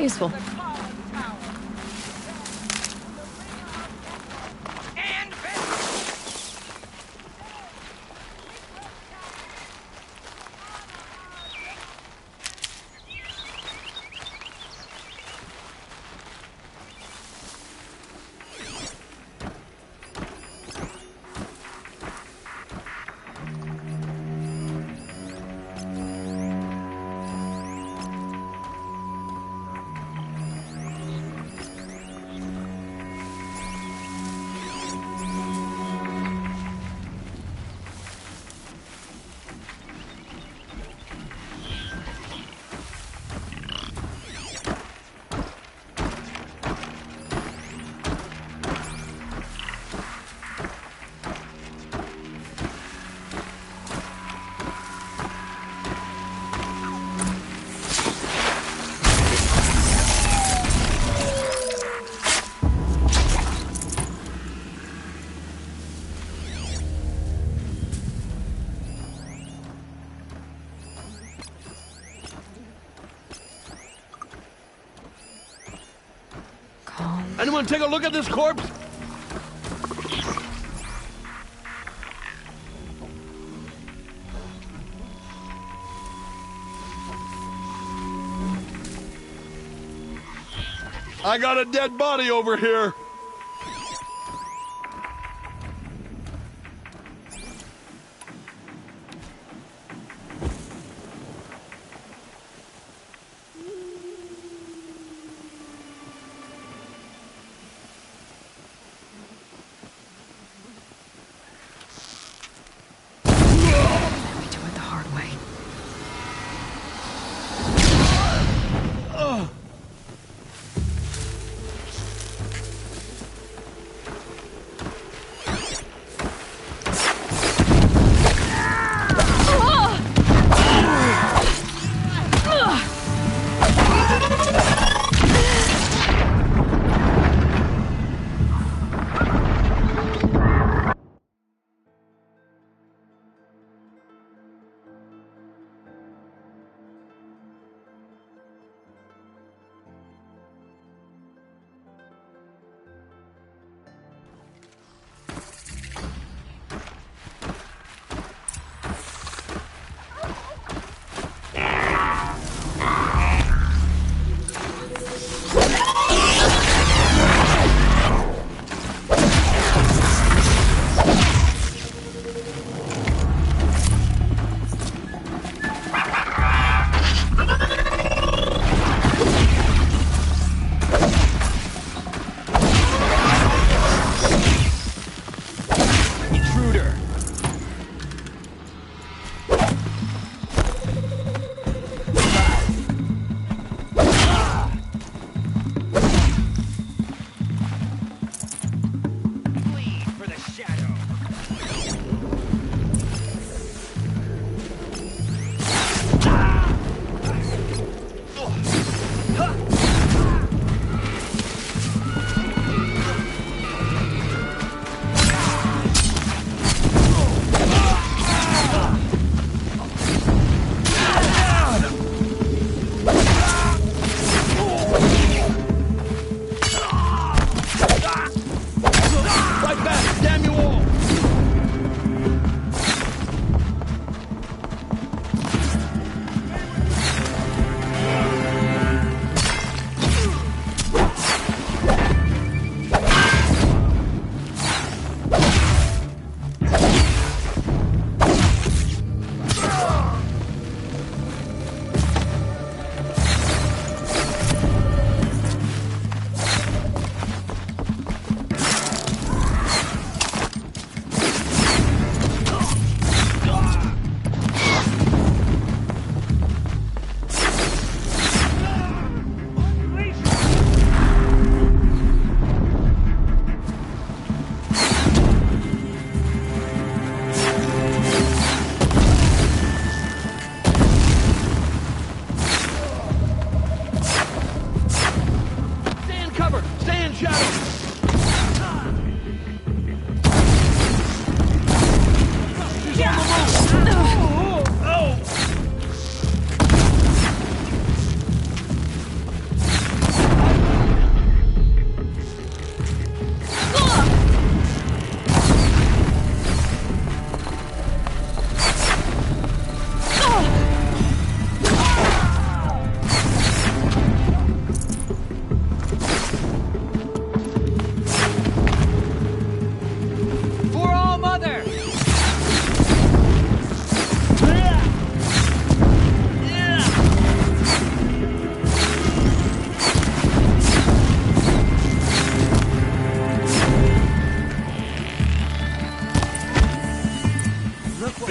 Useful. Anyone take a look at this corpse? I got a dead body over here.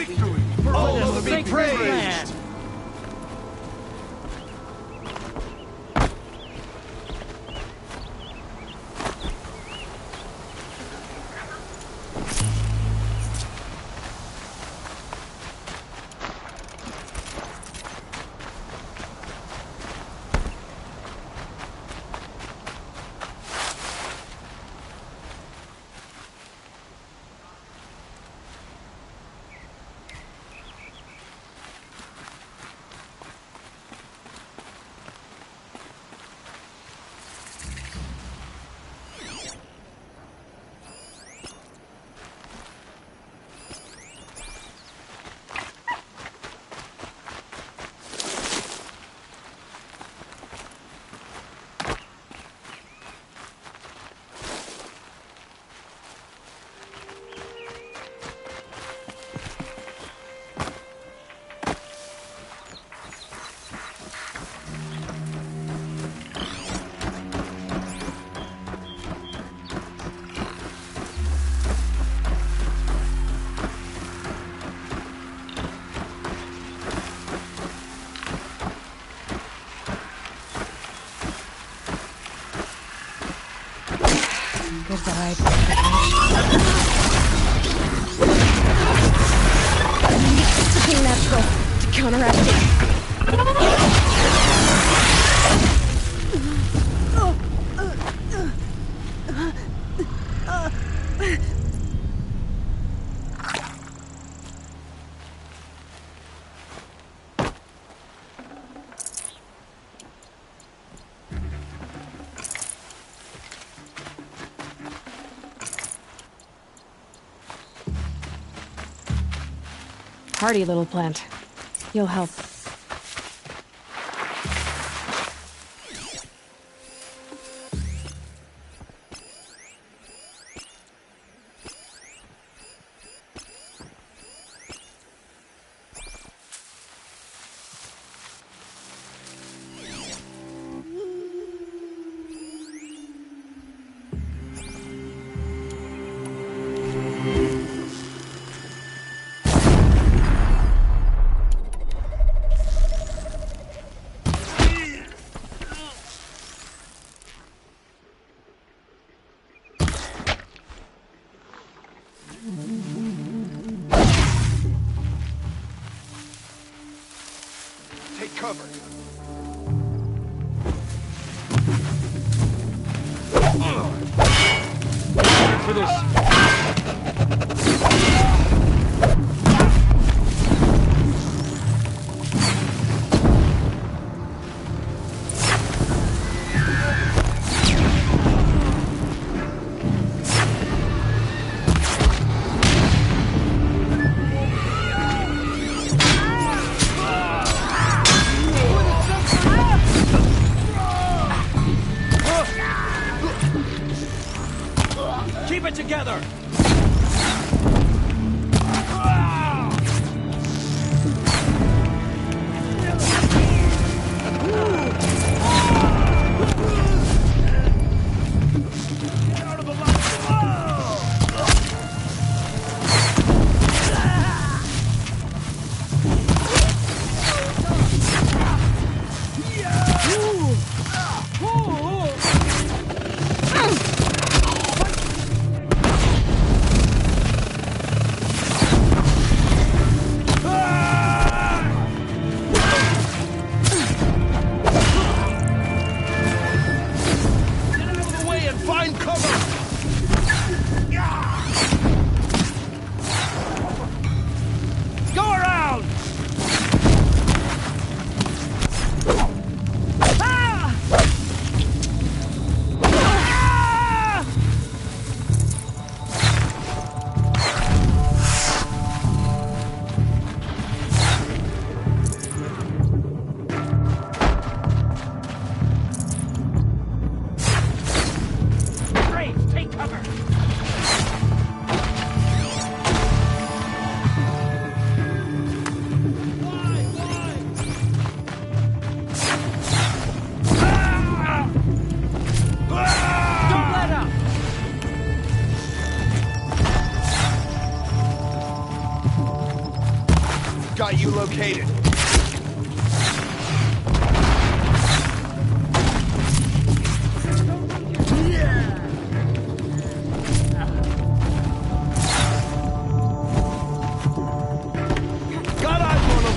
victory! Oh, be praised! Goodbye. Something natural to counteract it. Hardy little plant. You'll help. Take cover. For this. Keep it together! got you located. Got eyes on him!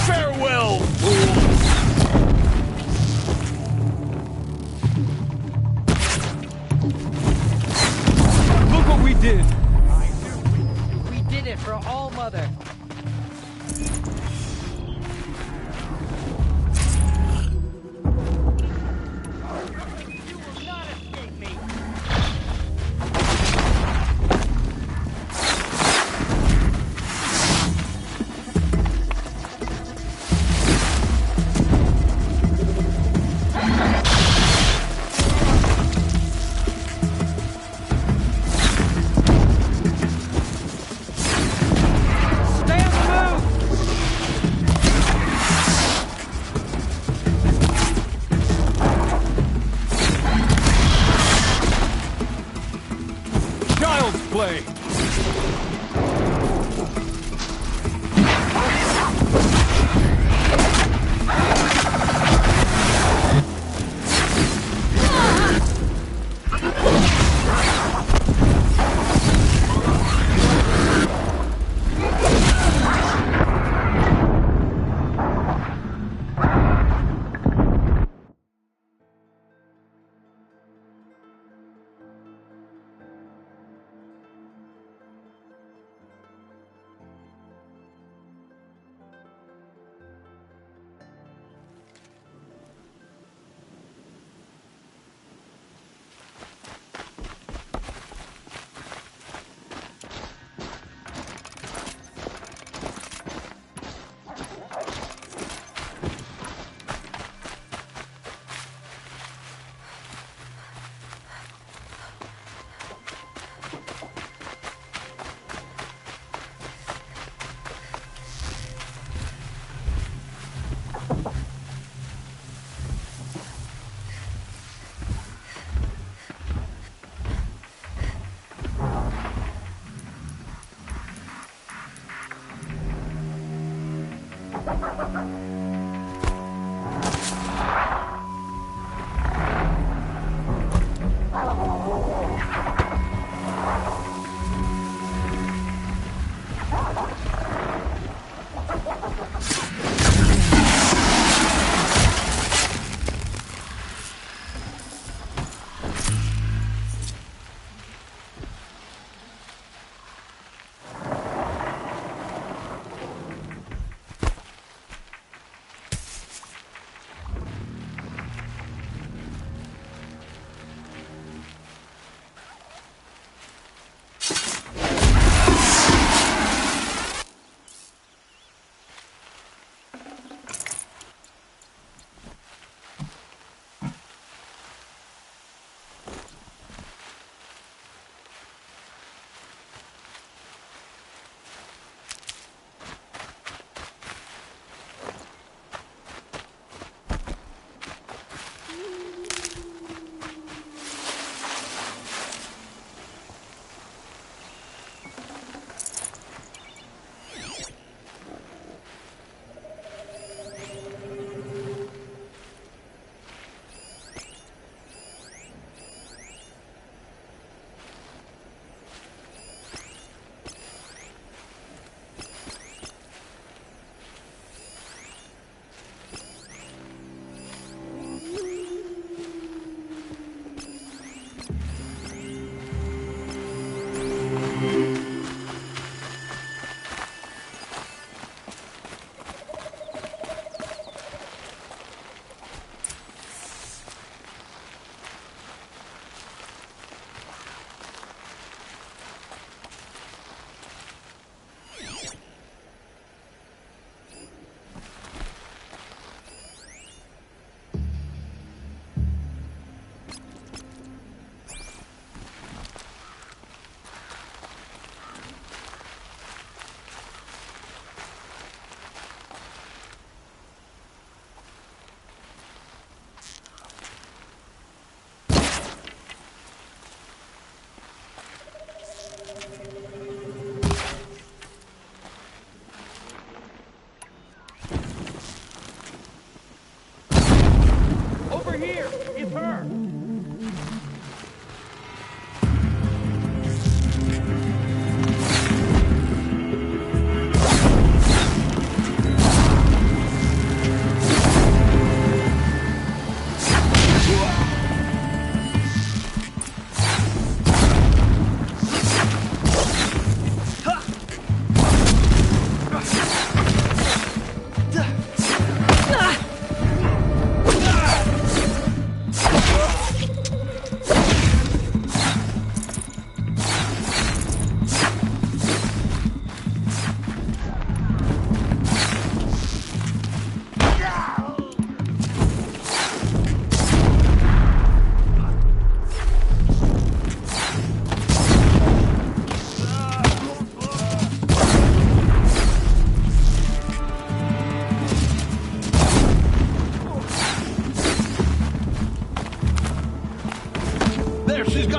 Farewell, fool!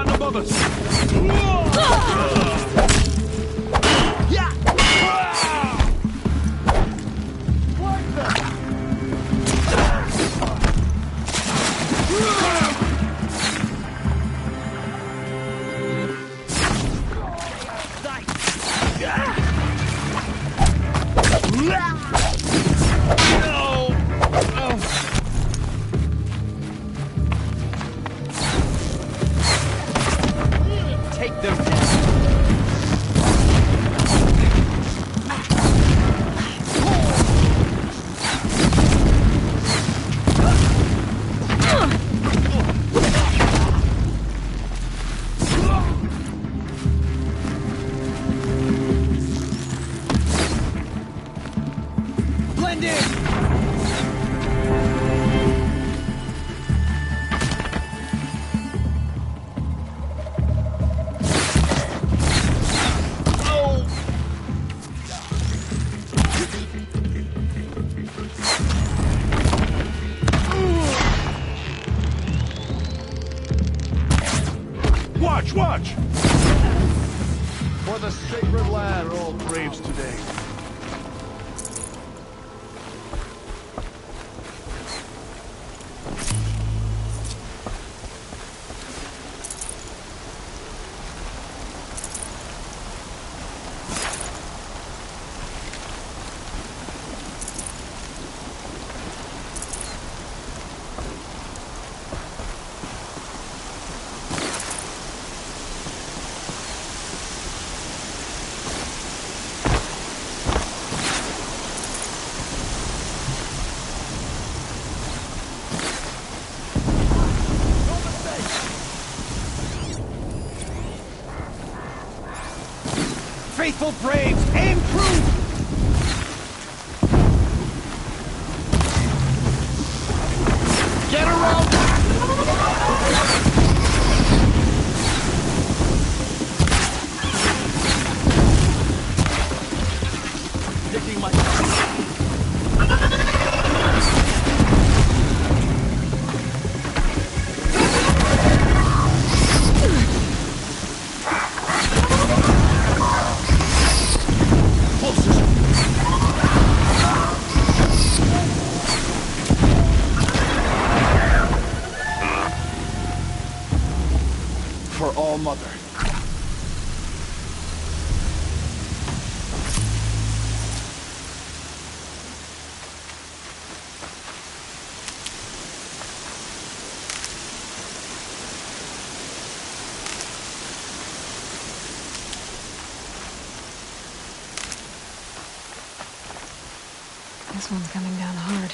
gotten above us! Take them down. Blend in! Watch, watch! For the sacred land, all braves today. Faithful braves, aim true! Get around! Taking my... For All Mother. This one's coming down hard.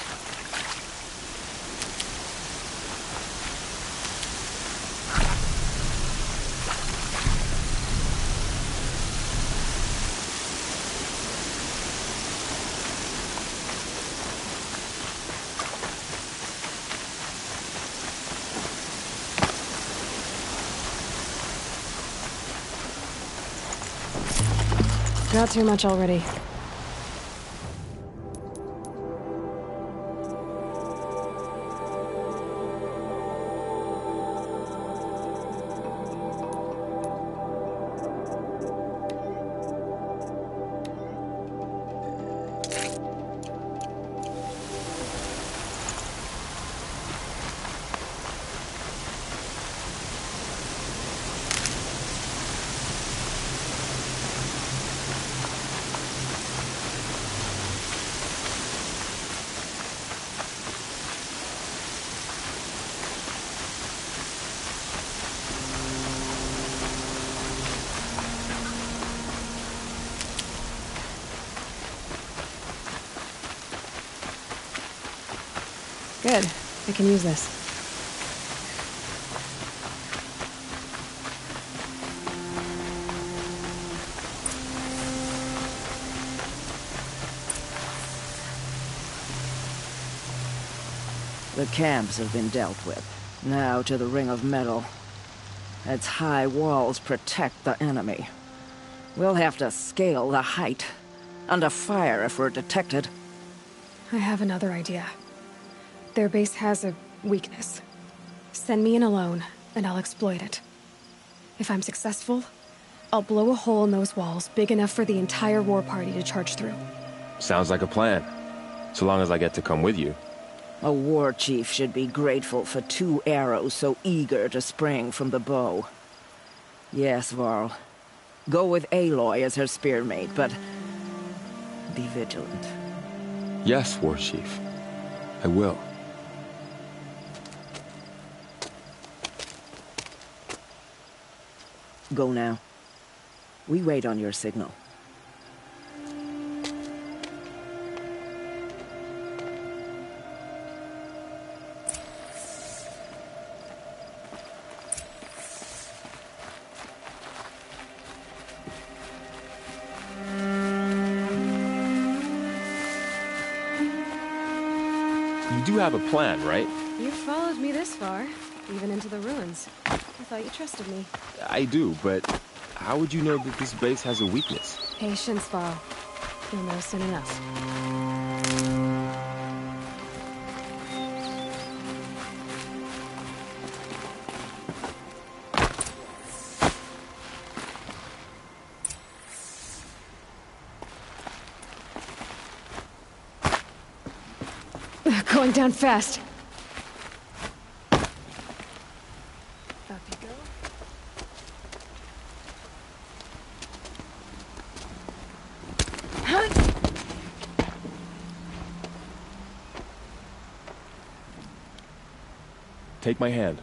Got too much already. Good. I can use this. The camps have been dealt with. Now to the Ring of Metal. Its high walls protect the enemy. We'll have to scale the height. Under fire if we're detected. I have another idea. Their base has a weakness. Send me in alone, and I'll exploit it. If I'm successful, I'll blow a hole in those walls big enough for the entire war party to charge through. Sounds like a plan. So long as I get to come with you. A war chief should be grateful for 2 arrows so eager to spring from the bow. Yes, Varl. Go with Aloy as her spearmate, but be vigilant. Yes, War Chief. I will. Go now. We wait on your signal. You do have a plan, right? You followed me this far, even into the ruins. I thought you trusted me. I do, but how would you know that this base has a weakness? Patience, Varl. You'll know soon enough. Going down fast. Up you go. Take my hand.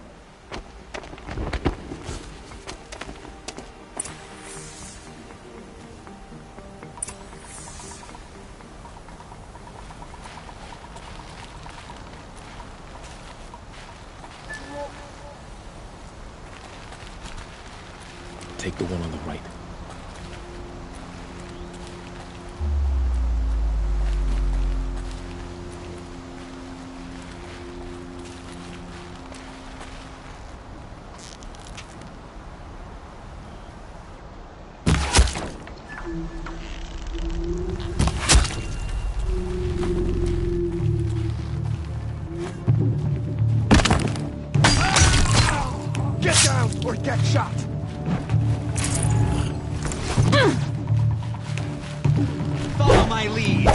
Take the one on the right. Get down or get shot! Follow my lead.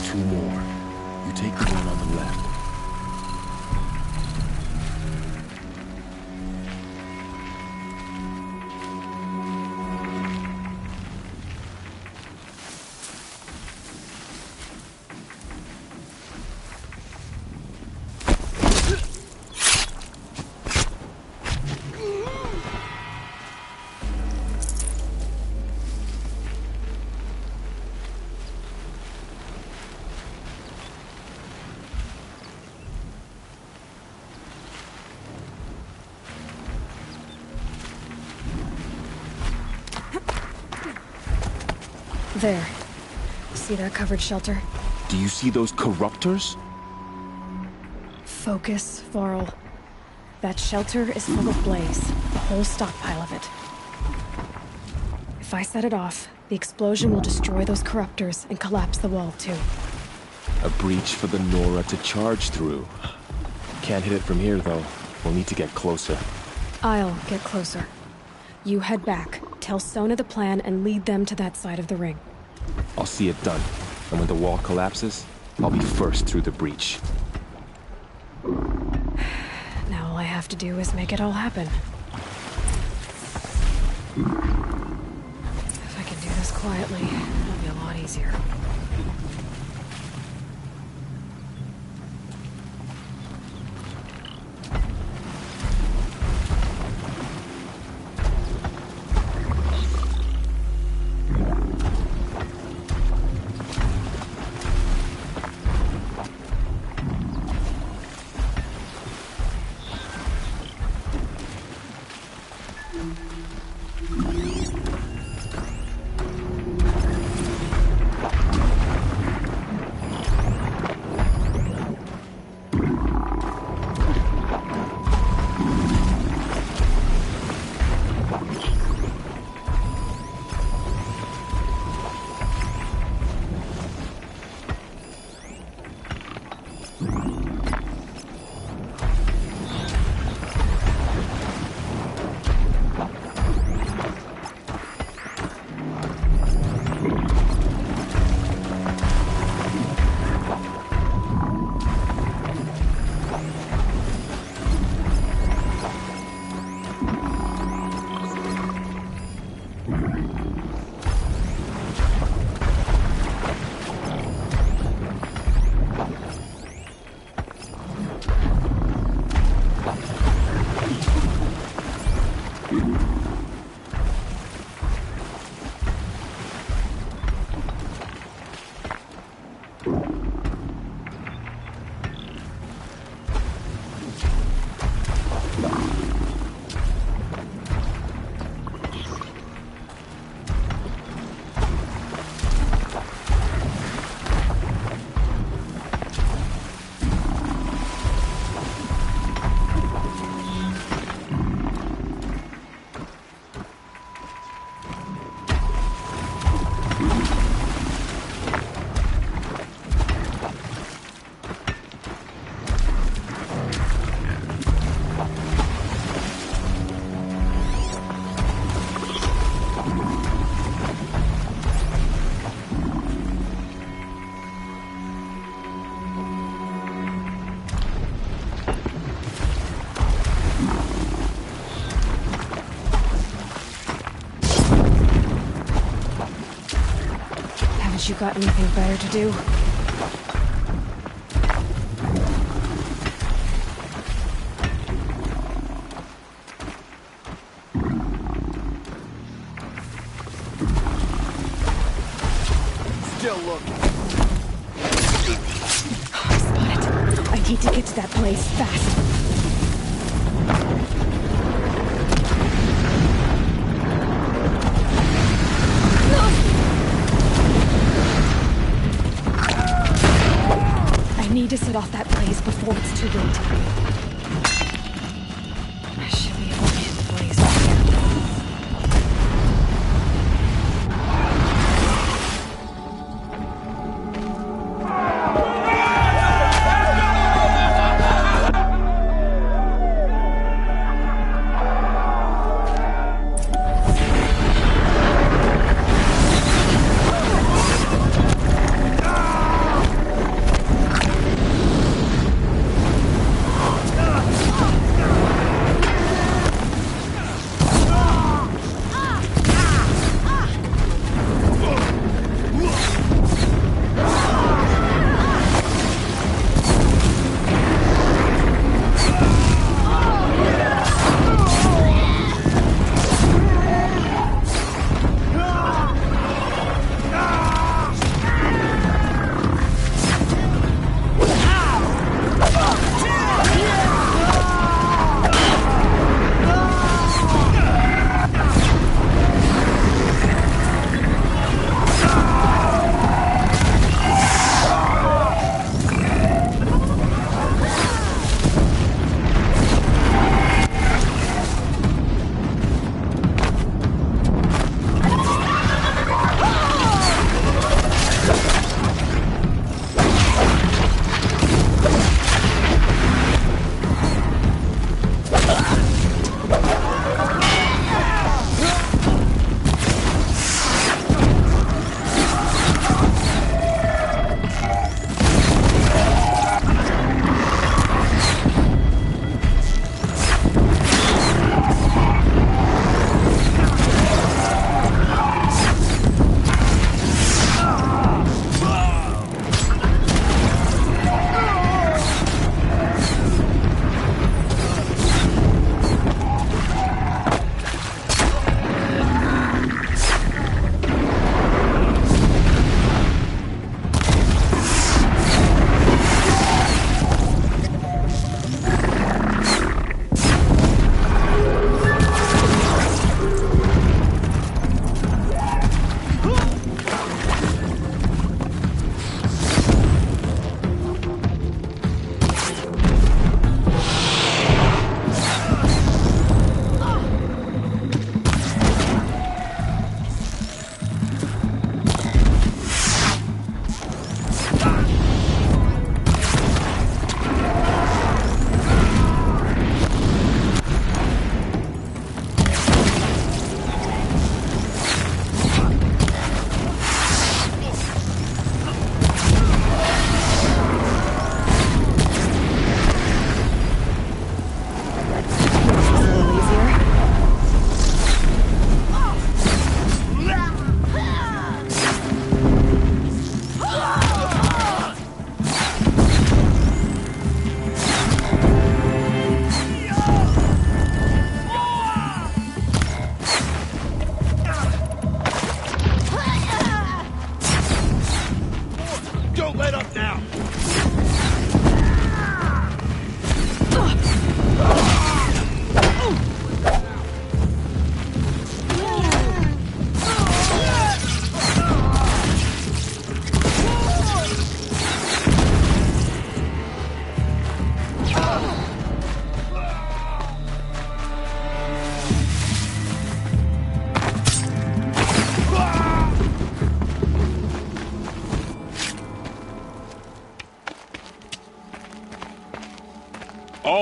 Two more. You take the one on the left. There. See that covered shelter? Do you see those corruptors? Focus, Varl. That shelter is full of blaze. A whole stockpile of it. If I set it off, The explosion will destroy those corruptors and collapse the wall, too. A breach for the Nora to charge through. Can't hit it from here, though. We'll need to get closer. I'll get closer. You head back, tell Sona the plan, and lead them to that side of the ring. I'll see it done. And when the wall collapses, I'll be first through the breach. Now all I have to do is make it all happen. If I can do this quietly, it'll be a lot easier. You got anything better to do? Still looking. I spot it. I need to get to that place fast. I need to set off that blaze before it's too late. I should be able to hit the blaze from here.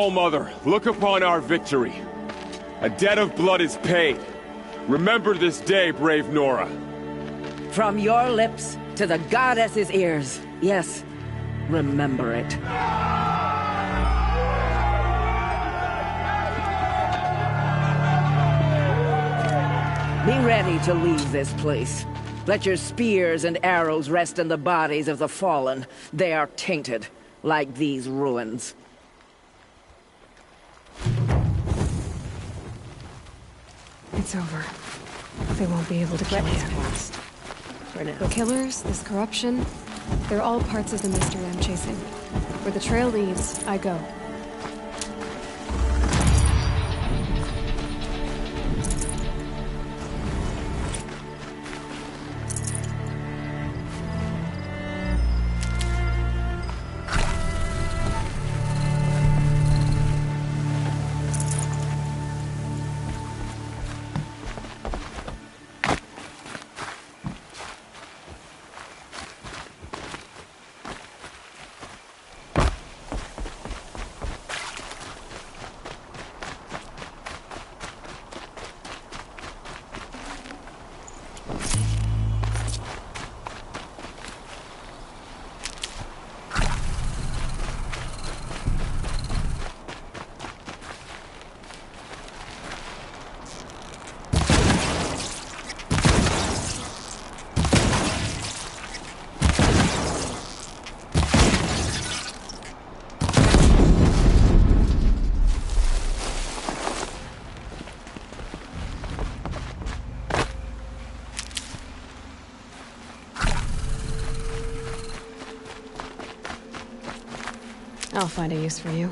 All-Mother, look upon our victory. A debt of blood is paid. Remember this day, brave Nora. From your lips to the goddess's ears. Yes, remember it. Be ready to leave this place. Let your spears and arrows rest in the bodies of the fallen. They are tainted, like these ruins. It's over. They won't be able to kill you. Past. For now. The killers, this corruption, they're all parts of the mystery I'm chasing. Where the trail leads, I go. I'll find a use for you.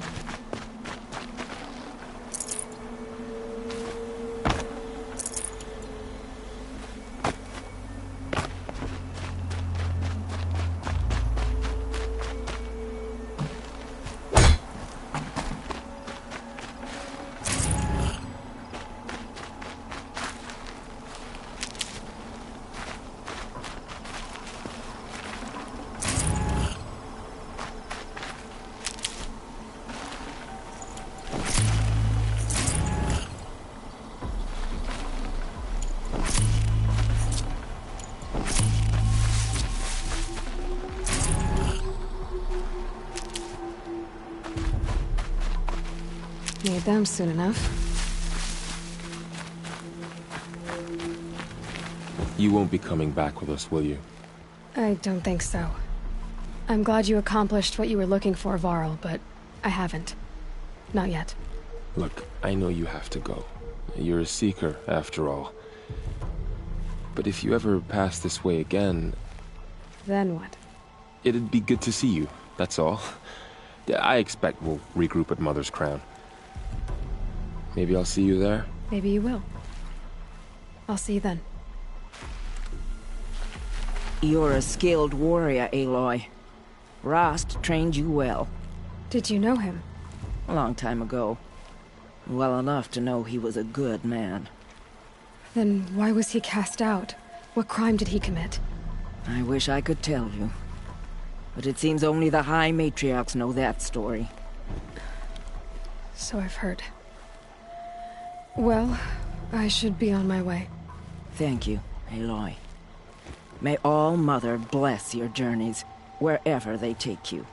Need them soon enough. You won't be coming back with us, will you? I don't think so. I'm glad you accomplished what you were looking for, Varl, but I haven't. Not yet. Look, I know you have to go. You're a seeker, after all. But if you ever pass this way again... Then what? It'd be good to see you, that's all. I expect we'll regroup at Mother's Crown. Maybe I'll see you there? Maybe you will. I'll see you then. You're a skilled warrior, Aloy. Rost trained you well. Did you know him? A long time ago. Well enough to know he was a good man. Then why was he cast out? What crime did he commit? I wish I could tell you. But it seems only the High Matriarchs know that story. So I've heard. Well, I should be on my way. Thank you, Aloy. May All-Mother bless your journeys, wherever they take you.